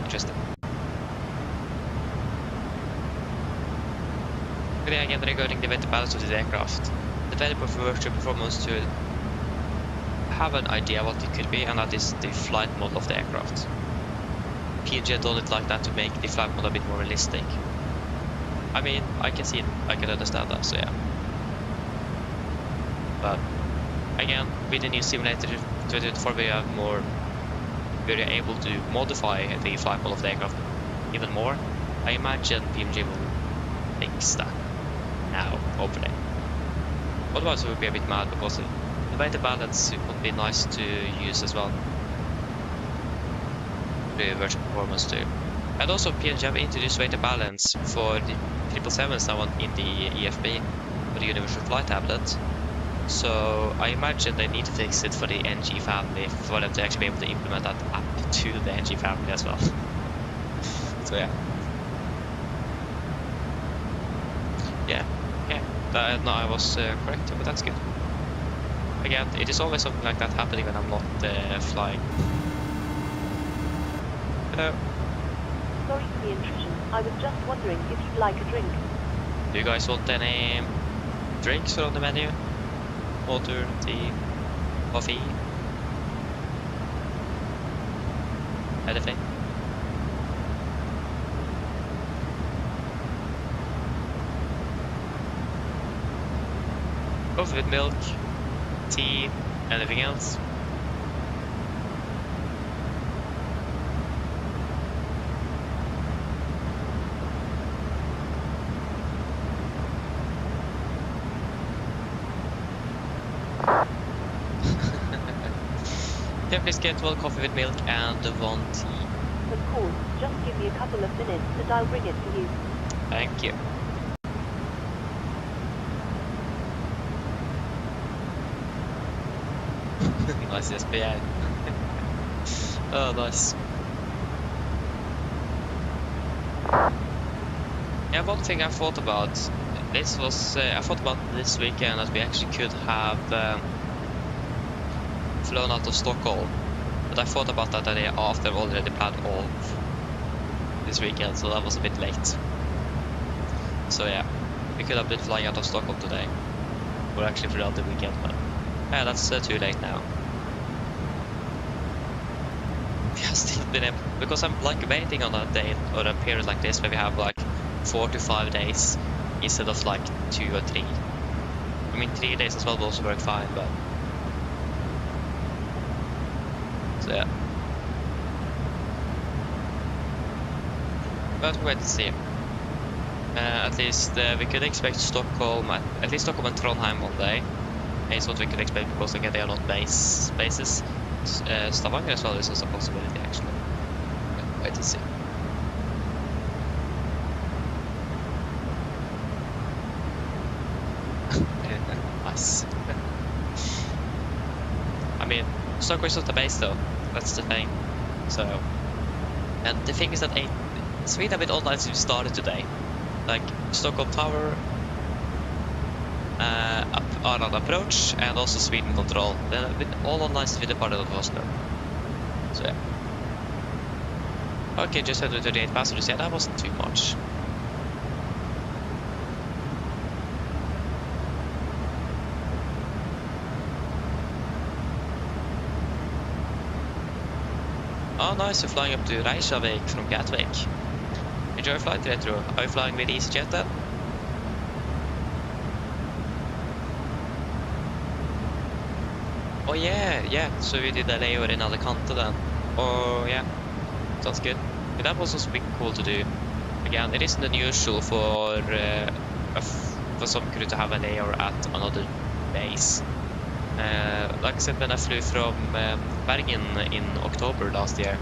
Interesting. Today again regarding the weight balance of the aircraft. The developer for virtual performance to have an idea what it could be, and that is the flight model of the aircraft. PMG done it like that to make the flight model a bit more realistic. I mean, I can see it, I can understand that, so yeah. But again, with the new simulator 2024, we are able to modify the flight model of the aircraft even more. I imagine PMG will fix that now, hopefully. Otherwise, we would be a bit mad because the weight balance would be nice to use as well. The virtual performance too. And also, PMG have introduced weight balance for the 777s now in the EFB, for the Universal Flight Tablet. So I imagine they need to fix it for the NG family for them to actually be able to implement that app to the NG family as well. So yeah. Yeah. No, I was correct, but that's good. Again, it is always something like that happening when I'm not flying. Hello. Sorry for the intrusion. I was just wondering if you'd like a drink. Do you guys want any drinks on the menu? Water, tea, coffee, anything? Coffee with milk, tea, anything else? Yeah, please get 1 coffee with milk and 1 tea. Of course, just give me a couple of minutes and I'll bring it to you. Thank you. Nice SPA. Oh, nice. Yeah, one thing I thought about, I thought about this weekend that we actually could have flown out of Stockholm, but I thought about that idea after I've already planned all this weekend, so that was a bit late. So yeah, we could have been flying out of Stockholm today, or actually throughout the weekend, but yeah, that's too late now. We have still been able, because I'm like waiting on a day or a period like this where we have like 4 to 5 days instead of like 2 or 3. I mean 3 days as well will also work fine, but so yeah. But we'll wait and see. At least we could expect Stockholm, at least Stockholm and Trondheim one day. Is what we could expect, because again they are not bases. Stavanger as well is also a possibility actually. Yeah, wait and see. Nice. I mean, Stockholm is not the base though, that's the thing. So, and the thing is that Sweden have been online since we started today. Like Stockholm Tower, Arlanda approach, and also Sweden control. They've been all online since we departed of Oslo. So yeah. Okay, just 138 passengers. Yeah, that wasn't too much. Oh nice, you're flying up to Reykjavik from Gatwick. Enjoy your flight, Retro. Are you flying with EasyJet then? Oh yeah, so we did a layover in Alicante then. Oh yeah, sounds good. Yeah, that was also big cool to do. Again, it isn't unusual for some crew to have a layover at another base. Like I said, when I flew from Bergen in October last year,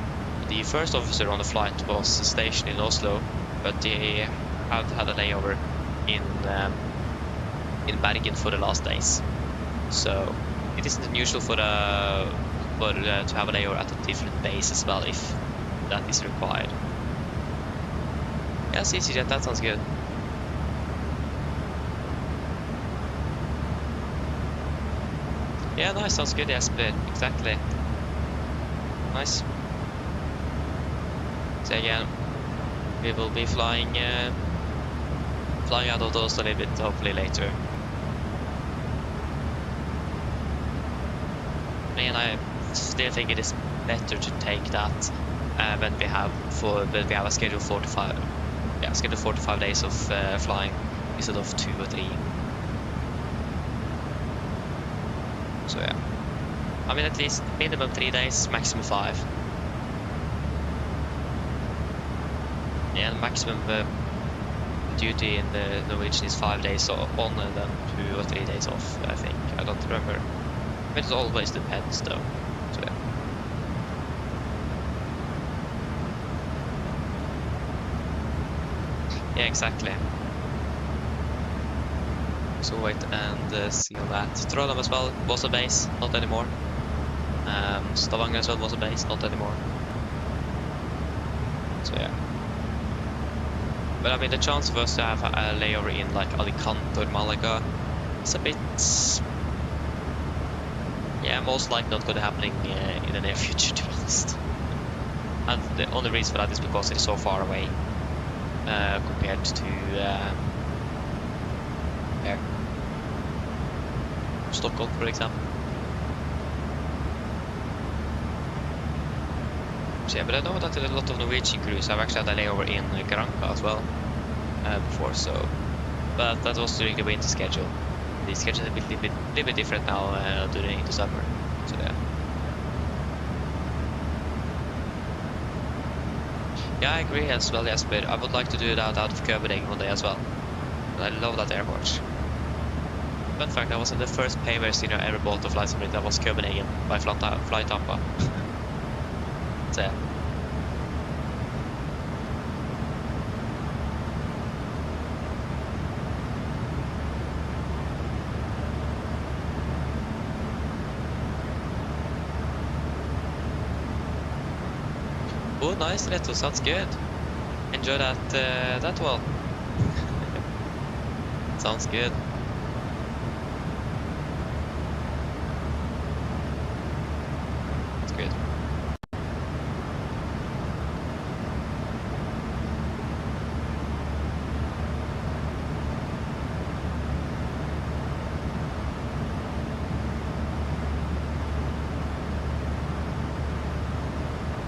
the first officer on the flight was stationed in Oslo, but they had a layover in Bergen for the last days. So it isn't unusual to have a layover at a different base as well if that is required. Yes, EasyJet, that sounds good. Yeah, nice, sounds good, Jesper, exactly. Nice. So again, we will be flying out of those a little bit, hopefully later. And I still think it is better to take that when we have a schedule 45. Yeah, schedule 45 days of flying instead of 2 or 3. So yeah, I mean at least minimum 3 days, maximum 5. Yeah, the maximum duty in the Norwegian is 5 days on and then 2 or 3 days off, I think. I don't remember. It always depends though. So yeah. Yeah, exactly. So wait and see on that. Trondheim as well was a base, not anymore. Stavanger as well was a base, not anymore. So yeah. But I mean, the chance for us to have a layover in like Alicante or Malaga is a bit, yeah, most likely not going to happen in the near future, to be honest. And the only reason for that is because it's so far away compared to Stockholm, for example. So yeah, but I know that a lot of Norwegian crews have actually had a layover in Granca as well before, so, but that was during the winter schedule. The schedule is a little bit different now during the summer, so yeah. Yeah, I agree as well, yes, but I would like to do that out of Copenhagen one day as well. I love that airport. Fun fact, that was the first payware scene I ever bought to fly something that was Copenhagen by Fly Tampa. So yeah. Oh, nice, Reto, sounds good. Enjoy that well. Sounds good. That's good.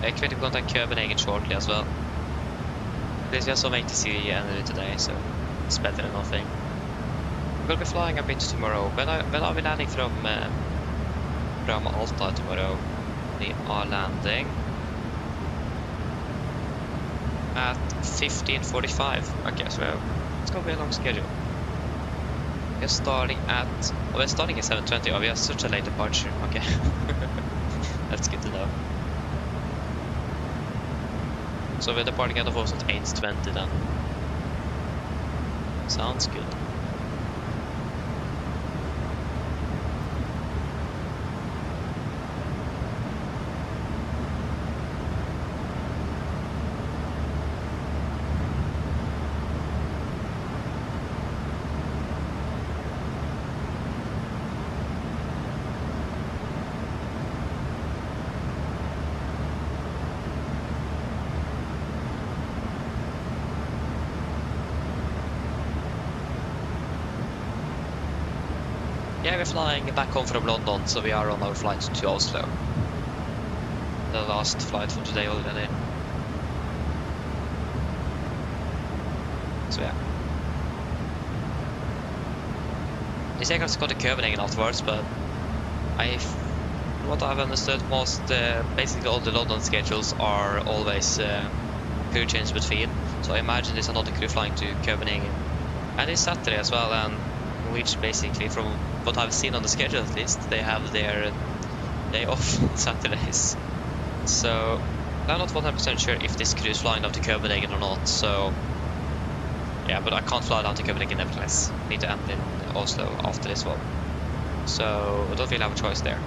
I expect to contact Copenhagen shortly as well. There's just some ATC energy today, so it's better than nothing. We'll be flying a bit tomorrow. When are we landing from Alta tomorrow? We are landing at 15:45. Okay, so it's gonna be a long schedule. We're starting at 7:20. Oh, we have such a late departure. Okay, that's good to know. So we're departing out of Oslo at 8:20 then. Sounds good. Yeah, we're flying back home from London, so we are on our flight to Oslo. The last flight for today already. So yeah. They say I have to go to Copenhagen afterwards, but what I've understood most, basically all the London schedules are always crew change between. So I imagine there's another crew flying to Copenhagen. And it's Saturday as well, and which basically, from what I've seen on the schedule at least, they have their day off Saturdays. So I'm not 100% sure if this crew is flying down to Copenhagen or not, so yeah, but I can't fly down to Copenhagen nevertheless. Need to end in Oslo after this one, so I don't really have a choice there.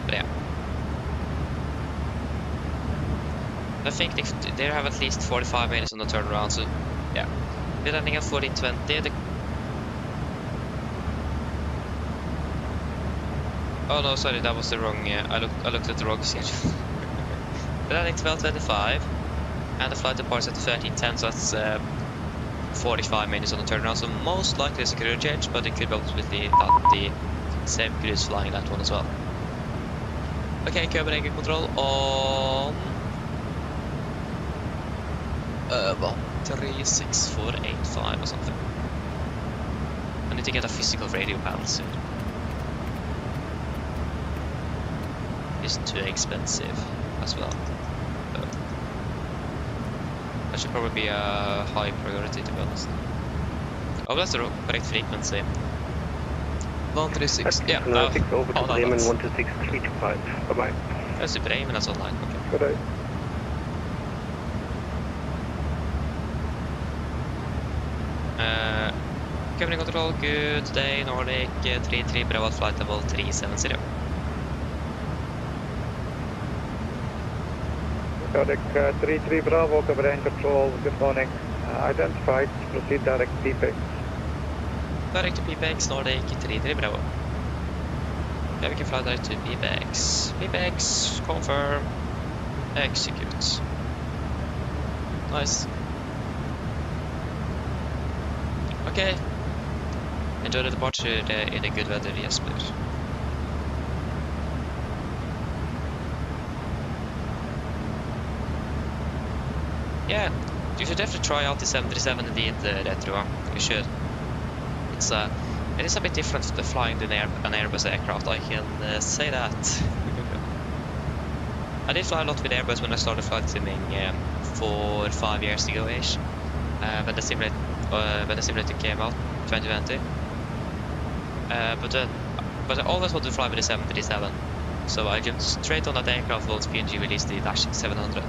But yeah. I think they have at least 45 minutes on the turnaround, so yeah. We're landing at 14:20. Oh no, sorry, that was the wrong. I looked at the wrong schedule. We're landing 12:25, and the flight departs at 13:10, so that's 45 minutes on the turnaround. So most likely it's a career change, but it could also be that the same crew is flying that one as well. Okay, Copenhagen control on 13485 or something. I need to get a physical radio panel soon. It's too expensive as well. So that should probably be a high priority, to be honest. Oh, that's the correct frequency. 136. Yeah, over to Bremen, that's 126.325. Bye-bye. That's the Bremen, that's online. Okay. Good day. Company control, good day, Nordic 33 Bravo flight level 370. Nordic 33 Bravo, Copenhagen control, good morning. Identified, proceed direct PPX. Direct to PPX, Nordic 33 Bravo. Yeah, we can fly direct to PPX. PPX, confirm, execute. Nice. Okay. Enjoy the departure in a good weather, Jesper. Yeah, you should definitely try out the 737 indeed, Retro. You should. It is a bit different to flying an Airbus aircraft, I can say that. I did fly a lot with Airbus when I started flight simming 4 or 5 years ago-ish, when the simulator came out, 2020. But I always wanted to fly with the 737, so I jumped straight on that aircraft once PNG released the Dash 700,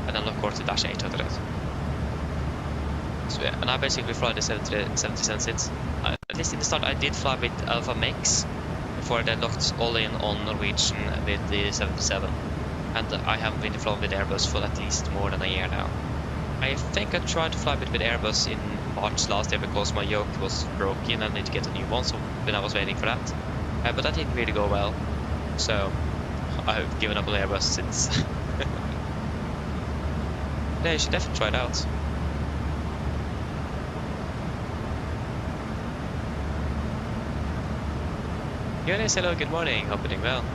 and then of course the Dash 800. So yeah, and I basically fly the 737 since. At least in the start I did fly with Alpha Mix, before I then locked all in on Norwegian with the 737, and I haven't really flown with Airbus for at least more than a year now. I think I tried to fly with Airbus in March last year because my yoke was broken and I need to get a new one, so when I was waiting for that. But that didn't really go well, so I've given up on Airbus since. Yeah, you should definitely try it out. Jonas, hello, good morning, hope you're doing well.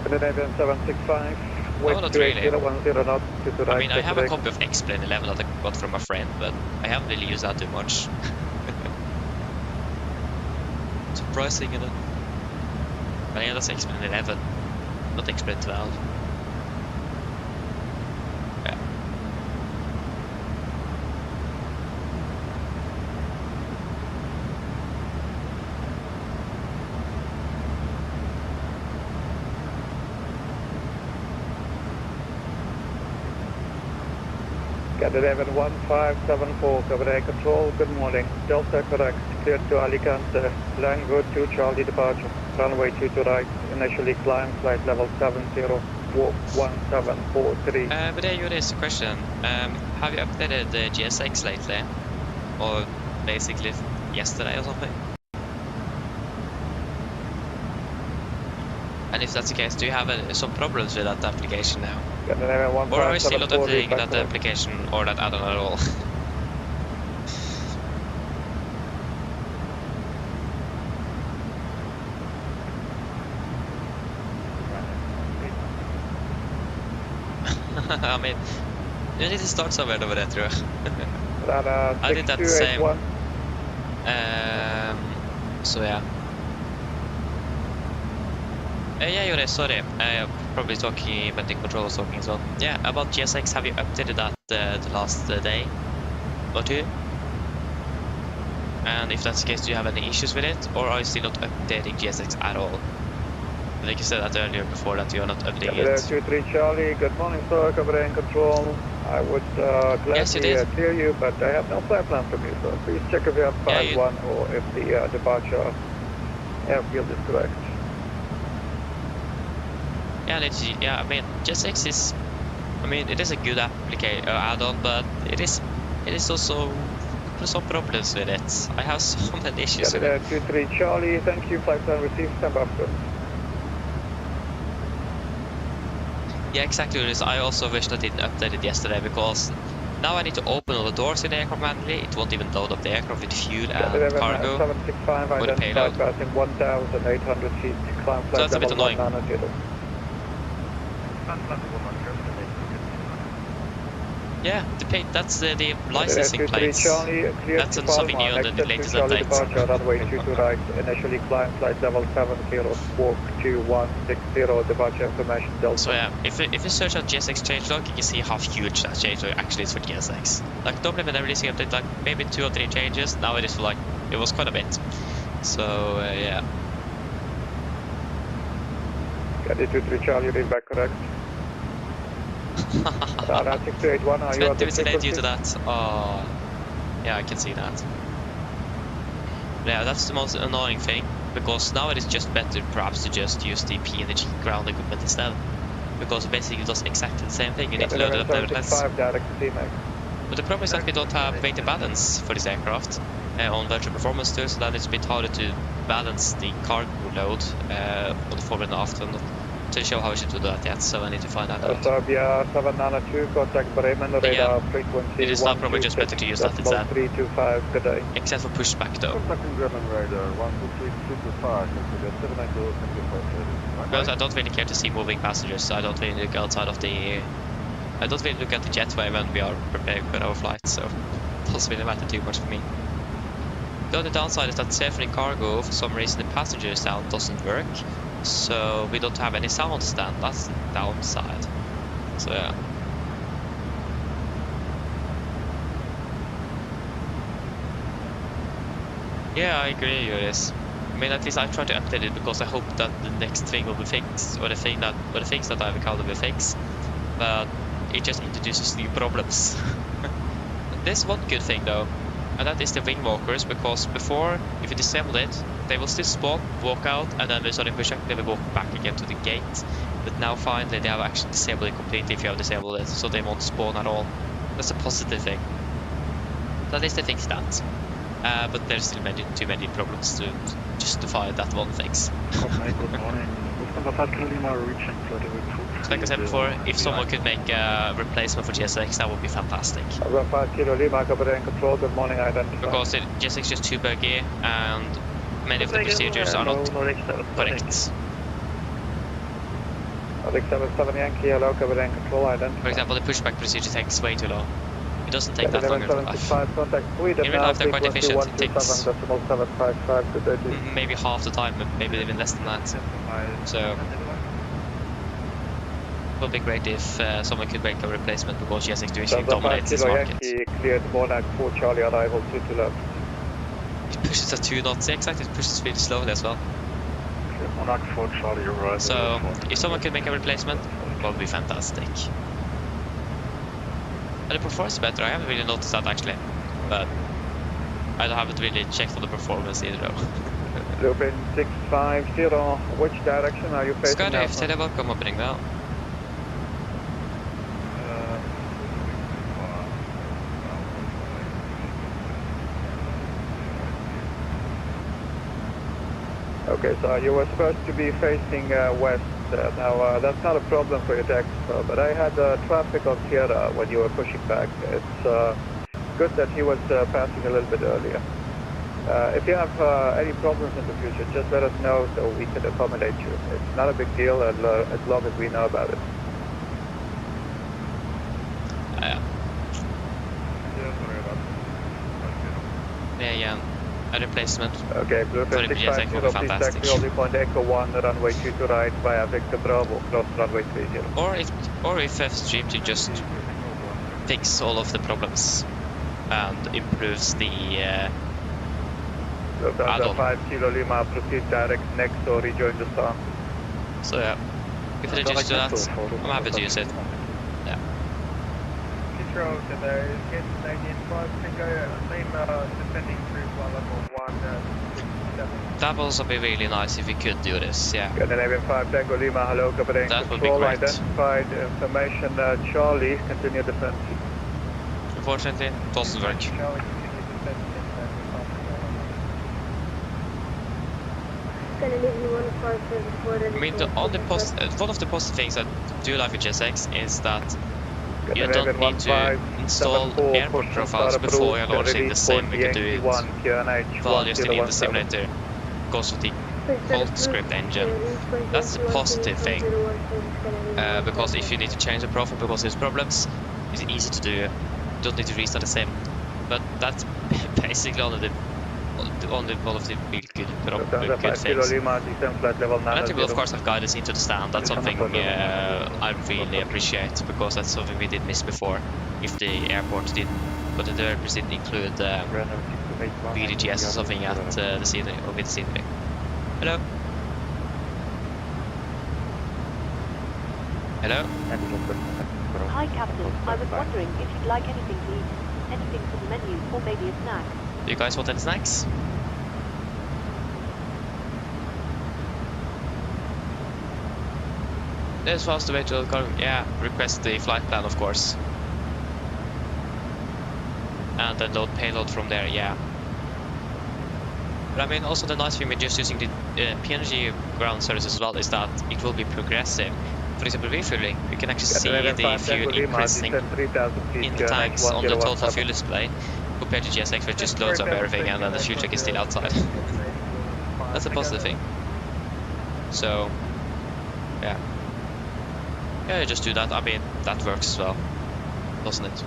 Scandinavian 765. Oh, not really. 010 knots to the right. I mean, I have a copy of X-Plane 11 that I got from a friend, but I haven't really used that too much. Surprising, you know. But yeah, that's X-Plane 11, not X-Plane 12. Yeah. Scandinavian 1574, Copenhagen control, good morning. Delta correct, cleared to Alicante, Lango 2 Charlie departure, runway 2 to right, initially climb flight level 701743. But there is a question. Have you updated the GSX lately? Or basically yesterday or something? And if that's the case, do you have some problems with that application now? Or are you still not updating that application or that add-on at all? I mean, you need to start somewhere over there, true. I did that the same. So yeah. Yeah, you're right, sorry. Probably talking when the controller was talking as well. Yeah, about GSX, have you updated that the last day or two? And if that's the case, do you have any issues with it? Or are you still not updating GSX at all? I think you said that earlier before that you are not updating it. 23 Charlie, good morning sir, Copenhagen control. I would gladly clear you, but I have no flight plan from you, so please check if you have 51 or if the departure Airfield is correct. Yeah, I mean, Jet6 is, I mean, it is a good application add-on, but it is also some problems with it. I have so many issues with it. 23 Charlie, thank you, flight plan received, stand by for. Yeah, exactly. I also wish I didn't update it yesterday, because now I need to open all the doors in the aircraft manually. It won't even load up the aircraft with fuel and cargo 765, or the payload. passing 1,800 feet, climb So flight that's a bit level annoying. 190. Yeah, that's the licensing plates. That's something new on the latest update. Departure, runway 22 right, initially climb flight level 70, walk 2160, departure information Delta. So yeah, if you search out GSX changelog, you can see how huge that changelog actually is for GSX. Like normally when they're releasing update, like maybe 2 or 3 changes, now it is like, it was quite a bit. So yeah. Got 23 Charlie, read back correct. 6281, are you It's at the misled due to that. Oh, yeah, I can see that. Yeah, that's the most annoying thing, because now it is just better perhaps to just use the PMDG ground equipment instead, because basically it does exactly the same thing. You need to load it up nevertheless. But the problem is that we don't have weight balance for this aircraft on virtual performance too, so that it's a bit harder to balance the cargo load on the forward and aft. I'm not to show how we should do that yet, so I need to find that out. Serbia 792, contact Bremen, radar frequency. It is now probably just better to use that instead. 325, good day. Except for pushback though. Contacting Bremen radar 123, Because I don't really care to see moving passengers, I don't really look outside of the... I don't really look at the jetway when we are preparing for our flight, so it doesn't really matter too much for me. The only downside is that safety cargo, for some reason the passenger sound doesn't work. So we don't have any sound stand, that's the downside. So yeah. Yeah, I agree with this. I mean, at least I try to update it because I hope that the next thing will be fixed, or the things that I've encountered will fix. But it just introduces new problems. There's one good thing though, and that is the wing walkers, because before, if you disable it, they will still spawn, walk out, and then when starting pushback, they will walk back again to the gate. But now finally they have actually disabled it completely if you have disabled it, so they won't spawn at all. That's a positive thing. So at least they fixed that. But there's still too many problems to justify that one fix. Good morning. So like I said before, if someone could make a replacement for GSX, that would be fantastic. 5 Kilo Lima, Copenhagen Control, good morning, identify. Because GSX is just too buggy, and many of the procedures are not correct. Alex 77 Yankee, hello, Copenhagen Control, identify. For example, the pushback procedure takes way too long. It doesn't take that long in real life. Contact Sweden, in real life, they're quite efficient. It takes 755, maybe half the time, maybe even less than that. So it would be great if someone could make a replacement, because GSX usually dominates this market. Yankee cleared Monarch 4 Charlie arrival 2 to left. It pushes at 2 knots, exactly, it pushes really slowly as well. Monarch 4 Charlie arrival. So if someone could make a replacement, that would be fantastic. And the performance is better, I haven't really noticed that actually, but I haven't really checked on the performance either though. Looping 650, which direction are you facing? Skydive, tell you welcome opening now. Okay, so you were supposed to be facing west. Now, that's not a problem for your taxi, but I had traffic on Sierra when you were pushing back. It's good that he was passing a little bit earlier. If you have any problems in the future, just let us know so we can accommodate you. It's not a big deal as long as we know about it. Yeah. A replacement. Okay, Blue 650, please taxi only point Echo 1, runway 2 to right via Victor Bravo, cross runway 30. Or if F-Stream to just fix all of the problems and improves the add-on. 5 Kilo Lima, proceed direct next or rejoin the star. So yeah, if they just do that, I'm happy to use it. Yeah. Control to the Canadian 5 Tango, main descending through flight level 1, That would also be really nice if we could do this, yeah. Scandinavian 5 Tango Lima, hello, Captain. That would be Control great. identified information, Charlie, continue descent. Unfortunately, it doesn't work. I mean, one of the positive things I do like with GSX is that you don't need to install airport profiles before you're launching the sim. You can do it while you're still in the simulator because of the Bolt script engine. That's the positive thing, because if you need to change the profile because there's problems, it's easy to do. You don't need to restart the sim. But that's basically only one of the real good things. And you will of course have guidance into the stand. That's something I really appreciate, because that's something we did miss before. If the airport didn't, but the developers didn't include PDGS or something at the scenery or with the scenery. Hello. Hello. Hi, Captain. I was wondering if you'd like anything to eat, anything from the menu, or maybe a snack. Do you guys want any snacks? There's faster way to request the flight plan, of course. And then load payload from there, yeah. But I mean, also the nice thing with just using the PNG ground service as well is that it will be progressive. For example, refueling, you can actually see the fuel increasing in the tanks on the total fuel display, compared to GSX, which just loads up everything and then the fuel check is still outside. That's a positive thing. So, yeah. Yeah, just do that. I mean, that works as well, doesn't it?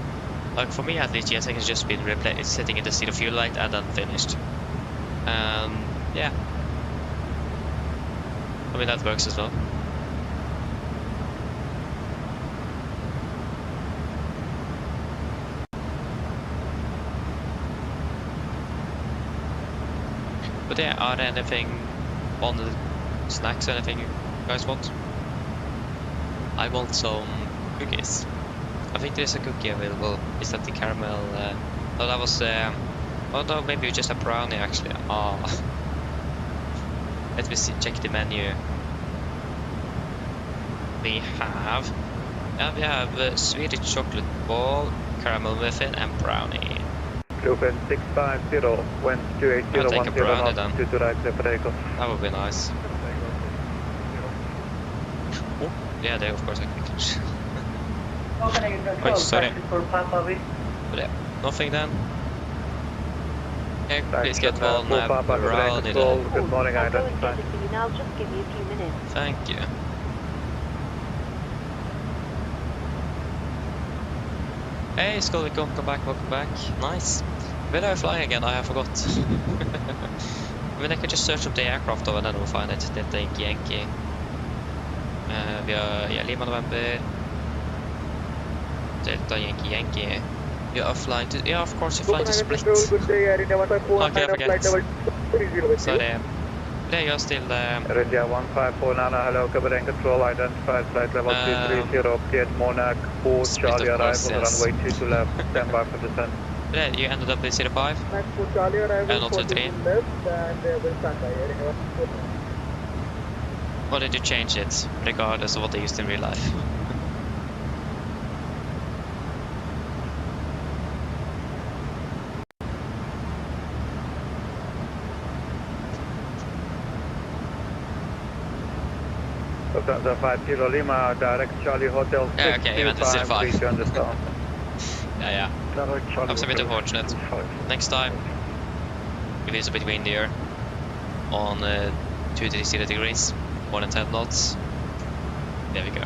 Like for me at least, GSX has just been sitting in the seat of fuel light and then finished. Yeah. I mean, that works as well. But yeah, are there anything on the snacks, anything you guys want? I want some cookies. I think there's a cookie available. Is that the caramel? No, that was. Oh no, maybe just a brownie actually. Oh. Let me see. Check the menu. We have Swedish chocolate ball, caramel muffin, and brownie. Bluefin 650, went 28010 knots, to right for takeoff. That would be nice. Oh, yeah, they of course are quick. Wait, sorry. But yeah, nothing then. Okay, please get one brownie then. Good morning, I'll go and get it for you now, just give me a few minutes. Thank you. Hey, Skull, welcome back. Nice. Where are I flying again? I forgot. I mean, I can just search up the aircraft though and then we'll find it. Detta är Yankee. Vi har Lima November. Delta Yankee. You are flying to... Yeah, of course you're flying to Split. Okay, I forget. Sorry. Yeah, you're still... India 1549, hello, Captain Control, identified flight level 230, Piet Monarch, 4 Charlie arrival, runway 22 left, stand by for descent. Yeah, you ended up with 05 and not 23. Or did you change it, regardless of what they used in real life? The 50 Lima, direct Charlie Hotel 625, reach understand. Yeah. That was a bit unfortunate. Next time, if it's a bit windier, on 230 degrees, more than 10 knots, there we go.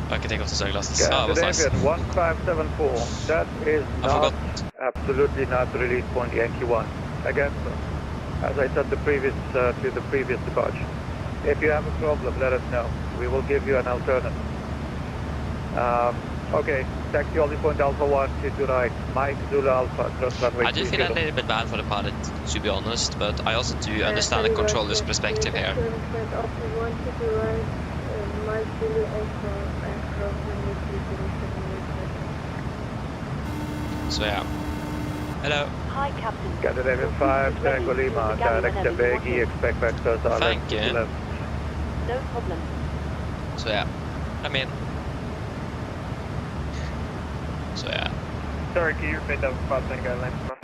I can take off the sunglasses. Oh, that was nice. 1574. That is not, absolutely not release point Yankee 1. Again, as I said to the previous departure, if you have a problem, let us know. We will give you an alternative. Okay, taxi only point Alpha 1 to right, Mike Zulu Alpha, cross runway I do feel a little bit bad for the pilot, to be honest, but I also do understand the controller's perspective here. So yeah. Hello. Hi, Captain. Scandinavian 5, Tango Lima, direct to Begi, expect vectors are Thank you. No problem. So yeah, I'm in. So yeah. Sorry, can you repeat that fast Tango Lima?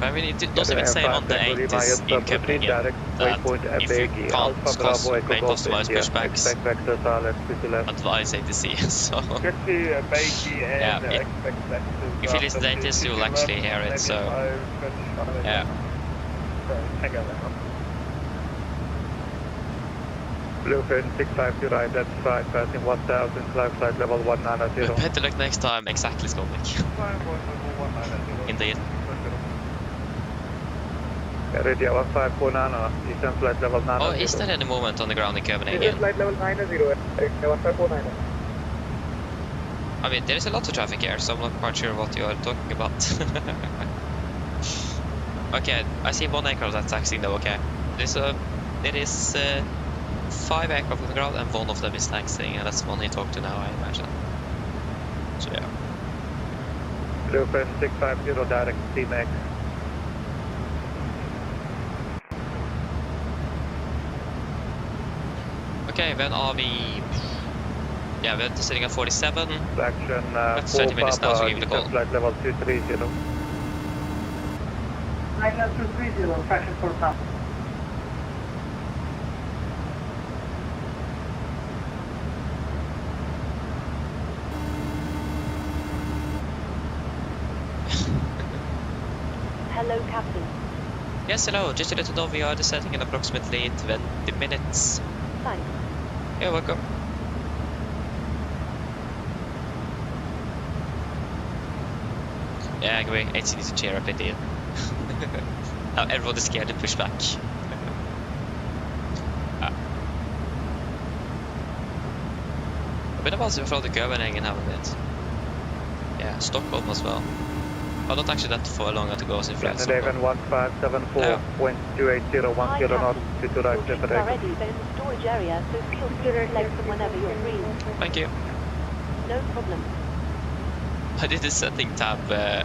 I mean, it doesn't even say on the 8 is incoming yet that if you can't cause main customized pushbacks, advise ATC, so... Good to Begi and yeah, expect vectors. if you listen to ATC, you'll actually hear it, so... Yeah. Sorry, Tango Lima. Bluefin 650 right, that's fine, passing 1000, climb flight level 190. Better luck next time, exactly, Skolnik. Indeed. Radio 154 Eastern flight level 90. Oh, is there any movement on the ground in Copenhagen? Flight level 90, 154 I mean, there is a lot of traffic here, so I'm not quite sure what you are talking about. Okay, I see one aircraft that's taxiing though, okay. There is 5 aircraft on the ground and one of them is taxiing, and that's the one he talked to now, I imagine. So yeah. Bluefin 650 direct C-Max. Okay, when are we... Yeah, we're sitting at 47. Action, That's 30 minutes now, so give it a call. Flight level 230. Flight level 230, fraction 4 pounds. Hello, Captain. Yes, hello, just to let you know we are descending in approximately 20 minutes. Thanks. You're welcome. Yeah, I agree. AC needs to cheer up indeed. Now everyone is scared to push back. Jag vet inte vad som är från Copenhagen här med det. Yeah, Stockholm as well. Oh, not actually that far longer to go as in France. Scandinavian 1574, wind 280, 1 kilo knots, to right, Bookings are ready, they're in the storage area, so feel free to select them whenever you're free. Thank you. No problem. I did the setting tab. Okay.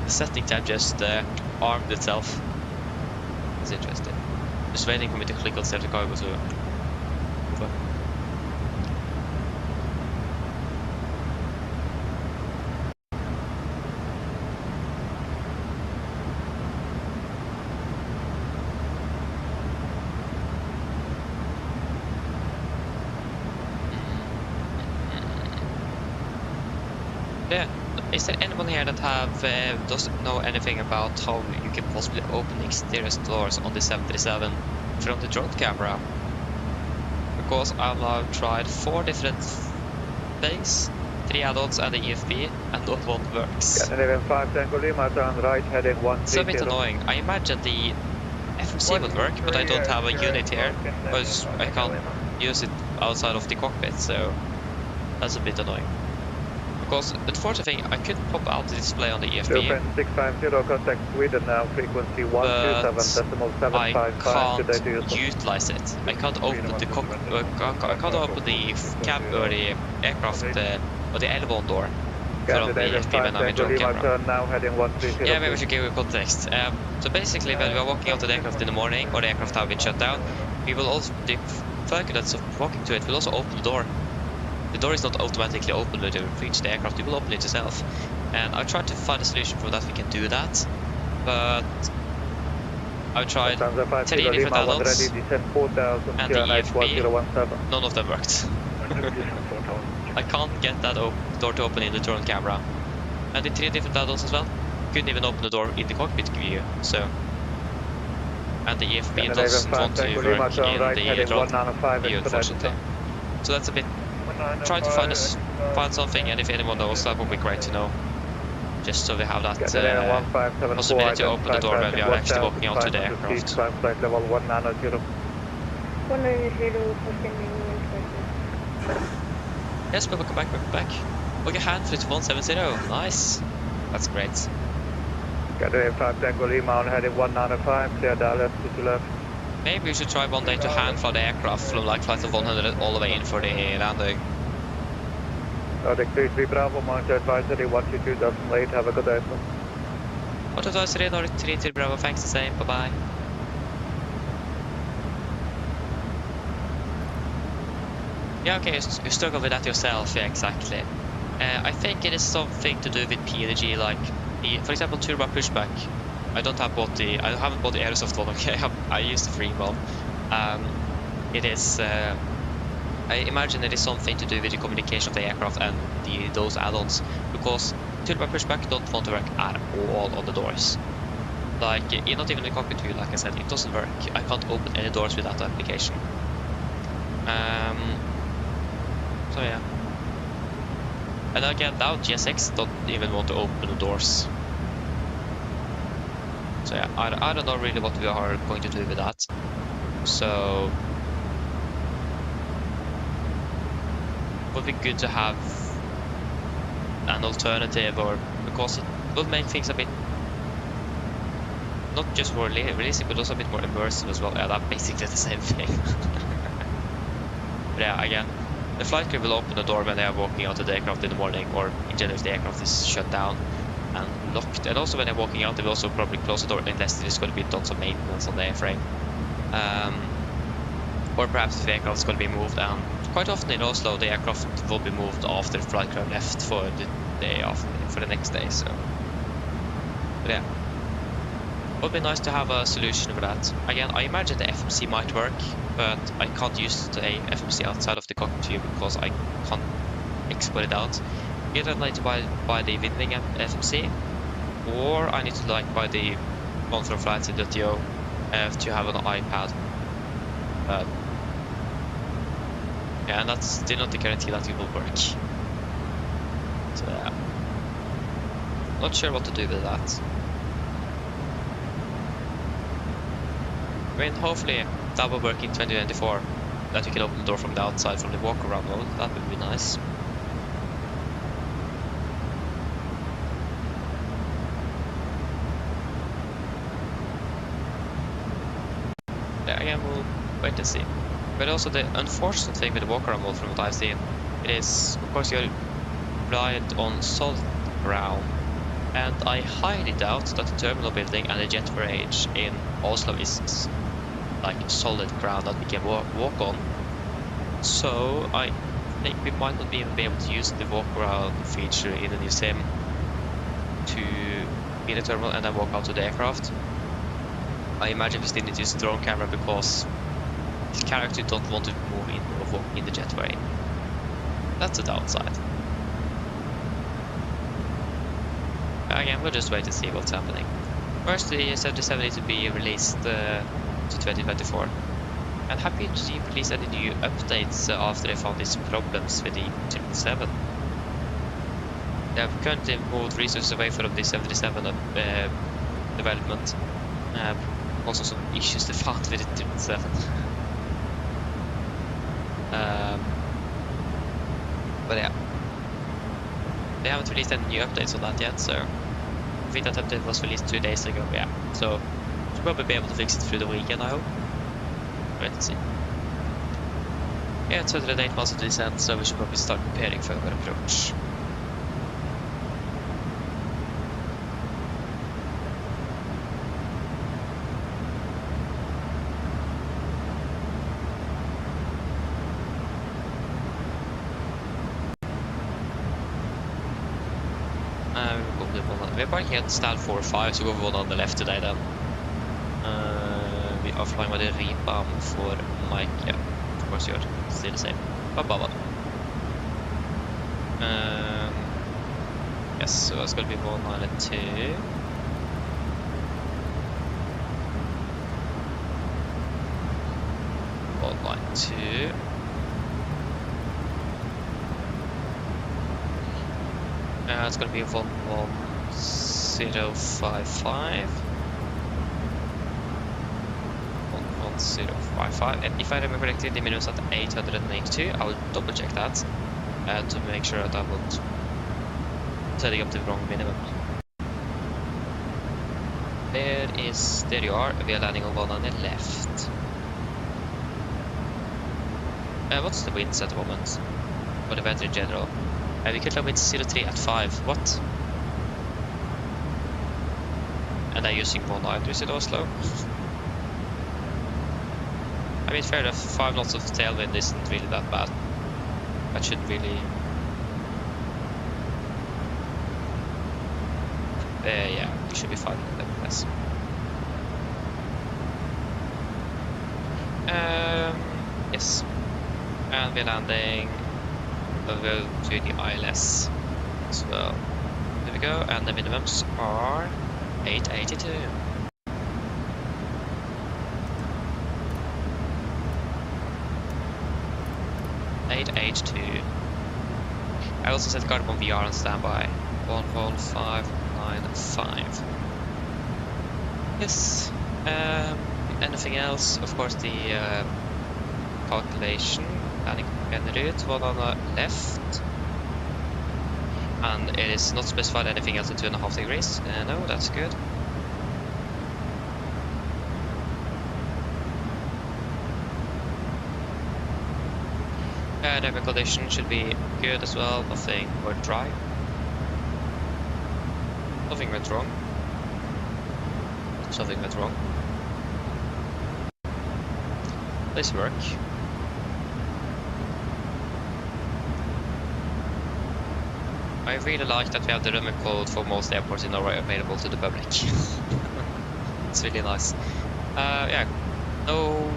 The setting tab just armed itself. It's interesting. Just waiting for me to click on set the cargo to. Yeah. Is there anyone here that doesn't know anything about how you can possibly open the exterior doors on the 737 from the drone camera? Because I've now tried 4 different things, 3 add-ons and the EFB, and not one works. Scandinavian 5 Tango Lima, turn right, heading 130. It's a bit annoying. I imagine the FMC would work, but I don't have a unit here, because I can't use it outside of the cockpit, so that's a bit annoying. Because unfortunately I could pop out the display on the EFB, 650, contact Sweden now, frequency 127.755 can't utilize it. I can't open the I can't open the cab or the aircraft or the L1 door from the EFB when I'm in drone camera. Yeah, maybe we should give you context. So basically when we are walking out to the aircraft in the morning, or the aircraft have been shut down, we will also, the vehicle that's walking to it will also open the door. The door is not automatically open when you reach the aircraft, you will open it yourself. And I tried to find a solution for that we can do that, but I tried 3 different add-ons and the EFB, none of them worked. I can't get that door to open in the drone camera. And the 3 different add-ons as well, couldn't even open the door in the cockpit view, so... And the EFB doesn't want to work in the drone view, unfortunately. So that's a bit... Try to find something, and if anyone knows, that would be great to know. Just so we have that possibility to open the door when we are actually walking onto the aircraft. Yes, but welcome back, Okay, hand flight 170. Nice. That's great. Gateway 5 Tango Lima on heading 195, clear Dallas to left. Maybe we should try one day to hand fly the aircraft from like flight of 100 all the way in for the landing. Nordic 33 Bravo, monitor advisory 122.8, have a good day. What advisory, Nordic 33 Bravo, thanks the same, bye bye. Yeah, okay, you struggle with that yourself, yeah, exactly. I think it is something to do with PMDG, like, for example, turbo pushback. I haven't bought the Aerosoft one, okay, I used the free one. It is, I imagine it is something to do with the communication of the aircraft and those add-ons, because turbo pushback don't want to work at all on the doors. Like, not even the cockpit view, like I said, it doesn't work. I can't open any doors without the application. So yeah. And again, now GSX don't even want to open the doors. So yeah, I don't know really what we are going to do with that. So it would be good to have an alternative, or because it will make things a bit not just more realistic, but also a bit more immersive as well. Yeah, that's basically the same thing. But yeah, again, the flight crew will open the door when they are walking out of the aircraft in the morning, or in general if the aircraft is shut down and locked. And also when they're walking out, they will also probably close the door unless there's going to be done some maintenance on the airframe. Or perhaps the aircraft is going to be moved, and quite often in Oslo the aircraft will be moved after the flight crew left for the day off, for the next day. So, but yeah, it would be nice to have a solution for that. Again, I imagine the FMC might work, but I can't use the FMC outside of the cockpit view because I can't export it out. Either I need to buy the Windwing FMC, or I need to like buy the one from flights.io to have an iPad. Yeah, and that's still not the guarantee that it will work. So yeah, not sure what to do with that. I mean, hopefully that will work in 2024, that you can open the door from the outside from the walk-around mode. That would be nice. Yeah, again, we'll wait and see. But also the unfortunate thing with the walk-around mode from what I've seen, it is, of course, you're reliant on solid ground. And I highly doubt that the terminal building and the jet range in Oslo is like solid ground that we can walk on. So I think we might not even be able to use the walk around feature in the new sim to be in the terminal and then walk out to the aircraft. I imagine we still need to use the drone camera because the character don't want to move in or walk in the jetway. That's a downside. Again, we'll just wait to see what's happening. First, the 77 needs to be released to 2024. And happy to release any new updates after they found these problems with the 777. They have currently moved resources away from the 77 development. Also some issues they found with the 777. But yeah, they haven't released any new updates on that yet, so I think that update was released 2 days ago. Yeah, so should probably be able to fix it through the weekend, I hope. Wait and see. Yeah, it's 108 miles of descent, so we should probably start preparing for our approach. We're parking at stand 4-5, so we'll go one on the left today then. We are flying with the Ripam for Mike. Yeah, of course you're still the same. Baba. Yes, so it's going to be 192. 192. It's going to be 11055. 11055. And if I remember correctly, the minimum is at 882. I will double check that. to make sure that I would setting up the wrong minimum. There you are, we are landing on one on the left. What's the winds at the moment? Or the weather in general? We could have winds 03 at 5, what? And I'm using 1 is it Oslo? I mean, fair enough, 5 knots of tailwind isn't really that bad. That shouldn't really... yeah, it should be fine nevertheless. Yes. And we're landing over to the ILS as well. There we go, and the minimums are 882. I also set Carbon VR on standby. 11595. Yes. Anything else? Of course, the calculation. Landing Enroute, 1 on the left. And it is not specified anything else at 2.5 degrees. No, that's good. The condition should be good as well, nothing or dry. Nothing went wrong. Something went wrong. Please work. I really like that we have the roaming code for most airports in Norway available to the public. It's really nice. Yeah, no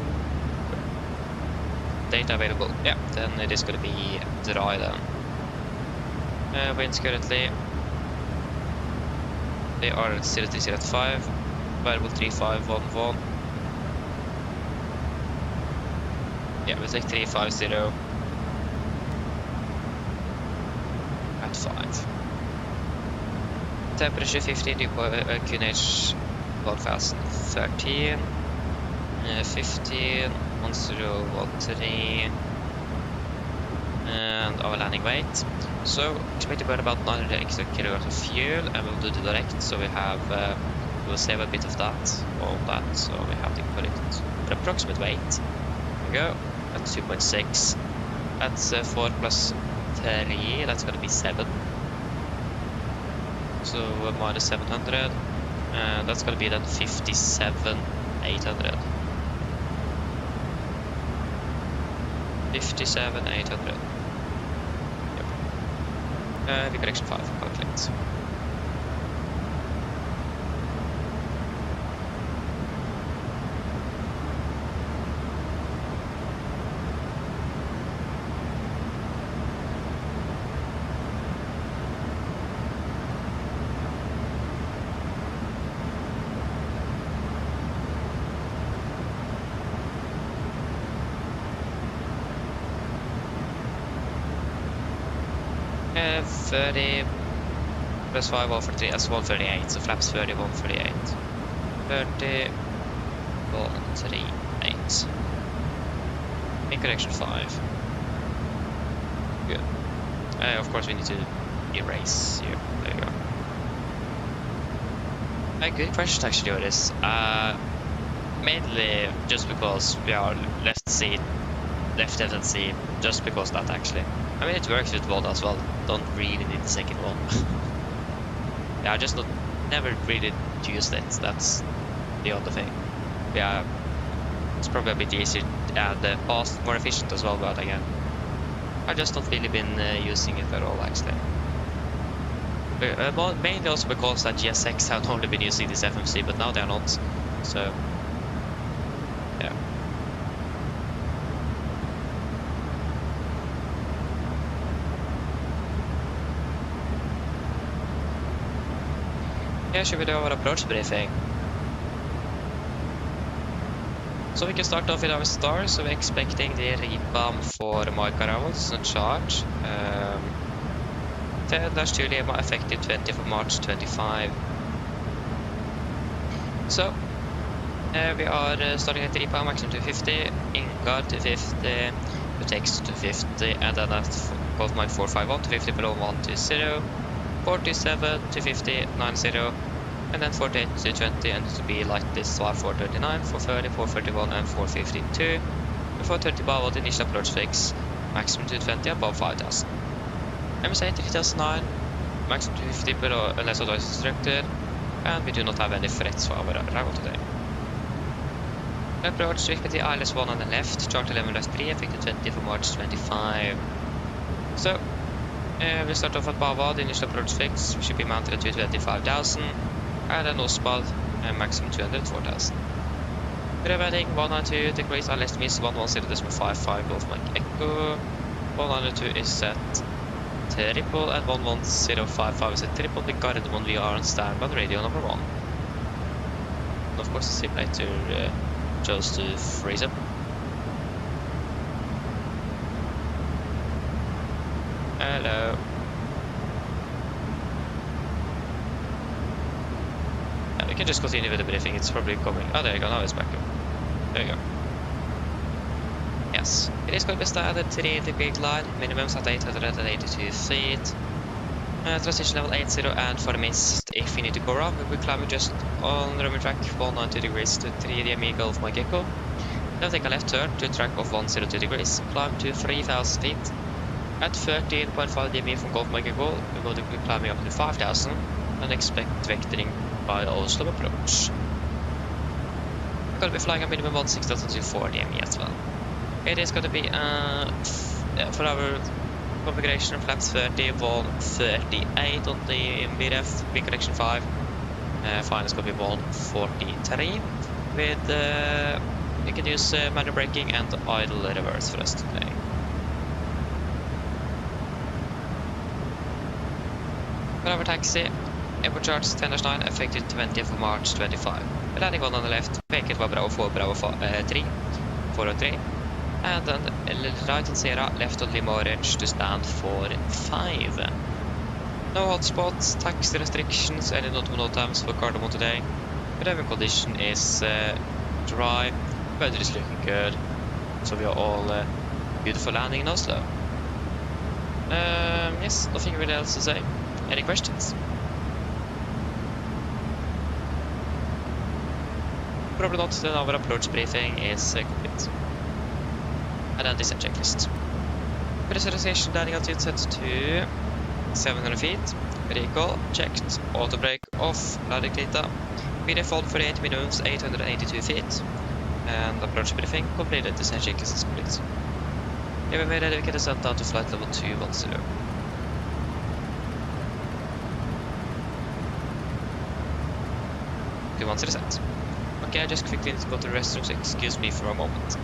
data available. Yeah, then it is going to be dry then. Winds currently, they are 030 at 5, variable 3511. Yeah, we'll take 350 at 5. Temperature 15, QNH 1013, 15, 1013, and our landing weight. So expect to burn about 900 extra kilograms of fuel, and we'll do the direct, so we have we'll save a bit of that on that, so we have to put it at approximate weight. There we go, at 2.6. That's 4 plus 3, that's gonna be 7. So minus 700, and that's gonna be then 57,800. 57,800. Yep. The correction 5 calculates. Yeah, 30 plus 5 over 3, that's 138, so flaps 30, 138. 30, 138. In correction 5. Good. Of course we need to erase here. There you go. A good question to actually do this. Mainly just because we are left seat, left FNC, just because that actually. I mean, it works with one as well. Don't really need the second one. Yeah, I just never really used it. That's the other thing. Yeah, it's probably a bit easier and fast, more efficient as well. But again, I just not really been using it at all actually. Mainly also because that GSX have only been using this FMC, but now they are not. So yeah. Yeah, should we do our approach briefing? So we can start off with our stars. So we're expecting the RIPAM for walkarounds and charge. 10-2 Lima effective 20 for March 25. So we are starting at RIPAM maximum 250, Ingar 250, takes to 50, and then at Golf Mike 451 to 50 below 120, 47 to 50, 90, and then 48 to 20, and it will be like this while 439, 430, 431, and 452. Before 30 above the initial approach fix, maximum 220 above 5000. MSA 3009, maximum 250 below unless otherwise instructed, and we do not have any threats for our arrival today. Approach with the ILS-1 on the left, chart 11 left 3, effective 20 for March 25. So, we start off at Bava, the initial approach fix, we should be mounted at 225,000, and then Oslo, maximum 204,000. Preventing 192 degrees, ILS means 110.55 Golf Mike Echo, 192 is set triple, and 11055 is set triple with Gardermoen. We are on standby on radio number 1. And of course the simulator chose to freeze up. Hello. We can just continue with the briefing, it's probably coming. Oh, there you go, now it's back up. There you go. Yes, it is going to be started 3-degree glide, minimums at 882 feet. Transition level 80, and for the mist, if you need to go around, we will climb just on the runway track 190 degrees to 3 DME Golf Mike Echo. Then take a left turn to track of 102 degrees, climb to 3000 feet. At 13.5 DME from Golf Mike Echo, we will be climbing up to 5000 and expect vectoring by Oslo approach. We're going to be flying a minimum 16,004 DME as well. It is going to be for our configuration flaps 30, 138 on the BRF, big correction 5. Final is going to be 143 with you can use manual braking and idle reverse for us today. For our taxi, airport charge 10-9, effective 20th of March 25. Landing 1 on the left, make it Bravo 4, Bravo 3, 403. And then right on Sierra, left on Lima Orange to stand for 5. No hotspots, taxi restrictions, any notable times for Gardermoen today. Driving condition is dry, weather is looking good, so we are all good for landing in Oslo. Yes, nothing really else to say. Any questions? Probably not, then our approach briefing is complete. And then descent checklist. Pressurization landing altitude set to 700 feet. Recall checked. Auto brake off. Landing data. Default for 8 minimums 882 feet. And approach briefing completed. Descent checklist is complete. We made ready to get descent down to flight level 210. Once reset. Okay, I just quickly need to go to the restroom, so excuse me for a moment.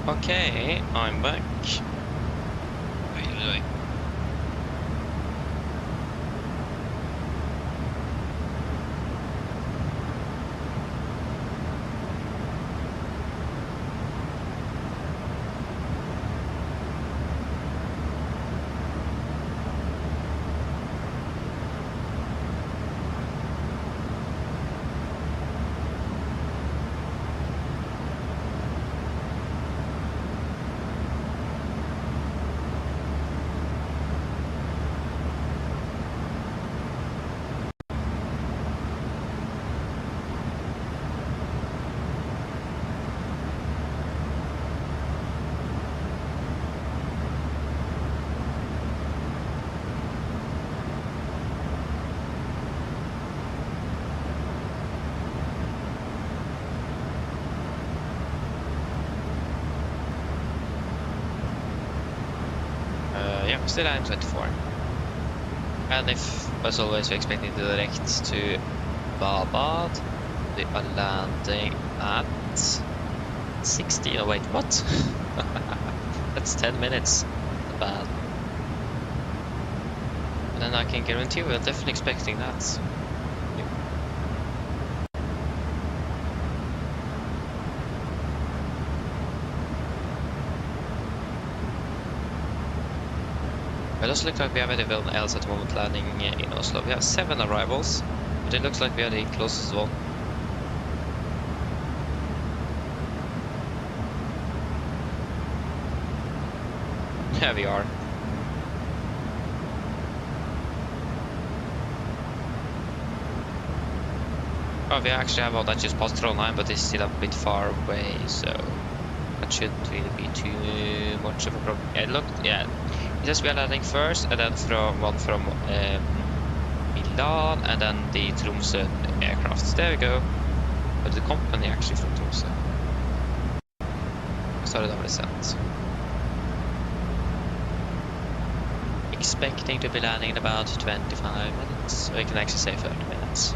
Okay, I'm back. What are you doing? Yeah, still I'm 24. And if, as always, we're expecting to direct to Barbad, we are landing at 60. Oh, wait, what? That's 10 minutes. Not bad. And then I can guarantee we're definitely expecting that. It doesn't look like we have anyone else at the moment landing in Oslo. We have 7 arrivals, but it looks like we are the closest one. Yeah, we are. Oh, we actually have one that just passed Trondheim, but it's still a bit far away, so that shouldn't really be too much of a problem. Yeah, it looked, yeah. It says we are landing first, and then one from Milan, and then the Tromsø aircraft. There we go. But the company actually from Tromsø. Started our descent. Expecting to be landing in about 25 minutes. We can actually say 30 minutes.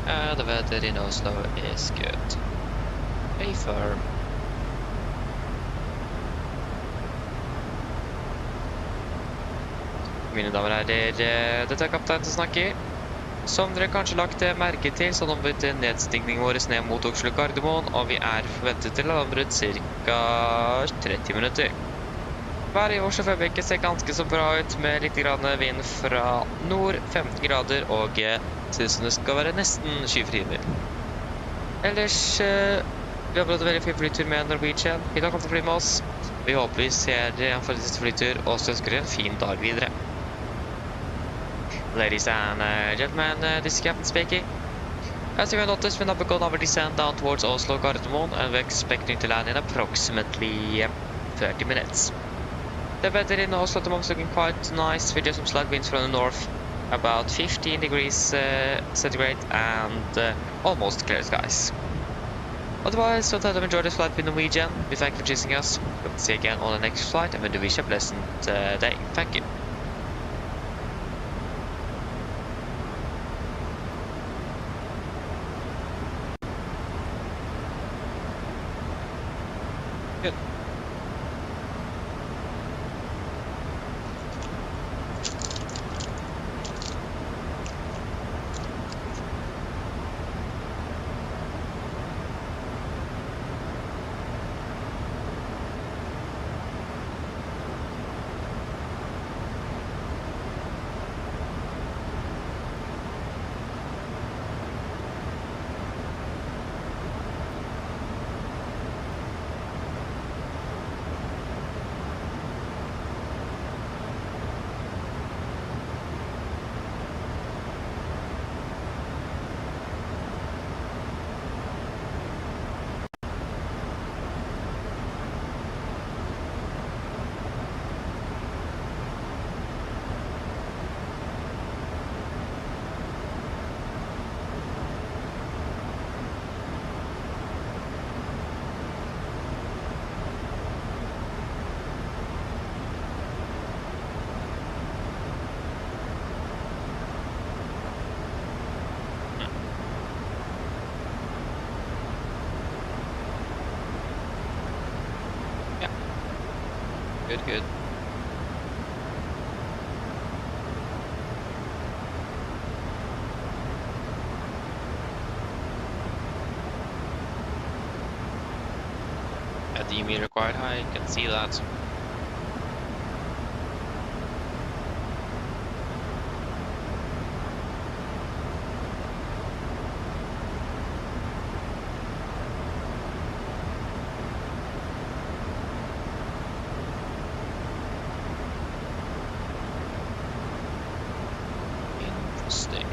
The weather in Oslo is good. Very firm. Mine damer og herrer, dette er kapteinen som snakker. Som dere kanskje lagt merke til, så nå bytter nedstigningen vår ned mot Oslo Gardermoen, og vi er forventet til å lande ca. 30 minutter. Været i Oslo for øyeblikket ser ganske så bra ut, med litt grann vind fra nord, 15 grader, og synes det skal være nesten skyfrier. Ellers, vi har hatt en veldig fin flytur med Norwegian. I dag kan du fly med oss. Vi håper vi ser en forløsende flytur, og så ønsker dere en fin dag videre. Ladies and gentlemen, this is Captain speaking. As you have noticed, we now begun our descent down towards Oslo Gardermoen, and we're expecting to land in approximately 30 minutes. The weather in Oslo at the moment is looking quite nice, with just some slight winds from the north, about 15 degrees centigrade, and almost clear skies. Otherwise, so that I've enjoyed this flight with Norwegian. We thank you for choosing us. We will see you again on the next flight, and we do wish you a pleasant day. Thank you. Good. Good, good. A DME required high, you can see that. Interesting.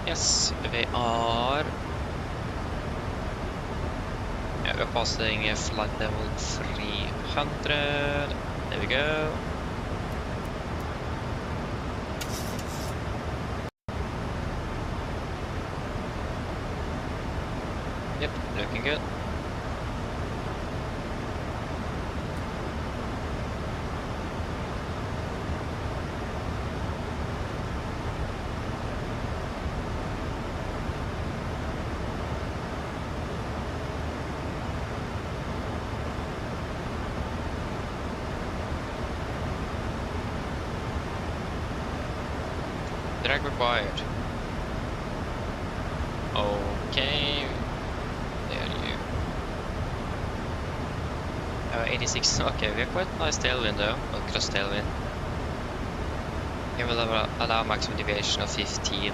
Yes, we are. Yeah, we're passing flight level 300. There we go. Yep, looking good. Drag required. Okay. There you. 86. Okay, we have quite a nice tailwind though, or cross tailwind. It will allow maximum deviation of 15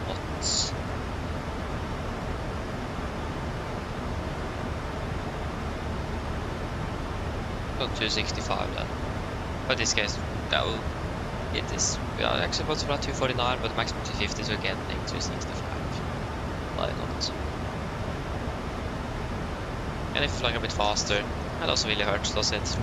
knots. So 265 then. But this case, that will. It is, we are actually supposed to fly 249, but maximum 250, so getting 265. Why not? And if flying a bit faster, that also really hurts, does it?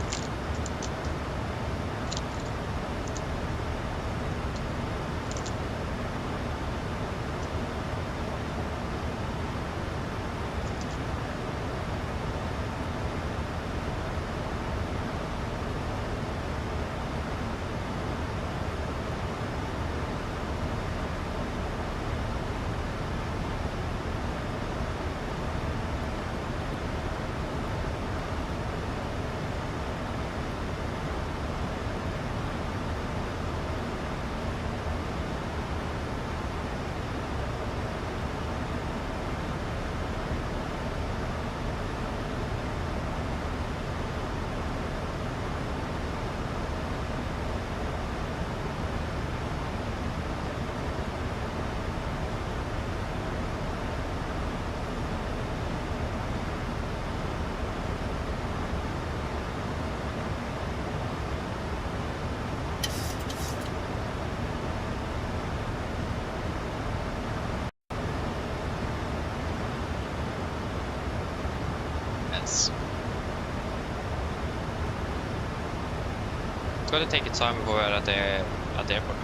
It's gonna take its time before we're at the airport.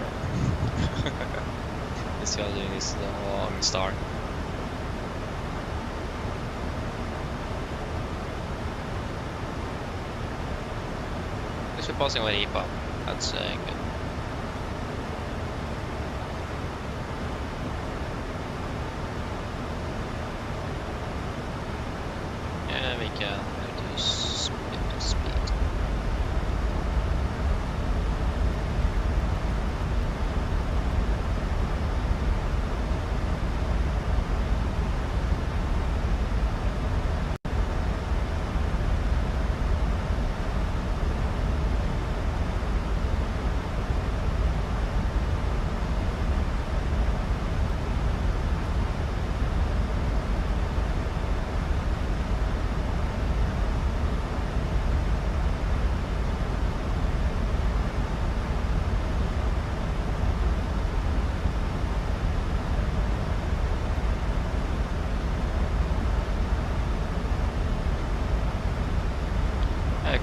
This guy doing this long start. This we're passing with IPA. That's good. Yeah, we can reduce speed.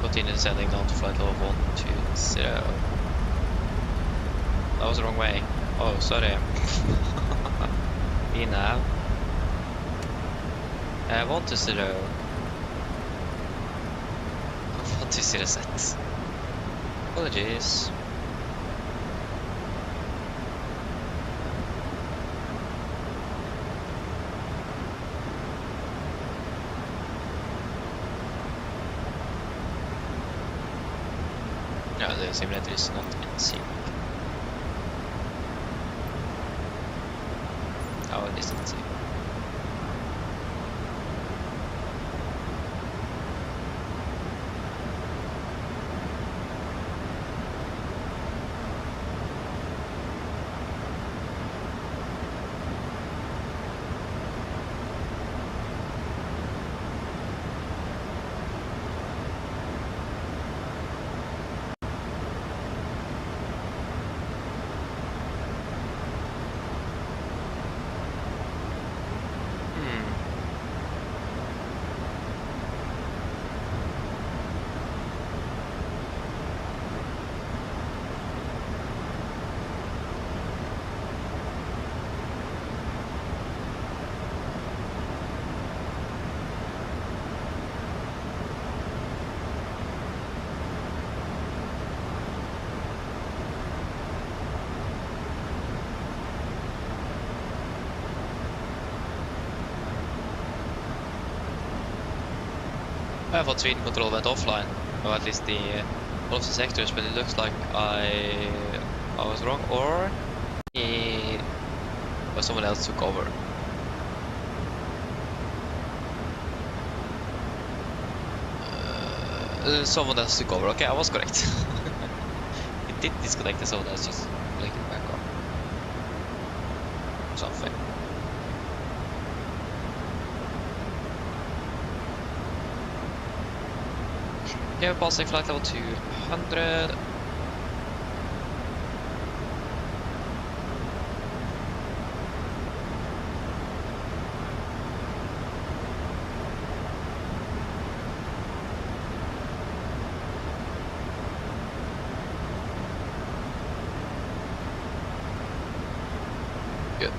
Continue descending down to flight level 120. That was the wrong way. Oh, sorry. Me now. 120. 120 set. Apologies. the simulator is not in sync. Oh, it is in sync. I thought Sweden control went offline, or at least the all of the sectors, but it looks like I was wrong, or someone else took over. Someone else took over. Okay, I was correct. It did disconnect, and someone else just clicked it back on. Something. Yeah, passing flight level 200. Good.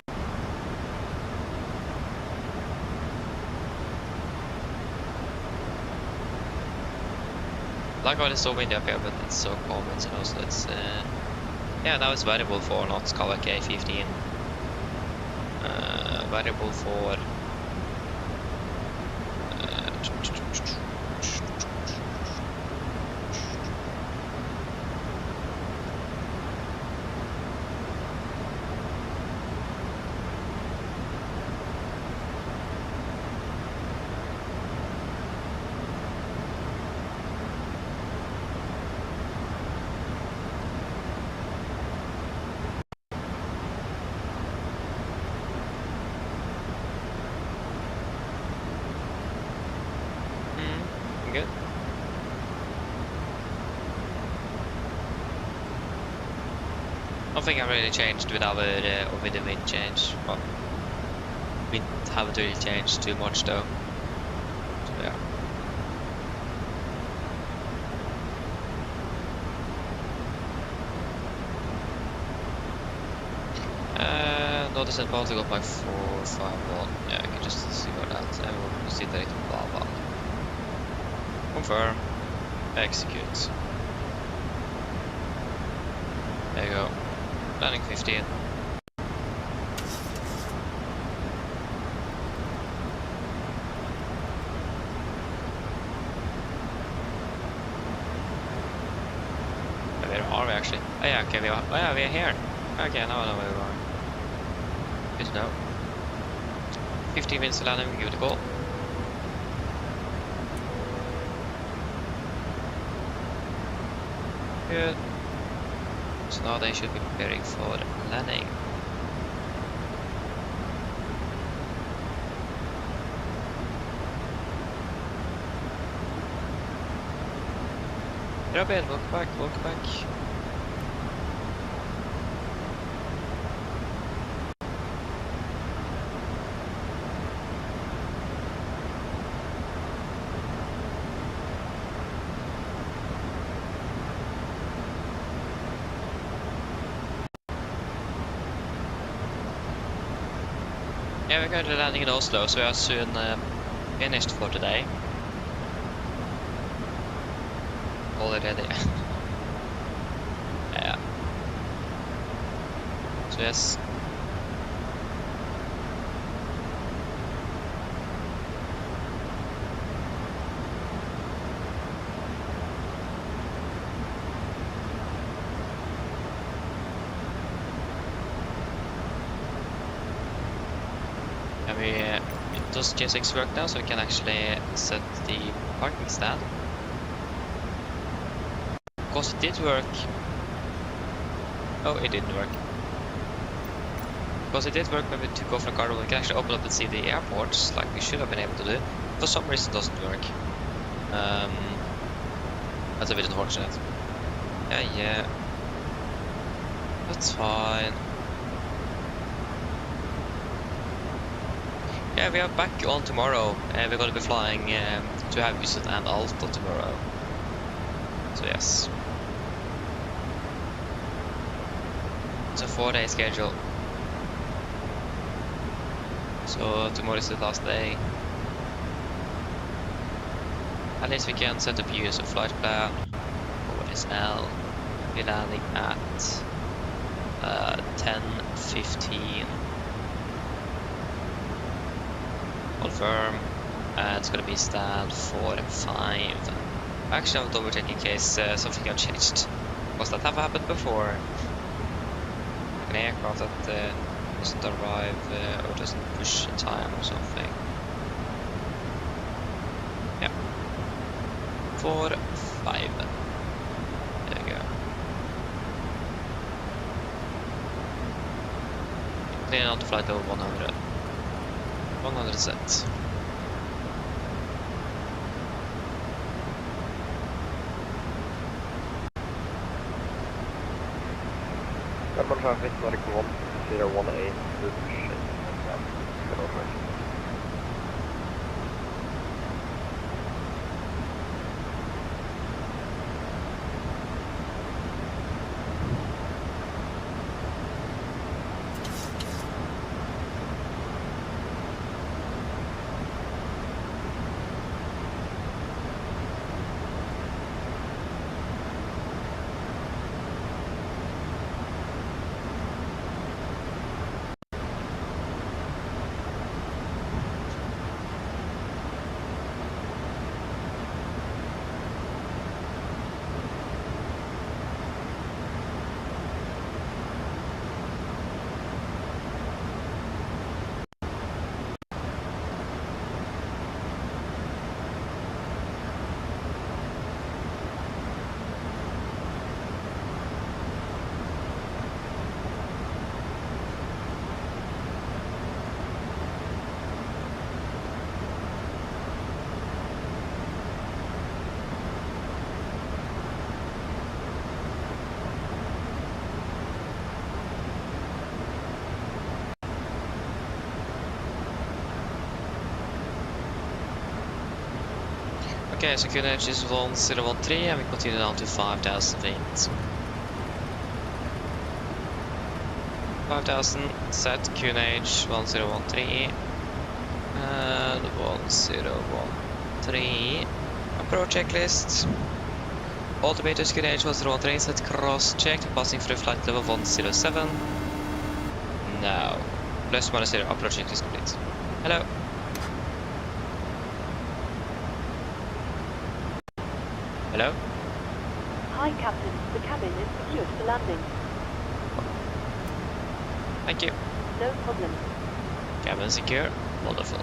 Like how it's so windy up here, but it's so cold, and so it's yeah, now it's variable for knots, color K15. Variable for good. Nothing have really changed with our with the wind change. Well, wind haven't really changed too much though. So yeah. Notice that Baltic got my 451. Yeah, I can just see what that. I will see that it blah blah. Confirm. Execute. There you go. Landing 15. Where are we actually? Oh yeah, okay, we are here. Okay, now I know where we are. Good to know. 15 minutes to landing, we give it a call. Good. So now they should be preparing for landing. You're up, welcome back, welcome back. Yeah, we're currently landing in Oslo, so we are soon finished for today. Already. Yeah. So yes. And does J6 work now, so we can actually set the parking stand? Because it did work. Oh, it didn't work. Because it did work when we took off the car, we can actually open up and see the airports, like we should have been able to do. For some reason it doesn't work. That's a bit unfortunate. Yeah. That's fine. Yeah, we are back on tomorrow. We're going to be flying to Haugesund and Alta tomorrow. So yes. It's a 4-day schedule. So tomorrow is the last day. At least we can set up use of flight plan. OSL. We're landing at 10:15. Confirm. And it's gonna be stand 4 and 5. Actually, I'll double check in case something got changed. Because that have happened before. An aircraft that doesn't arrive or doesn't push in time or something. Yeah. 4, 5. There we go. Clean out the flight over 100. 100 set. German traffic, Nordic 1018, push. Okay, so QNH is 1013 and we continue down to 5,000 feet. 5,000, set QNH 1013 and 1013. Approach checklist. Altimeters QNH 1013, set cross check, passing through flight level 107. Now, plus minus 0, approach checklist complete. Hello. Hello? Hi, Captain. The cabin is secured for landing. Thank you. No problem. Cabin secure. Wonderful.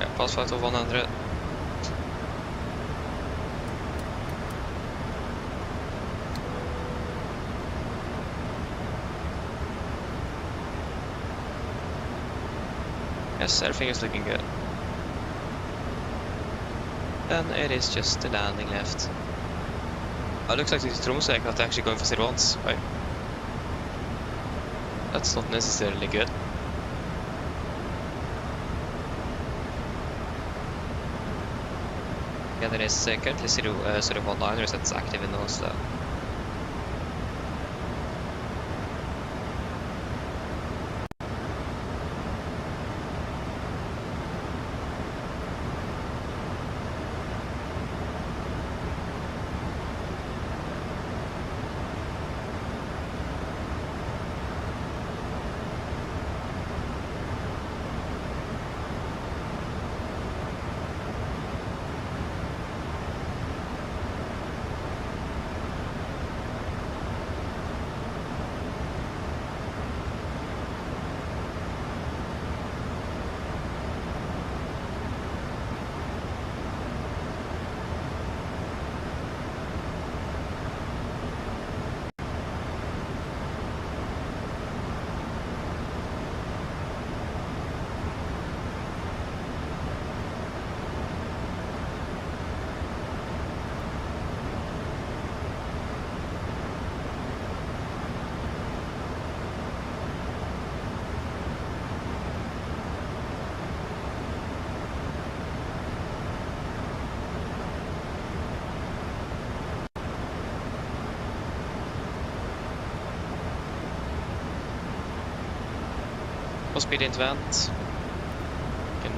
Yeah, pass flight of 100. Yes, everything is looking good. Then it is just the landing left. Oh, it looks like this Tromsø aircraft are actually going for 01s. Right. That's not necessarily good. Yeah, there is currently 019ers that's active in Oslo. Full speed into vent. Can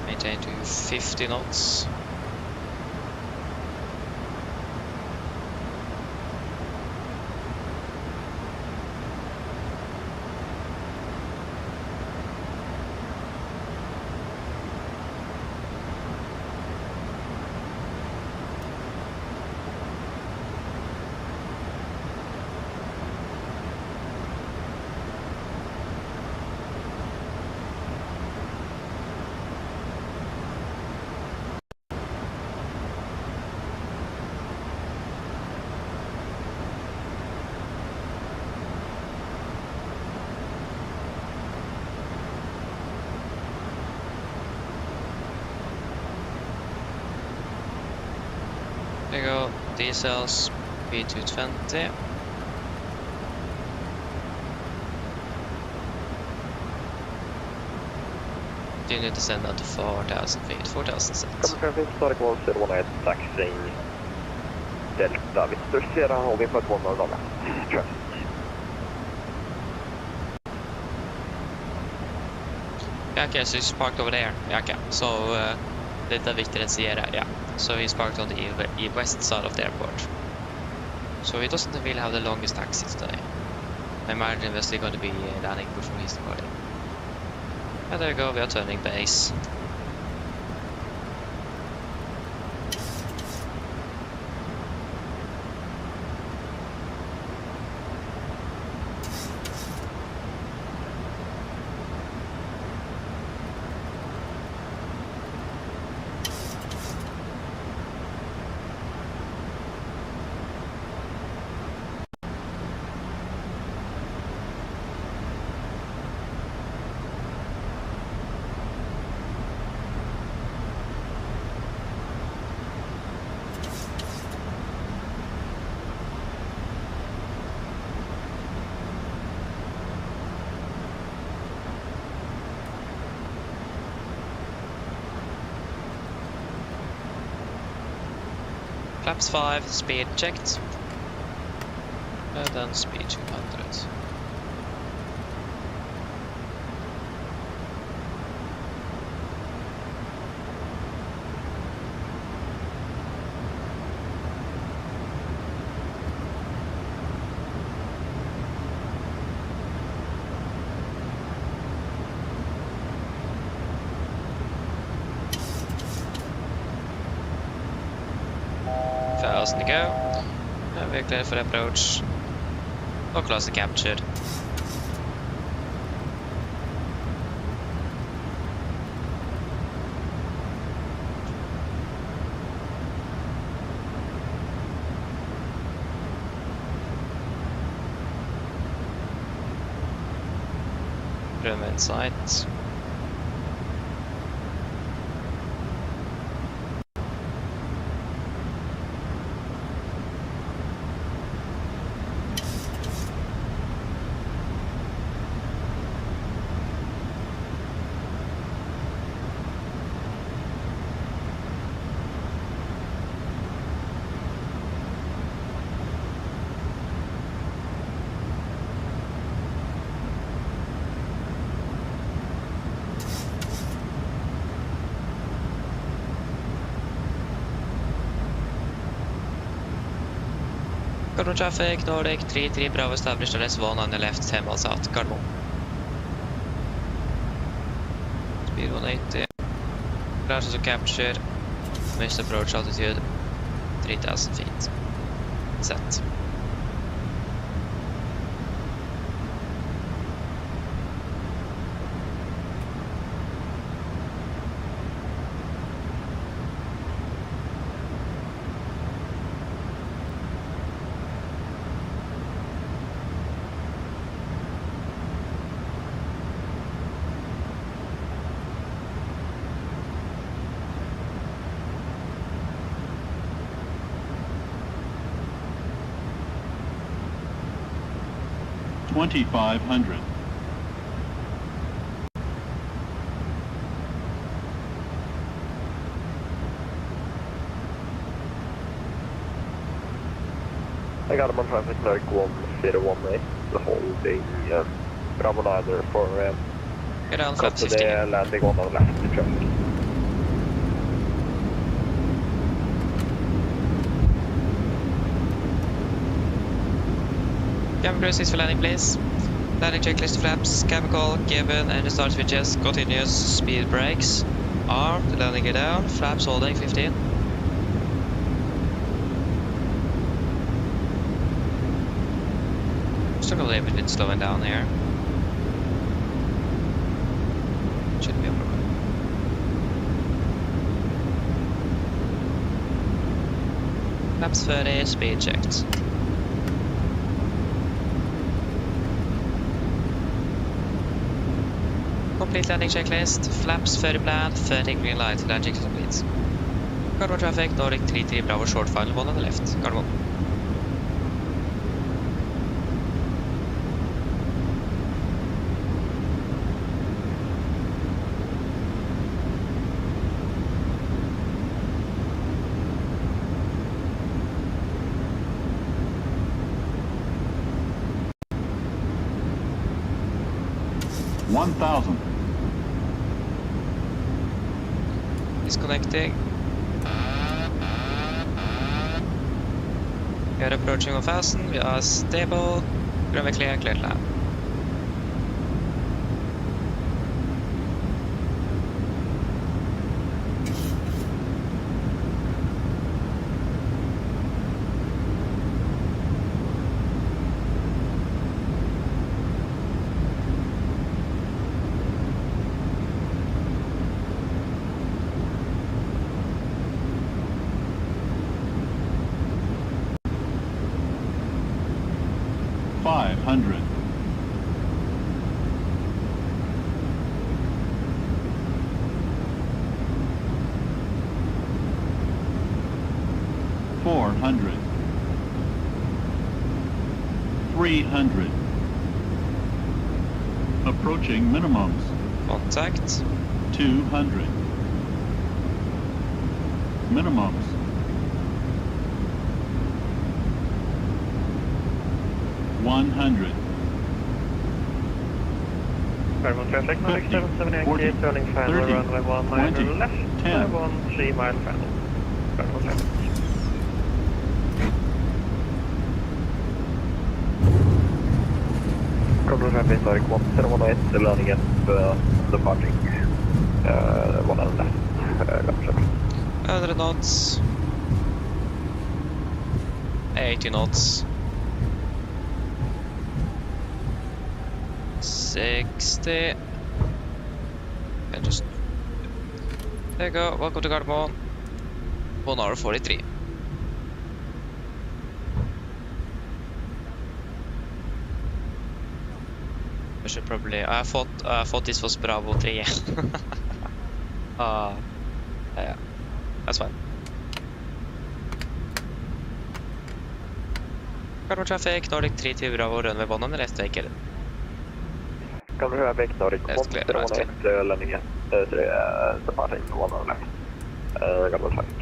maintain to 50 knots. There you go, diesels, B220. You need to send out to 4,000 feet, 4,006. Come traffic, Static 101 taxi Delta Victor Sierra, holding for 1 more dollar. Traffic. Yeah, okay, so he's parked over there. Yeah, okay, so Delta Victor and Sierra, yeah. So he's parked on the west side of the airport. So he doesn't really have the longest taxi today. I imagine we're still going to be landing before he's departing. And there you go, we are turning base. Flaps 5, speed checked. And then speed 200. To go. And we're clear for approach. Or close to captured. Room in sight. Cardinal traffic, Nordic 33 Bravo established LS1 on the left, 10 miles out, Cardinal. Speed 180. Crash also captured. Missed approach altitude 3,000 feet. Set. $2,500. I got him on traffic, Nordic 101A, the holding Bravo 9 for Go down Copy flat 15. the landing on our left traffic. Cabin crew 6 for landing, please. Landing checklist flaps, chemical, given, engine start switches, continuous speed brakes. Armed, landing gear down, flaps holding 15. Struggle a little bit with slowing down here. Shouldn't be a problem. Flaps 30, speed checked. Complete landing checklist. Flaps 30 plan, 30 green light. Landing complete. Cargo traffic, Nordic 33 Bravo short final 1 on the left. Cargo. $1,000. Disconnecting. We are approaching on fasten. We are stable. Runway clear, clear to land. $500. $400. $300. Approaching minimums. Contact. 200. Minimums. 100. Paramount traffic, Nordic 50, 778, 40, turning final, 30, runway 19 20, left, 10. 1 3 mile final. Paramount traffic. Paramount traffic, Nordic 10108, landing at departing 1 on left. 100 knots. 80 knots. 60. And just there you go. Welcome to Gardermoen. 1 hour 43. I should probably. I thought this was Bravo 3. Yeah, that's fine. Gardermoen traffic, Nordic 32 Bravo, runway 1 on the left, take it. Come here, Nordic That's clear, that's clear. Landing at departing 1 on left. Gardermoen traffic.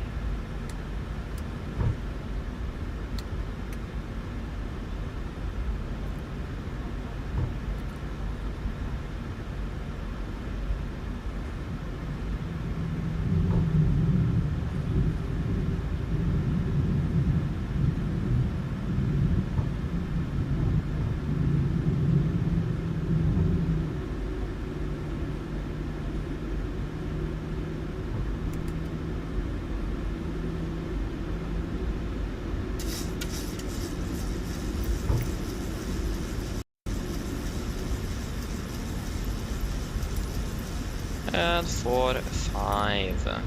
And 4-5.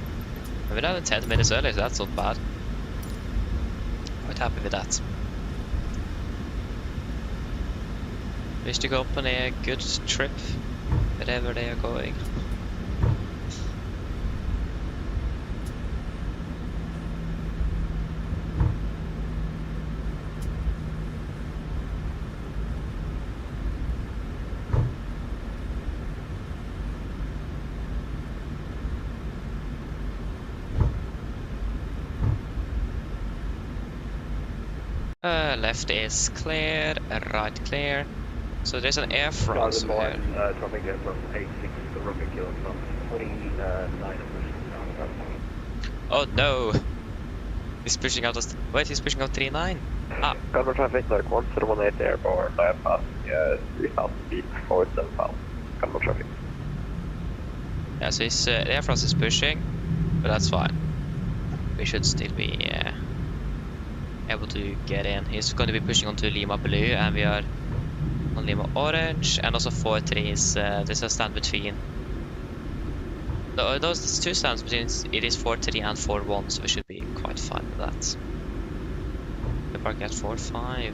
We're done 10 minutes early, so that's not bad. Quite happy with that. Wish the company a good trip wherever they are going. Left is clear, right clear. So there's an Air France over here. Dropping it from 86 to Rocket Kilo from 49. Oh no! He's pushing out us. Wait, he's pushing out 39. Ah. Cover traffic like 118 airborne, bypass 3000 feet, forward 7000. Cover traffic. Yeah, so he's, Air France is pushing, but that's fine. We should still be able to get in. He's going to be pushing onto Lima Blue, and we are on Lima Orange, and also 4-3 is there's a stand between. Those two stands between it is 4-3 and 4-1, so we should be quite fine with that. We're parking at 4-5.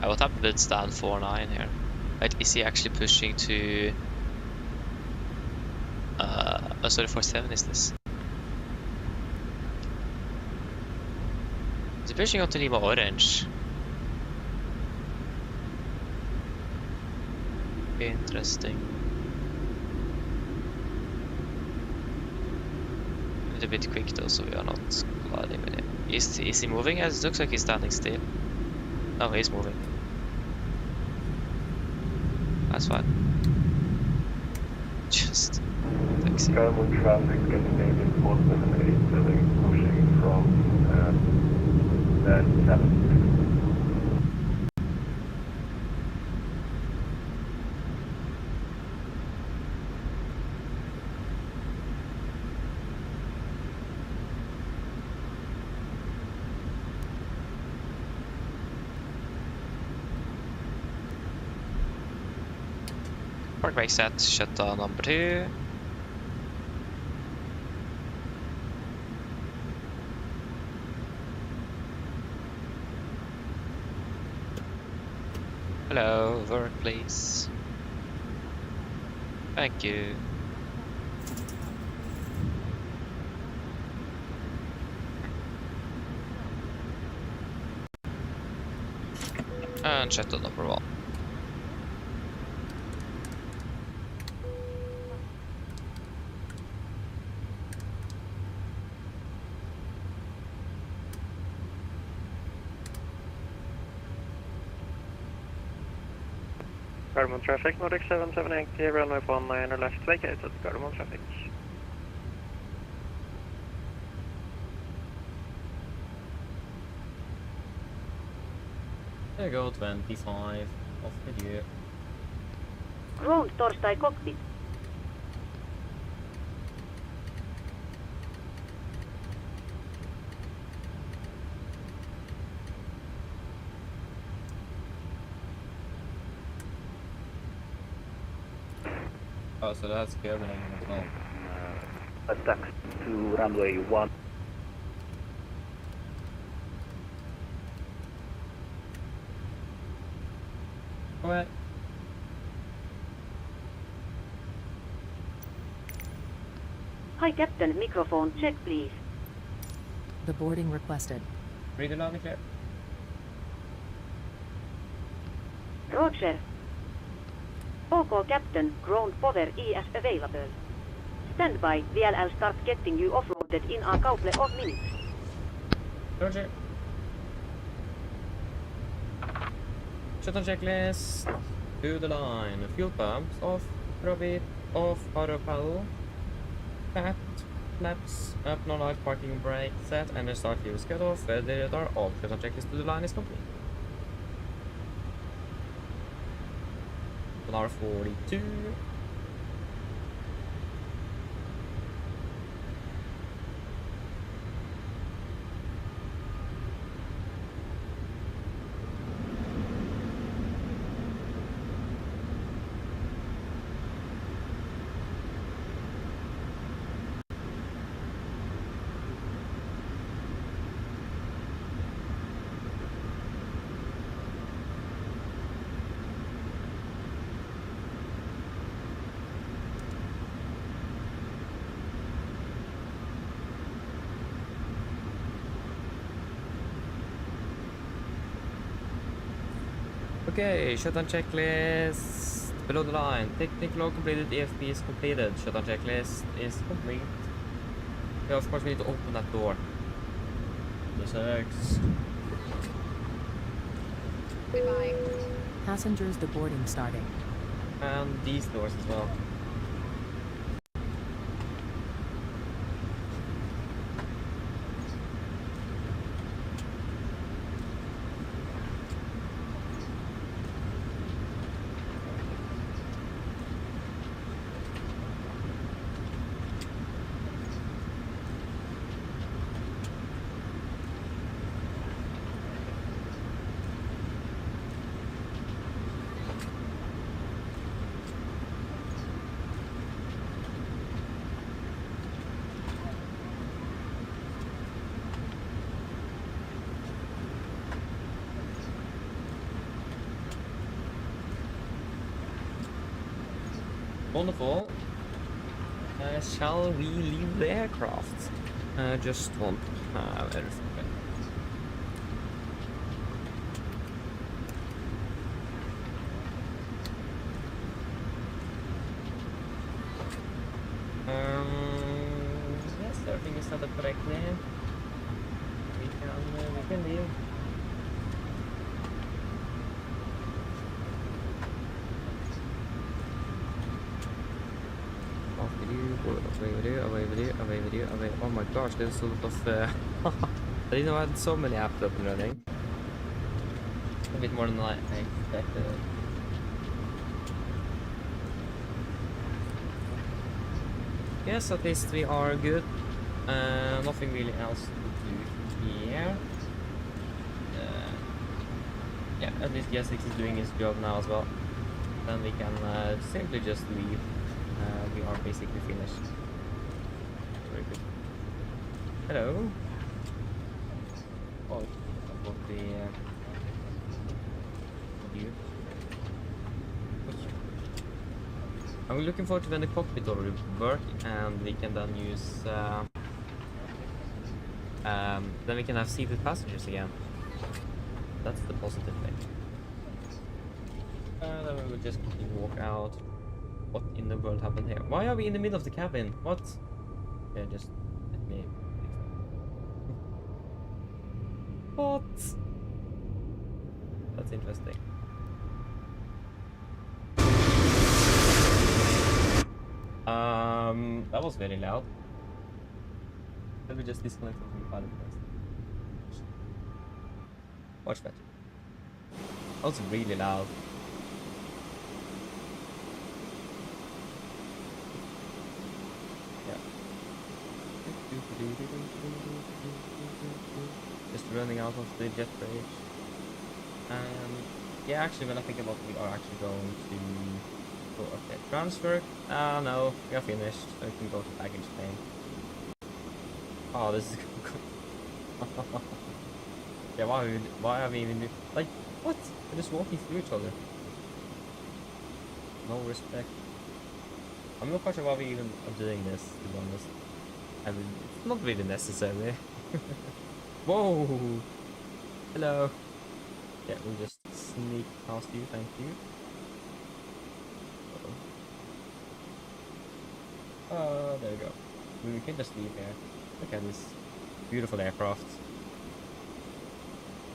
What happened with stand 4-9 here? Right, is he actually pushing to... oh sorry, 4-7 is this? Is he pushing onto Lima Orange? Interesting. A little bit quick though, so we are not colliding with him. Is he moving? It looks like he's standing still. No, he's moving. That's fine. Just taxi. Skyline traffic getting maybe 478, pushing from 7. Park brake set, shutdown number 2. Hello, work please. Thank you. And shutdown number 1. Gardermoen traffic, Nordic 778, runway 19 or left vacated, Gardermoen traffic. There you go, 25, off with you. Ground Torstai cockpit. Oh, so that's Germany as well. Attack to runway 1. Go ahead. Hi Captain, microphone check please. The boarding requested. Read it loud and clear. Roger. OK Captain, ground power is available. Stand by, VLL start getting you off-roaded in a couple of minutes. Roger. Shutdown checklist. To the line. Fuel pumps off. Probit off. Autopilot. Fat. Flaps up. Non-light parking brake set. And the start gear is cut off. The radar off. Shutdown checklist to the line is complete. R42. Okay, shutdown checklist below the line. Technical completed, EFP is completed. Shutdown checklist is complete. Yeah, of course we need to open that door. The sex. Goodbye. Passengers deboarding starting. And these doors as well. Wonderful. Shall we leave the aircraft? Just want to have everything. Yes, everything is set up correctly. We can leave. Away with you. Oh my gosh, there's a lot of I didn't know I had so many apps up and running. A bit more than I expected. Yes, at least we are good. Nothing really else to do here. Yeah, at least GS6 is doing his job now as well. Then we can simply just leave. We are basically finished. Very good. Hello. Oh, about the view. I'm looking forward to when the cockpit will work, and we can then use. Then we can have seated passengers again. That's the positive thing. Then we will just quickly walk out. What in the world happened here? Why are we in the middle of the cabin? What? Yeah, just let me. What? That's interesting. That was very loud. Let me just disconnect from the pilot first. Much better. That was really loud. Just running out of the jet bridge. Yeah, actually, when I think about it, we are actually going to go up there. Transfer? No, we are finished. So we can go to baggage claim. Oh, this is good. Yeah, why are we even doing, like, what? We're just walking through each other. No respect. I'm not quite sure why we even are doing this, to be honest. I mean, it's not really necessary. Whoa! Hello. Yeah, we'll just sneak past you, thank you. Oh, there we go. We can just leave here. Look at this beautiful aircraft.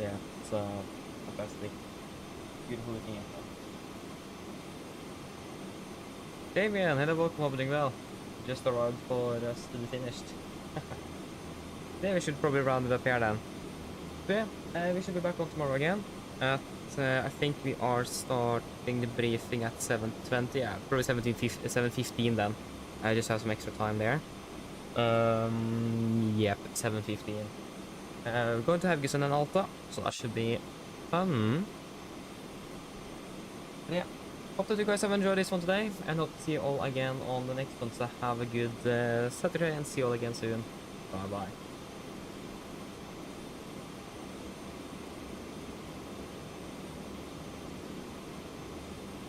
Yeah, it's fantastic. Beautiful looking aircraft. Damien, hello, welcome, hope doing well. Just arrived for us to be finished. Then we should probably round it up here then. So yeah, we should be back on tomorrow again. At I think we are starting the briefing at 7:20. Yeah, probably 7:15 then. I just have some extra time there. Yep, 7:15. We're going to have Haugesund and Alta, so that should be fun. Yeah. Hope that you guys have enjoyed this one today, and hope to see you all again on the next one. So have a good Saturday, and see you all again soon. Bye bye.